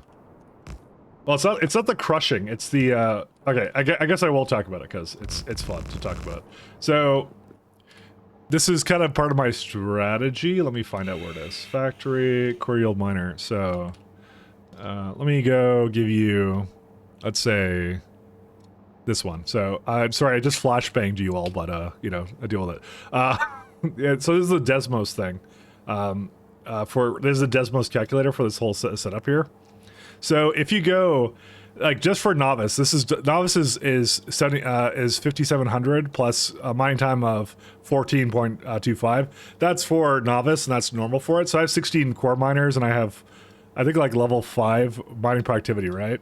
Well, it's not the crushing, it's the, okay, I guess I will talk about it, because it's fun to talk about. So, this is kind of part of my strategy. Let me find out where it is. Factory, core yield miner. So, let me go give you, let's say, this one. So, I'm sorry, I just flashbanged you all, but, you know, I deal with it. Yeah, so this is the Desmos thing. There's a Desmos calculator for this whole setup here. So if you go, like, just for novice, novice is 5,700 plus a mining time of 14.25. That's for novice, and that's normal for it. So I have 16 core miners, and I have, I think, like level 5 mining productivity, right?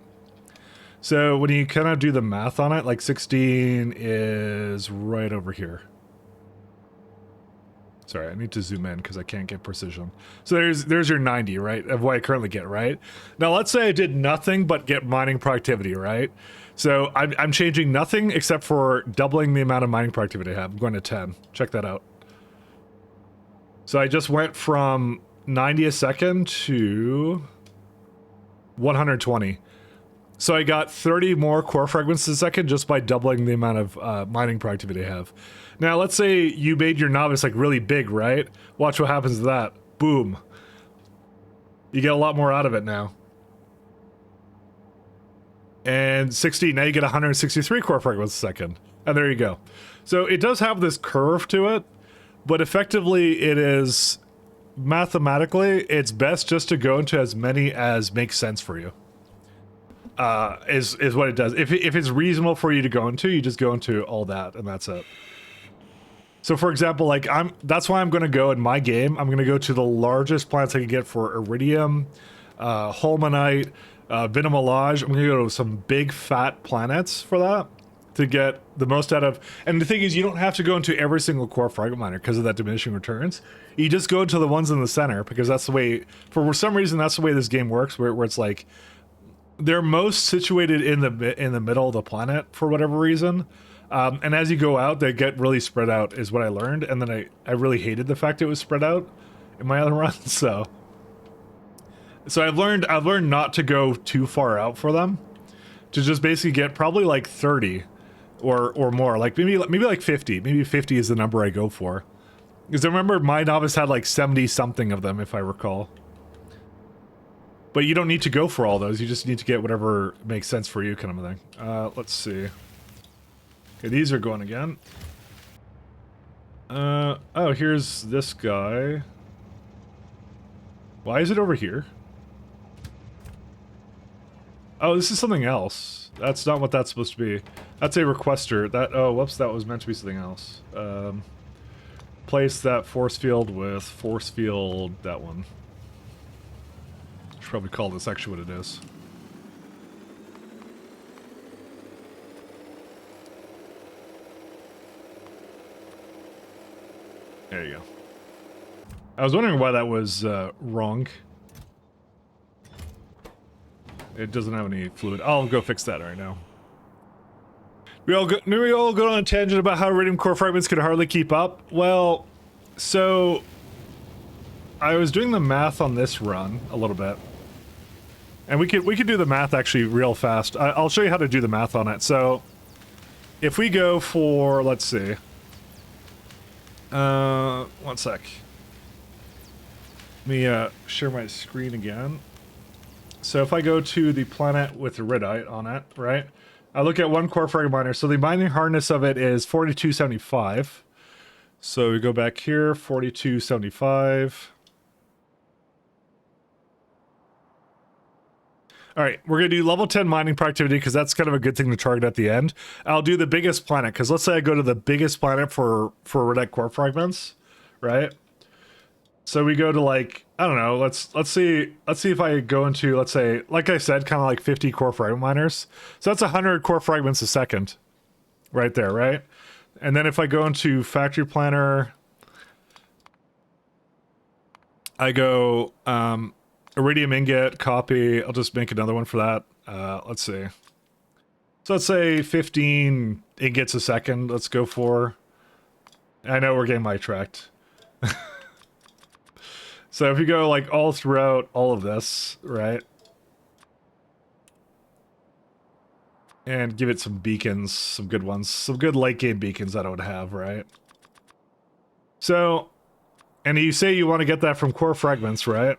So when you kind of do the math on it, like 16 is right over here. Sorry, I need to zoom in because I can't get precision. So there's your 90, right, of what I currently get, right? Now, let's say I did nothing but get mining productivity, right? So I'm changing nothing except for doubling the amount of mining productivity I have. I'm going to 10. Check that out. So I just went from 90 a second to 120. So I got 30 more core fragments a second just by doubling the amount of mining productivity I have. Now, let's say you made your novice like really big, right? Watch what happens to that. Boom. You get a lot more out of it now. And 60, now you get 163 core fragments a second. And there you go. So it does have this curve to it, but effectively it is, mathematically, it's best just to go into as many as makes sense for you. Is what it does. If it's reasonable for you to go into, you just go into all that, and that's it. So for example, like that's why I'm going to go in my game. I'm going to go to the largest planets I can get for iridium, holmanite, vinamilage. I'm going to go to some big fat planets for that to get the most out of. And the thing is, you don't have to go into every single core fragment miner because of that diminishing returns. You just go to the ones in the center because that's the way. For some reason, that's the way this game works. Where it's like they're most situated in the middle of the planet for whatever reason. And as you go out, they get really spread out, is what I learned. And then I really hated the fact it was spread out in my other runs. So I've learned not to go too far out for them, to just basically get probably like 30 or more, like maybe like 50. Maybe 50 is the number I go for, because I remember my novice had like 70 something of them, if I recall. But you don't need to go for all those. You just need to get whatever makes sense for you, kind of a thing. Let's see. Okay, these are going again. Oh, here's this guy. Why is it over here? Oh, this is something else. That's not what that's supposed to be. That's a requester. Oh, whoops, that was meant to be something else. Place that force field with force field, that one. Should probably call this actually what it is. There you go. I was wondering why that was wrong. It doesn't have any fluid. I'll go fix that right now. We all go on a tangent about how iridium core fragments could hardly keep up. Well, so I was doing the math on this run a little bit, and we could do the math actually real fast. I'll show you how to do the math on it. So if we go for, let's see, 1 sec. Let me share my screen again. So if I go to the planet with iridite on it, right? I look at one core fragment miner. So the mining hardness of it is 4275. So we go back here, 4275. All right, we're going to do level 10 mining productivity because that's kind of a good thing to target at the end. I'll do the biggest planet because let's say I go to the biggest planet for Redite core fragments, right? So we go to like, I don't know, let's see if I go into, let's say, like I said, kind of like 50 core fragment miners. So that's 100 core fragments a second right there, right? And then if I go into factory planner, I go iridium ingot, copy. I'll just make another one for that. Let's see. So let's say 15 ingots a second. Let's go for. I know we're getting my tracked. So if you go like all throughout all of this, right? And give it some beacons, some good ones, some good late game beacons that I would have, right? So, and you say you want to get that from core fragments, right?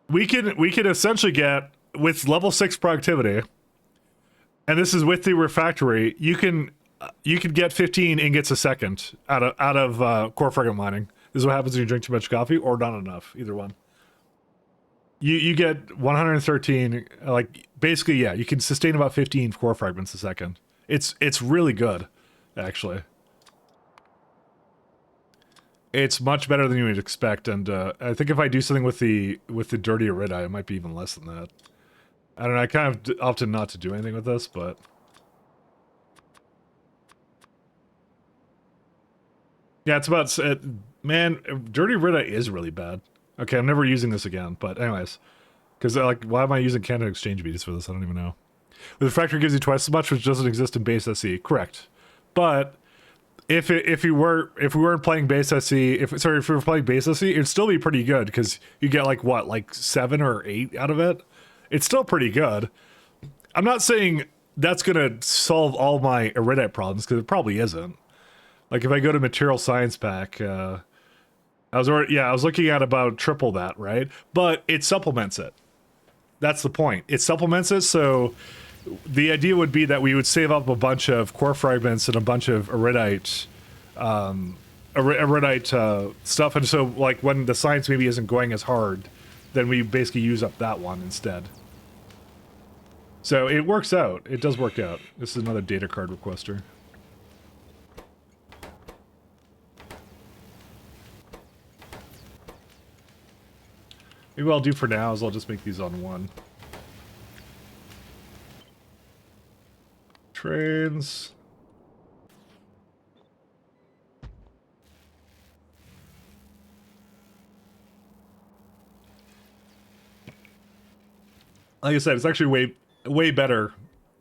We can essentially get with level 6 productivity, and this is with the refractory. You can get 15 ingots a second out of core fragment mining. This is what happens when you drink too much coffee or not enough. Either one. You get 113. Like basically, yeah, you can sustain about 15 core fragments a second. It's really good, actually. It's much better than you would expect, and I think if I do something with the dirty Iridite, it might be even less than that. I don't know, I kind of opted not to do anything with this, but... Yeah, it's about... man, dirty Iridite is really bad. Okay, I'm never using this again, but anyways. Because, like, why am I using Canada Exchange beads for this? I don't even know. The factory gives you twice as much, which doesn't exist in base SE. Correct. But... If we weren't playing base SE, if we were playing base SE, it'd still be pretty good because you get like what, like 7 or 8 out of it. It's still pretty good. I'm not saying that's gonna solve all my Iridite problems because it probably isn't. Like if I go to Material Science Pack, I was looking at about triple that, right? But it supplements it. That's the point. It supplements it, so the idea would be that we would save up a bunch of core fragments and a bunch of Iridite, stuff, and so like when the science maybe isn't going as hard, then we basically use up that one instead. So it works out. It does work out. This is another data card requester. Maybe what I'll do for now is I'll just make these on one. Trains. Like I said, it's actually way better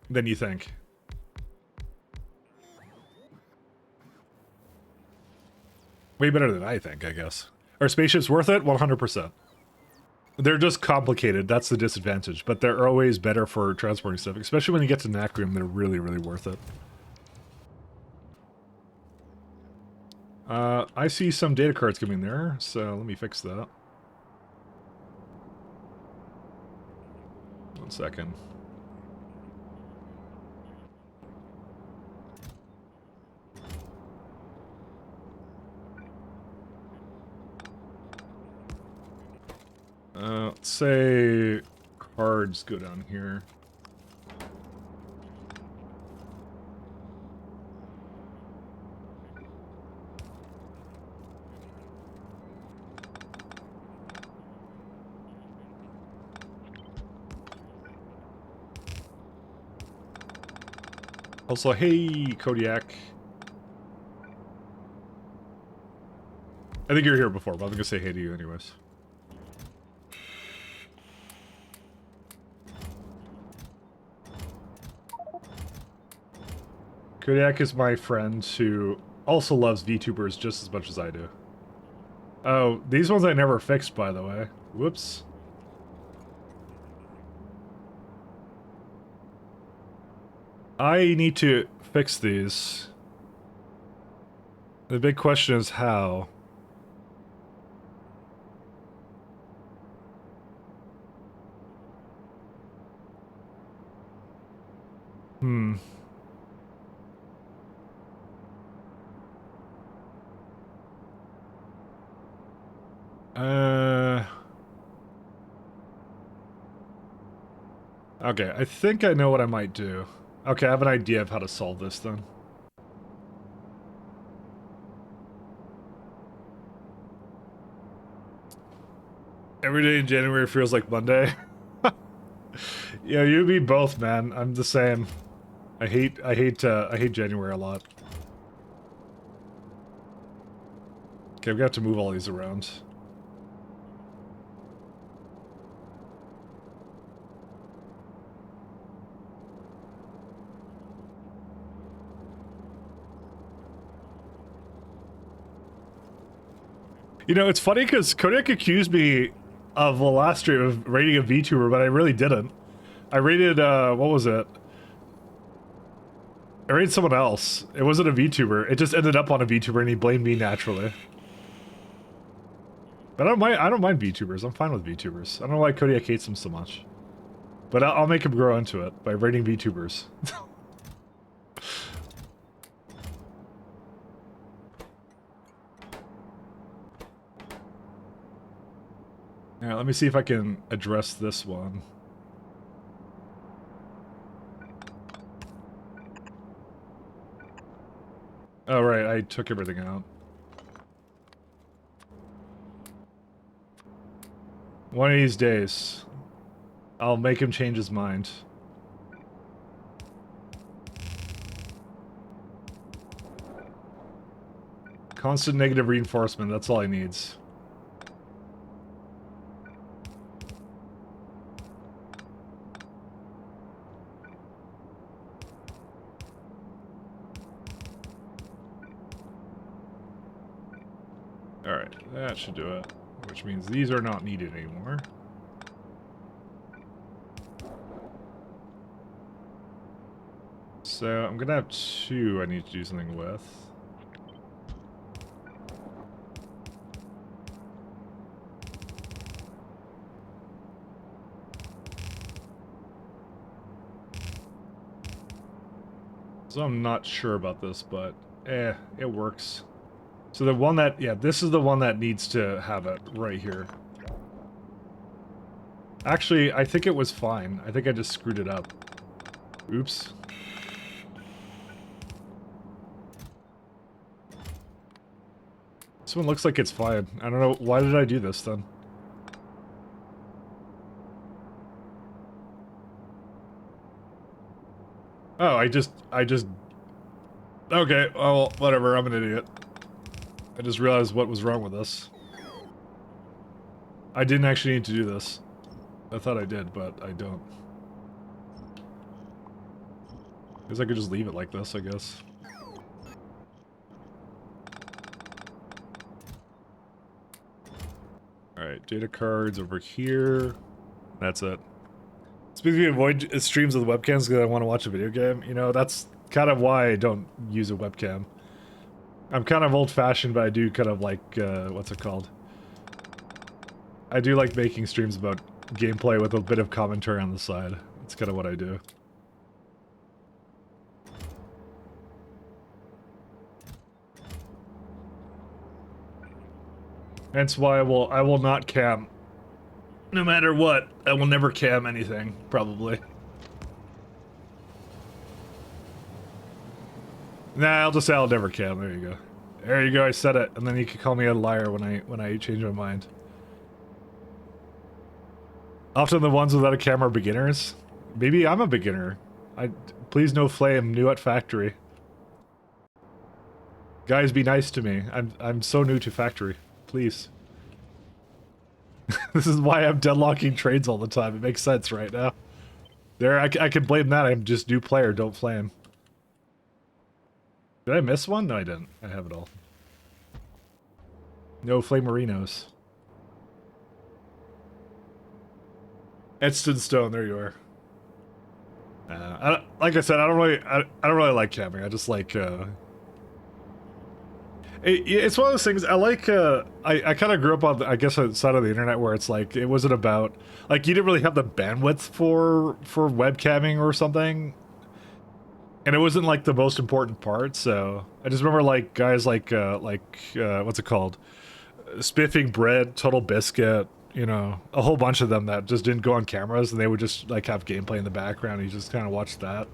than you think. Way better than I think, I guess. Are spaceships worth it? 100%. They're just complicated, that's the disadvantage, but they're always better for transporting stuff, especially when you get to Nacrium, they're really, really worth it. I see some data cards coming there, so let me fix that. 1 second. Let's say cards go down here. Also, hey, Kodiak. I think you were here before, but I'm gonna say hey to you anyways. Kodiak is my friend who also loves VTubers just as much as I do. Oh, these ones I never fixed, by the way. Whoops. I need to fix these. The big question is how. Okay, I think I know what I might do. Okay, I have an idea of how to solve this then. Every day in January feels like Monday. Yeah, you be both, man. I'm the same. I hate January a lot. Okay, I've got to move all these around. You know, it's funny because Kodiak accused me of the last stream of rating a VTuber, but I really didn't. I rated, what was it? I rated someone else. It wasn't a VTuber. It just ended up on a VTuber and he blamed me naturally. But I don't mind VTubers. I'm fine with VTubers. I don't know why Kodiak hates them so much. But I'll make him grow into it by rating VTubers. Alright, let me see if I can address this one. Oh, right, I took everything out. One of these days, I'll make him change his mind. Constant negative reinforcement, that's all he needs. Alright, that should do it. Which means these are not needed anymore. So, I'm gonna have two I need to do something with. So I'm not sure about this, but it works. So the one that, yeah, this is the one that needs to have it right here. Actually, I think it was fine. I think I just screwed it up. Oops. This one looks like it's fine. I don't know, why did I do this then? Oh, I just... Okay, well, whatever, I'm an idiot. I just realized what was wrong with this. I didn't actually need to do this. I thought I did, but I don't. Guess I could just leave it like this, I guess. Alright, data cards over here. That's it. Speaking of avoid streams with webcams because I want to watch a video game, you know, that's kind of why I don't use a webcam. I'm kind of old-fashioned, but I do kind of like, what's it called? I do like making streams about gameplay with a bit of commentary on the side. That's kind of what I do. Hence why I will not cam. No matter what, I will never cam anything, probably. Nah, I'll just say I'll never cam. There you go. There you go. I said it, and then you can call me a liar when I change my mind. Often the ones without a camera are beginners. Maybe I'm a beginner. Please no flame. New at factory. Guys, be nice to me. I'm so new to factory. Please. This is why I'm deadlocking trades all the time. It makes sense right now. There, I can blame that. I'm just new player. Don't flame. Did I miss one? No, I didn't. I have it all. No Flamerinos. Edston Stone, there you are. Like I said, I don't really like camming. I just like, it's one of those things, I like, I kind of grew up on, I guess, on the side of the internet where it's like, it wasn't about, like, you didn't really have the bandwidth for webcamming or something. And it wasn't, like, the most important part, so... I just remember, like, guys like, what's it called? Spiffing Bread, Total Biscuit, you know, a whole bunch of them that just didn't go on cameras, and they would just like have gameplay in the background. And you just kind of watch that,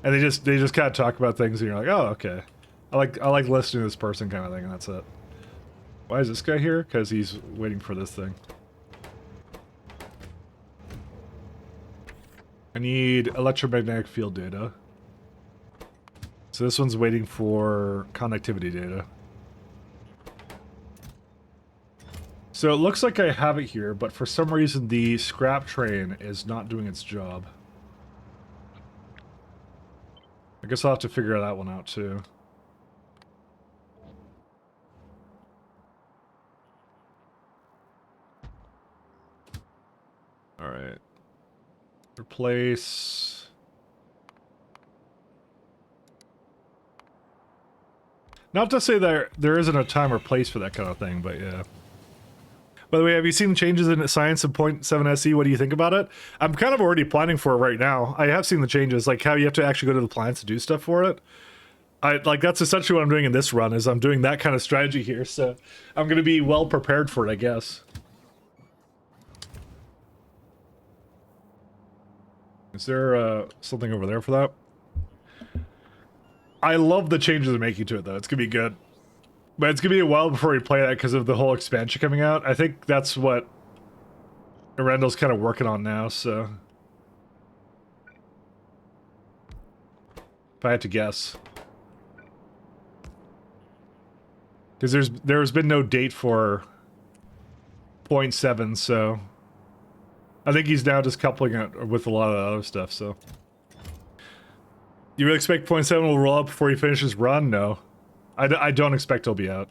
and they just kind of talk about things, and you're like, oh, okay, I like listening to this person kind of thing, and that's it. Why is this guy here? Because he's waiting for this thing. I need electromagnetic field data. So this one's waiting for connectivity data. So it looks like I have it here, but for some reason the scrap train is not doing its job. I guess I'll have to figure that one out too. Alright. Replace... Not to say there isn't a time or place for that kind of thing, but yeah. By the way, have you seen changes in Science of 0.7 SE? What do you think about it? I'm kind of already planning for it right now. I have seen the changes, like how you have to actually go to the plants to do stuff for it. That's essentially what I'm doing in this run, is I'm doing that kind of strategy here, so I'm going to be well prepared for it, I guess. Is there something over there for that? I love the changes they're making to it, though. It's going to be good. But it's going to be a while before we play that because of the whole expansion coming out. I think that's what Randall's kind of working on now, so... If I had to guess. Because there's been no date for 0.7, so... I think he's now just coupling it with a lot of the other stuff, so... You really expect 0.7 will roll out before he finishes run? No. I don't expect he'll be out.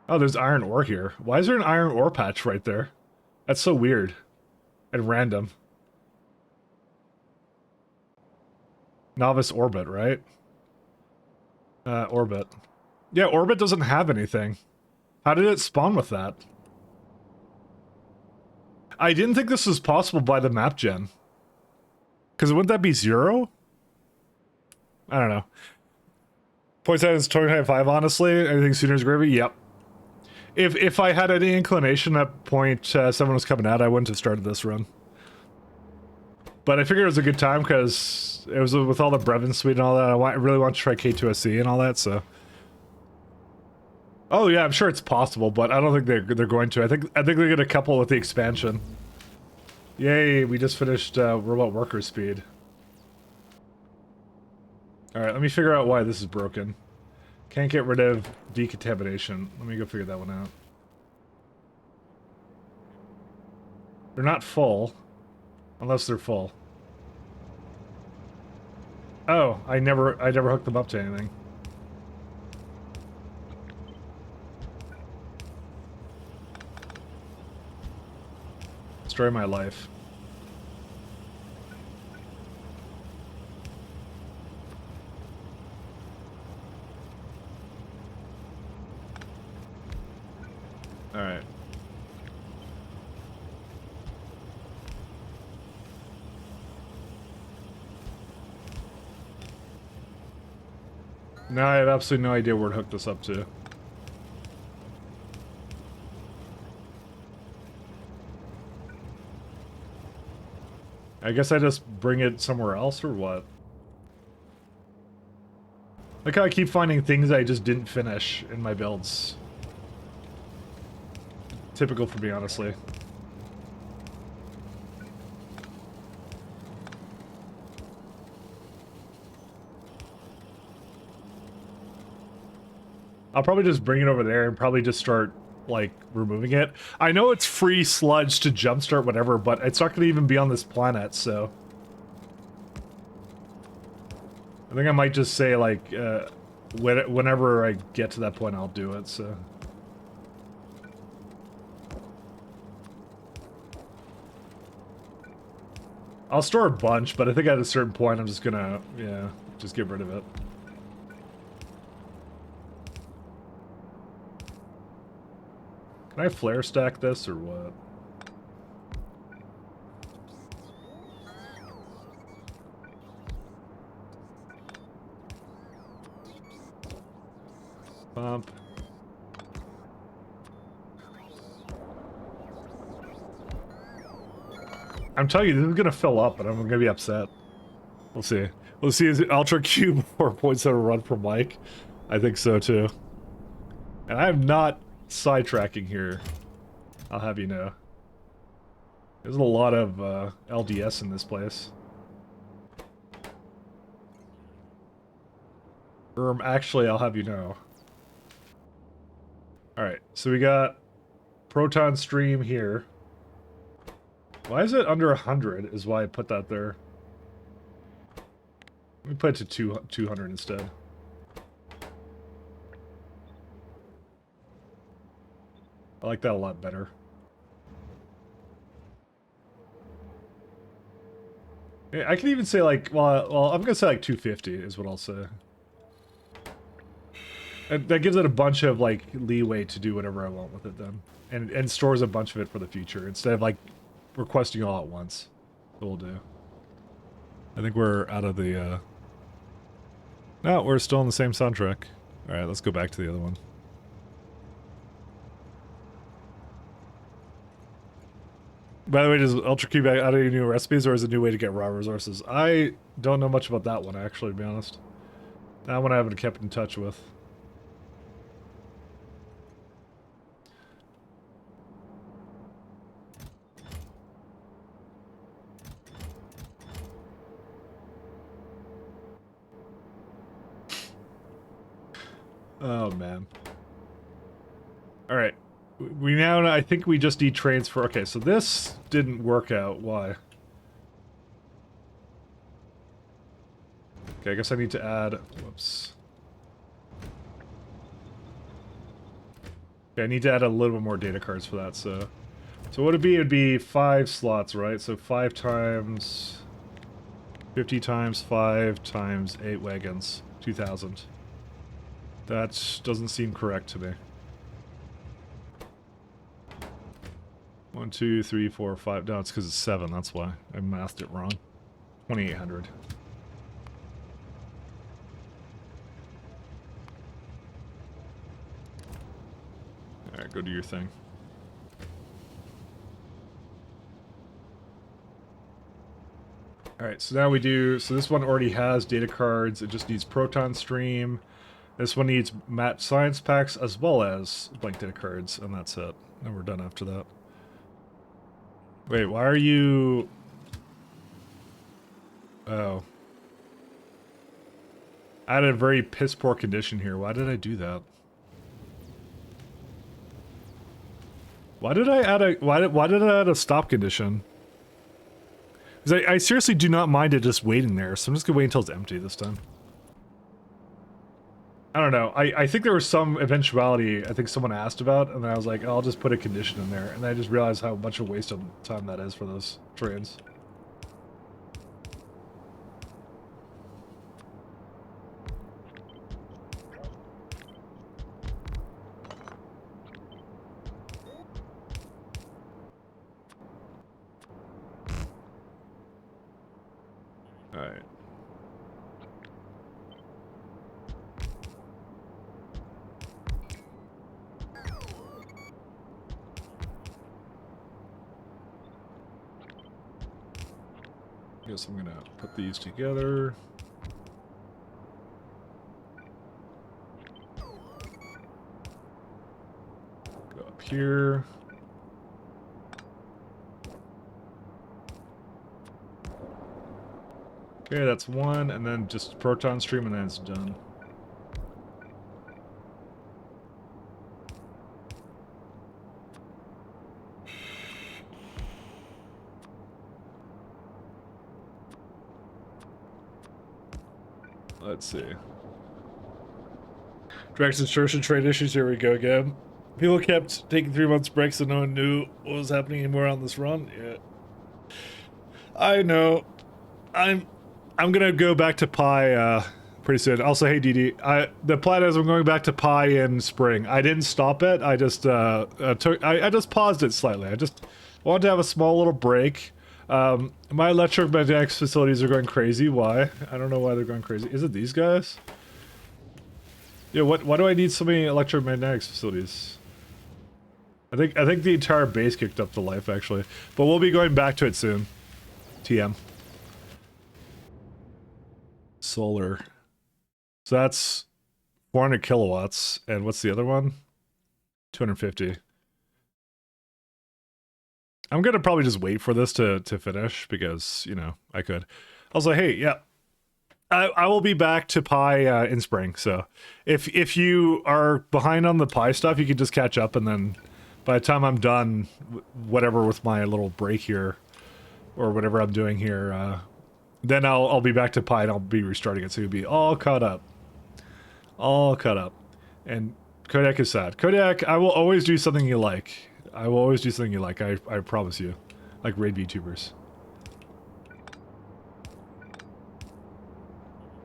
Oh, there's iron ore here. Why is there an iron ore patch right there? That's so weird. And random. Novice Orbit, right? Orbit. Yeah, Orbit doesn't have anything. How did it spawn with that? I didn't think this was possible by the map gen. Because wouldn't that be 0? I don't know. 0.7 is 25, honestly. Anything sooner is gravy? Yep. If I had any inclination that 0.7 was coming out, I wouldn't have started this run. But I figured it was a good time because it was with all the Brevin suite and all that. I really want to try K2SC and all that, so... Oh yeah, I'm sure it's possible, but I don't think they're going to. I think they're going to couple with the expansion. Yay, we just finished robot worker speed. Alright, let me figure out why this is broken. Can't get rid of decontamination. Let me go figure that one out. They're not full. Unless they're full. Oh, I never hooked them up to anything. Destroy my life. Alright. Now I have absolutely no idea where to hook this up to. I guess I just bring it somewhere else, or what? Like how I keep finding things I just didn't finish in my builds. Typical for me, honestly. I'll probably just bring it over there and probably just start, like, removing it. I know it's free sludge to jumpstart whatever, but it's not going to even be on this planet, so... I think I might just say, like, whenever I get to that point, I'll do it, so... I'll store a bunch, but I think at a certain point I'm just gonna, yeah, just get rid of it. Can I flare stack this, or what? Pump. I'm telling you, this is gonna fill up, and I'm gonna be upset. We'll see. We'll see. Is it Ultra Cube or points that run from Mike? I think so too. And I am not sidetracking here. I'll have you know. There's a lot of LDS in this place. Actually, I'll have you know. Alright, so we got Proton Stream here. Why is it under 100 is why I put that there. Let me put it to 200 instead. I like that a lot better. Yeah, I can even say like, well, I'm gonna say like 250 is what I'll say. And that gives it a bunch of like leeway to do whatever I want with it then. And stores a bunch of it for the future instead of like requesting all at once. So we'll do. I think we're out of the no, we're still on the same soundtrack. Alright, let's go back to the other one. By the way, does Ultra Cube add any new recipes or is it a new way to get raw resources? I don't know much about that one actually, to be honest. That one I haven't kept in touch with. Oh, man. Alright. We now, I think we just need transfer. Okay, so this didn't work out. Why? Okay, I guess I need to add... Whoops. Okay, I need to add a little bit more data cards for that, so... So what it'd be? It'd be 5 slots, right? So 5 times... 50 times 5 times 8 wagons. 2,000. That doesn't seem correct to me. 1, 2, 3, 4, 5. No, it's because it's 7. That's why I mathed it wrong. 2,800. All right, go do your thing. All right, so now we do. So this one already has data cards. It just needs Proton Stream. This one needs Mat Science Packs as well as blank data cards, and that's it. And we're done after that. Wait, why are you... Oh. I had a very piss-poor condition here. Why did I do that? Why did I add a... Why did I add a stop condition? Because I seriously do not mind it just waiting there, so I'm just gonna wait until it's empty this time. I don't know. I think there was some eventuality I think someone asked about, and then I was like, oh, I'll just put a condition in there. And then I just realized how much of a waste of time that is for those trains. Alright. Guess I'm gonna put these together. Go up here. Okay, that's one, and then just Proton Stream, and then it's done. Let's see. Drax insertion trade issues, here we go again. People kept taking 3 months breaks so no one knew what was happening anymore on this run. Yeah. I know. I'm gonna go back to Pi pretty soon. Also, hey DD, the plan is I'm going back to Pi in spring. I didn't stop it. I just I just paused it slightly. I just wanted to have a small little break. My electromagnetic facilities are going crazy. Why? I don't know why they're going crazy. Is it these guys? Yeah, why do I need so many electromagnetics facilities? I think the entire base kicked up to life actually. But we'll be going back to it soon. TM. Solar. So that's 400 kilowatts, and what's the other one? 250. I'm gonna probably just wait for this to finish because, you know, I could. I was like, hey, yeah, I will be back to Pi in spring. So if you are behind on the Pi stuff, you can just catch up, and then by the time I'm done, whatever with my little break here, or whatever I'm doing here, then I'll be back to Pi and I'll be restarting it, so you'll be all caught up. All caught up. And Kodiak is sad. Kodiak, I will always do something you like. I will always do something you like, I promise you. Like raid VTubers.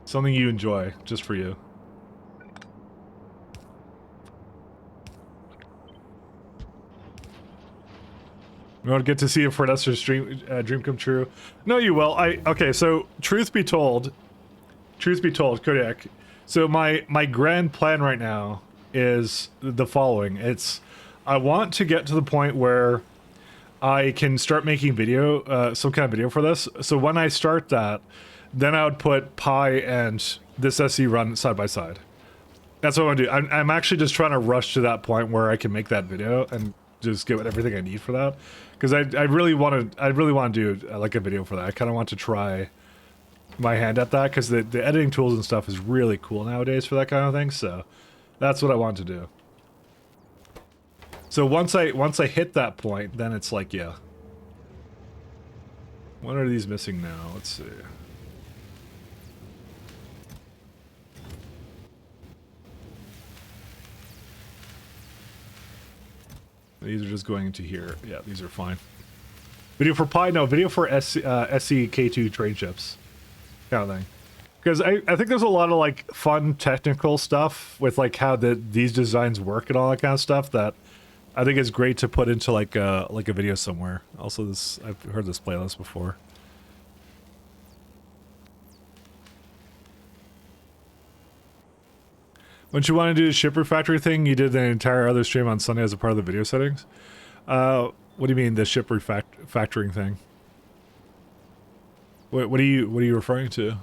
Something you enjoy, just for you. You want to get to see a Fortnite's dream come true? No, you will. Okay, so truth be told, Kodiak. So my grand plan right now is the following. I want to get to the point where I can start making video, some kind of video for this. So when I start that, then I would put Pi and this SE run side by side. That's what I want to do. I'm actually just trying to rush to that point where I can make that video and just get everything I need for that. Because I really want to do like a video for that. I kind of want to try my hand at that because the editing tools and stuff is really cool nowadays for that kind of thing. So that's what I want to do. So once I hit that point, then it's like, yeah. What are these missing now? Let's see. These are just going into here. Yeah, these are fine. Video for Pi? No, video for SEK2 train ships. Kind of thing. Because I think there's a lot of like fun technical stuff with like how these designs work and all that kind of stuff that I think is great to put into like a video somewhere. Also, I've heard this playlist before. When you want to do the ship refactory thing, you did the entire other stream on Sunday as a part of the video settings. What do you mean the ship refactoring thing? What are you referring to?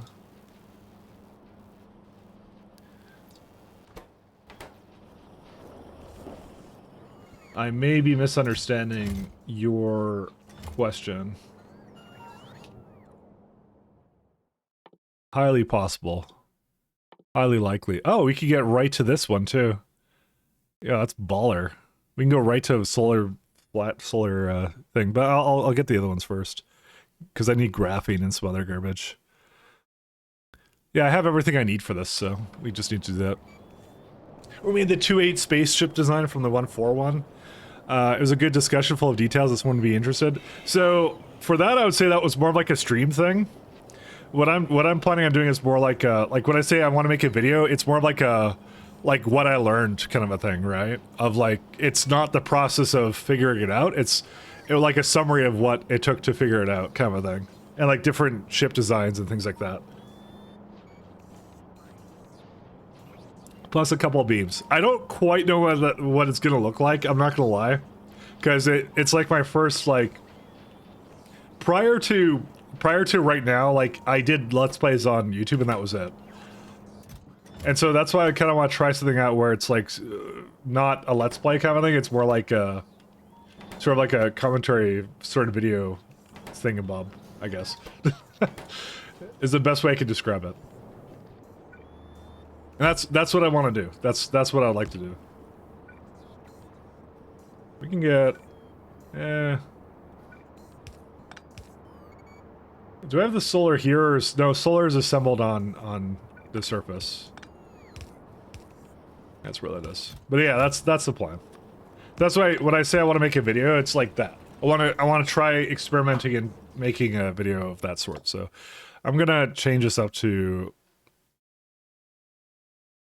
I may be misunderstanding your question. Highly possible. Highly likely. Oh, we could get right to this one too. Yeah, that's baller. We can go right to solar thing, but I'll get the other ones first because I need graphene and some other garbage. Yeah, I have everything I need for this, so we just need to do that. We made the 2.8 spaceship design from the 1.4 one. It was a good discussion full of details. This one would be interested. So for that, I would say that was more of like a stream thing. What I'm planning on doing is more like when I say I want to make a video, it's more of like what I learned kind of a thing, right? Of like, it's not the process of figuring it out. It's like a summary of what it took to figure it out kind of a thing. And like different ship designs and things like that. Plus a couple of beams. I don't quite know what it's gonna look like. I'm not gonna lie, because it's like my first like prior to right now. Like I did Let's Plays on YouTube and that was it. And so that's why I kind of want to try something out where it's like not a Let's Play kind of thing. It's more like a sort of like a commentary sort of video thingamabob, I guess. Is the best way I can describe it. And that's what I want to do. That's what I'd like to do. We can get... Do I have the solar here? Or no, solar is assembled on the surface. That's really this. But yeah, that's the plan. That's why when I say I want to make a video, it's like that. I want to try experimenting and making a video of that sort. So I'm gonna change this up to...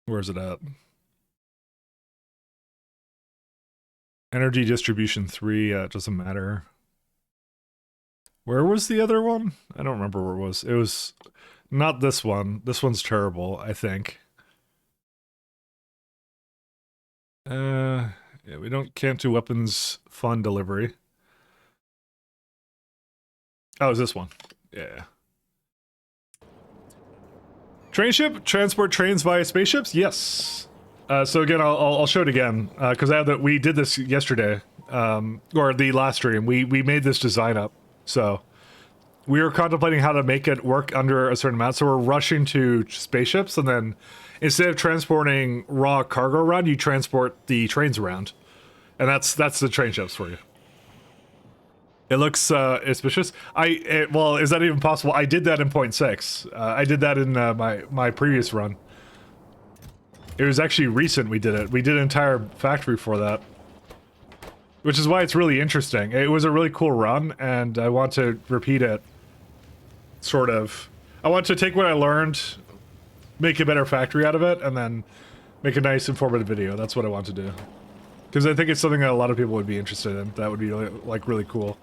Where's it at? Energy distribution 3, it doesn't matter. Where was the other one? I don't remember where it was. It was not this one. This one's terrible, I think. Yeah, we can't do weapons fund delivery. Oh, is this one? Yeah. Train ship? Transport trains via spaceships? Yes. So again, I'll show it again, because we did this yesterday, or the last stream. We made this design up, so we were contemplating how to make it work under a certain amount. So we're rushing to spaceships, and then instead of transporting raw cargo around, you transport the trains around, and that's the train ships for you. It looks auspicious. Well, is that even possible? I did that in 0.6. I did that in my previous run. It was actually recent we did it. We did an entire factory for that. Which is why it's really interesting. It was a really cool run, and I want to repeat it. Sort of. I want to take what I learned, make a better factory out of it, and then make a nice informative video. That's what I want to do. Because I think it's something that a lot of people would be interested in. That would be like really cool.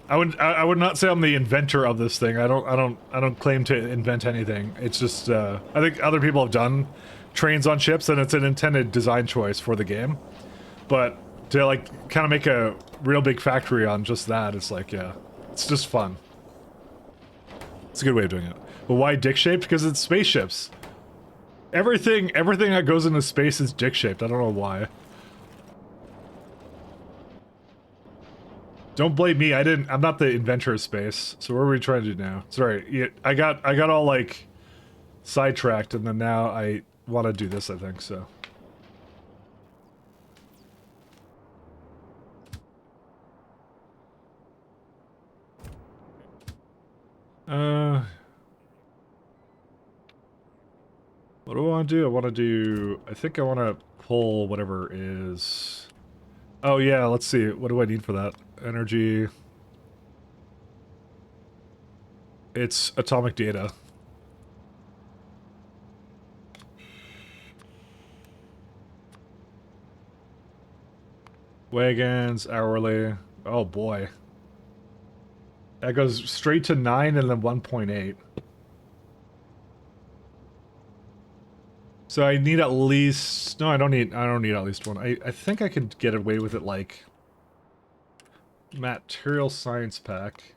I would not say I'm the inventor of this thing. I don't claim to invent anything. It's just I think other people have done trains on ships, and it's an intended design choice for the game. But to like kind of make a real big factory on just that, it's like, yeah, it's just fun. It's a good way of doing it. But why dick-shaped? Because it's spaceships. Everything that goes into space is dick-shaped. I don't know why. Don't blame me. I'm not the inventor of space. So what are we trying to do now? Sorry. Yeah, I got all like sidetracked, and then now I want to do this, I think, so. What do I want to do? I think I want to pull whatever is... Oh yeah, let's see. What do I need for that? Energy. It's atomic data. Wagons, hourly. Oh boy. That goes straight to 9 and then 1.8. So I need at least... No, I don't need at least one. I think I could get away with it like... Material science pack.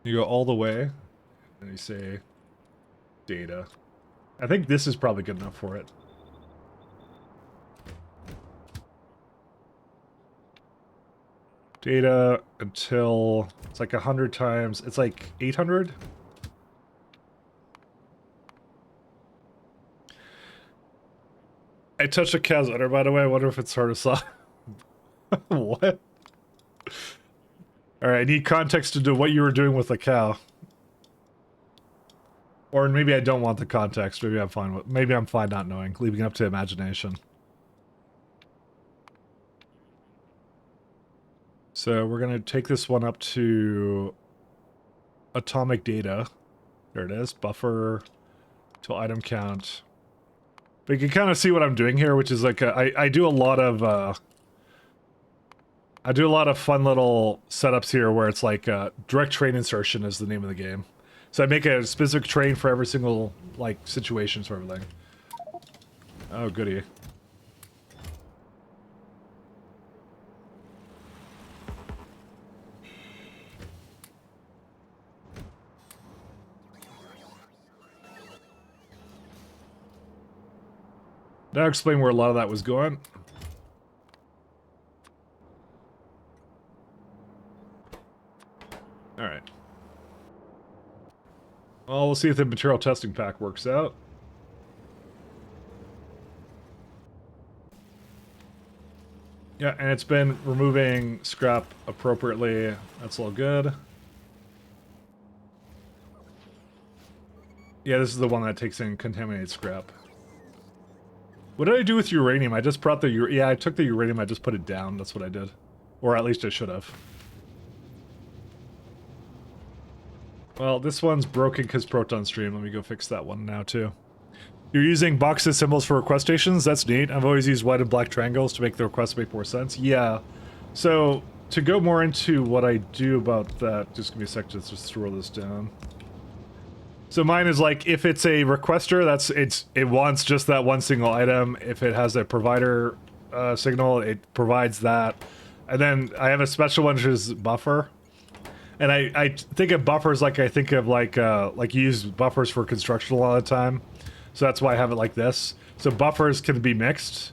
You go all the way, and you say... Data. I think this is probably good enough for it. Data until... It's like 100 times... It's like 800? I touched a cow's udder, by the way. I wonder if it's hard to saw. What? Alright, I need context to do what you were doing with the cow. Or maybe I don't want the context. Maybe I'm fine not knowing. Leaving it up to imagination. So we're gonna take this one up to atomic data. There it is. Buffer to item count. But you can kind of see what I'm doing here, which is like I do a lot of fun little setups here where it's like direct train insertion is the name of the game. So I make a specific train for every single like situation sort of thing. Oh goody. Now explain where a lot of that was going. Alright. Well, we'll see if the material testing pack works out. Yeah, and it's been removing scrap appropriately. That's all good. Yeah, this is the one that takes in contaminated scrap. What did I do with uranium? I just brought the yeah, I took the uranium, I just put it down. That's what I did. Or at least I should have. Well, this one's broken because Proton Stream. Let me go fix that one now, too. You're using boxes symbols for request stations? That's neat. I've always used white and black triangles to make the requests make more sense. Yeah. So, to go more into what I do about that, just give me a sec to just throw this down. So mine is like, if it's a requester, it wants just that one single item. If it has a provider signal, it provides that. And then I have a special one, which is buffer. And I think of buffers like I think of like you use buffers for construction a lot of the time. So that's why I have it like this. So buffers can be mixed.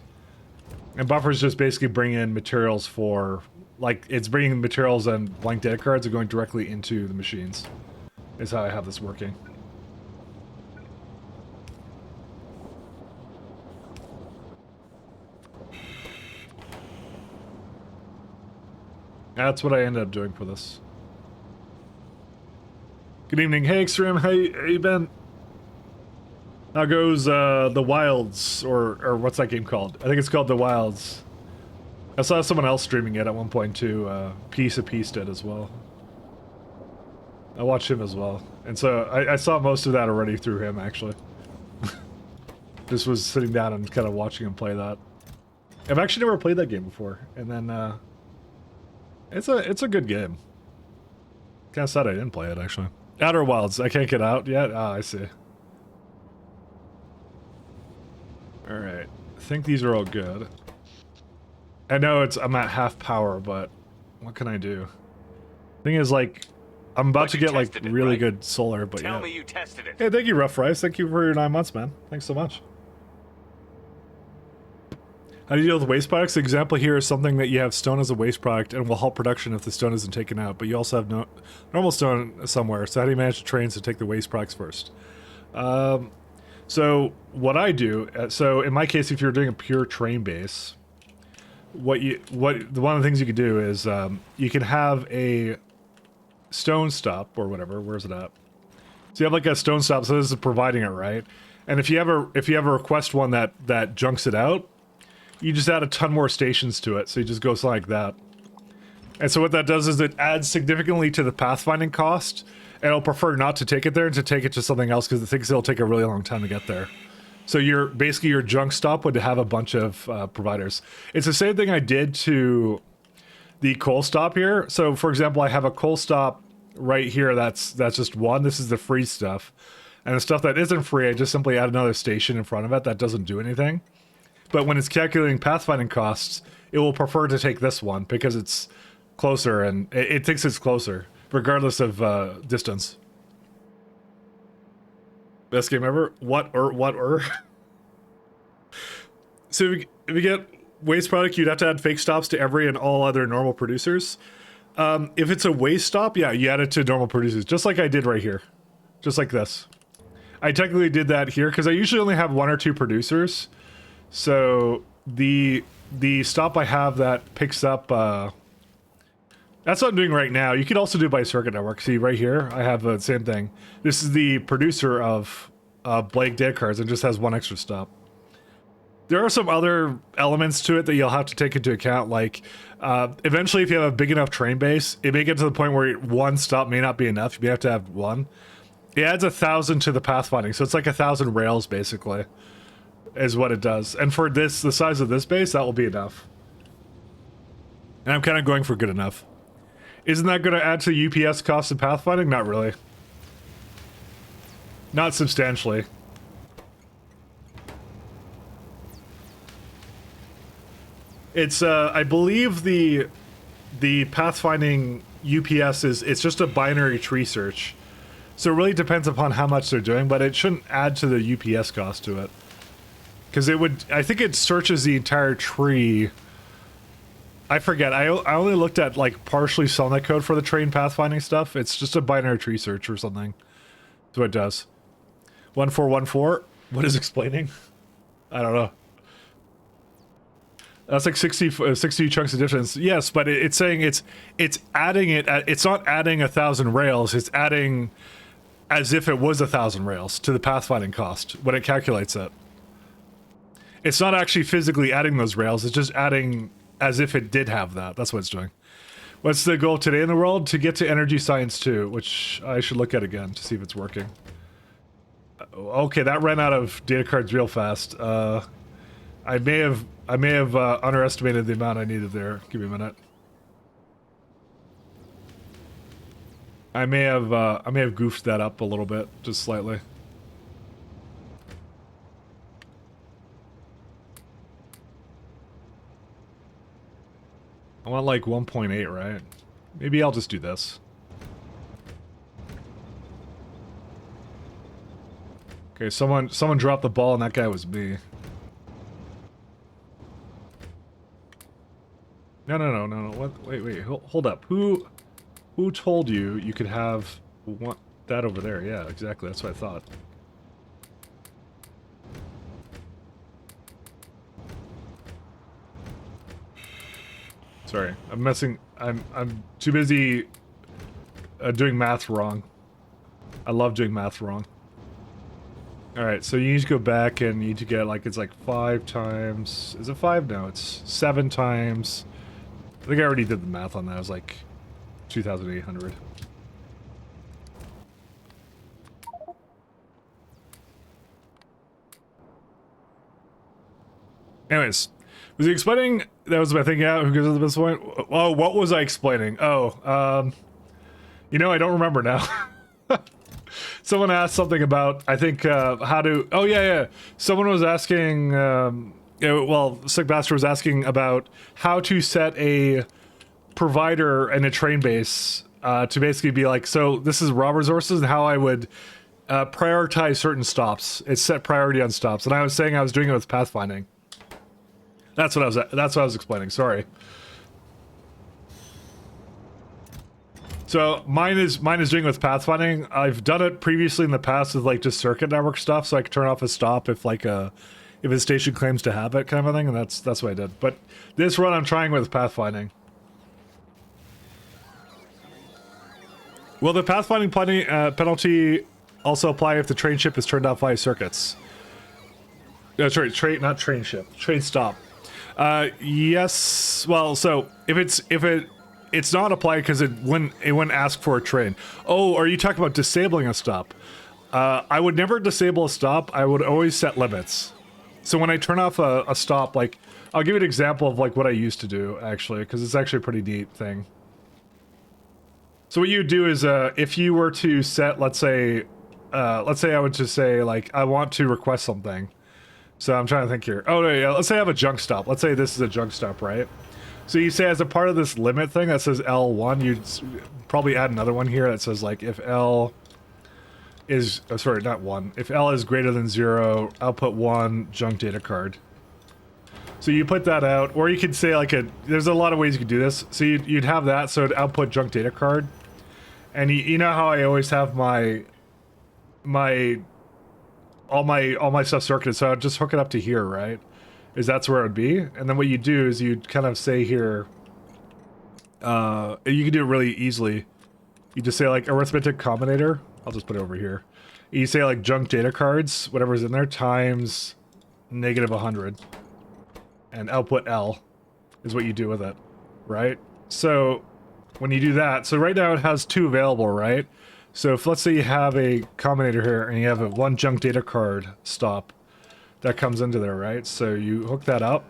And buffers just basically bring in materials for, like, it's bringing materials and blank data cards are going directly into the machines. Is how I have this working. That's what I ended up doing for this. Good evening. Hey, Extreme. Hey, you been? How goes the Wilds, or what's that game called? I think it's called the Wilds. I saw someone else streaming it at one point too. Piece of Peace did as well. I watched him as well, and so I saw most of that already through him actually. Just was sitting down and kind of watching him play that. I've actually never played that game before, and then it's a good game. Kind of sad I didn't play it actually. Outer Wilds, I can't get out yet. Ah, I see. Alright, I think these are all good. I know I'm at half power, but what can I do? Thing is, like, I'm about to get, like, really right? good solar, but Tell yeah. me you tested it. Hey, thank you, Rough Rice. Thank you for your 9 months, man. Thanks so much. How do you deal with waste products? The example here is something that you have stone as a waste product and will halt production if the stone isn't taken out, but you also have no normal stone somewhere. So how do you manage the trains to take the waste products first? So what I do, so in my case, if you're doing a pure train base, one of the things you could do is you can have a stone stop or whatever. Where's it at? So you have like a stone stop. So this is providing it, right? And if you have a request one that junks it out, you just add a ton more stations to it. So you just go something like that. And so what that does is it adds significantly to the pathfinding cost. And it'll prefer not to take it there and to take it to something else because it thinks it'll take a really long time to get there. So your junk stop would have a bunch of providers. It's the same thing I did to the coal stop here. So for example, I have a coal stop right here. That's just one. This is the free stuff. And the stuff that isn't free, I just simply add another station in front of it. That doesn't do anything. But when it's calculating pathfinding costs, it will prefer to take this one because it's closer and it thinks it's closer. Regardless of distance. Best game ever? What? So if you get waste product, you'd have to add fake stops to every and all other normal producers. If it's a waste stop, yeah, you add it to normal producers, just like I did right here. Just like this. I technically did that here because I usually only have 1 or 2 producers. So the stop I have that picks up that's what I'm doing right now. You can also do it by circuit network. See right here, I have the same thing. This is the producer of blank data cards and just has 1 extra stop. There are some other elements to it that you'll have to take into account, like eventually if you have a big enough train base, it may get to the point where 1 stop may not be enough. You may have to have 1. It adds 1,000 to the pathfinding, so it's like 1,000 rails basically, is what it does. And for this, the size of this base, that will be enough. And I'm kind of going for good enough. Isn't that going to add to the UPS cost of pathfinding? Not really. Not substantially. It's, I believe the pathfinding UPS it's just a binary tree search. So it really depends upon how much they're doing, but it shouldn't add to the UPS cost to it. Because it would, I think it searches the entire tree. I forget. I only looked at like partially Solnet code for the train pathfinding stuff. It's just a binary tree search or something. That's what it does. 1414. What is explaining? I don't know. That's like 60 chunks of difference. Yes, but it's saying it's adding it. It's not adding 1,000 rails. It's adding as if it was 1,000 rails to the pathfinding cost when it calculates it. It's not actually physically adding those rails. It's just adding as if it did have that. That's what it's doing. What's the goal today in the world? To get to Energy Science 2, which I should look at again to see if it's working. Okay, that ran out of data cards real fast. I may have underestimated the amount I needed there. Give me a minute. I may have goofed that up a little bit, just slightly. I want like 1.8, right? Maybe I'll just do this. Okay, someone dropped the ball and that guy was me. No. What? Wait. Hold up. Who told you you could have that over there? Yeah, exactly. That's what I thought. Sorry, I'm messing. I'm too busy doing math wrong. I love doing math wrong. All right, so you need to go back and you need to get like it's like 5 times. Is it 5? No, it's 7 times. I think I already did the math on that. It was like 2,800. Anyways, was he explaining? That was my thing out. Who goes to this point? Oh, what was I explaining? Oh, you know, I don't remember now. Someone asked something about, I think, how to... Oh, yeah. Someone was asking... well, Sick Bastard was asking about how to set a provider and a train base to basically be like, so this is raw resources and how I would prioritize certain stops. It's set priority on stops. And I was saying I was doing it with pathfinding. That's what I was explaining. Sorry. So mine is doing with pathfinding. I've done it previously in the past with like just circuit network stuff, so I can turn off a stop if like if a station claims to have it, kind of a thing, and that's what I did. But this run I'm trying with pathfinding. Will the pathfinding penalty also apply if the train ship is turned off via circuits? No, sorry, not train ship, train stop. Yes. Well, so if it's not applied because it wouldn't ask for a train. Oh, are you talking about disabling a stop? I would never disable a stop. I would always set limits. So when I turn off a stop, like I'll give you an example of like what I used to do actually, because it's actually a pretty neat thing. So what you do is if you were to set, let's say I would just say like I want to request something. So I'm trying to think here. Oh, no, yeah, let's say I have a junk stop. Let's say this is a junk stop, right? So you say as a part of this limit thing that says L1, you'd probably add another one here that says like if L is, sorry, not 1. If L is greater than 0, output 1 junk data card. So you put that out, or you could say like there's a lot of ways you could do this. So you'd have that, so it'd output junk data card. And you know how I always have all my stuff circuited, so I'd just hook it up to here, right? That's where it would be. And then what you do is you'd kind of say here, you can do it really easily. You just say like arithmetic combinator. I'll just put it over here. You say like junk data cards, whatever's in there, times -100. And output L is what you do with it, right? So when you do that, so right now it has 2 available, right? So if let's say you have a combinator here and you have a 1 junk data card stop that comes into there, right? So you hook that up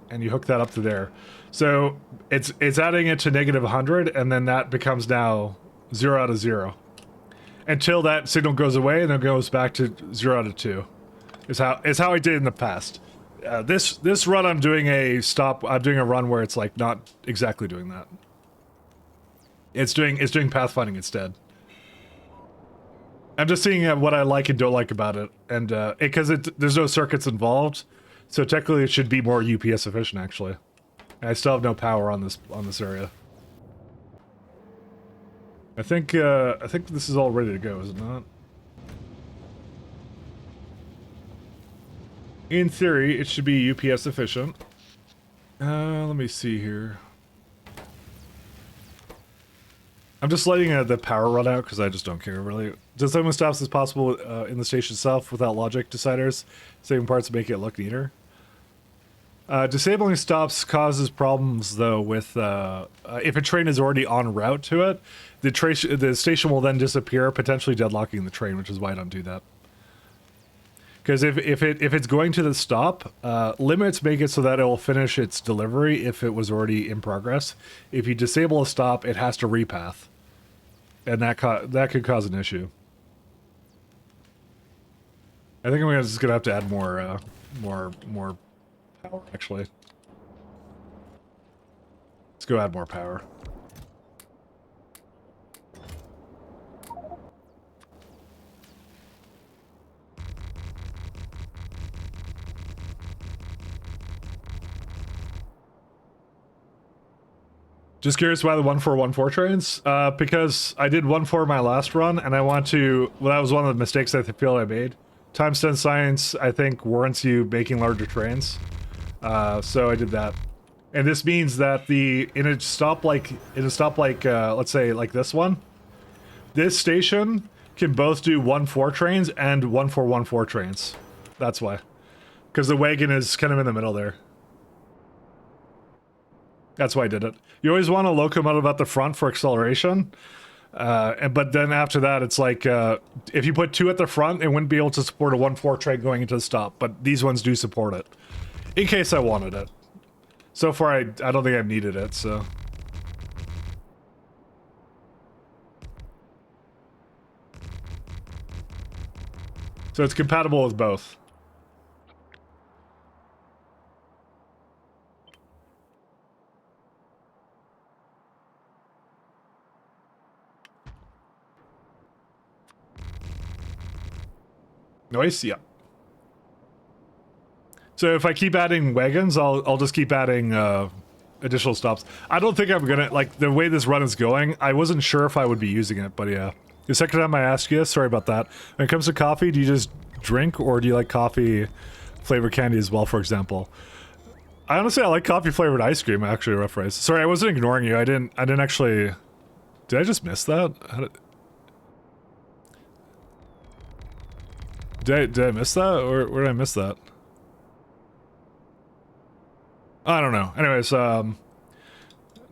and you hook that up to there. So it's adding it to -100 and then that becomes now 0 out of 0 until that signal goes away and then goes back to 0 out of 2 is how I did in the past. This run I'm doing I'm doing a run where it's like not exactly doing that. It's doing pathfinding instead. I'm just seeing what I like and don't like about it, and because there's no circuits involved, so technically it should be more UPS efficient. Actually, and I still have no power on this area. I think this is all ready to go, is it not? In theory, it should be UPS efficient. Let me see here. I'm just letting the power run out because I just don't care, really. Disabling stops is possible in the station itself without logic deciders. Saving parts to make it look neater. Disabling stops causes problems, though, with if a train is already en route to it, the station will then disappear, potentially deadlocking the train, which is why I don't do that. Because if it's going to the stop, limits make it so that it will finish its delivery if it was already in progress. If you disable a stop, it has to repath. and that could cause an issue. I think I'm just gonna have to add more power. Actually, let's go add more power. Just curious why the 1414 trains? Because I did 14 my last run, and I want to. Well, that was one of the mistakes I feel I made. Time spent science, I think, warrants you making larger trains. So I did that, and this means that in a stop like let's say like this one, this station can both do 14 trains and 1414 trains. That's why, because the wagon is kind of in the middle there. That's why I did it. You always want a locomotive at the front for acceleration, but then after that, it's like if you put 2 at the front, it wouldn't be able to support a 14 train going into the stop. But these ones do support it, in case I wanted it. So far, I don't think I've needed it. So it's compatible with both. Nice, yeah. So if I keep adding wagons, I'll just keep adding additional stops. I don't think I'm gonna, like, the way this run is going, I wasn't sure if I would be using it, but yeah. The second time I asked you, sorry about that. When it comes to coffee, do you just drink, or do you like coffee flavored candy as well, for example? I honestly, I like coffee flavored ice cream, actually, rough rice. Sorry, I wasn't ignoring you. I didn't actually... Did I just miss that? Did I miss that, or where did I miss that? I don't know. Anyways, no,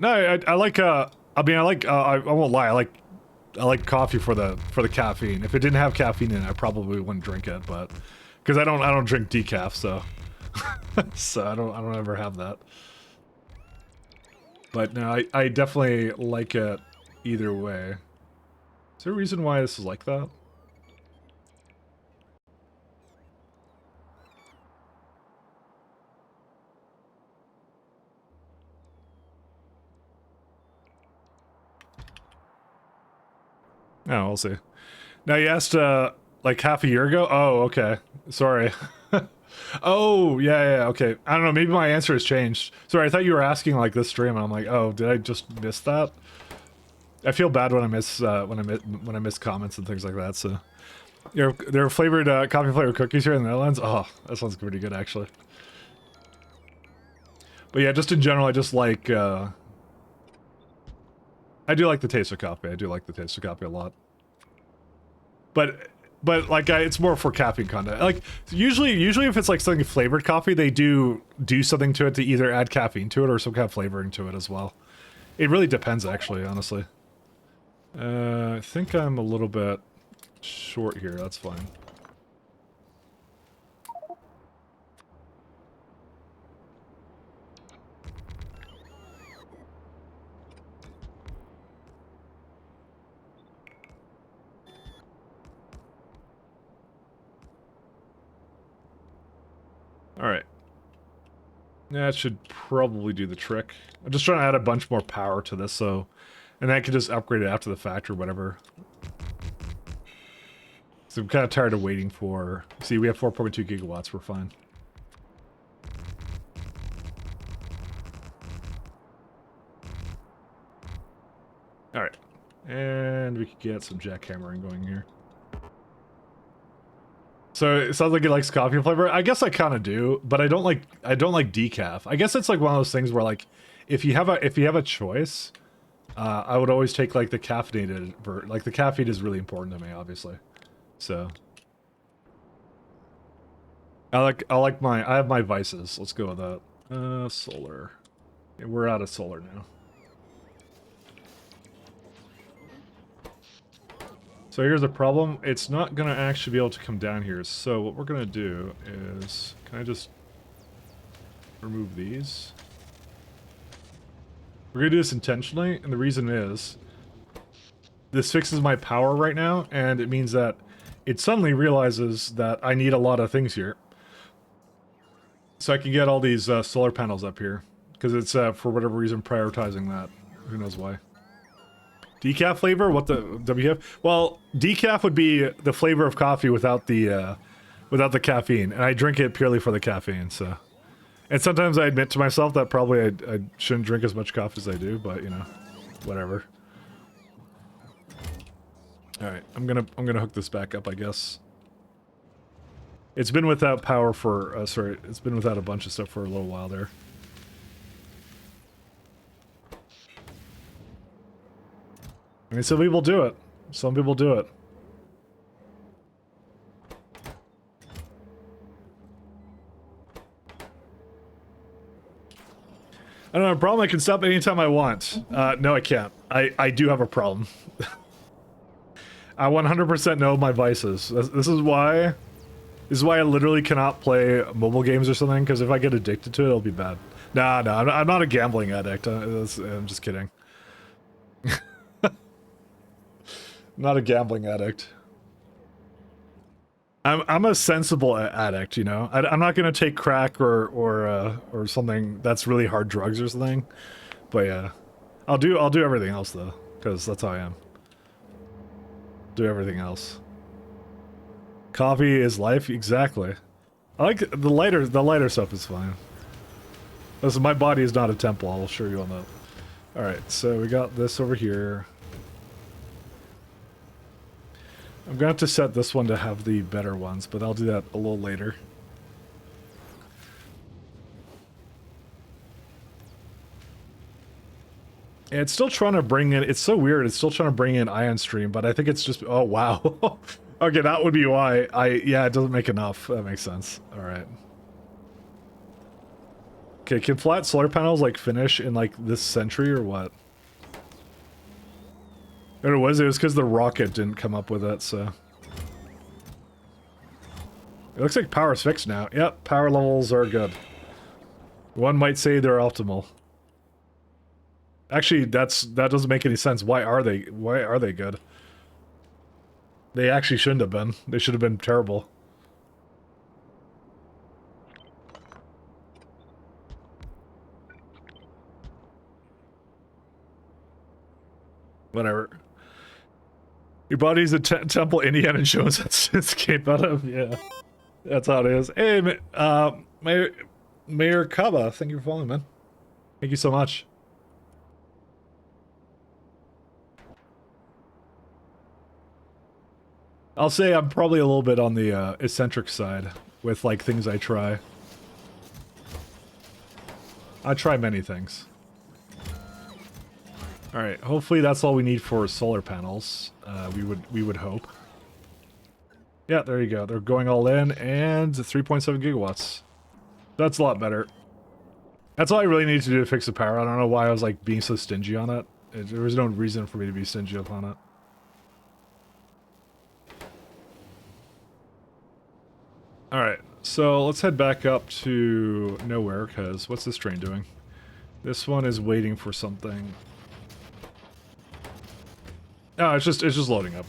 I like I mean, I won't lie, I like coffee for the caffeine. If it didn't have caffeine in it, I probably wouldn't drink it, but because I don't drink decaf, so so I don't ever have that. But no, I definitely like it either way. Is there a reason why this is like that? No, we'll see. Now you asked like half a year ago? Oh, okay. Sorry. Oh, yeah, okay. I don't know, maybe my answer has changed. Sorry, I thought you were asking like this stream, and I'm like, oh, did I just miss that? I feel bad when I miss when I miss comments and things like that, so. There are flavored coffee flavored cookies here in the Netherlands. Oh, that sounds pretty good actually. But yeah, just in general, I just like I do like the taste of coffee. I do like the taste of coffee a lot. But like it's more for caffeine content. Like usually if it's like something flavored coffee, they do something to it to either add caffeine to it or some kind of flavoring to it as well. It really depends, actually, honestly. I think I'm a little bit short here. That's fine. Alright. That should probably do the trick. I'm just trying to add a bunch more power to this, so... And then I can just upgrade it after the fact or whatever. So I'm kind of tired of waiting for... See, we have 4.2 gigawatts, we're fine. Alright. And we could get some jackhammering going here. So it sounds like he likes coffee flavor. I guess I kind of do, but I don't like decaf. I guess it's like one of those things where like if you have a choice, I would always take like the caffeinated like the caffeine is really important to me, obviously. So I have my vices. Let's go with that. Solar. Yeah, we're out of solar now. So here's the problem. It's not going to actually be able to come down here. So what we're going to do is... Can I just remove these? We're going to do this intentionally, and the reason is... this fixes my power right now, and it means that it suddenly realizes that I need a lot of things here. So I can get all these solar panels up here. Because it's, for whatever reason, prioritizing that. Who knows why. Decaf flavor? What the WF? Well, decaf would be the flavor of coffee without the caffeine. And I drink it purely for the caffeine, so... And sometimes I admit to myself that probably I shouldn't drink as much coffee as I do, but, you know, whatever. Alright, I'm gonna hook this back up, I guess. It's been without power for, it's been without a bunch of stuff for a little while there. I mean, some people do it. Some people do it. I don't have a problem. I can stop anytime I want. No, I can't. I do have a problem. I 100% know my vices. This is why I literally cannot play mobile games or something, because if I get addicted to it, it'll be bad. Nah, I'm not a gambling addict. I'm just kidding. Not a gambling addict. I'm a sensible addict, you know. I'm not gonna take crack or something that's really hard drugs or something. But yeah, I'll do everything else though, because that's how I am. Do everything else. Coffee is life, exactly. I like the lighter stuff is fine. Listen, my body is not a temple. I'll assure you on that. All right, so we got this over here. I'm gonna have to set this one to have the better ones, but I'll do that a little later. And it's still trying to bring in, it's so weird, it's still trying to bring in Ion Stream, but I think it's just, oh wow. Okay, that would be why. Yeah, it doesn't make enough. That makes sense. Alright. Okay, can flat solar panels like finish in like this century or what? It was because the rocket didn't come up with it, so... It looks like power's fixed now. Yep, power levels are good. One might say they're optimal. Actually, that doesn't make any sense. Why are they good? They actually shouldn't have been. They should have been terrible. Whatever. Your body's a temple Indiana Jones escape out of. Yeah, that's how it is. Hey, Mayor Kaba, thank you for following, man. Thank you so much. I'll say I'm probably a little bit on the eccentric side with like things I try. I try many things. All right, hopefully that's all we need for solar panels. We would hope. Yeah, there you go. They're going all in, and 3.7 gigawatts. That's a lot better. That's all I really need to do to fix the power. I don't know why I was like being so stingy on it. There was no reason for me to be stingy upon it. All right, so let's head back up to nowhere, because what's this train doing? This one is waiting for something. No, it's just loading up.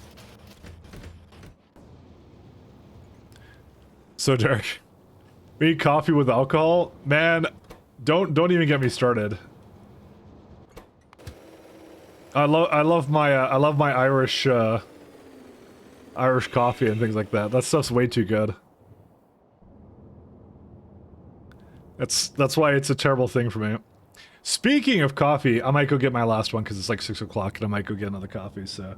So Derek, we need coffee with alcohol? Man, don't even get me started. I love my Irish Irish coffee and things like that. That stuff's way too good. That's why it's a terrible thing for me. Speaking of coffee, I might go get my last one because it's like 6 o'clock and I might go get another coffee, so...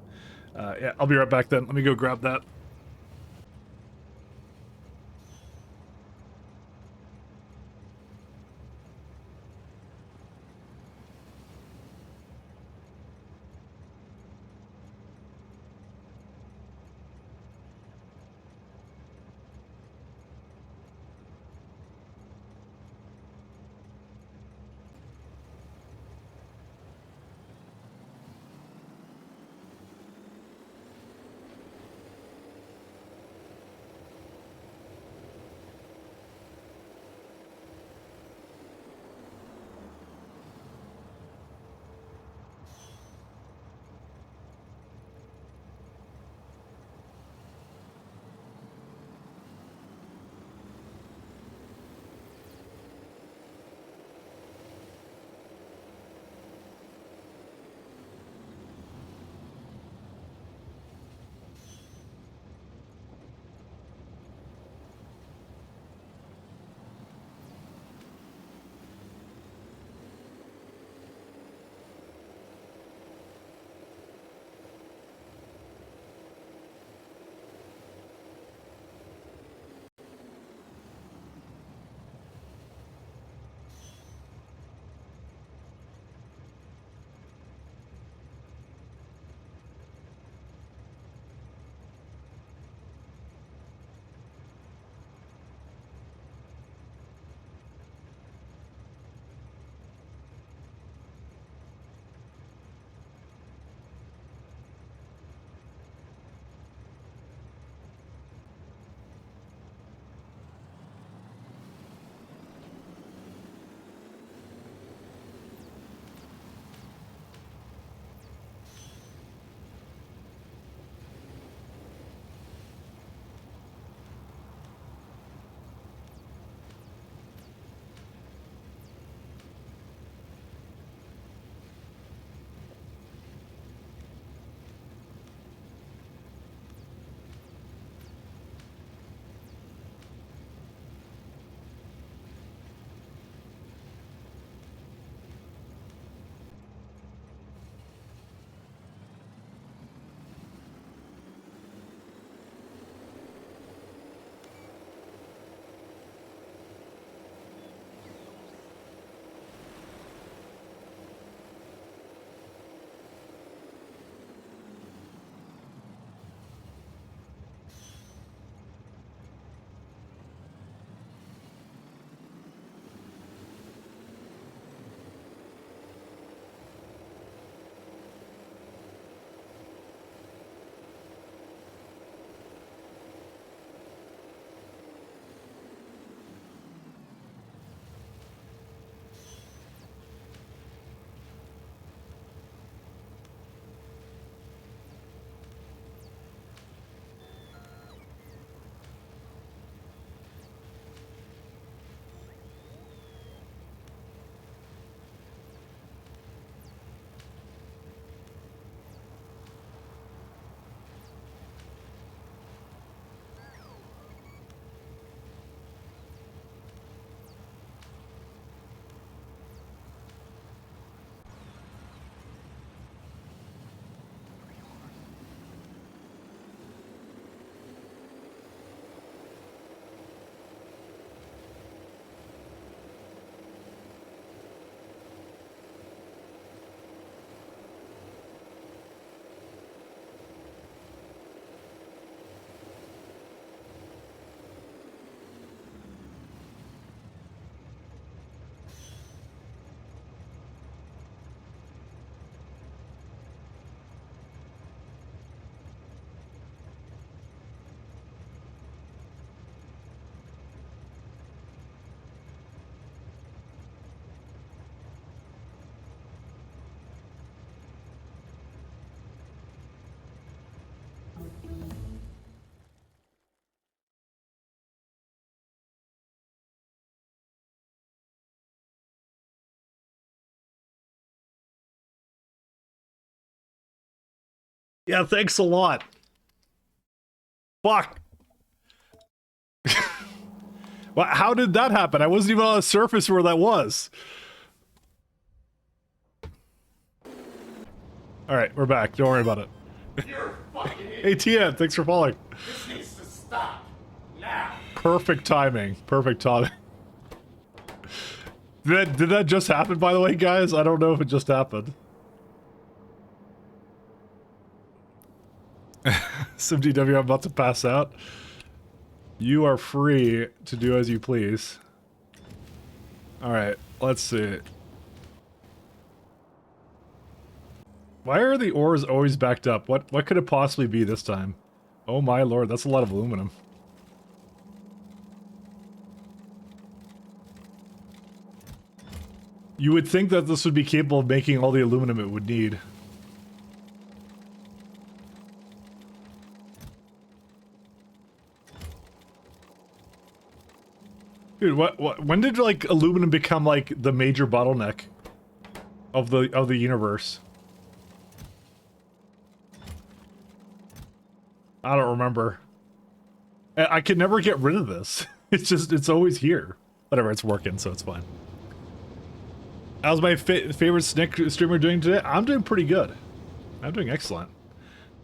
yeah, I'll be right back then. Let me go grab that. Yeah, thanks a lot. Fuck. Well, how did that happen? I wasn't even on the surface where that was. All right, we're back. Don't worry about it. You're a fucking idiot. ATM, thanks for following. This needs to stop. Now. Perfect timing. Perfect timing. Did that just happen, by the way, guys? I don't know if it just happened. SimDW, I'm about to pass out. You are free to do as you please. Alright, let's see. Why are the ores always backed up? What could it possibly be this time? Oh my lord, that's a lot of aluminum. You would think that this would be capable of making all the aluminum it would need. Dude, when did like aluminum become like the major bottleneck of the universe? I don't remember. I can never get rid of this. It's always here. Whatever, it's working, so it's fine. How's my favorite Snick streamer doing today? I'm doing pretty good. I'm doing excellent.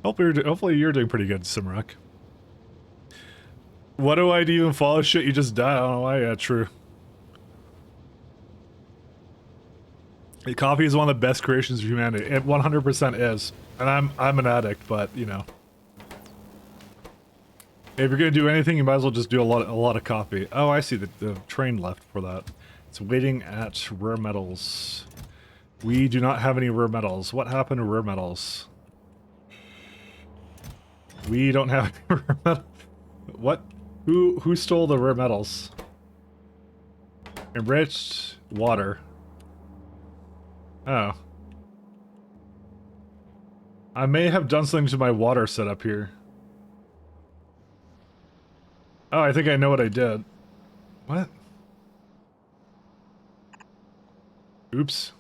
Hopefully you're doing pretty good, Simrock. What do I do even follow shit? You just die. I don't know why. Yeah, true. The coffee is one of the best creations of humanity. It 100% is. And I'm an addict, but you know. If you're gonna do anything, you might as well just do a lot of coffee. Oh, I see the train left for that. It's waiting at rare metals. We do not have any rare metals. What happened to rare metals? We don't have any rare metals. What? Who stole the rare metals? Enriched water. Oh. I may have done something to my water setup here. Oh, I think I know what I did. What? Oops.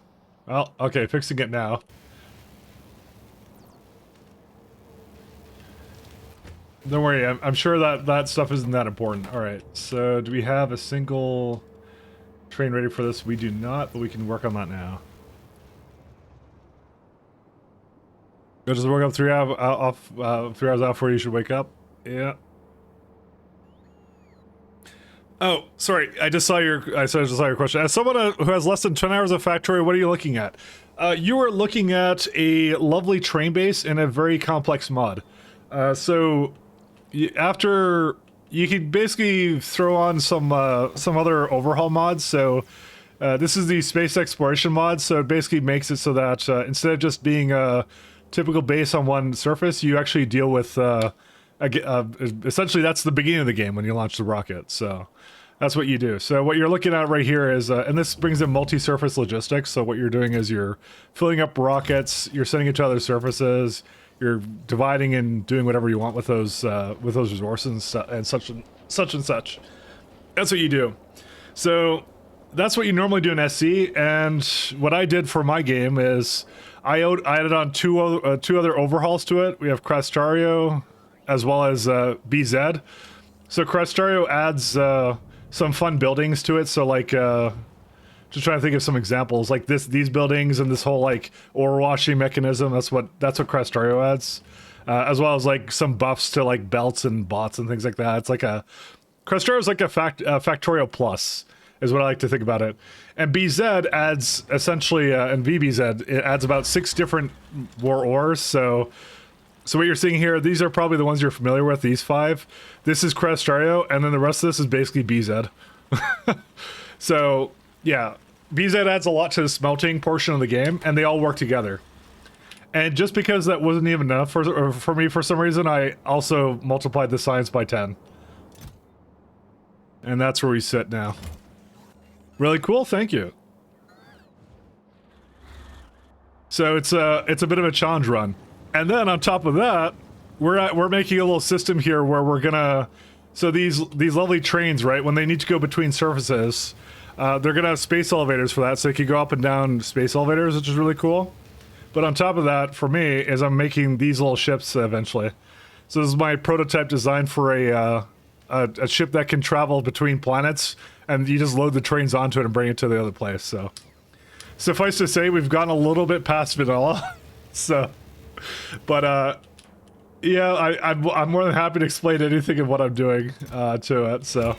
Well, okay, fixing it now. Don't worry, I'm sure that stuff isn't that important. Alright, so do we have a single train ready for this? We do not, but we can work on that now. Go just work up 3 hours 3 hours out before you should wake up. Yeah. Oh, sorry. I just saw your question. As someone who has less than 10 hours of factorio, what are you looking at? You are looking at a lovely train base in a very complex mod. After you can basically throw on some other overhaul mods. So this is the space exploration mod. So it basically makes it so that instead of just being a typical base on one surface, you actually deal with essentially that's the beginning of the game when you launch the rocket. So that's what you do. So what you're looking at right here is, and this brings in multi-surface logistics. So what you're doing is you're filling up rockets, you're sending it to other surfaces, you're dividing and doing whatever you want with those resources and such and such. That's what you do. So that's what you normally do in SC. And what I did for my game is I added on two other overhauls to it. We have Crastario as well as BZ. So Crastario adds some fun buildings to it. So like, just trying to think of some examples like these buildings and this whole like ore washing mechanism. That's what Crastario adds, as well as like some buffs to like belts and bots and things like that. It's like Crastario is like a factorial plus is what I like to think about it. And BZ adds essentially, and VBZ, it adds about 6 different war ores. So what you're seeing here, these are probably the ones you're familiar with, these 5. This is Crastario, and then the rest of this is basically BZ. So, yeah, BZ adds a lot to the smelting portion of the game, and they all work together. And just because that wasn't even enough for me for some reason, I also multiplied the science by 10. And that's where we sit now. Really cool, thank you. So it's a bit of a challenge run. And then on top of that, we're making a little system here where we're gonna, so these lovely trains, right, when they need to go between surfaces, they're gonna have space elevators for that, so they can go up and down space elevators, which is really cool. But on top of that, for me, is I'm making these little ships eventually. So this is my prototype design for a ship that can travel between planets, and you just load the trains onto it and bring it to the other place. So suffice to say, we've gone a little bit past vanilla. So, but yeah, I'm more than happy to explain anything of what I'm doing to it. So.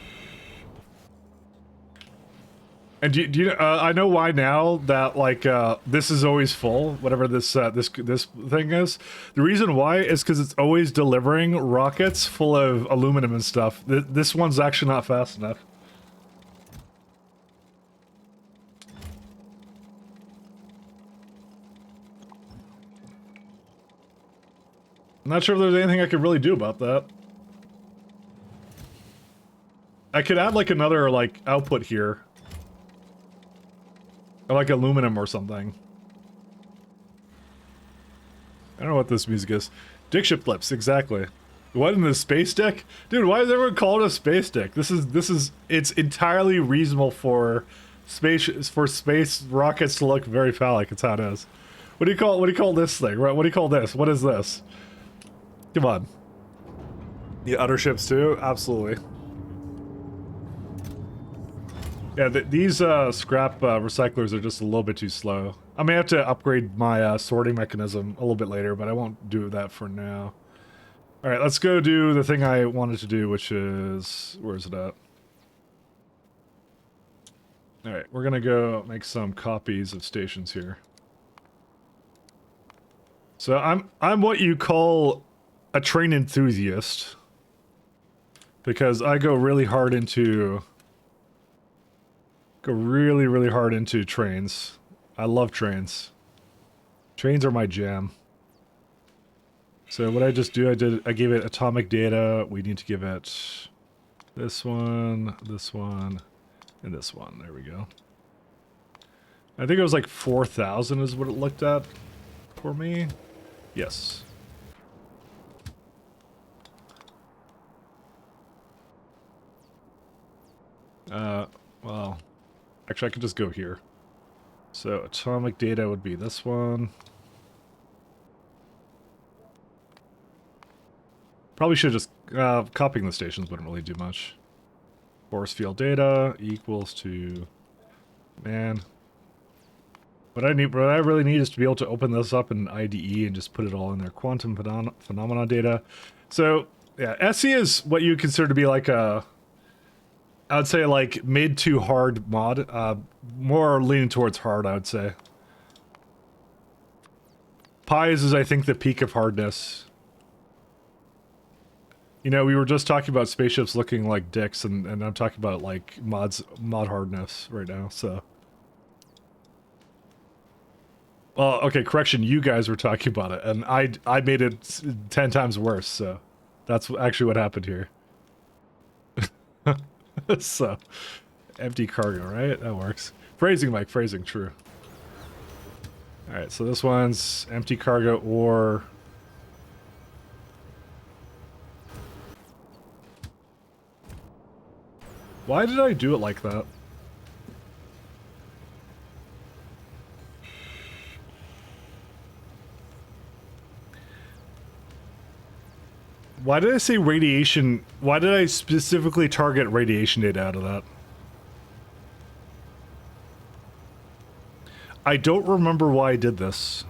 And do you I know why now that like this is always full, whatever this this thing is. The reason why is because it's always delivering rockets full of aluminum and stuff. This one's actually not fast enough. I'm not sure if there's anything I could really do about that. I could add like another like output here. Or like aluminum or something. I don't know what this music is. Dick ship flips, exactly. What in the space deck? Dude, why is everyone calling it a space deck? This is it's entirely reasonable for space rockets to look very phallic. It's how it is. What do you call this thing? What do you call this? What is this? Come on. The other ships too? Absolutely. Yeah, these scrap recyclers are just a little bit too slow. I may have to upgrade my sorting mechanism a little bit later, but I won't do that for now. Alright, let's go do the thing I wanted to do, which is... Where is it at? Alright, we're gonna go make some copies of stations here. So I'm what you call a train enthusiast. Because I go really hard into... really hard into trains. I love trains. Trains are my jam. So what I just do, I gave it atomic data. We need to give it this one, and this one. There we go. I think it was like 4,000 is what it looked at for me. Yes. Well, actually I could just go here. So atomic data would be this one. Probably should just, copying the stations wouldn't really do much. Force field data equals to, man. What I really need is to be able to open this up in IDE and just put it all in there. Quantum phenomena data. So, yeah, SE is what you consider to be like a, I would say like mid to hard mod. More leaning towards hard, I would say. Pies is, I think, the peak of hardness. You know, we were just talking about spaceships looking like dicks, and I'm talking about like mod hardness right now, so. Well, okay, correction, you guys were talking about it, and I made it 10 times worse, so. That's actually what happened here. So, empty cargo, right? That works. Phrasing, Mike, phrasing, true. Alright, so this one's empty cargo or... Why did I do it like that? Why did I say radiation? Why did I specifically target radiation data out of that? I don't remember why I did this.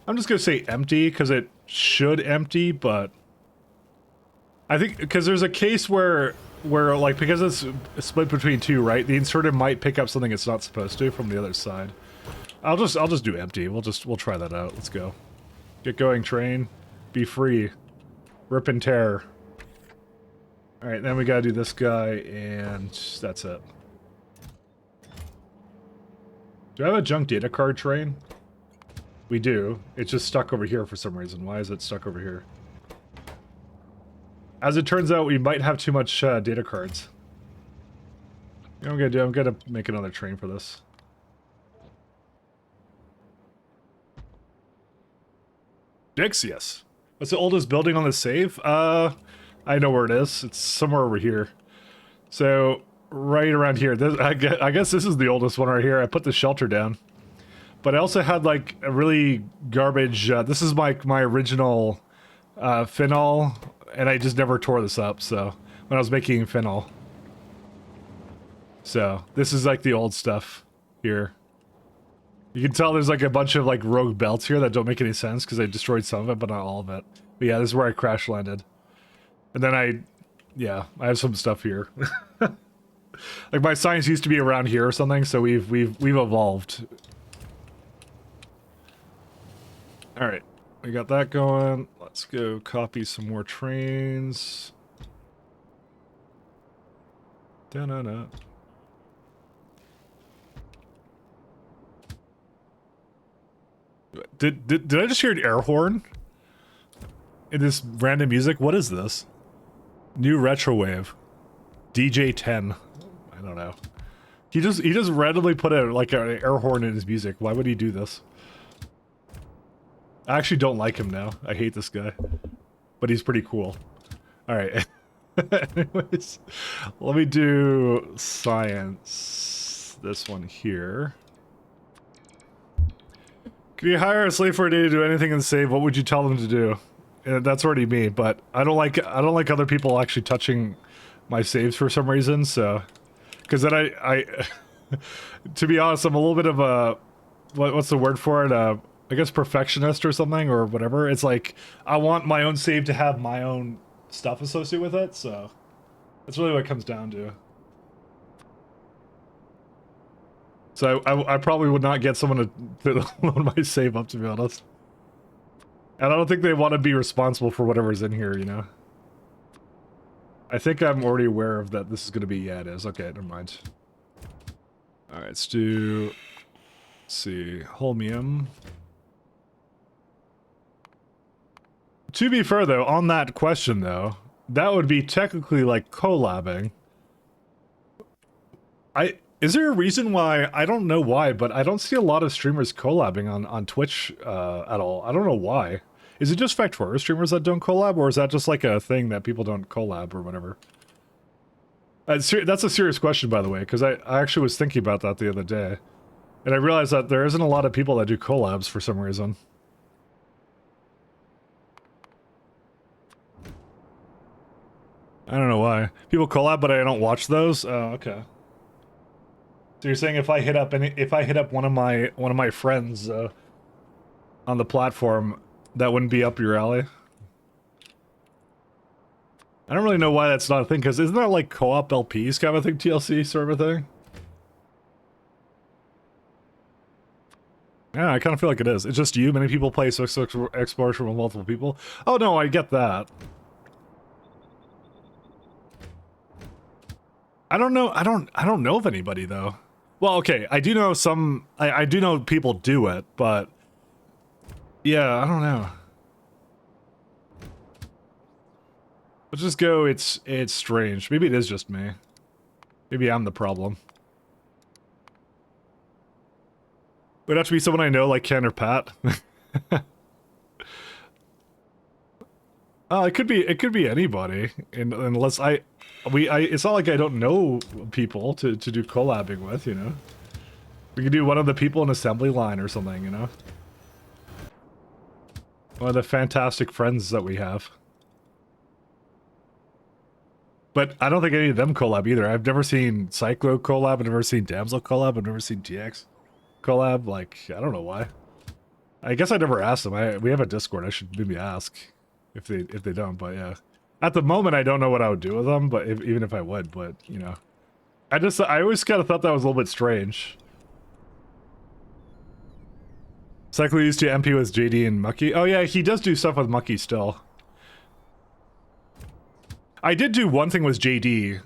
I'm just gonna say empty, because it should empty, but... I think, because there's a case where like, because it's split between two, right? The inserter might pick up something it's not supposed to from the other side. I'll just do empty. We'll try that out. Let's go. Get going, train. Be free. Rip and tear. Alright, then we gotta do this guy, and that's it. Do I have a junk data card train? We do. It's just stuck over here for some reason. Why is it stuck over here? As it turns out, we might have too much data cards. You know what I'm gonna do? I'm gonna make another train for this. Dix, yes. What's the oldest building on the save? I know where it is. It's somewhere over here. So right around here, I guess this is the oldest one right here. I put the shelter down, but I also had like a really garbage. This is my original phenol, and I just never tore this up. So when I was making phenol, so this is like the old stuff here. You can tell there's like a bunch of like rogue belts here that don't make any sense because I destroyed some of it, but not all of it. But yeah, this is where I crash landed. And then I have some stuff here. Like my science used to be around here or something, so we've evolved. All right, we got that going. Let's go copy some more trains. Da-na-na. Did I just hear an air horn in this random music? What is this? New retrowave. DJ 10. I don't know. He just randomly put a like an air horn in his music. Why would he do this? I actually don't like him now. I hate this guy. But he's pretty cool. Alright. Anyways, let me do science. This one here. Can you hire a slave for a day to do anything and save? What would you tell them to do? That's already me, but I don't like other people actually touching my saves for some reason. So, because then I to be honest, I'm a little bit of a what's the word for it? I guess perfectionist or something or whatever. It's like I want my own save to have my own stuff associated with it. So that's really what it comes down to. So I probably would not get someone to load my save up, to be honest. And I don't think they want to be responsible for whatever's in here, you know? I think I'm already aware of that this is going to be... Yeah, it is. Okay, never mind. Alright, let's do... Let's see... Holmium. To be fair, though, on that question, though, that would be technically, like, collabing. Is there a reason why? I don't know why, but I don't see a lot of streamers collabing on Twitch at all. I don't know why. Is it just Factorio streamers that don't collab, or is that just like a thing that people don't collab or whatever? That's a serious question, by the way, because I actually was thinking about that the other day. And I realized that there isn't a lot of people that do collabs for some reason. I don't know why. People collab, but I don't watch those? Oh, okay. So you're saying if I hit up one of my friends on the platform, that wouldn't be up your alley? I don't really know why that's not a thing, because isn't that like co-op LPs kind of a thing, TLC sort of a thing? Yeah, I kind of feel like it is. It's just you. Many people play exploration with multiple people. Oh no, I get that. I don't know. I don't know of anybody though. Well, okay, I do know some. I do know people do it, but yeah, I don't know. Let's just go. It's strange. Maybe it is just me. Maybe I'm the problem. It would have to be someone I know, like Ken or Pat. It could be anybody, unless it's not like I don't know people to do collabing with, you know. We could do one of the people in assembly line or something, you know. One of the fantastic friends that we have. But I don't think any of them collab either. I've never seen Cyclo collab, I've never seen Damsel collab, I've never seen TX collab. Like, I don't know why. I guess I never asked them. We have a Discord. I should maybe ask if they don't. But yeah, at the moment I don't know what I would do with them. But even if I would, but you know, I always kind of thought that was a little bit strange. Cyclo used to MP with JD and Mucky. Oh yeah, he does do stuff with Mucky still. I did do one thing with JD,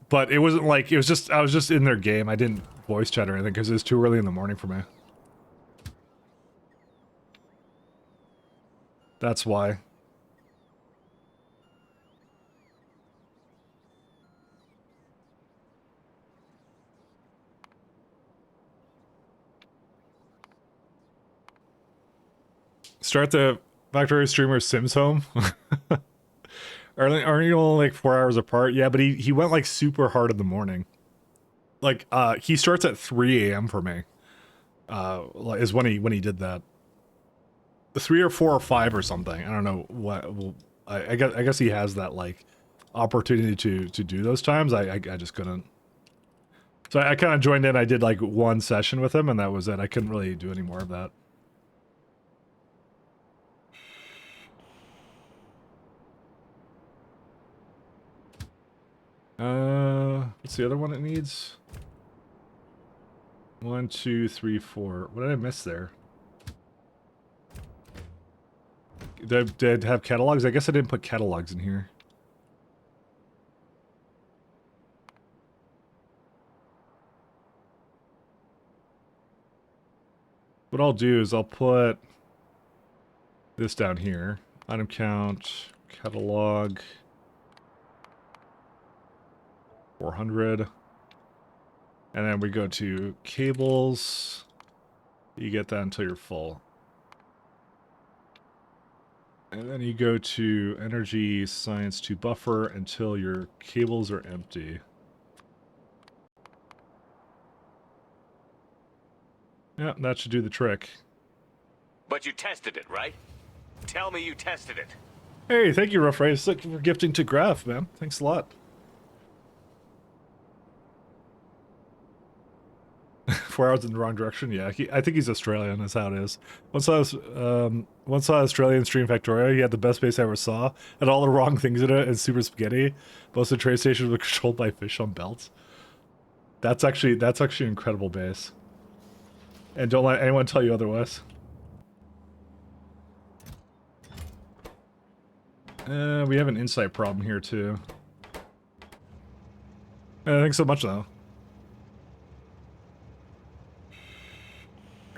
but it wasn't like, it was just, I was just in their game. I didn't voice chat or anything because it was too early in the morning for me. That's why. Start the factory streamer Sims home. Aren't you only like 4 hours apart? Yeah, but he went like super hard in the morning. Like he starts at 3 a.m. for me. Is when he did that. 3 or 4 or 5 or something. I don't know what. Well, I guess he has that like opportunity to do those times. I just couldn't. So I kind of joined in. I did like one session with him, and that was it. I couldn't really do any more of that. What's the other one it needs? 1, 2, 3, 4. What did I miss there? Did I have catalogs? I guess I didn't put catalogs in here. What I'll do is I'll put this down here. Item count, catalog, 400. And then we go to cables. You get that until you're full. And then you go to energy science to buffer until your cables are empty. Yeah, that should do the trick. But you tested it, right? Tell me you tested it. Hey, thank you, Rough Race, for gifting to Graph, man. Thanks a lot. 4 hours in the wrong direction. Yeah, I think he's Australian. That's how it is. Once I saw Australian stream Factorio. He had the best base I ever saw. Had all the wrong things in it and super spaghetti. Most of the trade stations were controlled by fish on belts. That's actually an incredible base. And don't let anyone tell you otherwise. We have an insight problem here too. Thanks so much though.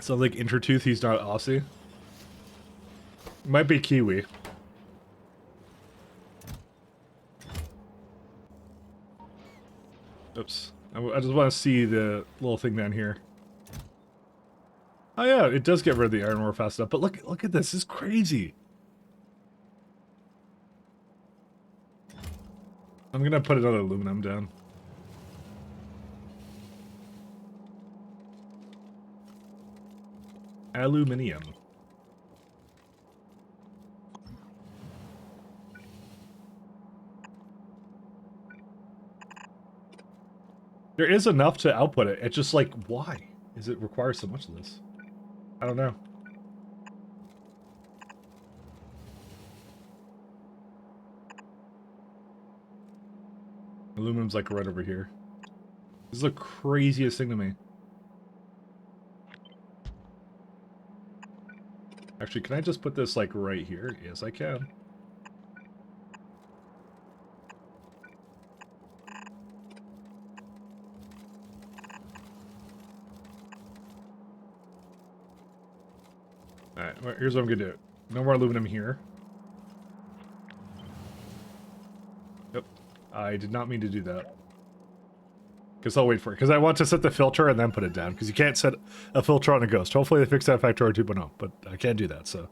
So like Intertooth, he's not Aussie. Might be Kiwi. Oops. I just want to see the little thing down here. Oh yeah, it does get rid of the iron ore fast enough. But look at this. This is crazy. I'm gonna put another aluminum down. Aluminium. There is enough to output it. It's just like, why does it require so much of this? I don't know. Aluminum's like right over here. This is the craziest thing to me. Actually, can I just put this like right here? Yes, I can. Alright, here's what I'm gonna do. No more aluminum here. Yep. I did not mean to do that. Because I'll wait for it. Because I want to set the filter and then put it down. Because you can't set a filter on a ghost. Hopefully they fix that Factorio 2.0. But I can't do that, so.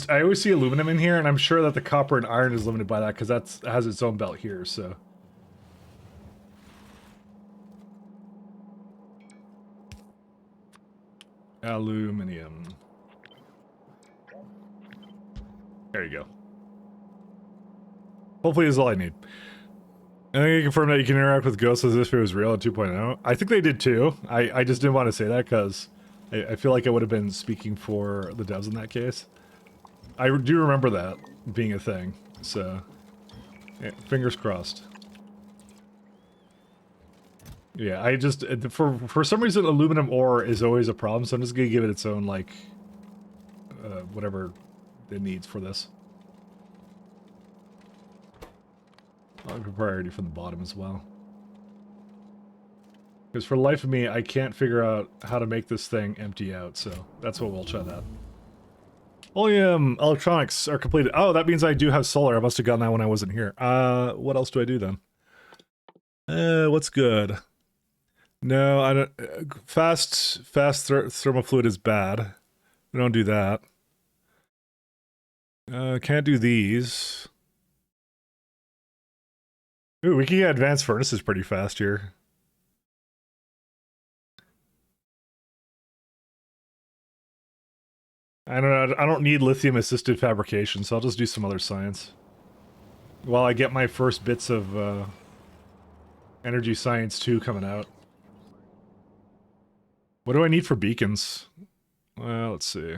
I always see aluminum in here, and I'm sure that the copper and iron is limited by that, because that has its own belt here, so. Aluminium. There you go. Hopefully this is all I need. I think you confirmed that you can interact with ghosts as if it was real in 2.0. I think they did too. I just didn't want to say that because I feel like I would have been speaking for the devs in that case. I do remember that being a thing, so yeah, fingers crossed. Yeah, I just for some reason aluminum ore is always a problem, so I'm just gonna give it its own like whatever it needs for this. I'll give priority from the bottom as well. Because for the life of me, I can't figure out how to make this thing empty out, so that's what we'll try that. Oleum electronics are completed. Oh, that means I do have solar. I must have gotten that when I wasn't here. What else do I do then? What's good? No, I don't. Fast thermal fluid is bad. We don't do that. Can't do these. Ooh, we can get advanced furnaces pretty fast here. I don't know. I don't need lithium assisted fabrication, so I'll just do some other science. While I get my first bits of energy science 2 coming out. What do I need for beacons? Well, let's see.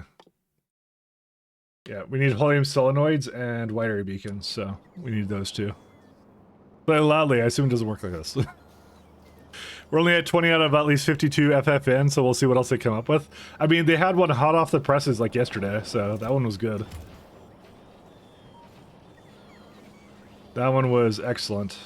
Yeah, we need helium solenoids and wide area beacons, so we need those too. Play loudly, I assume it doesn't work like this. We're only at 20 out of at least 52 FFN, so we'll see what else they come up with. I mean, they had one hot off the presses like yesterday, so that one was good. That one was excellent.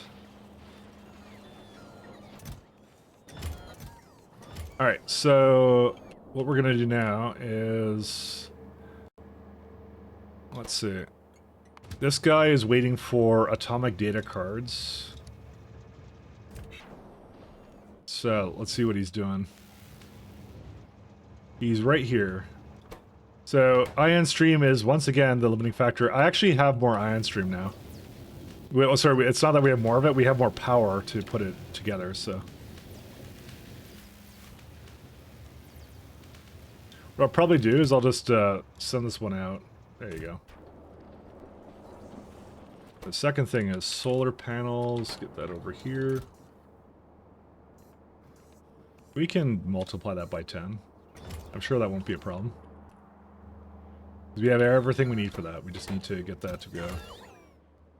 Alright, so what we're gonna do now is... Let's see. This guy is waiting for atomic data cards. So, let's see what he's doing. He's right here. So, ion stream is once again the limiting factor. I actually have more ion stream now. Oh, sorry, it's not that we have more of it, we have more power to put it together, so... What I'll probably do is I'll just send this one out. There you go. The second thing is solar panels. Get that over here. We can multiply that by 10. I'm sure that won't be a problem. We have everything we need for that. We just need to get that to go.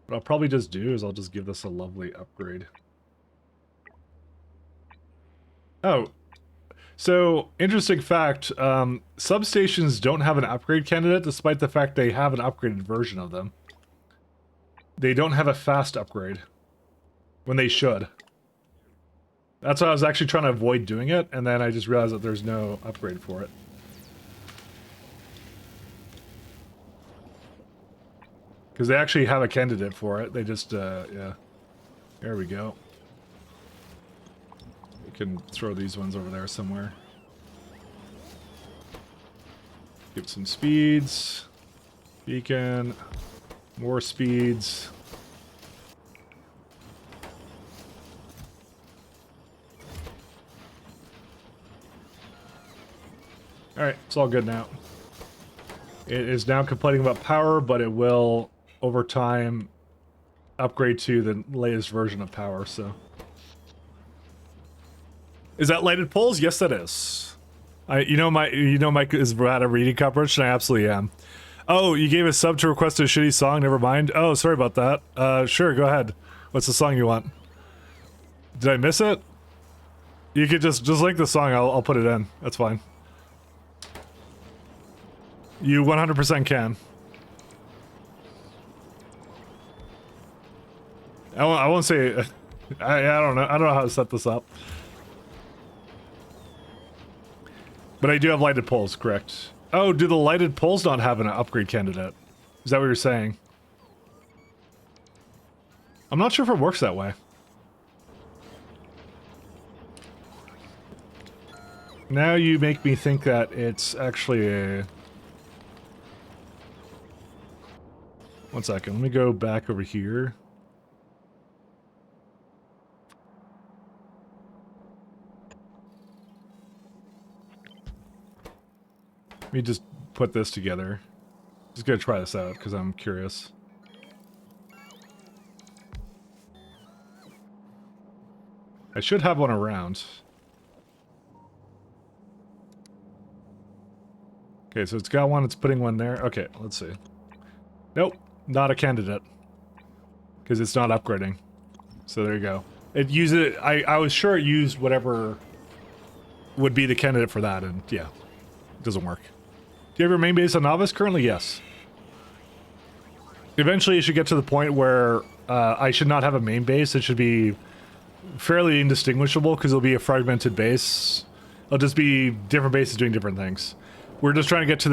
What I'll probably just do is I'll just give this a lovely upgrade. Oh. So, interesting fact, substations don't have an upgrade candidate despite the fact they have an upgraded version of them. They don't have a fast upgrade. When they should. That's why I was actually trying to avoid doing it, and then I just realized that there's no upgrade for it. Because they actually have a candidate for it, they just, yeah. There we go. We can throw these ones over there somewhere. Give some speeds. Beacon. More speeds. Alright, it's all good now. It is now complaining about power, but it will, over time, upgrade to the latest version of power, so... Is that lighted poles? Yes, that is. Mike is at a reading comprehension. I absolutely am. Oh, you gave a sub to request a shitty song. Never mind. Oh, sorry about that. Sure, go ahead. What's the song you want? Did I miss it? You could just link the song. I'll put it in. That's fine. You 100% can. I won't say. I don't know. I don't know how to set this up. But I do have lighted poles, correct? Oh, do the lighted poles not have an upgrade candidate? Is that what you're saying? I'm not sure if it works that way. Now you make me think that it's actually a... One second, let me go back over here. Let me just put this together. Just gonna try this out because I'm curious. I should have one around. Okay, so it's got one, it's putting one there. Okay, let's see. Nope, not a candidate. Because it's not upgrading. So there you go. It uses, I was sure it used whatever would be the candidate for that, and yeah, it doesn't work. Do you have your main base on Novice currently? Yes. Eventually it should get to the point where I should not have a main base. It should be fairly indistinguishable because it'll be a fragmented base. It'll just be different bases doing different things. We're just trying to get to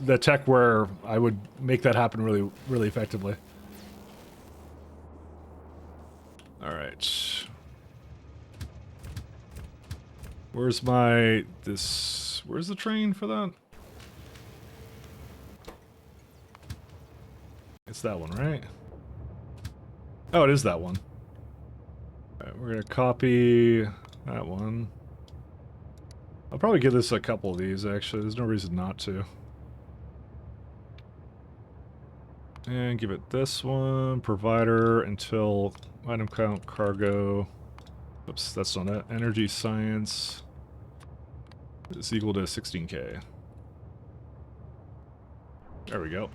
the tech where I would make that happen really, really effectively. Alright. Where's the train for that? It's that one, right? Oh, it is that one. Alright, we're gonna copy that one. I'll probably give this a couple of these, actually. There's no reason not to. And give it this one. Provider until item count cargo. Oops, that's not it. Energy science is equal to 16k. There we go.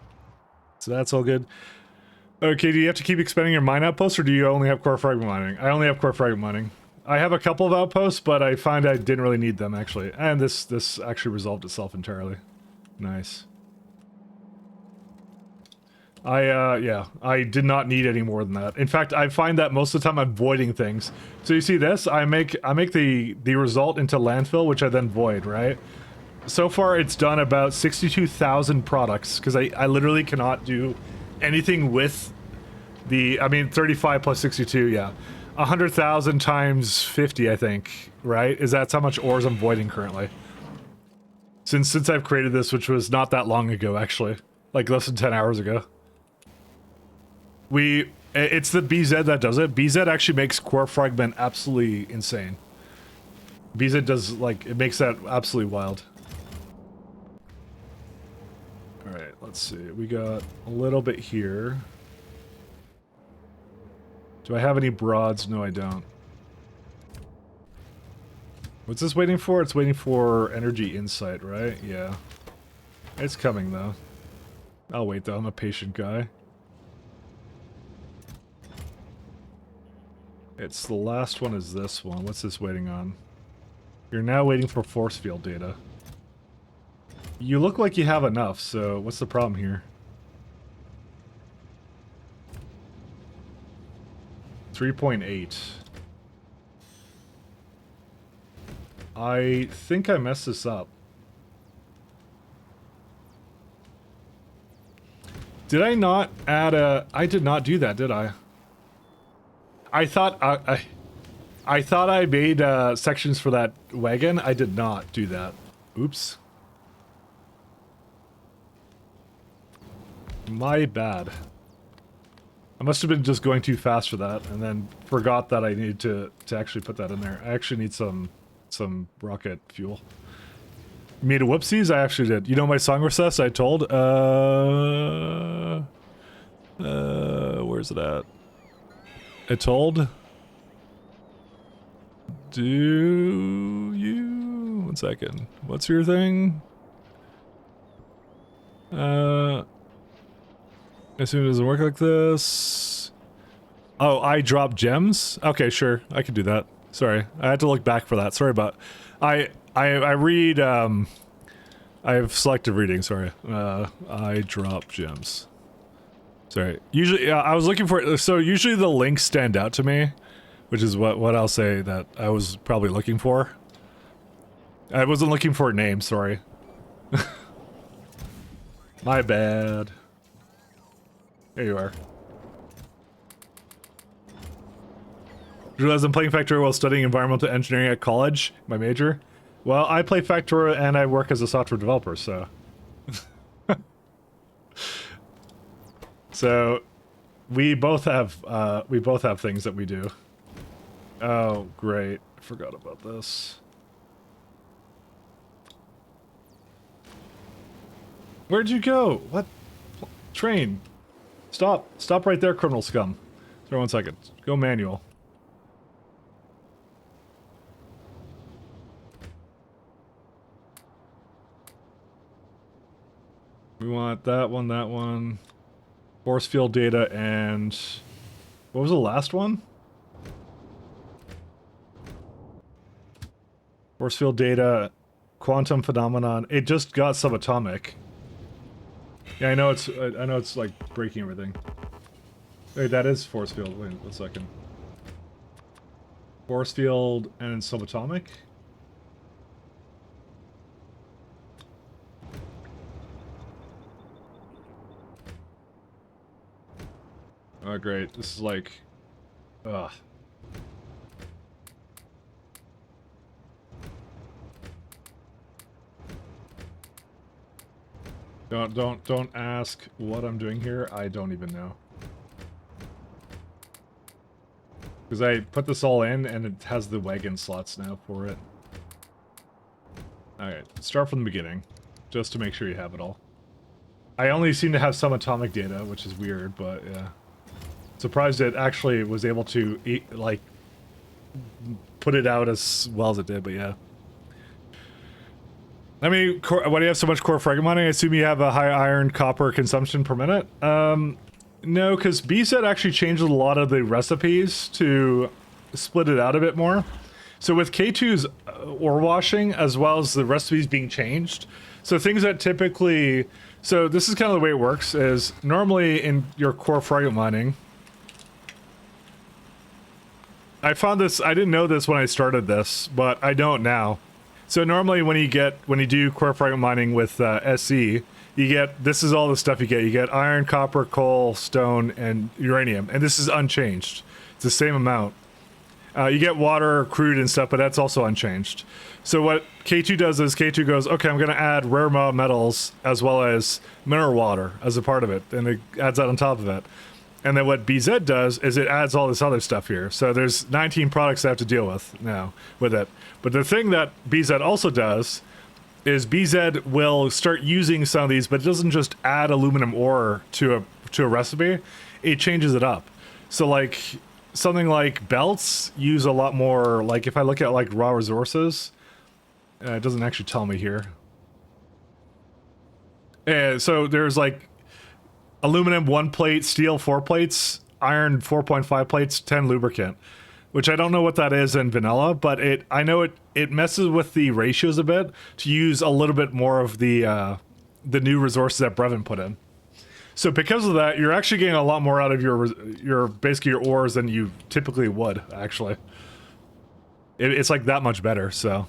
So that's all good. Okay, do you have to keep expanding your mine outposts, or do you only have core fragment mining? I only have core fragment mining. I have a couple of outposts, but I find I didn't really need them, actually. And this actually resolved itself entirely. Nice. Yeah, I did not need any more than that. In fact, I find that most of the time I'm voiding things. So you see this? I make the result into landfill, which I then void, right? So far, it's done about 62,000 products, because I literally cannot do anything with the, I mean, 35 plus 62, yeah. 100,000 times 50, I think, right? Is that's how much ores I'm voiding currently. Since I've created this, which was not that long ago, actually. Like, less than 10 hours ago. It's the BZ that does it. BZ actually makes core fragment absolutely insane. BZ does, like, it makes that absolutely wild. Alright, let's see. We got a little bit here. Do I have any broads? No, I don't. What's this waiting for? It's waiting for energy insight, right? Yeah. It's coming, though. I'll wait, though. I'm a patient guy. It's the last one is this one. What's this waiting on? You're now waiting for force field data. You look like you have enough, so what's the problem here? 3.8. I think I messed this up. Did I not add a... I did not do that, did I? I thought I thought I made sections for that wagon. I did not do that. Oops. My bad. I must have been just going too fast for that, and then forgot that I needed to actually put that in there. I actually need some rocket fuel. You made a whoopsies? I actually did. You know my song recess I told? Where's it at? I told? Do you... One second. What's your thing? I assume it doesn't work like this. Oh, I drop gems? Okay, sure. I can do that. Sorry. I had to look back for that. Sorry about... I read, I have selective reading, sorry. I drop gems. Sorry. Usually, I was looking for... So usually the links stand out to me, which is what I'll say that I was probably looking for. I wasn't looking for a name, sorry. My bad. There you are. Realize I'm playing Factorio while studying environmental engineering at college, my major. Well, I play Factorio and I work as a software developer, so... So, we both have things that we do. Oh, great. I forgot about this. Where'd you go? What? Train. Stop. Stop right there, criminal scum. Sorry, 1 second. Go manual. We want that one. Force field data and... What was the last one? Force field data, quantum phenomenon. It just got subatomic. Yeah, I know it's like breaking everything. Wait, that is force field. Wait 1 second. Force field and subatomic? Oh, great. This is like... Ugh. Don't ask what I'm doing here. I don't even know. Because I put this all in and it has the wagon slots now for it. Alright, start from the beginning. Just to make sure you have it all. I only seem to have some atomic data, which is weird, but yeah. Surprised it actually was able to, like, put it out as well as it did, but yeah. I mean, why do you have so much core fragment mining? I assume you have a high iron copper consumption per minute? No, because BZ actually changed a lot of the recipes to split it out a bit more. So with K2's ore washing, as well as the recipes being changed, so things that typically... So this is kind of the way it works, is normally in your core fragment mining... I found this, I didn't know this when I started this, but I don't now. So normally when you do core fragment mining with SE, you get, this is all the stuff you get. You get iron, copper, coal, stone, and uranium. And this is unchanged. It's the same amount. You get water, crude, and stuff, but that's also unchanged. So what K2 does is K2 goes, okay, I'm going to add rare metals as well as mineral water as a part of it. And it adds that on top of it. And then what BZ does is it adds all this other stuff here. So there's 19 products I have to deal with now with it. But the thing that BZ also does is BZ will start using some of these, but it doesn't just add aluminum ore to a recipe. It changes it up. So like something like belts use a lot more, like if I look at like raw resources, it doesn't actually tell me here. So there's like aluminum 1 plate, steel 4 plates, iron 4.5 plates, 10 lubricant, which I don't know what that is in vanilla, but I know it messes with the ratios a bit to use a little bit more of the new resources that Brevin put in. So because of that, you're actually getting a lot more out of your basically your ores than you typically would, actually. It's like that much better, so.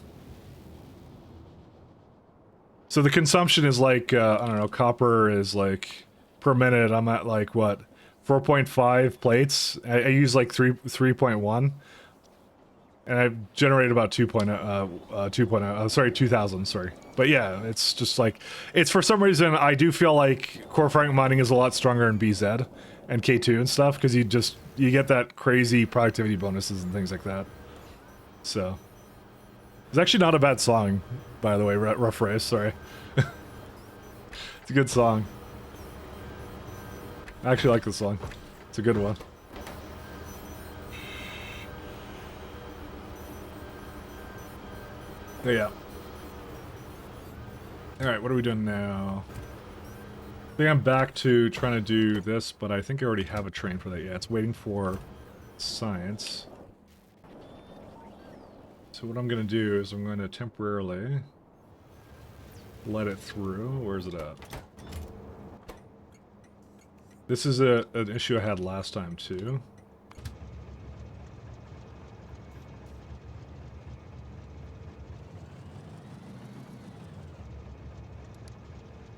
So the consumption is like, I don't know, copper is like, per minute, I'm at like, what, 4.5 plates? I use like 3.1. And I've generated about 2,000, sorry. But yeah, it's just like, it's for some reason, I do feel like core fragment mining is a lot stronger in BZ and K2 and stuff, because you get that crazy productivity bonuses and things like that. So, it's actually not a bad song, by the way, Rough Race, sorry. It's a good song. I actually like this song. It's a good one. Yeah. Alright, what are we doing now? I think I'm back to trying to do this, but I think I already have a train for that. Yeah, it's waiting for science. So what I'm going to do is I'm going to temporarily let it through. Where's it at? This is an issue I had last time, too.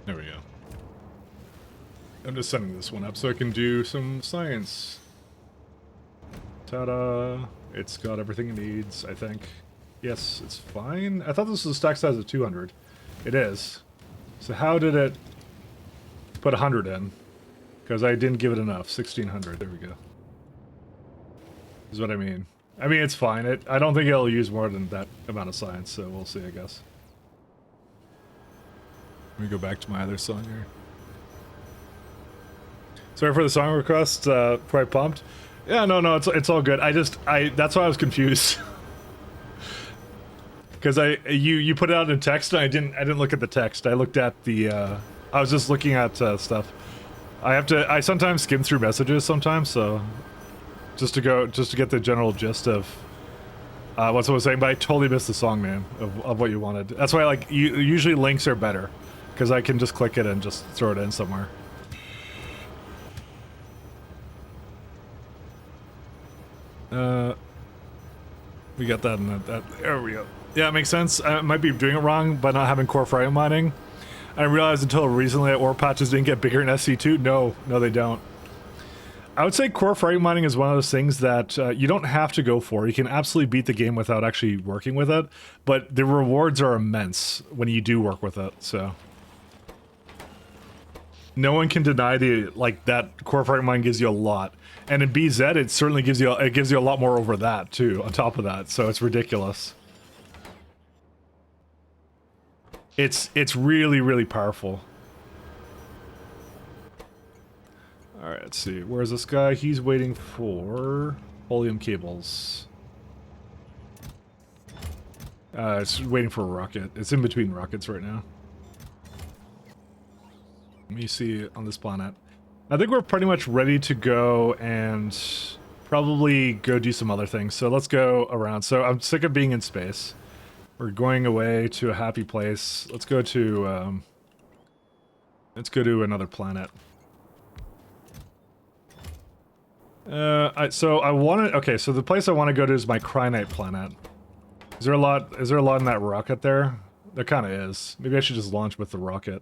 There we go. I'm just setting this one up so I can do some science. Ta-da! It's got everything it needs, I think. Yes, it's fine. I thought this was a stack size of 200. It is. So how did it put 100 in? Because I didn't give it enough. 1600. There we go. Is what I mean. I mean, it's fine. I don't think it'll use more than that amount of science, so we'll see, I guess. Let me go back to my other song here. Sorry for the song request. Quite pumped. Yeah, no, it's all good. That's why I was confused. Because you put it out in text, and I didn't look at the text. I looked at the. I was just looking at stuff. I sometimes skim through messages sometimes, so just to get the general gist of what someone was saying. But I totally missed the song name of what you wanted. That's why usually links are better, because I can just click it and just throw it in somewhere. We got that in that. There we go. Yeah, it makes sense. I might be doing it wrong by not having core fragment mining. I realized until recently that ore patches didn't get bigger in SC2. No, they don't. I would say core fragment mining is one of those things that you don't have to go for. You can absolutely beat the game without actually working with it, but the rewards are immense when you do work with it, so. no one can deny the like that core fragment mine gives you a lot, and in BZ it certainly gives you a lot more over that too. On top of that, so it's ridiculous. It's really, really powerful. All right, let's see. Where's this guy? He's waiting for oleum cables. It's waiting for a rocket. It's in between rockets right now. Let me see on this planet. I think we're pretty much ready to go and probably go do some other things. So let's go around. So I'm sick of being in space. We're going away to a happy place. Let's go to another planet. So I want to. Okay, so the place I want to go to is my Cryonite planet. Is there a lot? Is there a lot in that rocket there? There kind of is. Maybe I should just launch with the rocket.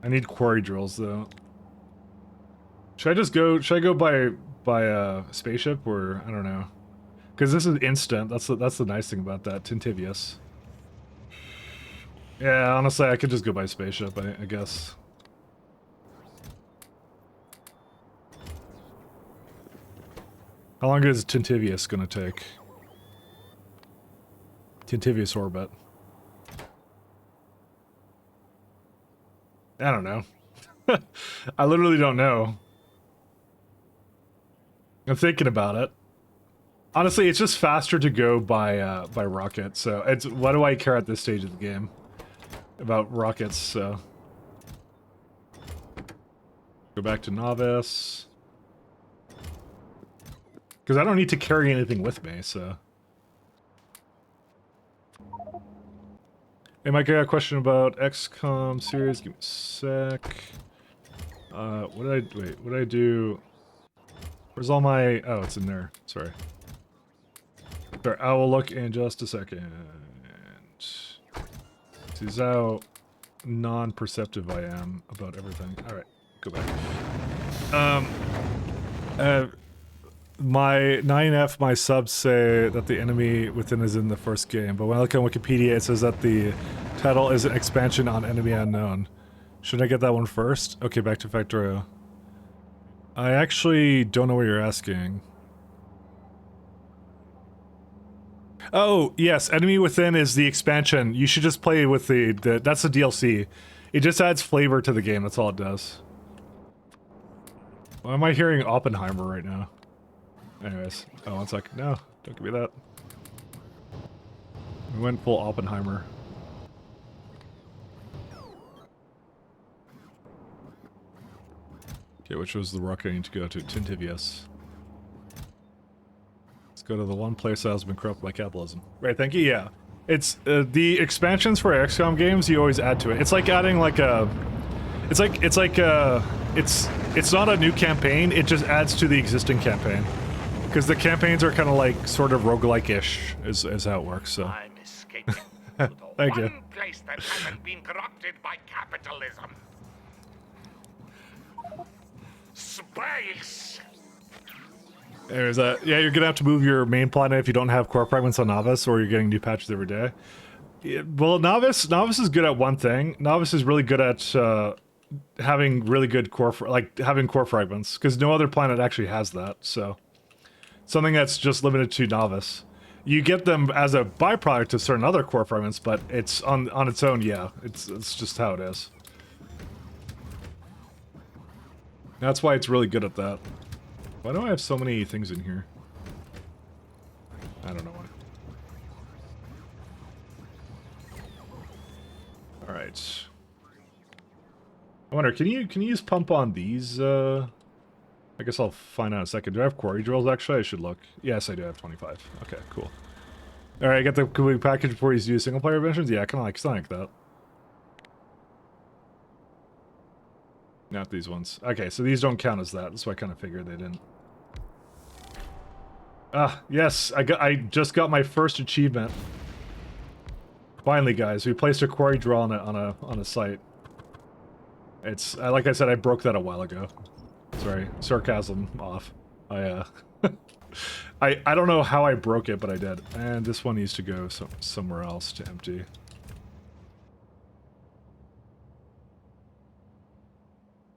I need quarry drills though. Should I just go? Should I go by a spaceship or I don't know? Because this is instant. That's the nice thing about that. Tintivius. Yeah, honestly, I could just go by spaceship. I guess. How long is Tintivius gonna take? Tintivius orbit. I don't know. I literally don't know. I'm thinking about it. Honestly, it's just faster to go by rocket. So it's why do I care at this stage of the game about rockets? So go back to novice because I don't need to carry anything with me. So. Hey Mike, I got a question about XCOM series. Give me a sec. What did I do? Where's all my... Oh, it's in there. Sorry. Sorry, I will look in just a second. See how non-perceptive I am about everything. Alright, go back. My 9F, my subs say that the enemy within is in the first game, but when I look on Wikipedia, it says that the title is an expansion on Enemy Unknown. Should I get that one first? Okay, back to Factorio. I actually don't know what you're asking. Oh, yes, Enemy Within is the expansion. You should just play with that's the DLC. It just adds flavor to the game, that's all it does. Why am I hearing Oppenheimer right now? Anyways, oh, 1 sec. No, don't give me that. We went full Oppenheimer. Okay, which was the rocket I need to go to? Tintivius. Let's go to the one place that has been corrupted by capitalism. Right, thank you, yeah. It's, the expansions for XCOM games, you always add to it. It's like adding like a... It's not a new campaign, it just adds to the existing campaign. Because the campaigns are kind of like sort of roguelike-ish is how it works. So. I'm escaping to the Thank you. one place that hasn't been corrupted by capitalism. Space. Anyways, yeah, you're gonna have to move your main planet if you don't have core fragments on Novice, or you're getting new patches every day. Yeah, well, Novice is good at one thing. Novice is really good at having really good having core fragments, because no other planet actually has that. So. Something that's just limited to Novice. You get them as a byproduct of certain other core fragments, but it's on its own, yeah. It's just how it is. That's why it's really good at that. Why do I have so many things in here? I don't know why. Alright. I wonder, can you use pump on these, I guess I'll find out in a second. Do I have quarry drills, actually? I should look. Yes, I do have 25. Okay, cool. Alright, get the complete package before you do single-player adventures? Yeah, kind of like that. Not these ones. Okay, so these don't count as that. That's why I kind of figured they didn't. Ah, yes! I just got my first achievement. Finally, guys, we placed a quarry drill on a site. It's like I said, I broke that a while ago. Sorry, sarcasm off. I don't know how I broke it, but I did. And this one needs to go somewhere else to empty.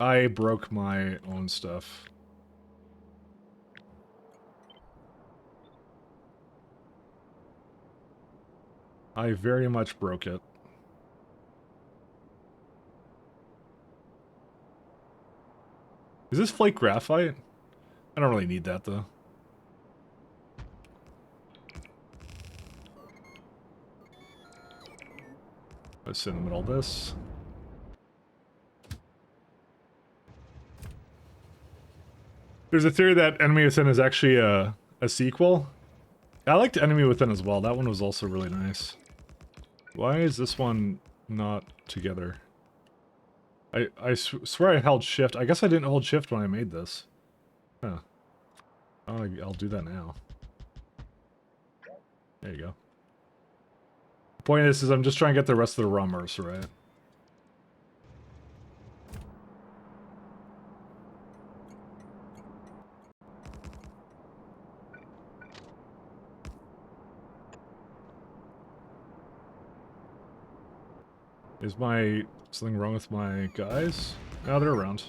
I broke my own stuff. I very much broke it. Is this flake graphite? I don't really need that though. Let's in the middle of this. There's a theory that Enemy Within is actually a sequel. I liked Enemy Within as well. That one was also really nice. Why is this one not together? I swear I held shift. I guess I didn't hold shift when I made this. Huh. Oh, I'll do that now. There you go. The point is I'm just trying to get the rest of the rummers, right? Is something wrong with my guys? Oh, they're around.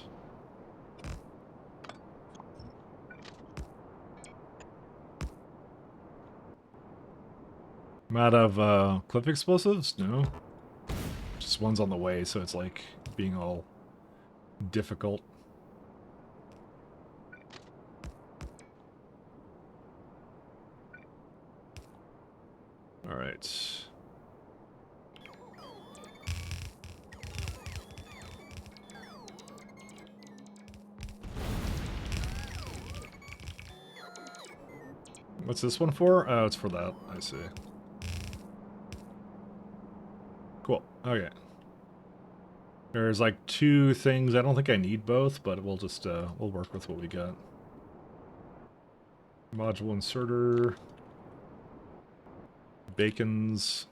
I'm out of cliff explosives? No. Just one's on the way, so it's like being all difficult. Alright. What's this one for? Oh, it's for that. I see. Cool. Okay. There's like 2 things. I don't think I need both, but we'll just, we'll work with what we got. Module inserter. Bacons.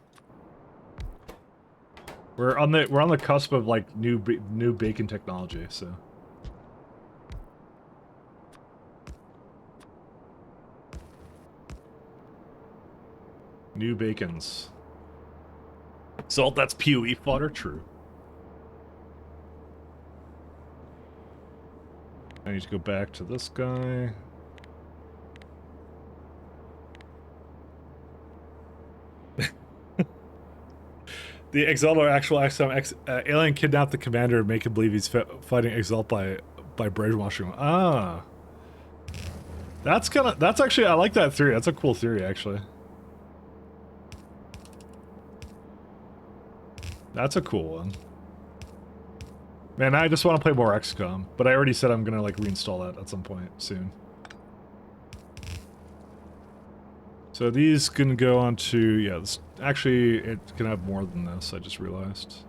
We're on the cusp of like new bacon technology, so. New bacons. Salt, that's PoE fodder, true. I need to go back to this guy. The Exalt or actual XM alien kidnapped the commander and make him believe he's fighting Exalt by brainwashing him. Ah. That's actually, I like that theory. That's a cool theory, actually. That's a cool one. Man, I just want to play more XCOM, but I already said I'm gonna like reinstall that at some point soon. So these can go on to, yeah, this, actually it can have more than this, I just realized.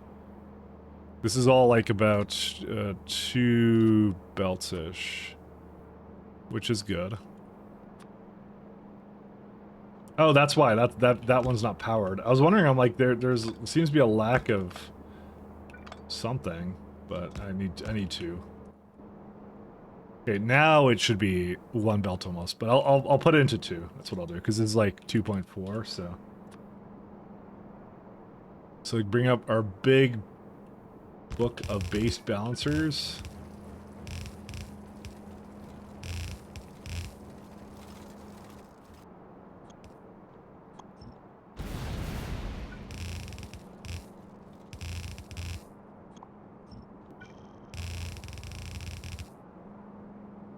This is all like about 2 belts-ish, which is good. Oh, that's why that one's not powered. I was wondering, I'm like, there seems to be a lack of something, but I need 2. Okay, now it should be 1 belt almost, but I'll put it into 2. That's what I'll do, because it's like 2.4, so. So we bring up our big book of base balancers.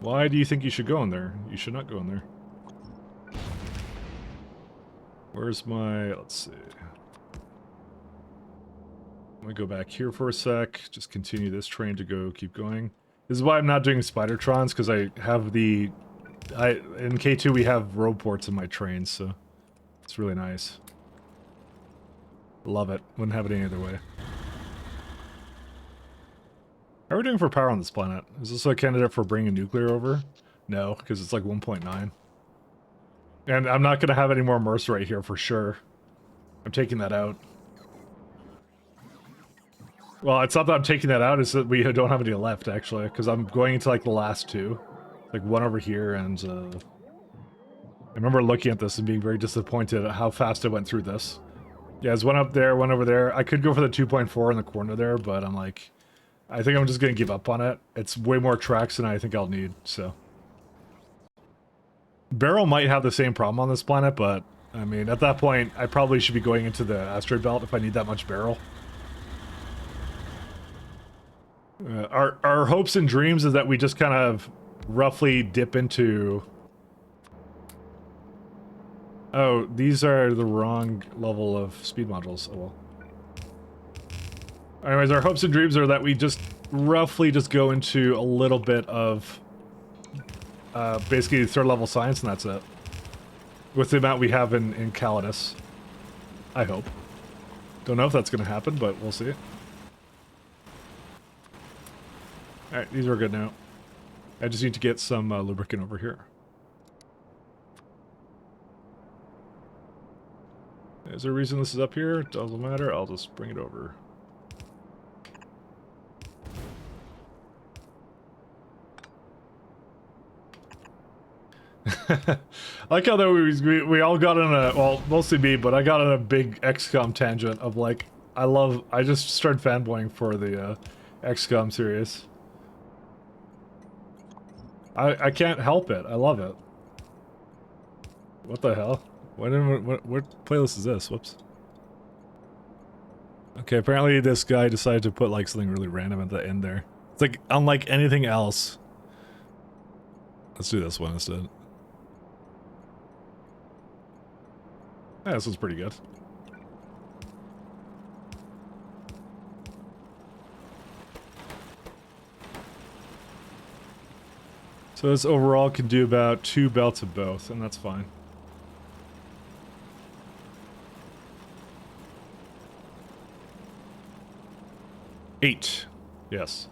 Why do you think you should go in there? You should not go in there. Where's my... let's see. I'm gonna go back here for a sec. Just continue this train to keep going. This is why I'm not doing Spidertrons, because I have in K2 we have road ports in my trains, so it's really nice. Love it. Wouldn't have it any other way. How are we doing for power on this planet? Is this a candidate for bringing nuclear over? No, because it's like 1.9. And I'm not going to have any more Mercer right here for sure. I'm taking that out. Well, it's not that I'm taking that out, it's that we don't have any left, actually. Because I'm going into like the last 2. Like one over here and... I remember looking at this and being very disappointed at how fast I went through this. Yeah, there's one up there, one over there. I could go for the 2.4 in the corner there, but I'm like... I think I'm just gonna give up on it. It's way more tracks than I think I'll need, so. Barrel might have the same problem on this planet, but, I mean, at that point, I probably should be going into the asteroid belt if I need that much barrel. Our hopes and dreams is that we just kind of roughly dip into... Oh, these are the wrong level of speed modules. Oh well. Anyways, our hopes and dreams are that we just roughly just go into a little bit of basically third level science, and that's it. With the amount we have in Calidus. I hope. Don't know if that's going to happen, but we'll see. Alright, these are good now. I just need to get some lubricant over here. Is there a reason this is up here? Doesn't matter, I'll just bring it over. I like how that we all got on a, well, mostly me, but I got on a big XCOM tangent of like, I just started fanboying for the XCOM series. I can't help it, I love it. What the hell? What playlist is this? Whoops. Okay, apparently this guy decided to put like something really random at the end there. It's like unlike anything else. Let's do this one instead. Yeah, this one's pretty good. So this overall can do about 2 belts of both, and that's fine. Eight. Yes.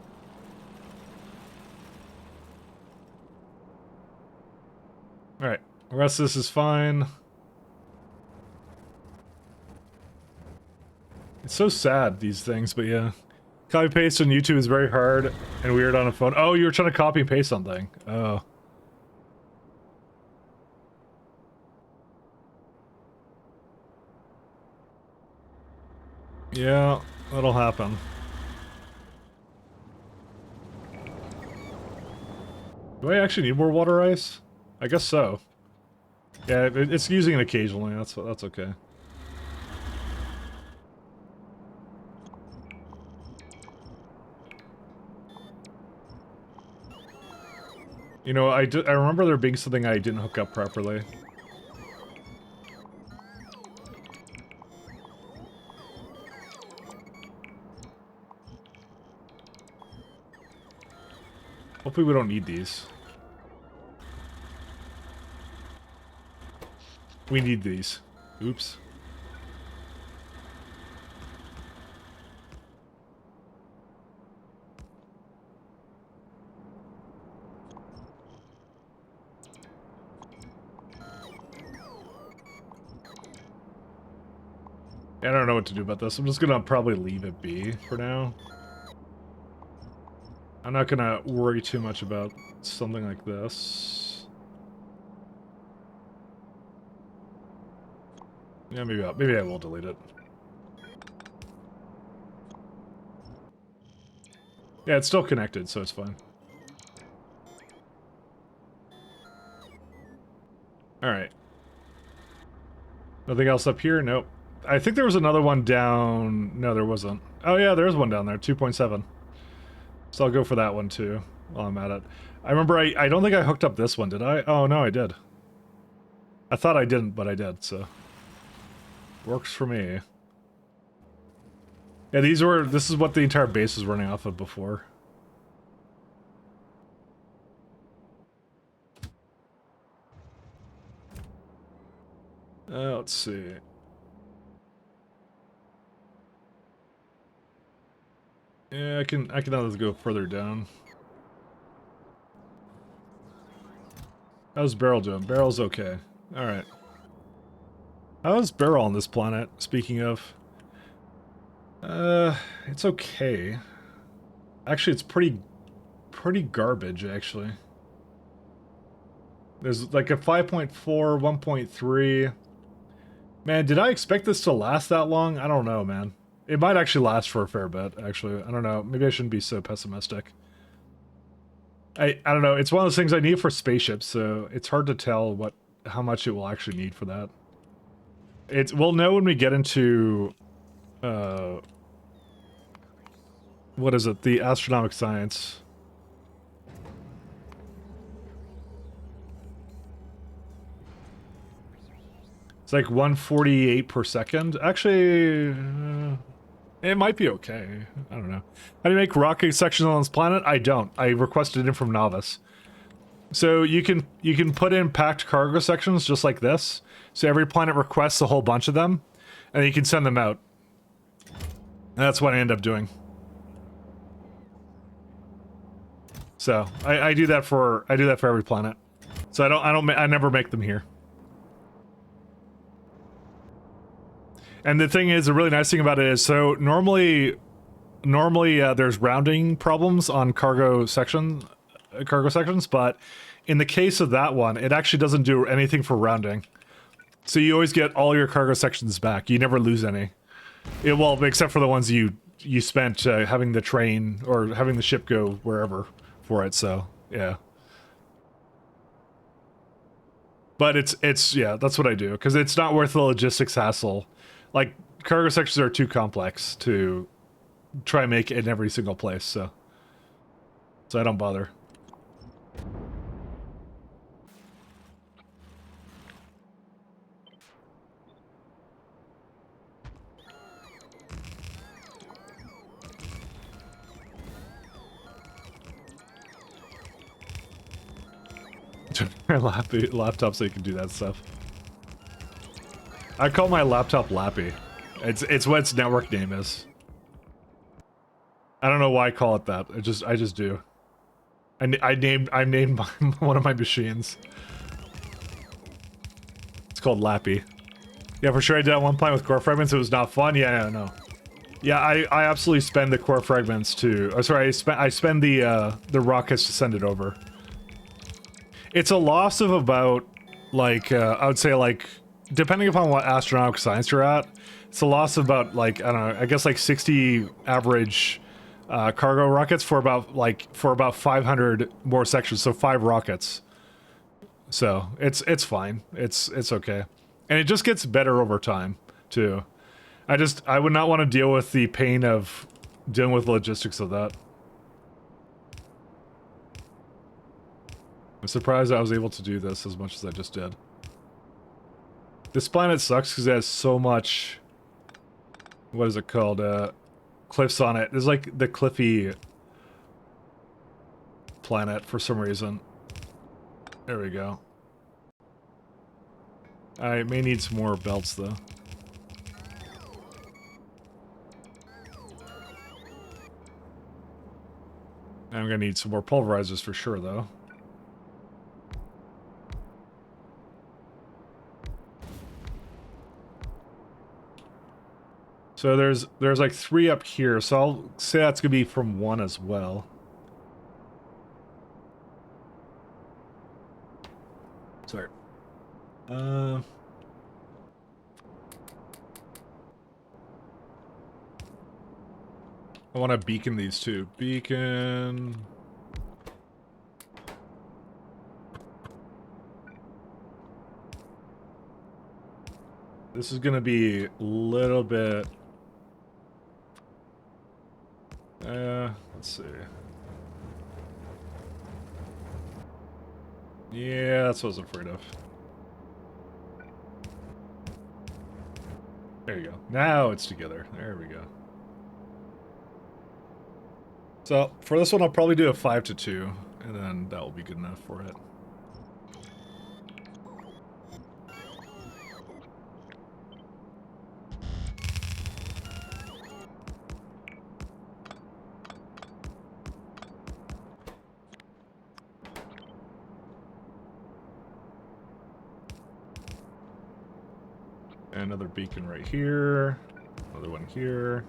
Alright. The rest of this is fine. It's so sad, these things, but yeah. Copy paste on YouTube is very hard and weird on a phone. Oh, you were trying to copy and paste something. Oh. Yeah, that'll happen. Do I actually need more water ice? I guess so. Yeah, it's using it occasionally. That's okay. You know, I remember there being something I didn't hook up properly. Hopefully we don't need these. We need these. Oops. I don't know what to do about this. I'm just gonna probably leave it be for now. I'm not gonna worry too much about something like this. Yeah, maybe I will delete it. Yeah, it's still connected, so it's fine. Alright. Nothing else up here? Nope. I think there was another one down... No, there wasn't. Oh yeah, there's one down there, 2.7. So I'll go for that one too, while I'm at it. I remember I don't think I hooked up this one, did I? Oh no, I did. I thought I didn't, but I did, so... Works for me. Yeah, this is what the entire base was running off of before. Let's see. Yeah, I can always go further down. How's Barrel doing? Barrel's okay. Alright. How's Barrel on this planet, speaking of? It's okay. Actually, it's pretty garbage, actually. There's like a 5.4, 1.3. Man, did I expect this to last that long? I don't know, man. It might actually last for a fair bit, actually. I don't know. Maybe I shouldn't be so pessimistic. I don't know. It's one of those things I need for spaceships, so it's hard to tell how much it will actually need for that. We'll know when we get into what is it? The astronomic science. It's like 148 per second. Actually, it might be okay. I don't know. How do you make rocket sections on this planet? I don't. I requested it from Novice. So you can put in packed cargo sections just like this. So every planet requests a whole bunch of them, and you can send them out. And that's what I end up doing. So I do that for every planet. So I never make them here. And the thing is, the really nice thing about it is, so normally there's rounding problems on cargo sections, but in the case of that one, it actually doesn't do anything for rounding. So you always get all your cargo sections back. You never lose any. Well, except for the ones you spent having the train or having the ship go wherever for it. So yeah. But it's yeah, that's what I do because it's not worth the logistics hassle. Like, cargo sections are too complex to try and make in every single place, so I don't bother. Turn my laptop so you can do that stuff. I call my laptop Lappy. It's what its network name is. I don't know why I call it that. I just do. I named one of my machines. It's called Lappy. Yeah, for sure I did at one point with core fragments. It was not fun. Yeah, no. Yeah, I absolutely spend the core fragments to. Oh, sorry, I spend the rockets to send it over. It's a loss of about like I would say like. Depending upon what astronomical science you're at, it's a loss of about like, I don't know, I guess like 60 average cargo rockets for about 500 more sections, so 5 rockets. So it's fine. It's okay. And it just gets better over time too. I would not want to deal with the pain of dealing with logistics of that. I'm surprised I was able to do this as much as I just did. This planet sucks because it has so much, what is it called, cliffs on it. There's like the cliffy planet for some reason. There we go. I may need some more belts though. I'm gonna need some more pulverizers for sure though. So there's like 3 up here, so I'll say that's gonna be from 1 as well. Sorry. I want to beacon these two. Beacon. This is gonna be a little bit. Let's see. Yeah, that's what I was afraid of. There you go. Now it's together. There we go. So, for this one, I'll probably do a 5-2, and then that will be good enough for it. Another beacon right here. Another one here.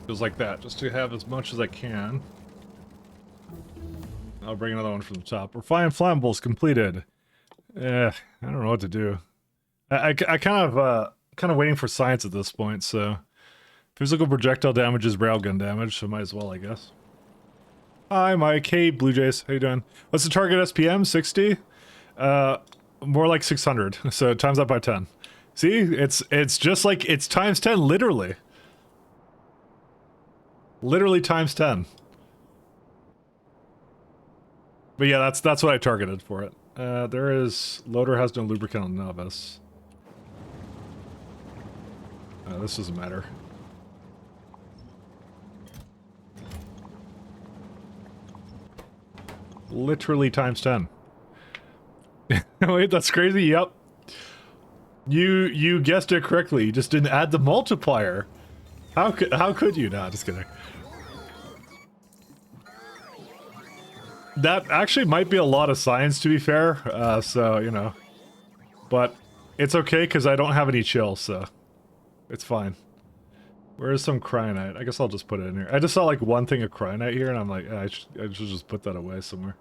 Just like that, just to have as much as I can. I'll bring another one from the top. Refined flammables completed. I don't know what to do. I kind of waiting for science at this point, so physical projectile damage is railgun damage, so might as well, I guess. Hi, Mike. Hey, Blue Jays. How you doing? What's the target SPM? 60? More like 600. So times that by 10. See, it's just like it's times 10, literally. Literally times 10. But yeah, that's what I targeted for it. There is loader has no lubricant on novice. This doesn't matter. Literally times 10. Wait, that's crazy. Yep. You guessed it correctly. You just didn't add the multiplier. How could you? Nah, just kidding. That actually might be a lot of science, to be fair. So, you know. But it's okay because I don't have any chill, so it's fine. Where is some cryonite? I guess I'll just put it in here. I just saw like one thing of cryonite here, and I'm like, I should just put that away somewhere.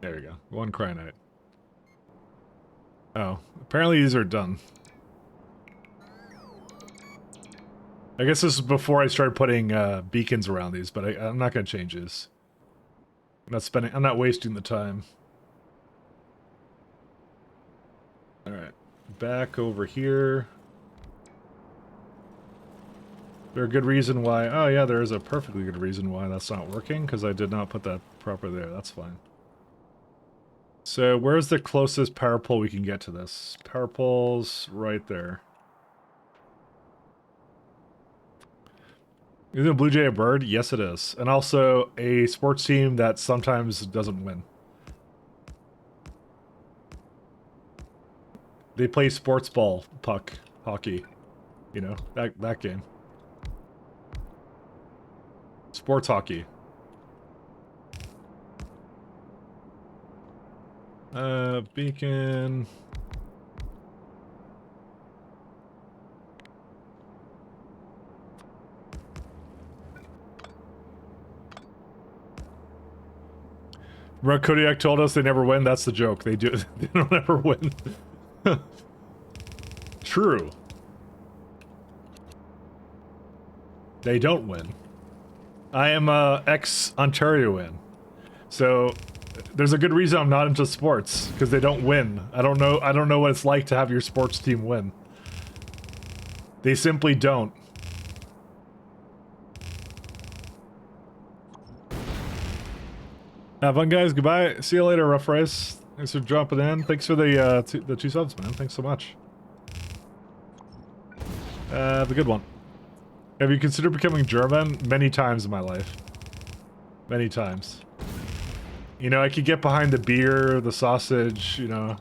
There we go. One cryonite. Oh, apparently these are done. I guess this is before I started putting beacons around these, but I'm not going to change this. I'm not wasting the time. Alright, back over here. Is there a good reason why? Oh yeah, there is a perfectly good reason why that's not working, because I did not put that proper there. That's fine. So where's the closest power pole we can get to this? Power pole's right there. Isn't a Blue Jay a bird? Yes, it is. And also a sports team that sometimes doesn't win. They play sports ball, puck, hockey. You know, that game. Sports hockey. Beacon. Remember Kodiak told us they never win? That's the joke. They do. They don't ever win. True. They don't win. I am ex-Ontarioan. So there's a good reason I'm not into sports, because they don't win. I don't know what it's like to have your sports team win. They simply don't. Have fun, guys. Goodbye. See you later, Rough Rice. Thanks for dropping in. Thanks for the 2 subs, man. Thanks so much. The good one. Have you considered becoming German? Many times in my life. Many times. You know, I could get behind the beer, the sausage, you know,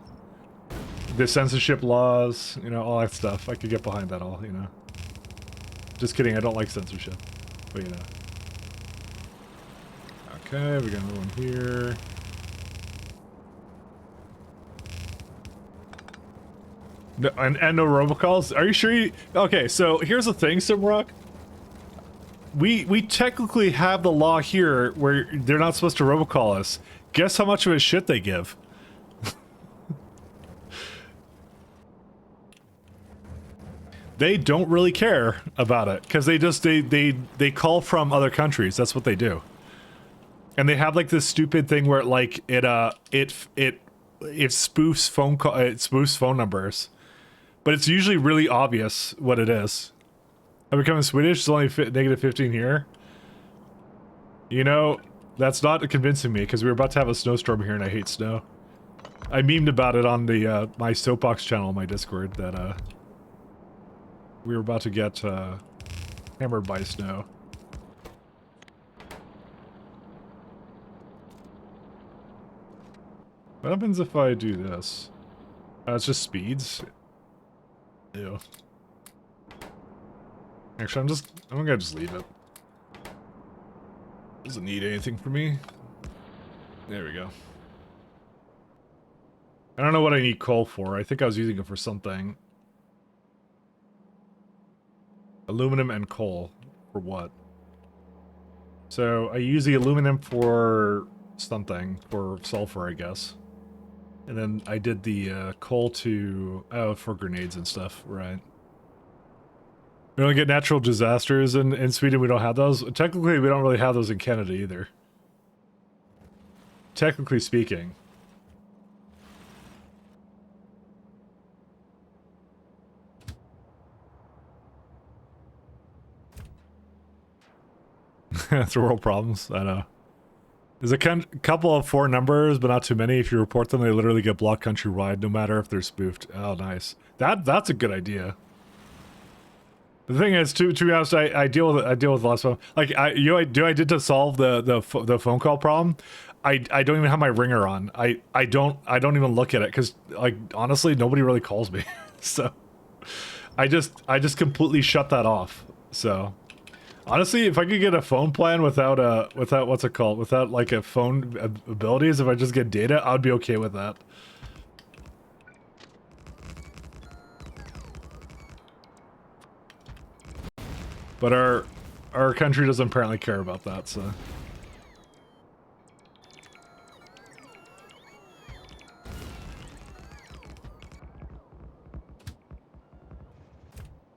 the censorship laws, you know, all that stuff. I could get behind that all, you know. Just kidding, I don't like censorship. But, you know. Okay, we got another one here. No, and no robocalls? Are you sure you... Okay, so here's the thing, Simrock. We technically have the law here where they're not supposed to robocall us. Guess how much of a shit they give. They don't really care about it because they call from other countries. That's what they do. And they have like this stupid thing where it spoofs phone numbers. But it's usually really obvious what it is. I'm becoming Swedish, it's only negative 15 here. You know, that's not convincing me, because we were about to have a snowstorm here and I hate snow. I memed about it on the my Soapbox channel on my Discord, that we were about to get hammered by snow. What happens if I do this? It's just speeds. Ew. Actually, I'm gonna just leave it. Doesn't need anything from me. There we go. I don't know what I need coal for. I think I was using it for something. Aluminum and coal. For what? So I use the aluminum for something. For sulfur, I guess. And then I did the coal to... Oh, for grenades and stuff. Right. We don't get natural disasters in Sweden. We don't have those. Technically, we don't really have those in Canada either. Technically speaking. It's world problems. I know. There's a couple of 4 numbers, but not too many. If you report them, they literally get blocked countrywide, no matter if they're spoofed. Oh, nice. That's a good idea. The thing is, to be honest, I deal with less phone. Like I did to solve the phone call problem. I don't even have my ringer on. I don't even look at it because, like, honestly, nobody really calls me. So I just completely shut that off. So honestly, if I could get a phone plan without what's it called, without like a phone abilities, if I just get data, I'd be okay with that. But our country doesn't apparently care about that, so.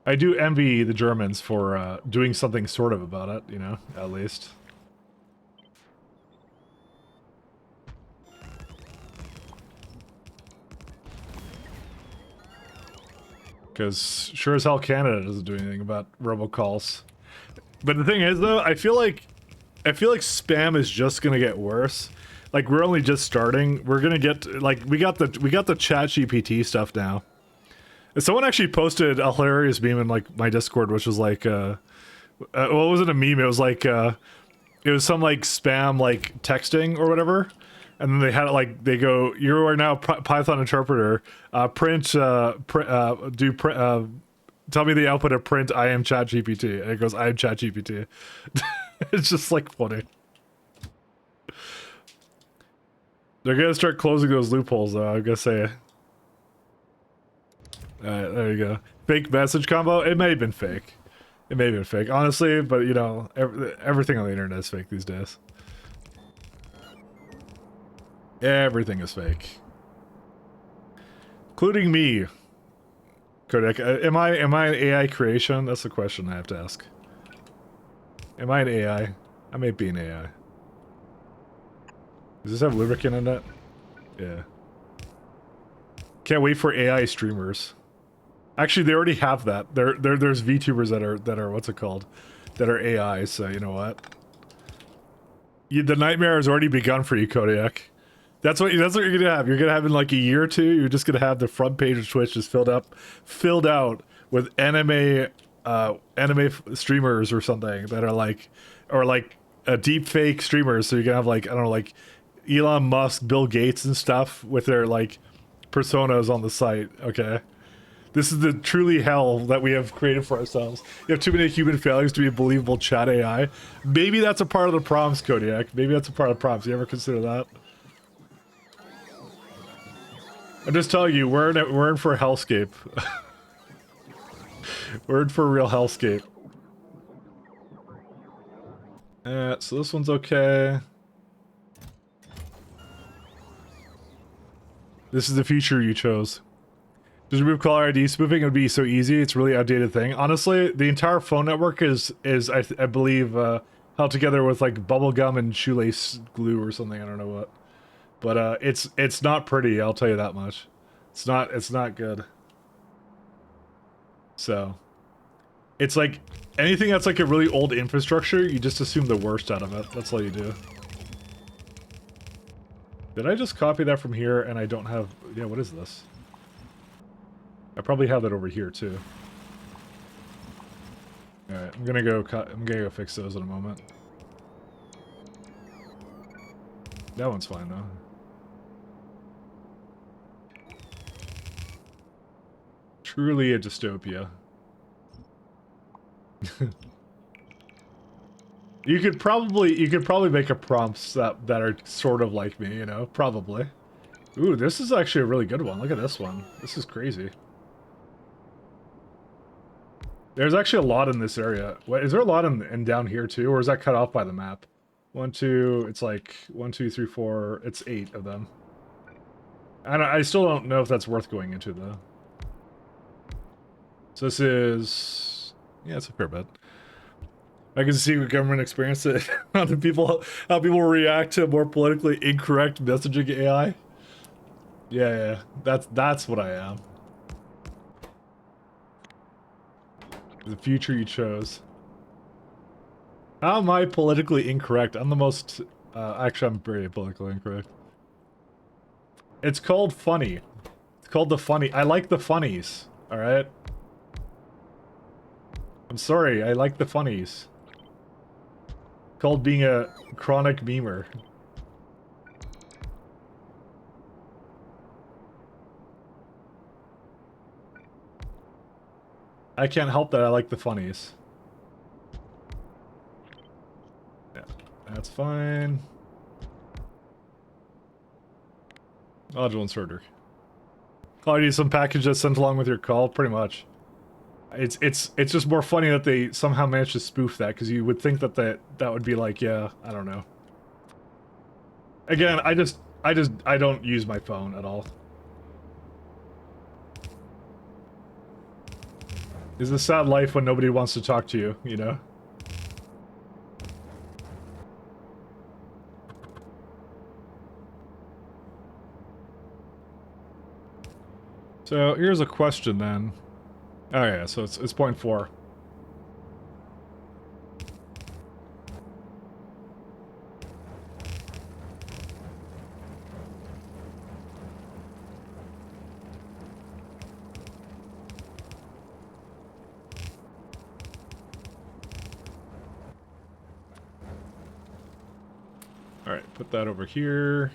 I do envy the Germans for doing something sort of about it, you know, at least. Because sure as hell Canada doesn't do anything about robocalls. But the thing is, though, I feel like spam is just gonna get worse. Like, we're only just starting. We're gonna get, like, we got the chat GPT stuff now. Someone actually posted a hilarious meme in, like, my Discord, which was like, well, it wasn't a meme, it was like, it was some, like, spam, like, texting or whatever. And then they had it, like, they go, you are now Python interpreter, tell me the output of print, I am ChatGPT. And it goes, I am ChatGPT. It's just, like, funny. They're gonna start closing those loopholes, though, I'm gonna say. Alright, there you go. Fake message combo? It may have been fake. It may have been fake, honestly, but, you know, everything on the internet is fake these days. Everything is fake. Including me. Kodak, am I an AI creation? That's the question I have to ask. Am I an AI? I may be an AI. Does this have lubricant in it? Yeah. Can't wait for AI streamers. Actually, they already have that. There's VTubers that are what's it called? That are AI, so you know what? The nightmare has already begun for you, Kodiak. That's what you're gonna have. You're gonna have in like a year or two. You're just gonna have the front page of Twitch just filled out with anime streamers or something that are like, or like a deep fake streamers. So you're gonna have like, I don't know, like Elon Musk, Bill Gates, and stuff with their like personas on the site. Okay, this is the truly hell that we have created for ourselves. You have too many human failures to be a believable chat AI. Maybe that's a part of the problems, Kodiak. Maybe that's a part of the problems. You ever consider that? I'm just telling you, we're in for a hellscape. We're in for a real hellscape. So this one's okay. This is the future you chose. Just remove caller ID spoofing. It would be so easy. It's a really outdated thing. Honestly, the entire phone network is I believe held together with like bubblegum and shoelace glue or something. I don't know what. But it's not pretty, I'll tell you that much. It's not good. So it's like anything that's like a really old infrastructure, you just assume the worst out of it. That's all you do. Did I just copy that from here and I don't have, yeah, what is this? I probably have that over here too. Alright, I'm gonna go fix those in a moment. That one's fine though. Truly a dystopia. You could probably make a prompts that are sort of like me, you know, probably. Ooh, this is actually a really good one. Look at this one. This is crazy. There's actually a lot in this area. What, is there a lot in down here too, or is that cut off by the map? 1, 2, it's like 1, 2, 3, 4, it's 8 of them. I still don't know if that's worth going into though. So this is, yeah, it's a fair bit. I can see what government experience it, how people react to more politically incorrect messaging AI. Yeah, that's what I am. The future you chose. How am I politically incorrect? I'm the most... actually, I'm very politically incorrect. It's called funny. It's called the funny. I like the funnies, alright? I'm sorry, I like the funnies. Called being a chronic memer. I can't help that I like the funnies. Yeah, that's fine. Module inserter. Oh, you need some package that's sent along with your call? Pretty much. It's just more funny that they somehow managed to spoof that, because you would think that that would be like, yeah, I don't know. Again, I don't use my phone at all. It's a sad life when nobody wants to talk to you, you know? So here's a question then. Oh yeah, so it's point 4. Alright, put that over here.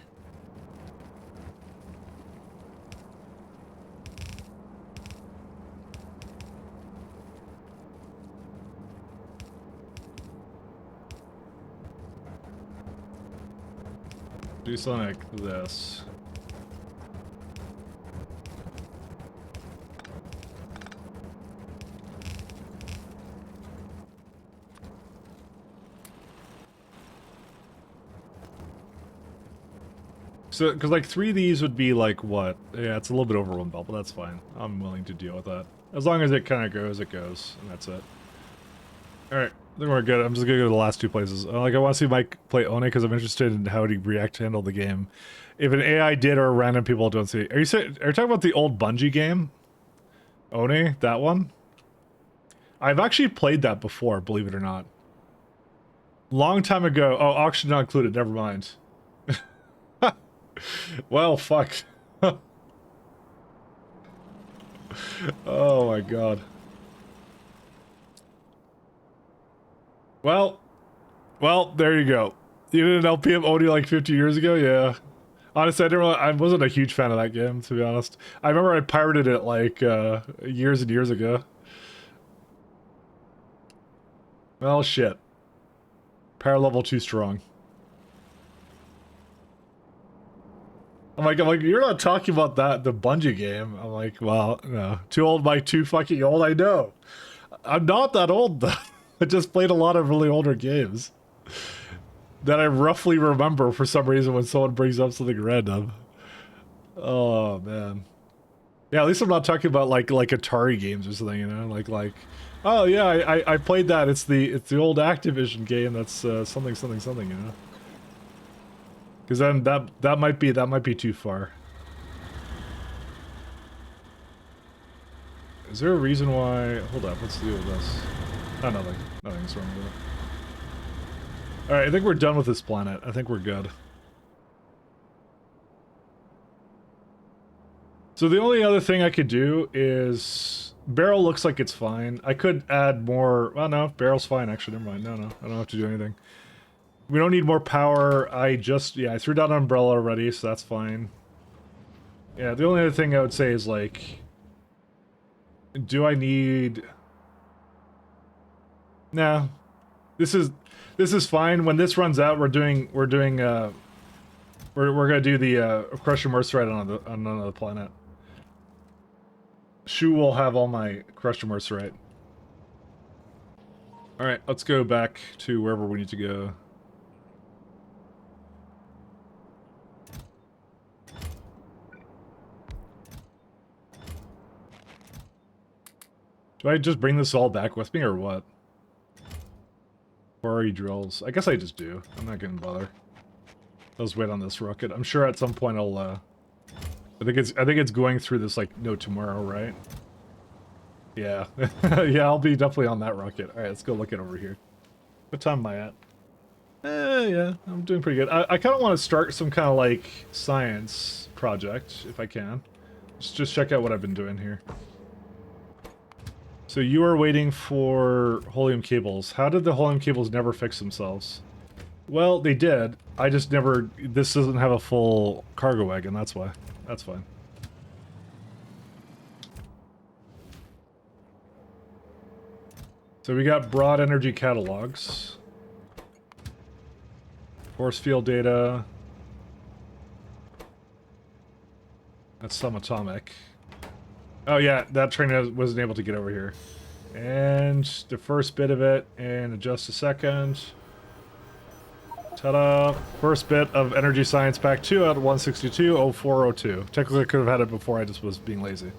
Do something like this. So, because like 3 of these would be like what? Yeah, it's a little bit over 1 belt, but that's fine. I'm willing to deal with that. As long as it kind of goes, it goes, and that's it. Alright, I think we're good. I'm just gonna go to the last 2 places. Like, I want to see Mike play One because I'm interested in how he'd react to handle the game. If an AI did or random people don't see. Are you talking about the old Bungie game? One, that one? I've actually played that before, believe it or not. Long time ago. Oh, auction not included, never mind. Well, fuck. Oh my god. Well, there you go. You did an LPM only like 50 years ago? Yeah. Honestly, I wasn't a huge fan of that game, to be honest. I remember I pirated it like years and years ago. Well, shit. Power level too strong. I'm like, you're not talking about that, the Bungie game. I'm like, well, no. Too old by too fucking old, I know. I'm not that old, though. I just played a lot of really older games that I roughly remember for some reason when someone brings up something random. Oh, man. Yeah, at least I'm not talking about like Atari games or something, you know? Like, oh yeah, I played that. It's the old Activision game that's something, you know? Because then that might be too far. Is there a reason why? Hold up, let's deal with this. Oh, nothing. Nothing's wrong with it. Alright, I think we're done with this planet. I think we're good. So the only other thing I could do is... Barrel looks like it's fine. I could add more... Well, no, barrel's fine, actually. Never mind. No, I don't have to do anything. We don't need more power. I threw down an umbrella already, so that's fine. Yeah, the only other thing I would say is, like... Do I need... No. This is fine. When this runs out, we're doing We're gonna do the crusher mercerite on another planet. Shu will have all my crusher mercerite. All right, let's go back to wherever we need to go. Do I just bring this all back with me or what? Quarry drills. I guess I just do. I'm not gonna bother. Let's wait on this rocket. I'm sure at some point I'll I think it's going through this like no tomorrow, right? Yeah. Yeah, I'll be definitely on that rocket. Alright, let's go look it over here. What time am I at? Yeah, I'm doing pretty good. I kinda wanna start some kind of like science project, if I can. Just check out what I've been doing here. So you are waiting for helium cables. How did the helium cables never fix themselves? Well, they did. I just never... This doesn't have a full cargo wagon, that's why. That's fine. So we got broad energy catalogs. Force field data. That's subatomic. Oh yeah, that train wasn't able to get over here. And the first bit of it in just a second. Ta-da! First bit of Energy Science Pack 2 out of 162.0402. Technically I could have had it before, I just was being lazy.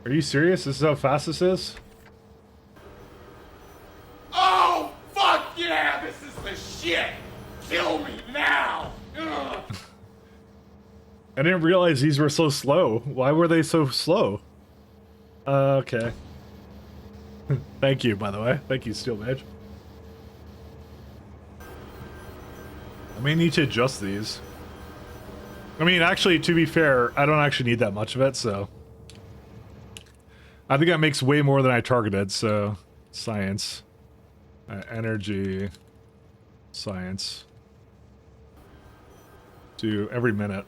Are you serious? This is how fast this is? Oh, fuck yeah! This is the shit! Kill me now! Ugh. I didn't realize these were so slow. Why were they so slow? Okay. Thank you, by the way. Thank you, Steel Mage. I may need to adjust these. I mean, actually, to be fair, I don't actually need that much of it, so... I think that makes way more than I targeted, so... Science. Energy. Science. Do every minute.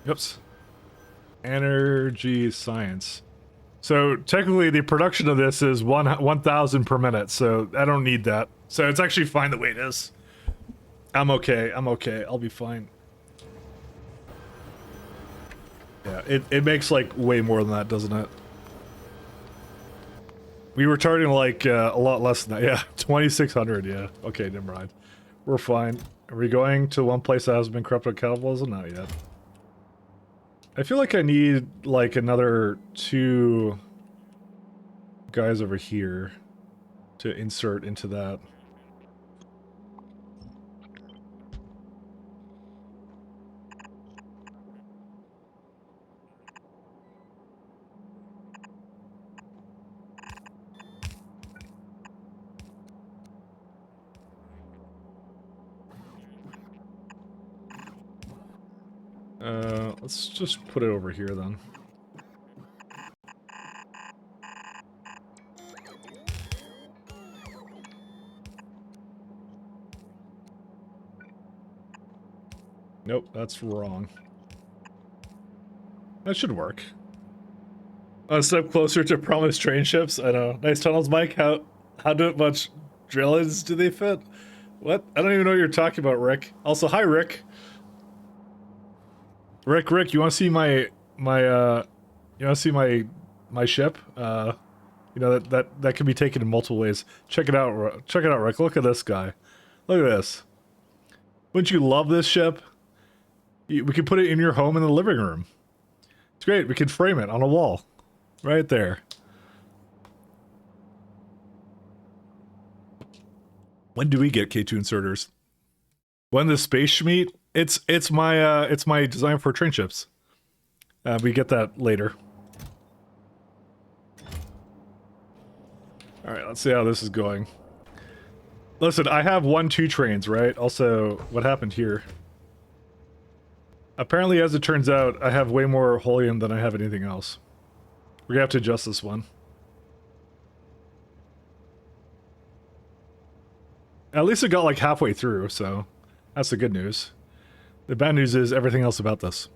Oops. Energy science. So technically the production of this is 1,000 per minute, so I don't need that. So it's actually fine the way it is. I'm okay, I'll be fine. Yeah, it makes like way more than that, doesn't it? We were targeting like a lot less than that, yeah. 2,600, yeah. Okay, never mind. We're fine. Are we going to one place that hasn't been corrupted with cannibalism? Not yet. I feel like I need, like, another 2 guys over here to insert into that. Let's just put it over here then. Nope, that's wrong. That should work. A step closer to promised train ships. I know. Nice tunnels, Mike. How much drillings do they fit? What? I don't even know what you're talking about, Rick. Also, hi, Rick. Rick, you want to see my ship? You know that can be taken in multiple ways. Check it out, Rick. Look at this guy. Look at this. Wouldn't you love this ship? We could put it in your home in the living room. It's great. We could frame it on a wall, right there. When do we get K2 inserters? When the space schmeat? It's my design for train ships. We get that later. All right, let's see how this is going. Listen, I have 2 trains, right? Also, what happened here? Apparently, as it turns out, I have way more helium than I have anything else. We're gonna have to adjust this one. At least it got like halfway through, so that's the good news. The bad news is everything else about this.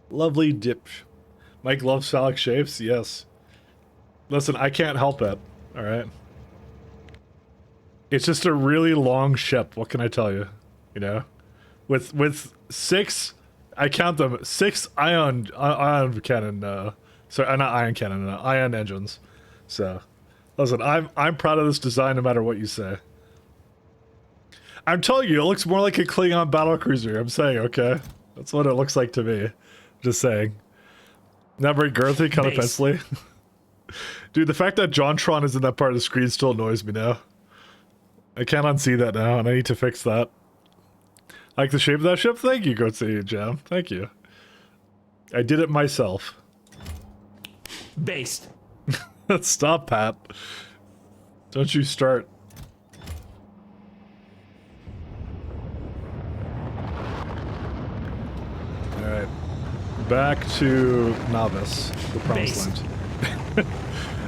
Lovely dip. Mike loves phallic shapes? Yes. Listen, I can't help it. Alright. It's just a really long ship. What can I tell you? You know, with 6, I count them 6 ion cannon. Sorry, not ion cannon, ion engines. So, listen, I'm proud of this design, no matter what you say. I'm telling you, it looks more like a Klingon battlecruiser. I'm saying, okay, that's what it looks like to me. Just saying. Not very girthy, kind of pencily. Dude, the fact that JonTron is in that part of the screen still annoys me now. I can't unsee that now, and I need to fix that. Like the shape of that ship? Thank you, Goatsy Jam. Thank you. I did it myself. Based. Stop, Pat. Don't you start. Alright. Back to Novice, the promised land.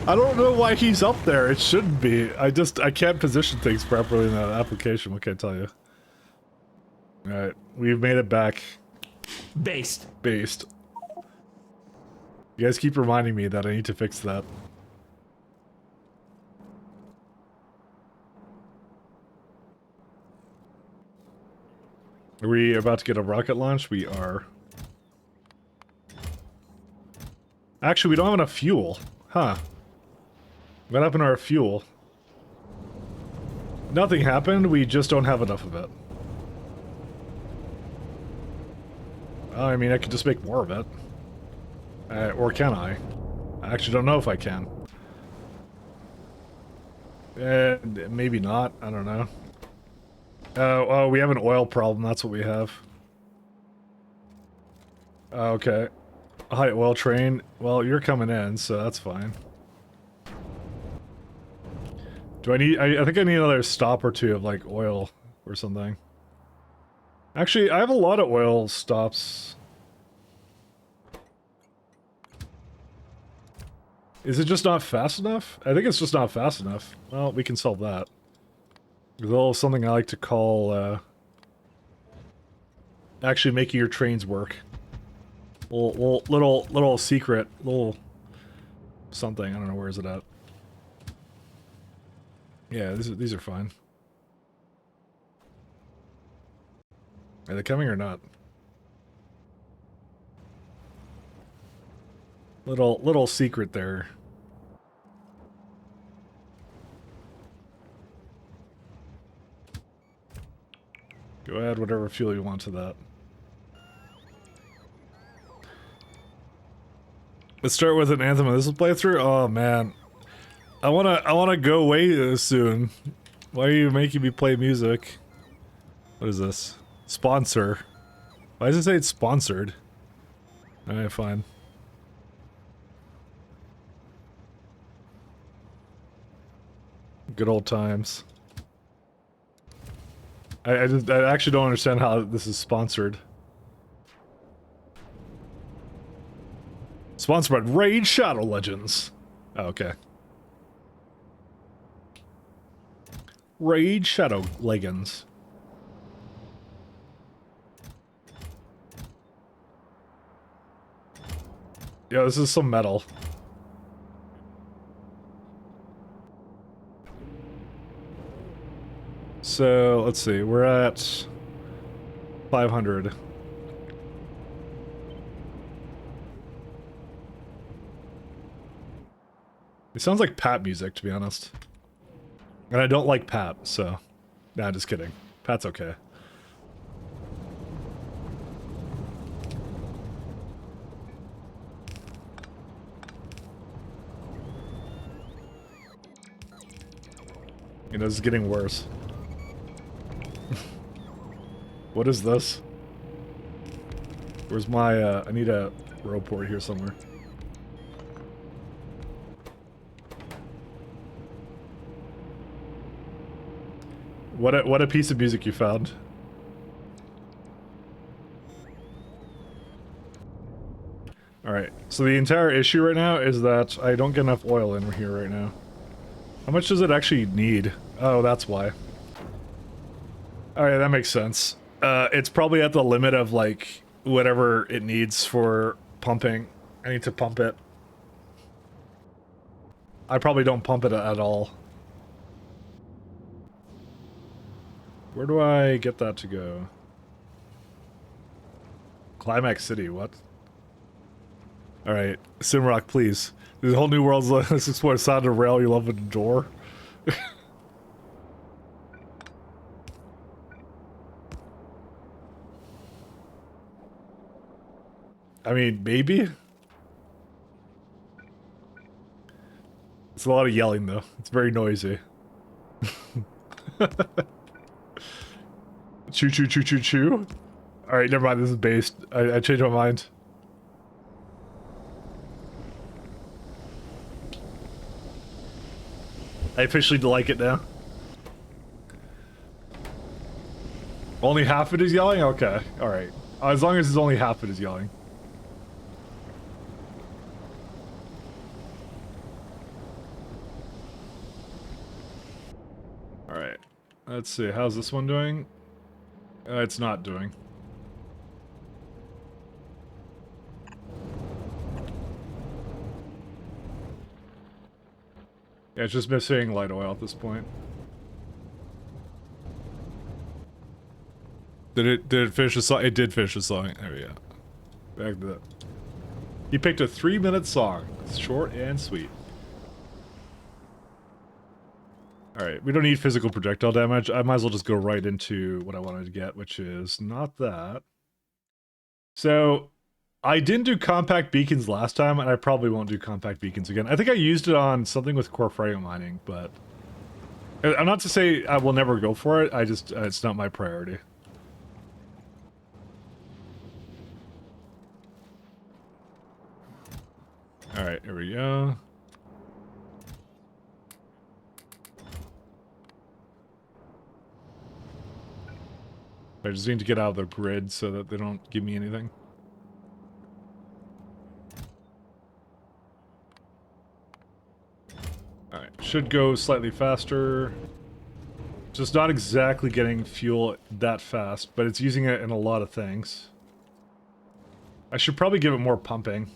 I don't know why he's up there. It shouldn't be. I can't position things properly in that application. What can I tell you? Alright, we've made it back. Based. Based. You guys keep reminding me that I need to fix that. Are we about to get a rocket launch? We are. Actually, we don't have enough fuel. Huh. What happened to our fuel? Nothing happened, we just don't have enough of it. I mean, I could just make more of it. Or can I? I actually don't know if I can. Maybe not, I don't know. Oh, we have an oil problem, that's what we have. Okay. A high oil train. Well, you're coming in, so that's fine. Do I need... I think I need another stop or two of, like, oil or something. Actually, I have a lot of oil stops. Is it just not fast enough? I think it's just not fast enough. Well, we can solve that. There's a little something I like to call, actually making your trains work. Little secret, little something. I don't know, where is it at? Yeah, these are fine. Are they coming or not? Little secret there. Go add whatever fuel you want to that. Let's start with an Anthem of this playthrough. Oh man, I wanna go away soon. Why are you making me play music? What is this? Sponsor. Why does it say it's sponsored? Alright, fine. Good old times. I actually don't understand how this is sponsored. Sponsored by Raid Shadow Legends. Oh, okay. Raid Shadow Legends. Yeah, this is some metal. So, let's see, we're at 500. It sounds like Pat music, to be honest. And I don't like Pat, so... Nah, just kidding. Pat's okay. You know, this is getting worse. What is this? Where's my, I need a row port here somewhere. What a piece of music you found. Alright, so the entire issue right now is that I don't get enough oil in here right now. How much does it actually need? Oh, that's why. Alright, that makes sense. It's probably at the limit of, like, whatever it needs for pumping. I need to pump it. I probably don't pump it at all. Where do I get that to go? Climax City, what? Alright, Simrock, please. There's a whole new world. Let's explore sound of rail you love and adore. I mean, maybe? It's a lot of yelling, though. It's very noisy. Choo choo choo choo choo. Alright, never mind. This is based. I changed my mind. I officially like it now. Only half of it is yelling? Okay. Alright. As long as it's only half of it is yelling. Alright. Let's see. How's this one doing? It's not doing. Yeah, it's just missing light oil at this point. Did it finish the song? It did finish the song. There we go. Back to that. He picked a 3-minute song. It's short and sweet. Alright, we don't need physical projectile damage. I might as well just go right into what I wanted to get, which is not that. So, I didn't do compact beacons last time, and I probably won't do compact beacons again. I think I used it on something with core fragment mining, but... I'm not to say I will never go for it, I just... it's not my priority. Alright, here we go. I just need to get out of the grid so that they don't give me anything. Alright, should go slightly faster. Just not exactly getting fuel that fast, but it's using it in a lot of things. I should probably give it more pumping.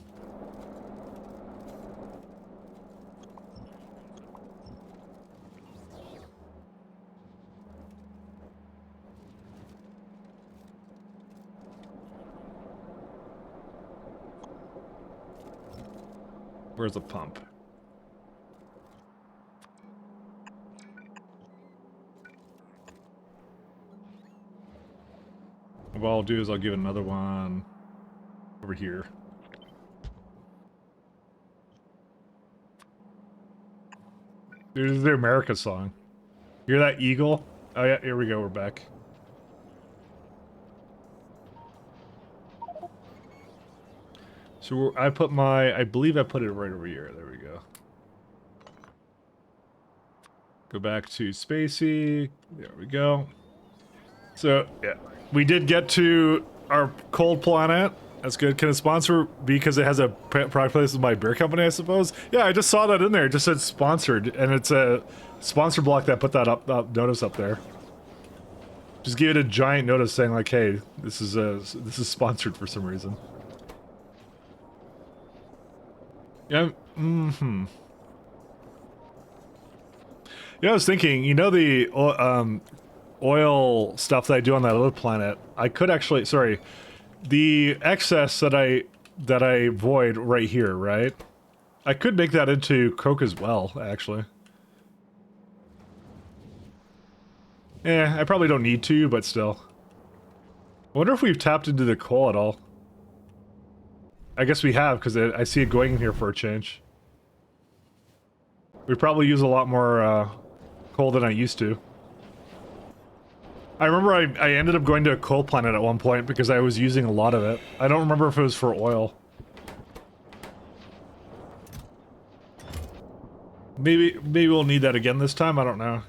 Where's the pump? What I'll do is I'll give it another one over here. There's the America song. Hear that eagle? Oh yeah, here we go, we're back. So I put my, I believe I put it right over here. There we go. Go back to Spacey. There we go. So, yeah. We did get to our cold planet. That's good. Can a sponsor be because it has a product place with my beer company, I suppose? Yeah, I just saw that in there. It just said sponsored. And it's a sponsor block that put that up notice up there. Just give it a giant notice saying like, hey, this is sponsored for some reason. Yeah, Yeah, I was thinking, you know the oil stuff that I do on that other planet, I could actually, sorry, the excess that I void right here, right? I could make that into coke as well, actually. I probably don't need to, but still. I wonder if we've tapped into the coal at all. I guess we have, because I see it going in here for a change. We probably use a lot more coal than I used to. I remember I ended up going to a coal planet at one point because I was using a lot of it. I don't remember if it was for oil. Maybe we'll need that again this time, I don't know.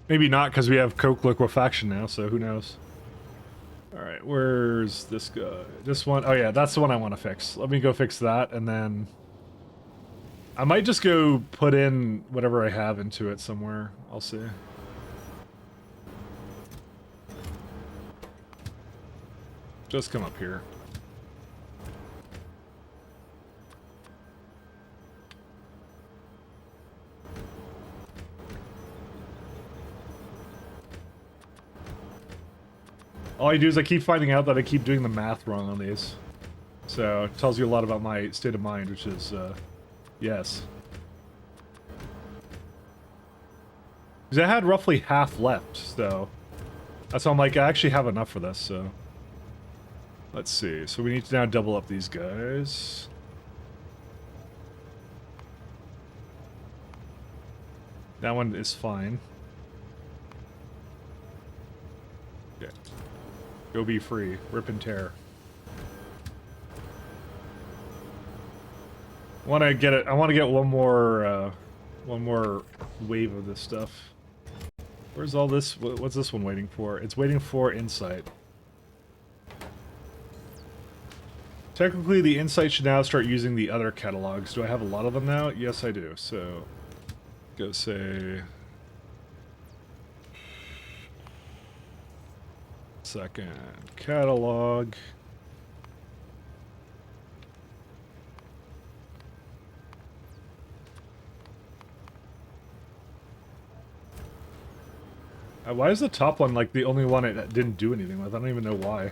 Maybe not, because we have coke liquefaction now, so who knows. Alright, where's this guy? This one? Oh yeah, that's the one I want to fix. Let me go fix that, and then... I might just go put in whatever I have into it somewhere. I'll see. Just come up here. All I do is I keep finding out that I keep doing the math wrong on these. So, it tells you a lot about my state of mind, which is, yes. Because I had roughly half left, so... So I'm like, I actually have enough for this, so... Let's see. So we need to now double up these guys. That one is fine. Okay. Go be free. Rip and tear. I want to get one more wave of this stuff. Where's all this? What's this one waiting for? It's waiting for insight. Technically, the insight should now start using the other catalogs. Do I have a lot of them now? Yes, I do. So, go say... Second catalog. Why is the top one like the only one it didn't do anything with? I don't even know why.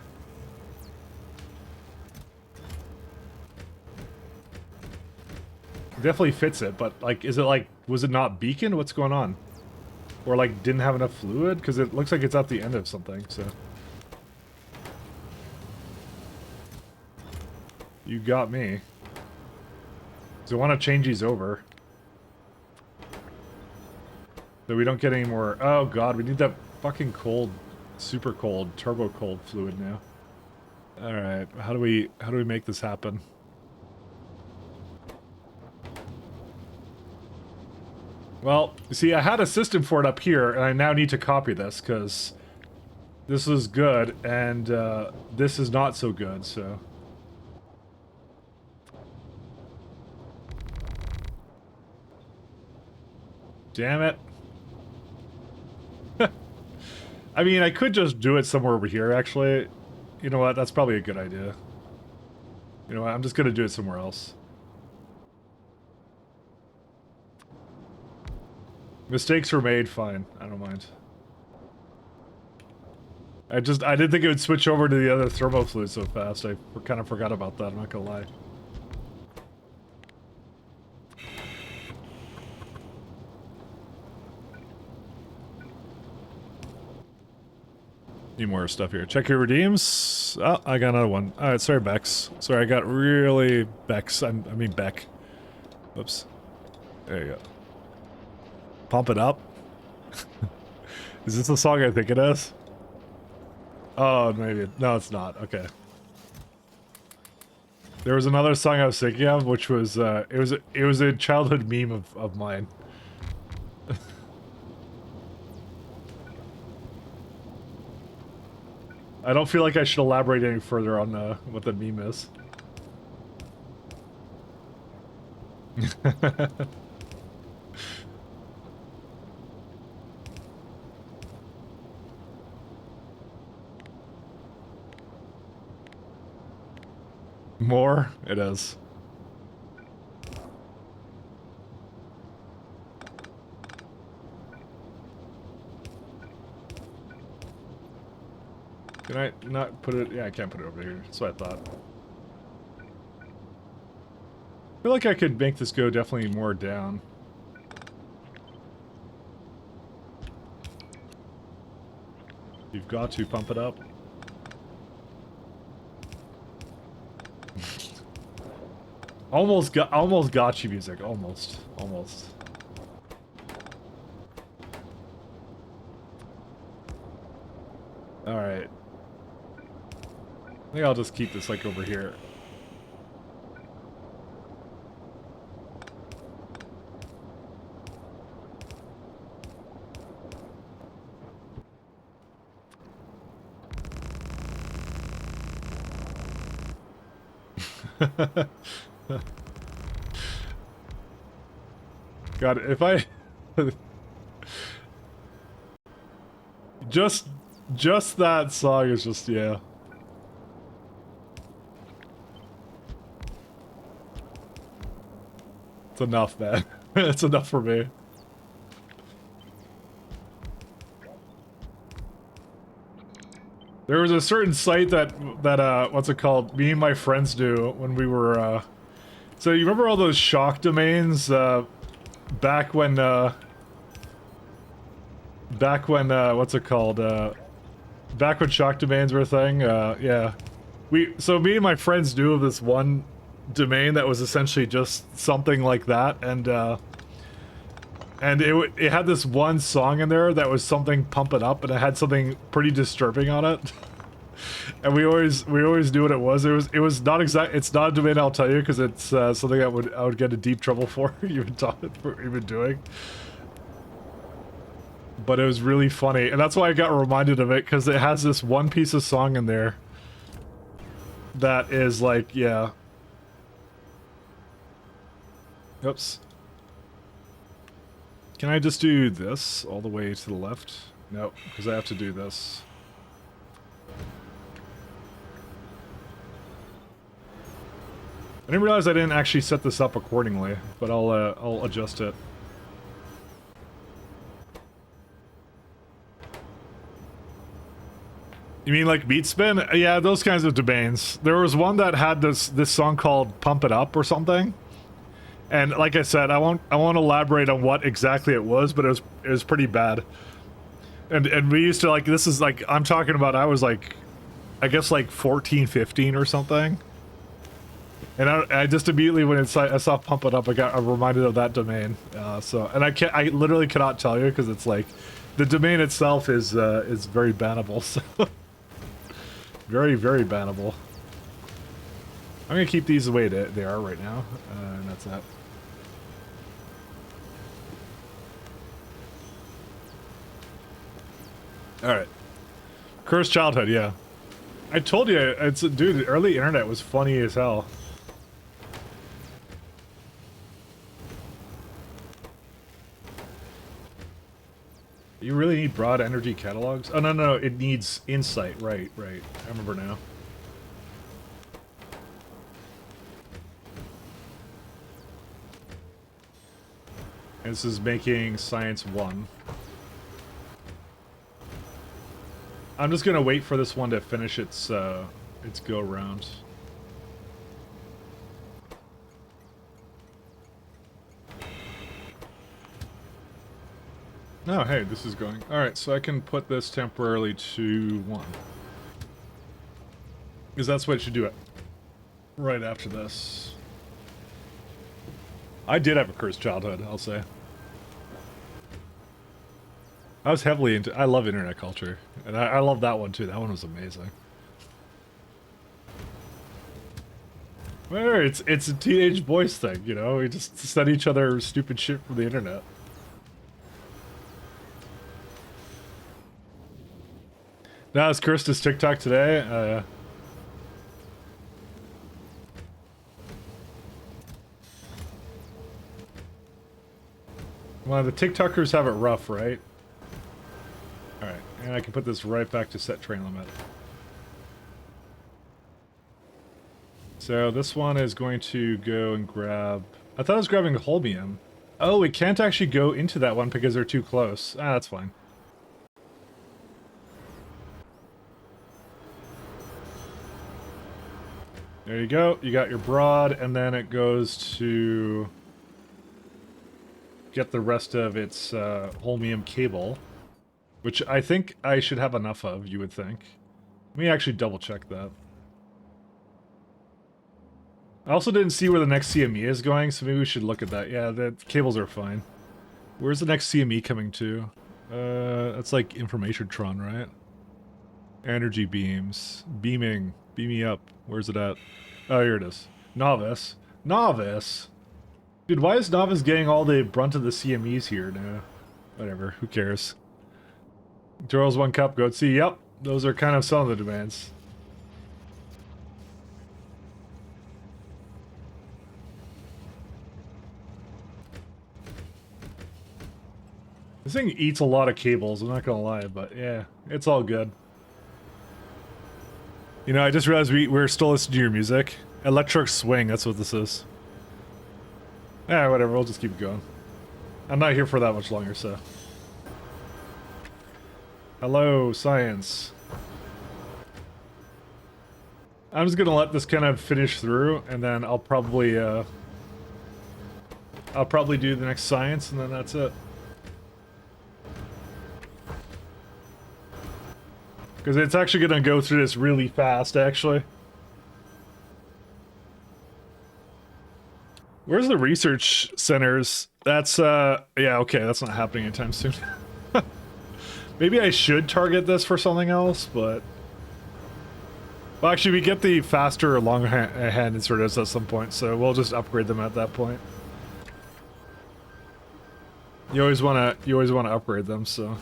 It definitely fits it, but like, is it like, was it not beaconed? What's going on? Or like, didn't have enough fluid? Because it looks like it's at the end of something, so. You got me. So I want to change these over. So we don't get any more... Oh god, we need that fucking cold, super cold, turbo cold fluid now. Alright, how do we make this happen? Well, you see, I had a system for it up here, and I now need to copy this, because this is good, and this is not so good, so... Damn it. I mean, I could just do it somewhere over here, actually. You know what? That's probably a good idea. You know what? I'm just gonna do it somewhere else. Mistakes were made, fine. I don't mind. I didn't think it would switch over to the other thermo fluid so fast. I kind of forgot about that, I'm not gonna lie. Need more stuff here. Check your redeems. Oh, I got another one. Alright, sorry, Bex. Sorry, I got really Bex. I mean Beck. Oops. There you go. Pump it up. Is this the song I think it is? Oh, maybe. No, it's not. Okay. There was another song I was thinking of, which was, it was a childhood meme of mine. I don't feel like I should elaborate any further on what the meme is. More? It is. Can I not put it? Yeah, I can't put it over here. That's what I thought. I feel like I could make this go definitely more down. You've got to pump it up. almost got you music. Almost. Alright. I think I'll just keep this like over here. God, if I... just that song is just, yeah. It's enough, man. It's enough for me. There was a certain site that what's it called? Me and my friends do when we were so you remember all those shock domains back when what's it called? Back when shock domains were a thing? Yeah. So me and my friends knew of this one domain that was essentially just something like that, and it had this one song in there that was something Pump It Up, and it had something pretty disturbing on it. And we always knew what it was. It was not exact. It's not a domain I'll tell you because it's something that I would get in deep trouble for even doing. But it was really funny, and that's why I got reminded of it, because it has this one piece of song in there that is like, yeah. Oops. Can I just do this all the way to the left? No, because I have to do this. I didn't realize I didn't actually set this up accordingly, but I'll adjust it. You mean like beat spin? Yeah, those kinds of domains. There was one that had this song called Pump It Up or something. And like I said, I won't elaborate on what exactly it was, but it was pretty bad. And we used to, like, this is like, I'm talking about, I was like, I guess like 14, 15 or something. And I just immediately, when I saw Pump It Up, I got reminded of that domain. And I literally cannot tell you, because it's like, the domain itself is very bannable, so. Very, very bannable. I'm gonna keep these the way they are right now, and that's that. Alright. Cursed childhood, yeah. I told you, dude, the early internet was funny as hell. You really need broad energy catalogs? Oh, no, it needs insight. Right. I remember now. And this is making science 1. I'm just gonna wait for this one to finish its go round. Oh, hey, this is going. Alright, so I can put this temporarily to 1. Because that's what it should do it. Right after this. I did have a cursed childhood, I'll say. I was heavily into... I love internet culture. And I love that one, too. That one was amazing. Well, it's a teenage boys thing, you know? We just send each other stupid shit from the internet. Now, it's cursed as TikTok today. Well, the TikTokers have it rough, right? Alright, and I can put this right back to set train limit. So this one is going to go and grab... I thought I was grabbing holmium. Oh, it can't actually go into that one because they're too close. Ah, that's fine. There you go. You got your broad, and then it goes to get the rest of its holmium cable, which I think I should have enough of, you would think. Let me actually double check that. I also didn't see where the next CME is going, so maybe we should look at that. Yeah, the cables are fine. Where's the next CME coming to? That's like Information Tron, right? Energy beams. Beaming. Beam me up. Where's it at? Oh, here it is. Novice. Novice? Dude, why is Novice getting all the brunt of the CMEs here now? Whatever, who cares? Turtles 1 cup, go see. Yep, those are kind of some of the demands. This thing eats a lot of cables, I'm not gonna lie, but yeah, it's all good. You know, I just realized we're still listening to your music. Electric Swing, that's what this is. Yeah, whatever, we'll just keep going. I'm not here for that much longer, so. Hello, science. I'm just gonna let this kind of finish through, and then I'll probably do the next science, and then that's it. Because it's actually gonna go through this really fast, actually. Where's the research centers? That's, yeah, okay, that's not happening anytime soon. Maybe I should target this for something else, but... Well, actually, we get the faster long-hand inserters at some point, so we'll just upgrade them at that point. You always wanna upgrade them, so...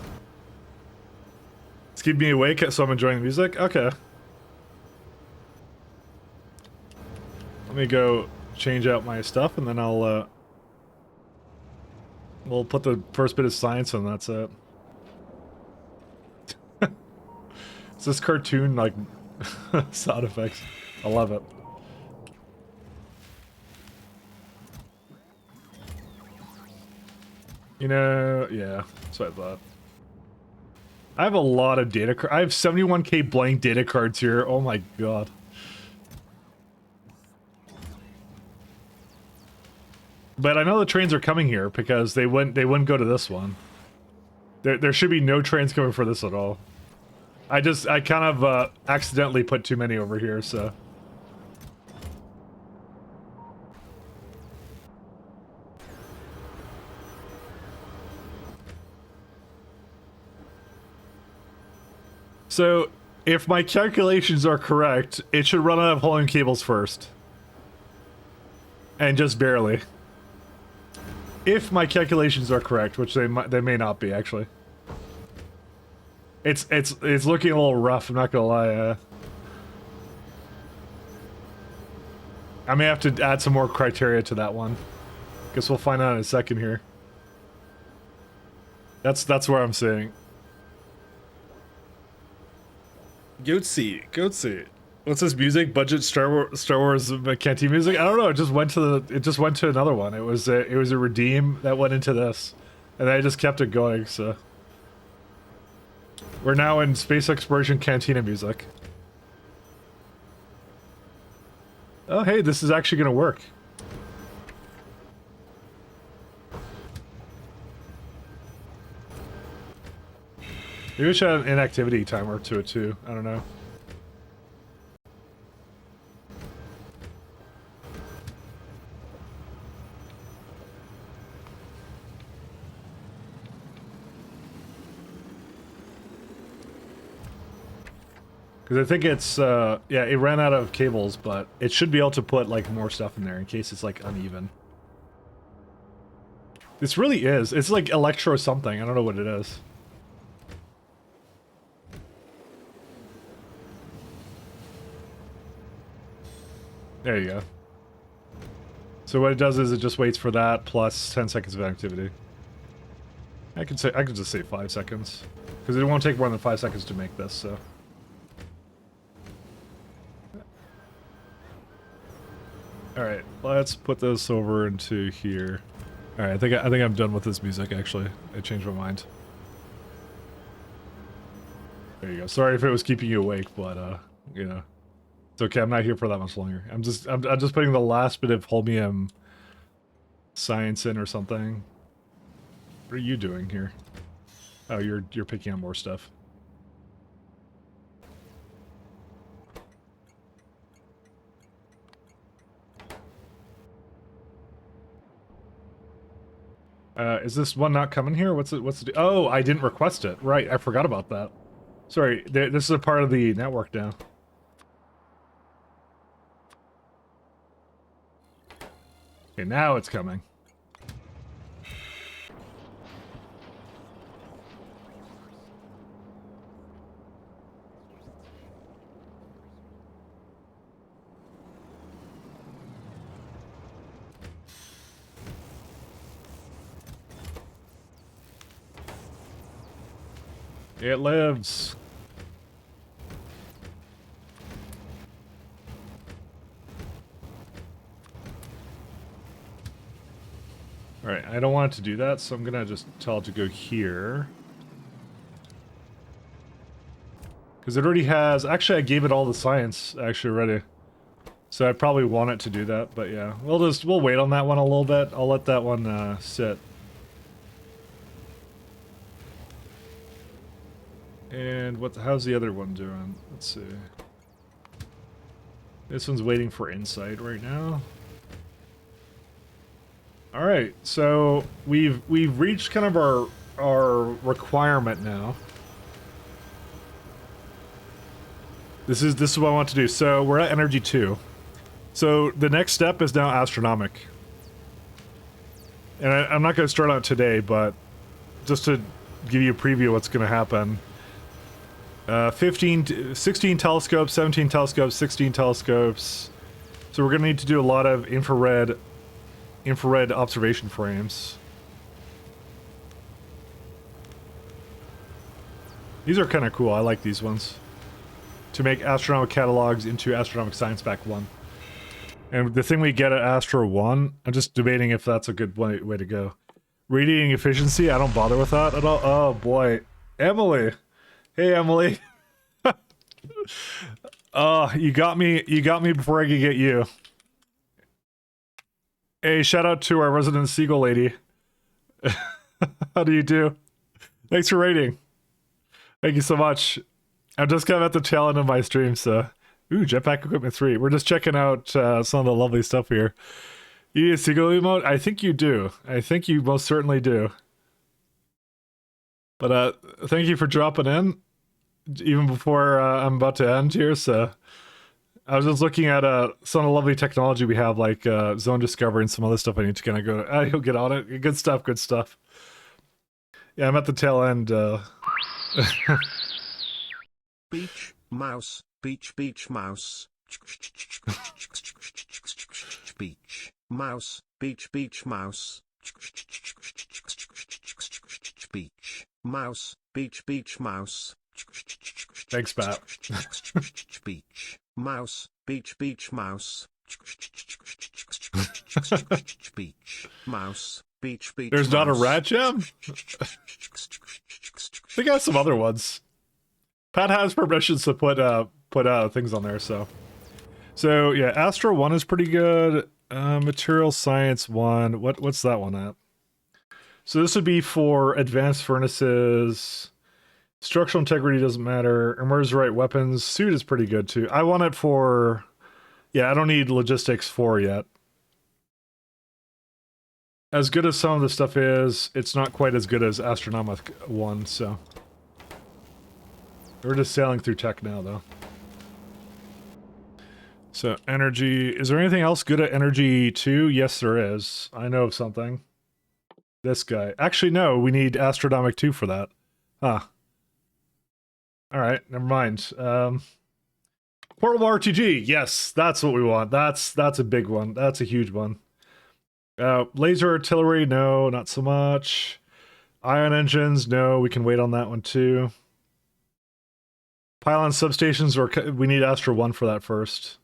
It's keeping me awake, so I'm enjoying the music? Okay. Let me go change out my stuff, and then I'll, we'll put the first bit of science in, that's it. It's this cartoon, like, sound effects. I love it. You know, yeah, that's what I thought. I have a lot of data cards. I have 71k blank data cards here. Oh my god. But I know the trains are coming here because they wouldn't go to this one. There should be no trains coming for this at all. I kind of accidentally put too many over here, so. So, if my calculations are correct, it should run out of hauling cables first. And just barely. If my calculations are correct, which they may not be, actually. It's looking a little rough, I'm not gonna lie. I may have to add some more criteria to that one. Guess we'll find out in a second here. That's where I'm saying. Goatsy. What's this music? Budget Star Wars canteen music? I don't know. It just went to another one. It was a redeem that went into this, and I just kept it going. So we're now in space exploration cantina music. Oh hey, this is actually gonna work. Maybe we should add an inactivity timer to it too. I don't know. Because I think it's, yeah, it ran out of cables, but it should be able to put, like, more stuff in there in case it's, like, uneven. This really is. It's like electro something. I don't know what it is. There you go. So what it does is it just waits for that plus 10 seconds of activity. I could just say 5 seconds. Because it won't take more than 5 seconds to make this, so. Alright, let's put this over into here. Alright, I think I'm done with this music actually. I changed my mind. There you go. Sorry if it was keeping you awake, but you know. It's okay, I'm not here for that much longer. I'm just putting the last bit of holmium science in or something. What are you doing here? Oh, you're picking up more stuff. Is this one not coming here? What's it? Oh, I didn't request it. Right, I forgot about that. Sorry, this is a part of the network now. Okay, now it's coming. It lives. Alright, I don't want it to do that, so I'm gonna just tell it to go here. Because it already has... Actually, I gave it all the science actually already. So I probably want it to do that, but yeah. We'll wait on that one a little bit. I'll let that one sit. And how's the other one doing? Let's see. This one's waiting for insight right now. Alright, so we've reached kind of our requirement now. This is what I want to do. So we're at energy 2. So the next step is now astronomic. And I'm not going to start out today, but just to give you a preview of what's going to happen. 16 telescopes, 17 telescopes, 16 telescopes. So we're going to need to do a lot of infrared observation frames. These are kind of cool. I like these ones. To make astronomic catalogs into Astronomic Science Pack 1. And the thing we get at Astro 1, I'm just debating if that's a good way to go. Radiating efficiency, I don't bother with that at all. Oh boy. Emily! Hey Emily! Oh, you got me before I could get you. Hey, shout out to our resident seagull lady. How do you do? Thanks for rating. Thank you so much. I'm just kind of at the tail end of my stream, so... Ooh, Jetpack Equipment 3. We're just checking out some of the lovely stuff here. You need a seagull emote? I think you do. I think you most certainly do. But thank you for dropping in, even before I'm about to end here, so... I was just looking at some of the lovely technology we have, like zone discovery and some other stuff I need to kind of go... You'll get on it. Good stuff, good stuff. Yeah, I'm at the tail end. Beach, mouse, beach, mouse. Beach, mouse, beach, mouse. Beach, mouse, beach, mouse. Thanks, Pat. Beach, mouse, beach, mouse. Beach, mouse, beach. There's not a rat gem? They got some other ones. Pat has permissions to put things on there, so yeah, Astro 1 is pretty good. Material Science 1, what's that one at? So this would be for advanced furnaces. Structural integrity doesn't matter. Emerge right weapons. Suit is pretty good too. I want it for... Yeah, I don't need logistics 4 yet. As good as some of the stuff is, it's not quite as good as Astronomic 1, so... We're just sailing through tech now, though. So, energy... Is there anything else good at energy 2? Yes, there is. I know of something. This guy. Actually, no, we need Astronomic 2 for that. Huh. Alright, never mind. Portable RTG, yes, that's what we want. That's a big one. That's a huge one. Laser artillery, no, not so much. Ion engines, no, we can wait on that one too. Pylon substations, we need Astro 1 for that first.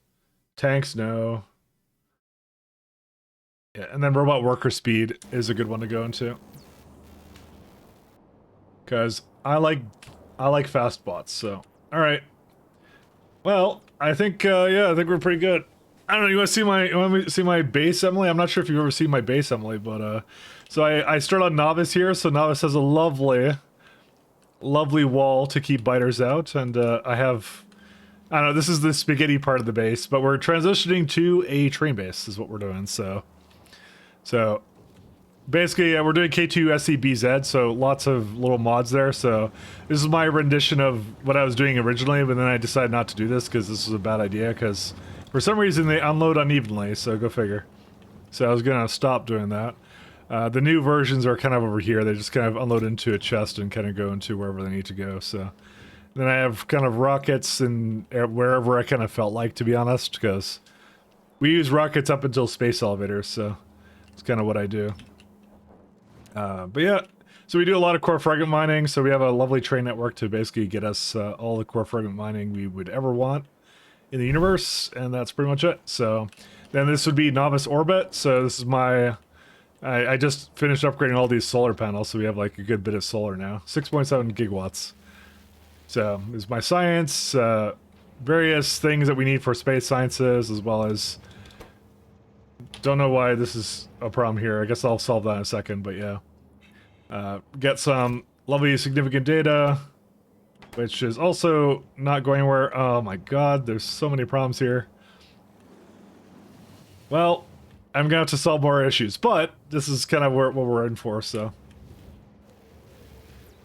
Tanks, no. Yeah, and then robot worker speed is a good one to go into. Because I like fast bots, so. Alright. Well, I think, yeah, I think we're pretty good. I don't know, you want to see my base, Emily? I'm not sure if you've ever seen my base, Emily, but, so I start on Novice here, so Novice has a lovely wall to keep biters out, and, I don't know, this is the spaghetti part of the base, but we're transitioning to a train base, is what we're doing, so basically, yeah, we're doing K2 SCBZ, so lots of little mods there, so this is my rendition of what I was doing originally, but then I decided not to do this because this was a bad idea, because for some reason they unload unevenly, so go figure. So I was going to stop doing that. The new versions are kind of over here, they just kind of unload into a chest and kind of go into wherever they need to go, so. Then I have kind of rockets and wherever I kind of felt like, to be honest, because we use rockets up until space elevators, so it's kind of what I do. But yeah, so we do a lot of core fragment mining, so we have a lovely train network to basically get us all the core fragment mining we would ever want in the universe, and that's pretty much it. So then this would be Novice Orbit, so this is my... I just finished upgrading all these solar panels, so we have like a good bit of solar now. 6.7 gigawatts. So there's my science, various things that we need for space sciences, as well as... Don't know why this is a problem here. I guess I'll solve that in a second, but yeah. Get some lovely significant data, which is also not going anywhere. Oh my god, there's so many problems here. Well, I'm gonna have to solve more issues, but this is kind of what we're in for, so.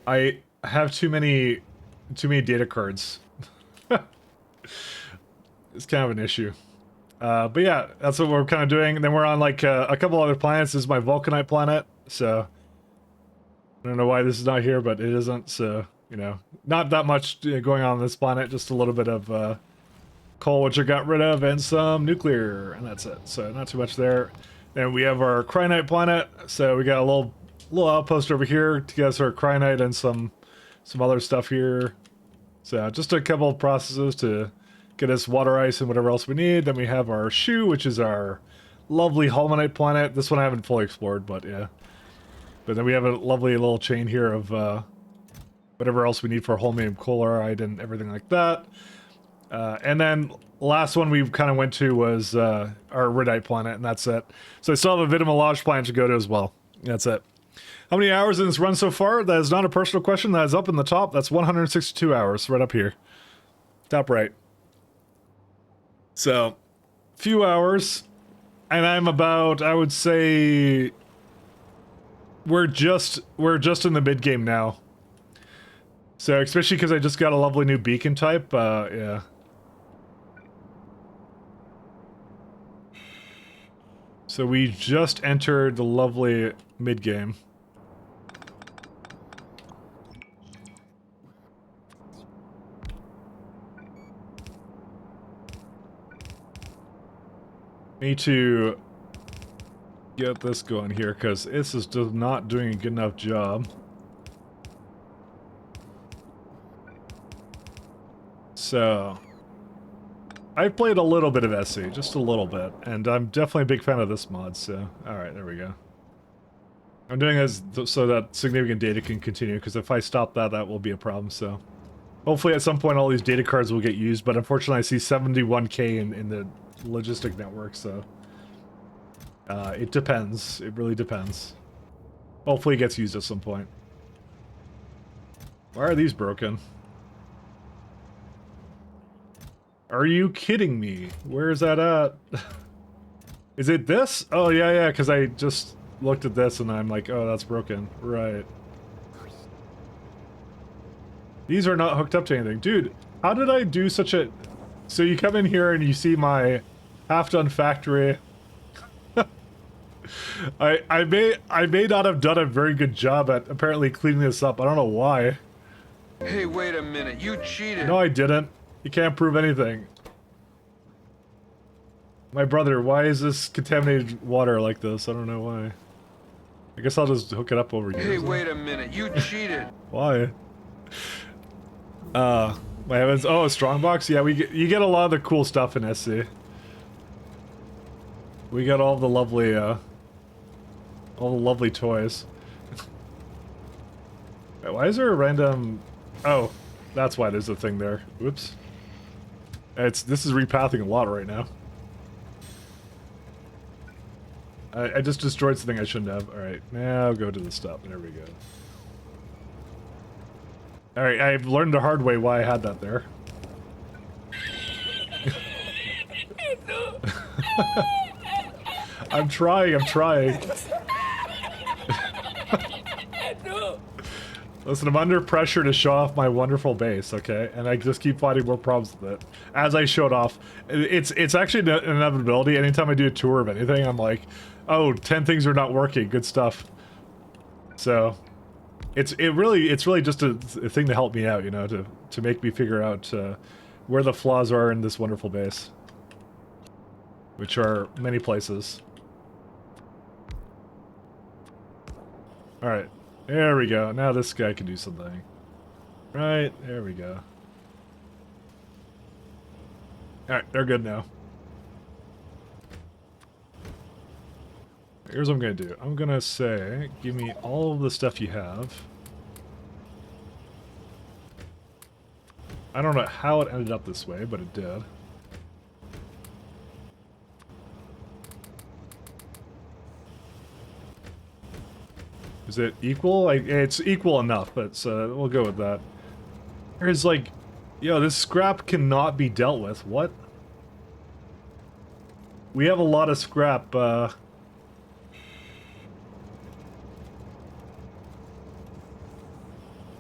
I have too many data cards. It's kind of an issue. But yeah, that's what we're kind of doing. And then we're on like a couple other planets. This is my Vulcanite planet, so I don't know why this is not here, but it isn't. So you know, not that much going on this planet. Just a little bit of coal, which I got rid of, and some nuclear, and that's it. So not too much there. And we have our Cryonite planet. So we got a little outpost over here to get us our Cryonite and some other stuff here. So just a couple of processes to get us water ice and whatever else we need. Then we have our Shoe, which is our lovely Holmanite planet. This one I haven't fully explored, but yeah. But then we have a lovely little chain here of whatever else we need for holmium chloride and everything like that. And then last one we kind of went to was our Iridite planet, and that's it. So I still have a Vitamelage planet to go to as well. That's it. How many hours in this run so far? That is not a personal question. That is up in the top. That's 162 hours, right up here. Top right. So, few hours, and I'm about, I would say, we're just in the mid game now. So, especially because I just got a lovely new beacon type, yeah. So we just entered the lovely mid game. Need to get this going here because this is just not doing a good enough job. So I've played a little bit of SC, just a little bit, and I'm definitely a big fan of this mod, so alright, there we go. I'm doing this so that significant data can continue, because if I stop that, that will be a problem, so. Hopefully at some point all these data cards will get used, but unfortunately I see 71k in the logistic network, so it depends. It really depends. Hopefully it gets used at some point. Why are these broken? Are you kidding me? Where is that at? Is it this? Oh yeah, because I just looked at this and I'm like, oh, that's broken. Right. These are not hooked up to anything. Dude, how did I do such a... So you come in here and you see my half-done factory. I may not have done a very good job at apparently cleaning this up. I don't know why. Hey, wait a minute. You cheated. No, I didn't. You can't prove anything. My brother, why is this contaminated water like this? I don't know why. I guess I'll just hook it up over here. Hey, wait a minute. You cheated. Why? My heavens. Oh, a strongbox? Yeah, you get a lot of the cool stuff in SC. We got all the lovely toys. Wait, why is there a random... Oh, that's why there's a thing there. Whoops. This is repathing a lot right now. I just destroyed something I shouldn't have. Alright, now I'll go to the stop. There we go. Alright, I've learned the hard way why I had that there. I'm trying. Listen, I'm under pressure to show off my wonderful base, okay? And I just keep finding more problems with it. As I show it off, it's actually an inevitability. Anytime I do a tour of anything, I'm like, oh, 10 things are not working. Good stuff. So, it's really just a thing to help me out, you know, to make me figure out where the flaws are in this wonderful base. Which are many places. Alright. There we go. Now this guy can do something. Right, there we go. Alright, they're good now. Here's what I'm gonna do. I'm gonna say, give me all of the stuff you have. I don't know how it ended up this way, but it did. Is it equal? Like, it's equal enough, but we'll go with that. There's like, yo, this scrap cannot be dealt with. What? We have a lot of scrap.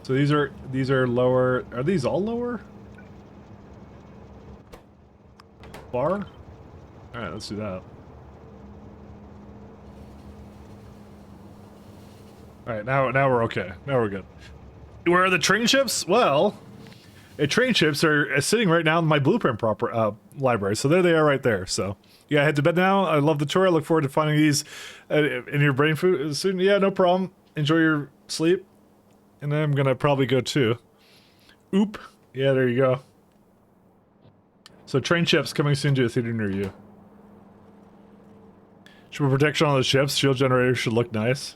So these are lower. Are these all lower? Bar? All right, let's do that. All right, now we're okay. Now we're good. Where are the train ships? Well, train ships are sitting right now in my blueprint library. So there they are right there. So yeah, head to bed now. I love the tour. I look forward to finding these in your brain food soon. Yeah, no problem. Enjoy your sleep. And I'm gonna probably go too. Oop. Yeah, there you go. So train ships coming soon to a theater near you. Should put protection on the ships. Shield generators should look nice.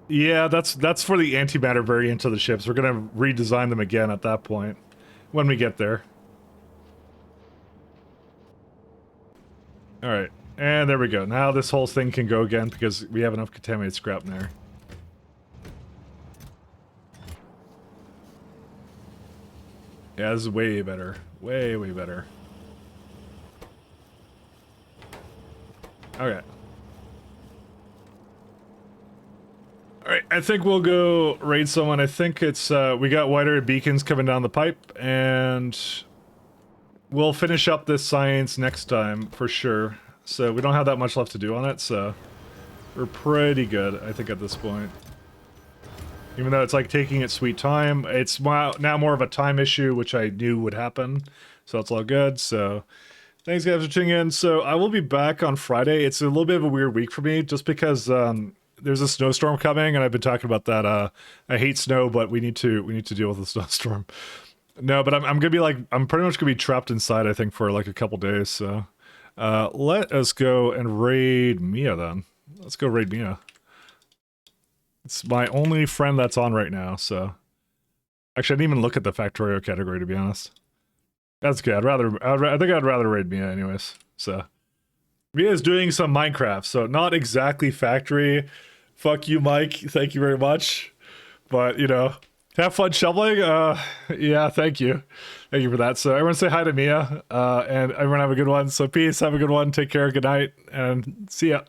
Yeah, that's for the antimatter variant of the ships. We're gonna redesign them again at that point when we get there. All right, and there we go. Now this whole thing can go again because we have enough contaminated scrap in there. Yeah, this is way better. Way, way better. Okay. Alright, I think we'll go raid someone. I think it's, we got wider beacons coming down the pipe, and we'll finish up this science next time, for sure. So we don't have that much left to do on it, so we're pretty good, I think, at this point. Even though it's like taking its sweet time, it's now more of a time issue, which I knew would happen. So it's all good. So thanks guys for tuning in. So I will be back on Friday. It's a little bit of a weird week for me just because there's a snowstorm coming, and I've been talking about that. I hate snow, but we need to deal with the snowstorm. No, but I'm gonna be like, I'm pretty much gonna be trapped inside, I think, for like a couple days. So let us go and raid Mia then. Let's go raid Mia. It's my only friend that's on right now, so... Actually, I didn't even look at the factorio category, to be honest. That's good. I think I'd rather raid Mia anyways, so... Mia's doing some Minecraft, so not exactly factory. Fuck you, Mike. Thank you very much. But, you know, have fun shoveling. Yeah, thank you. Thank you for that. So everyone say hi to Mia, and everyone have a good one. So peace, have a good one, take care, good night, and see ya.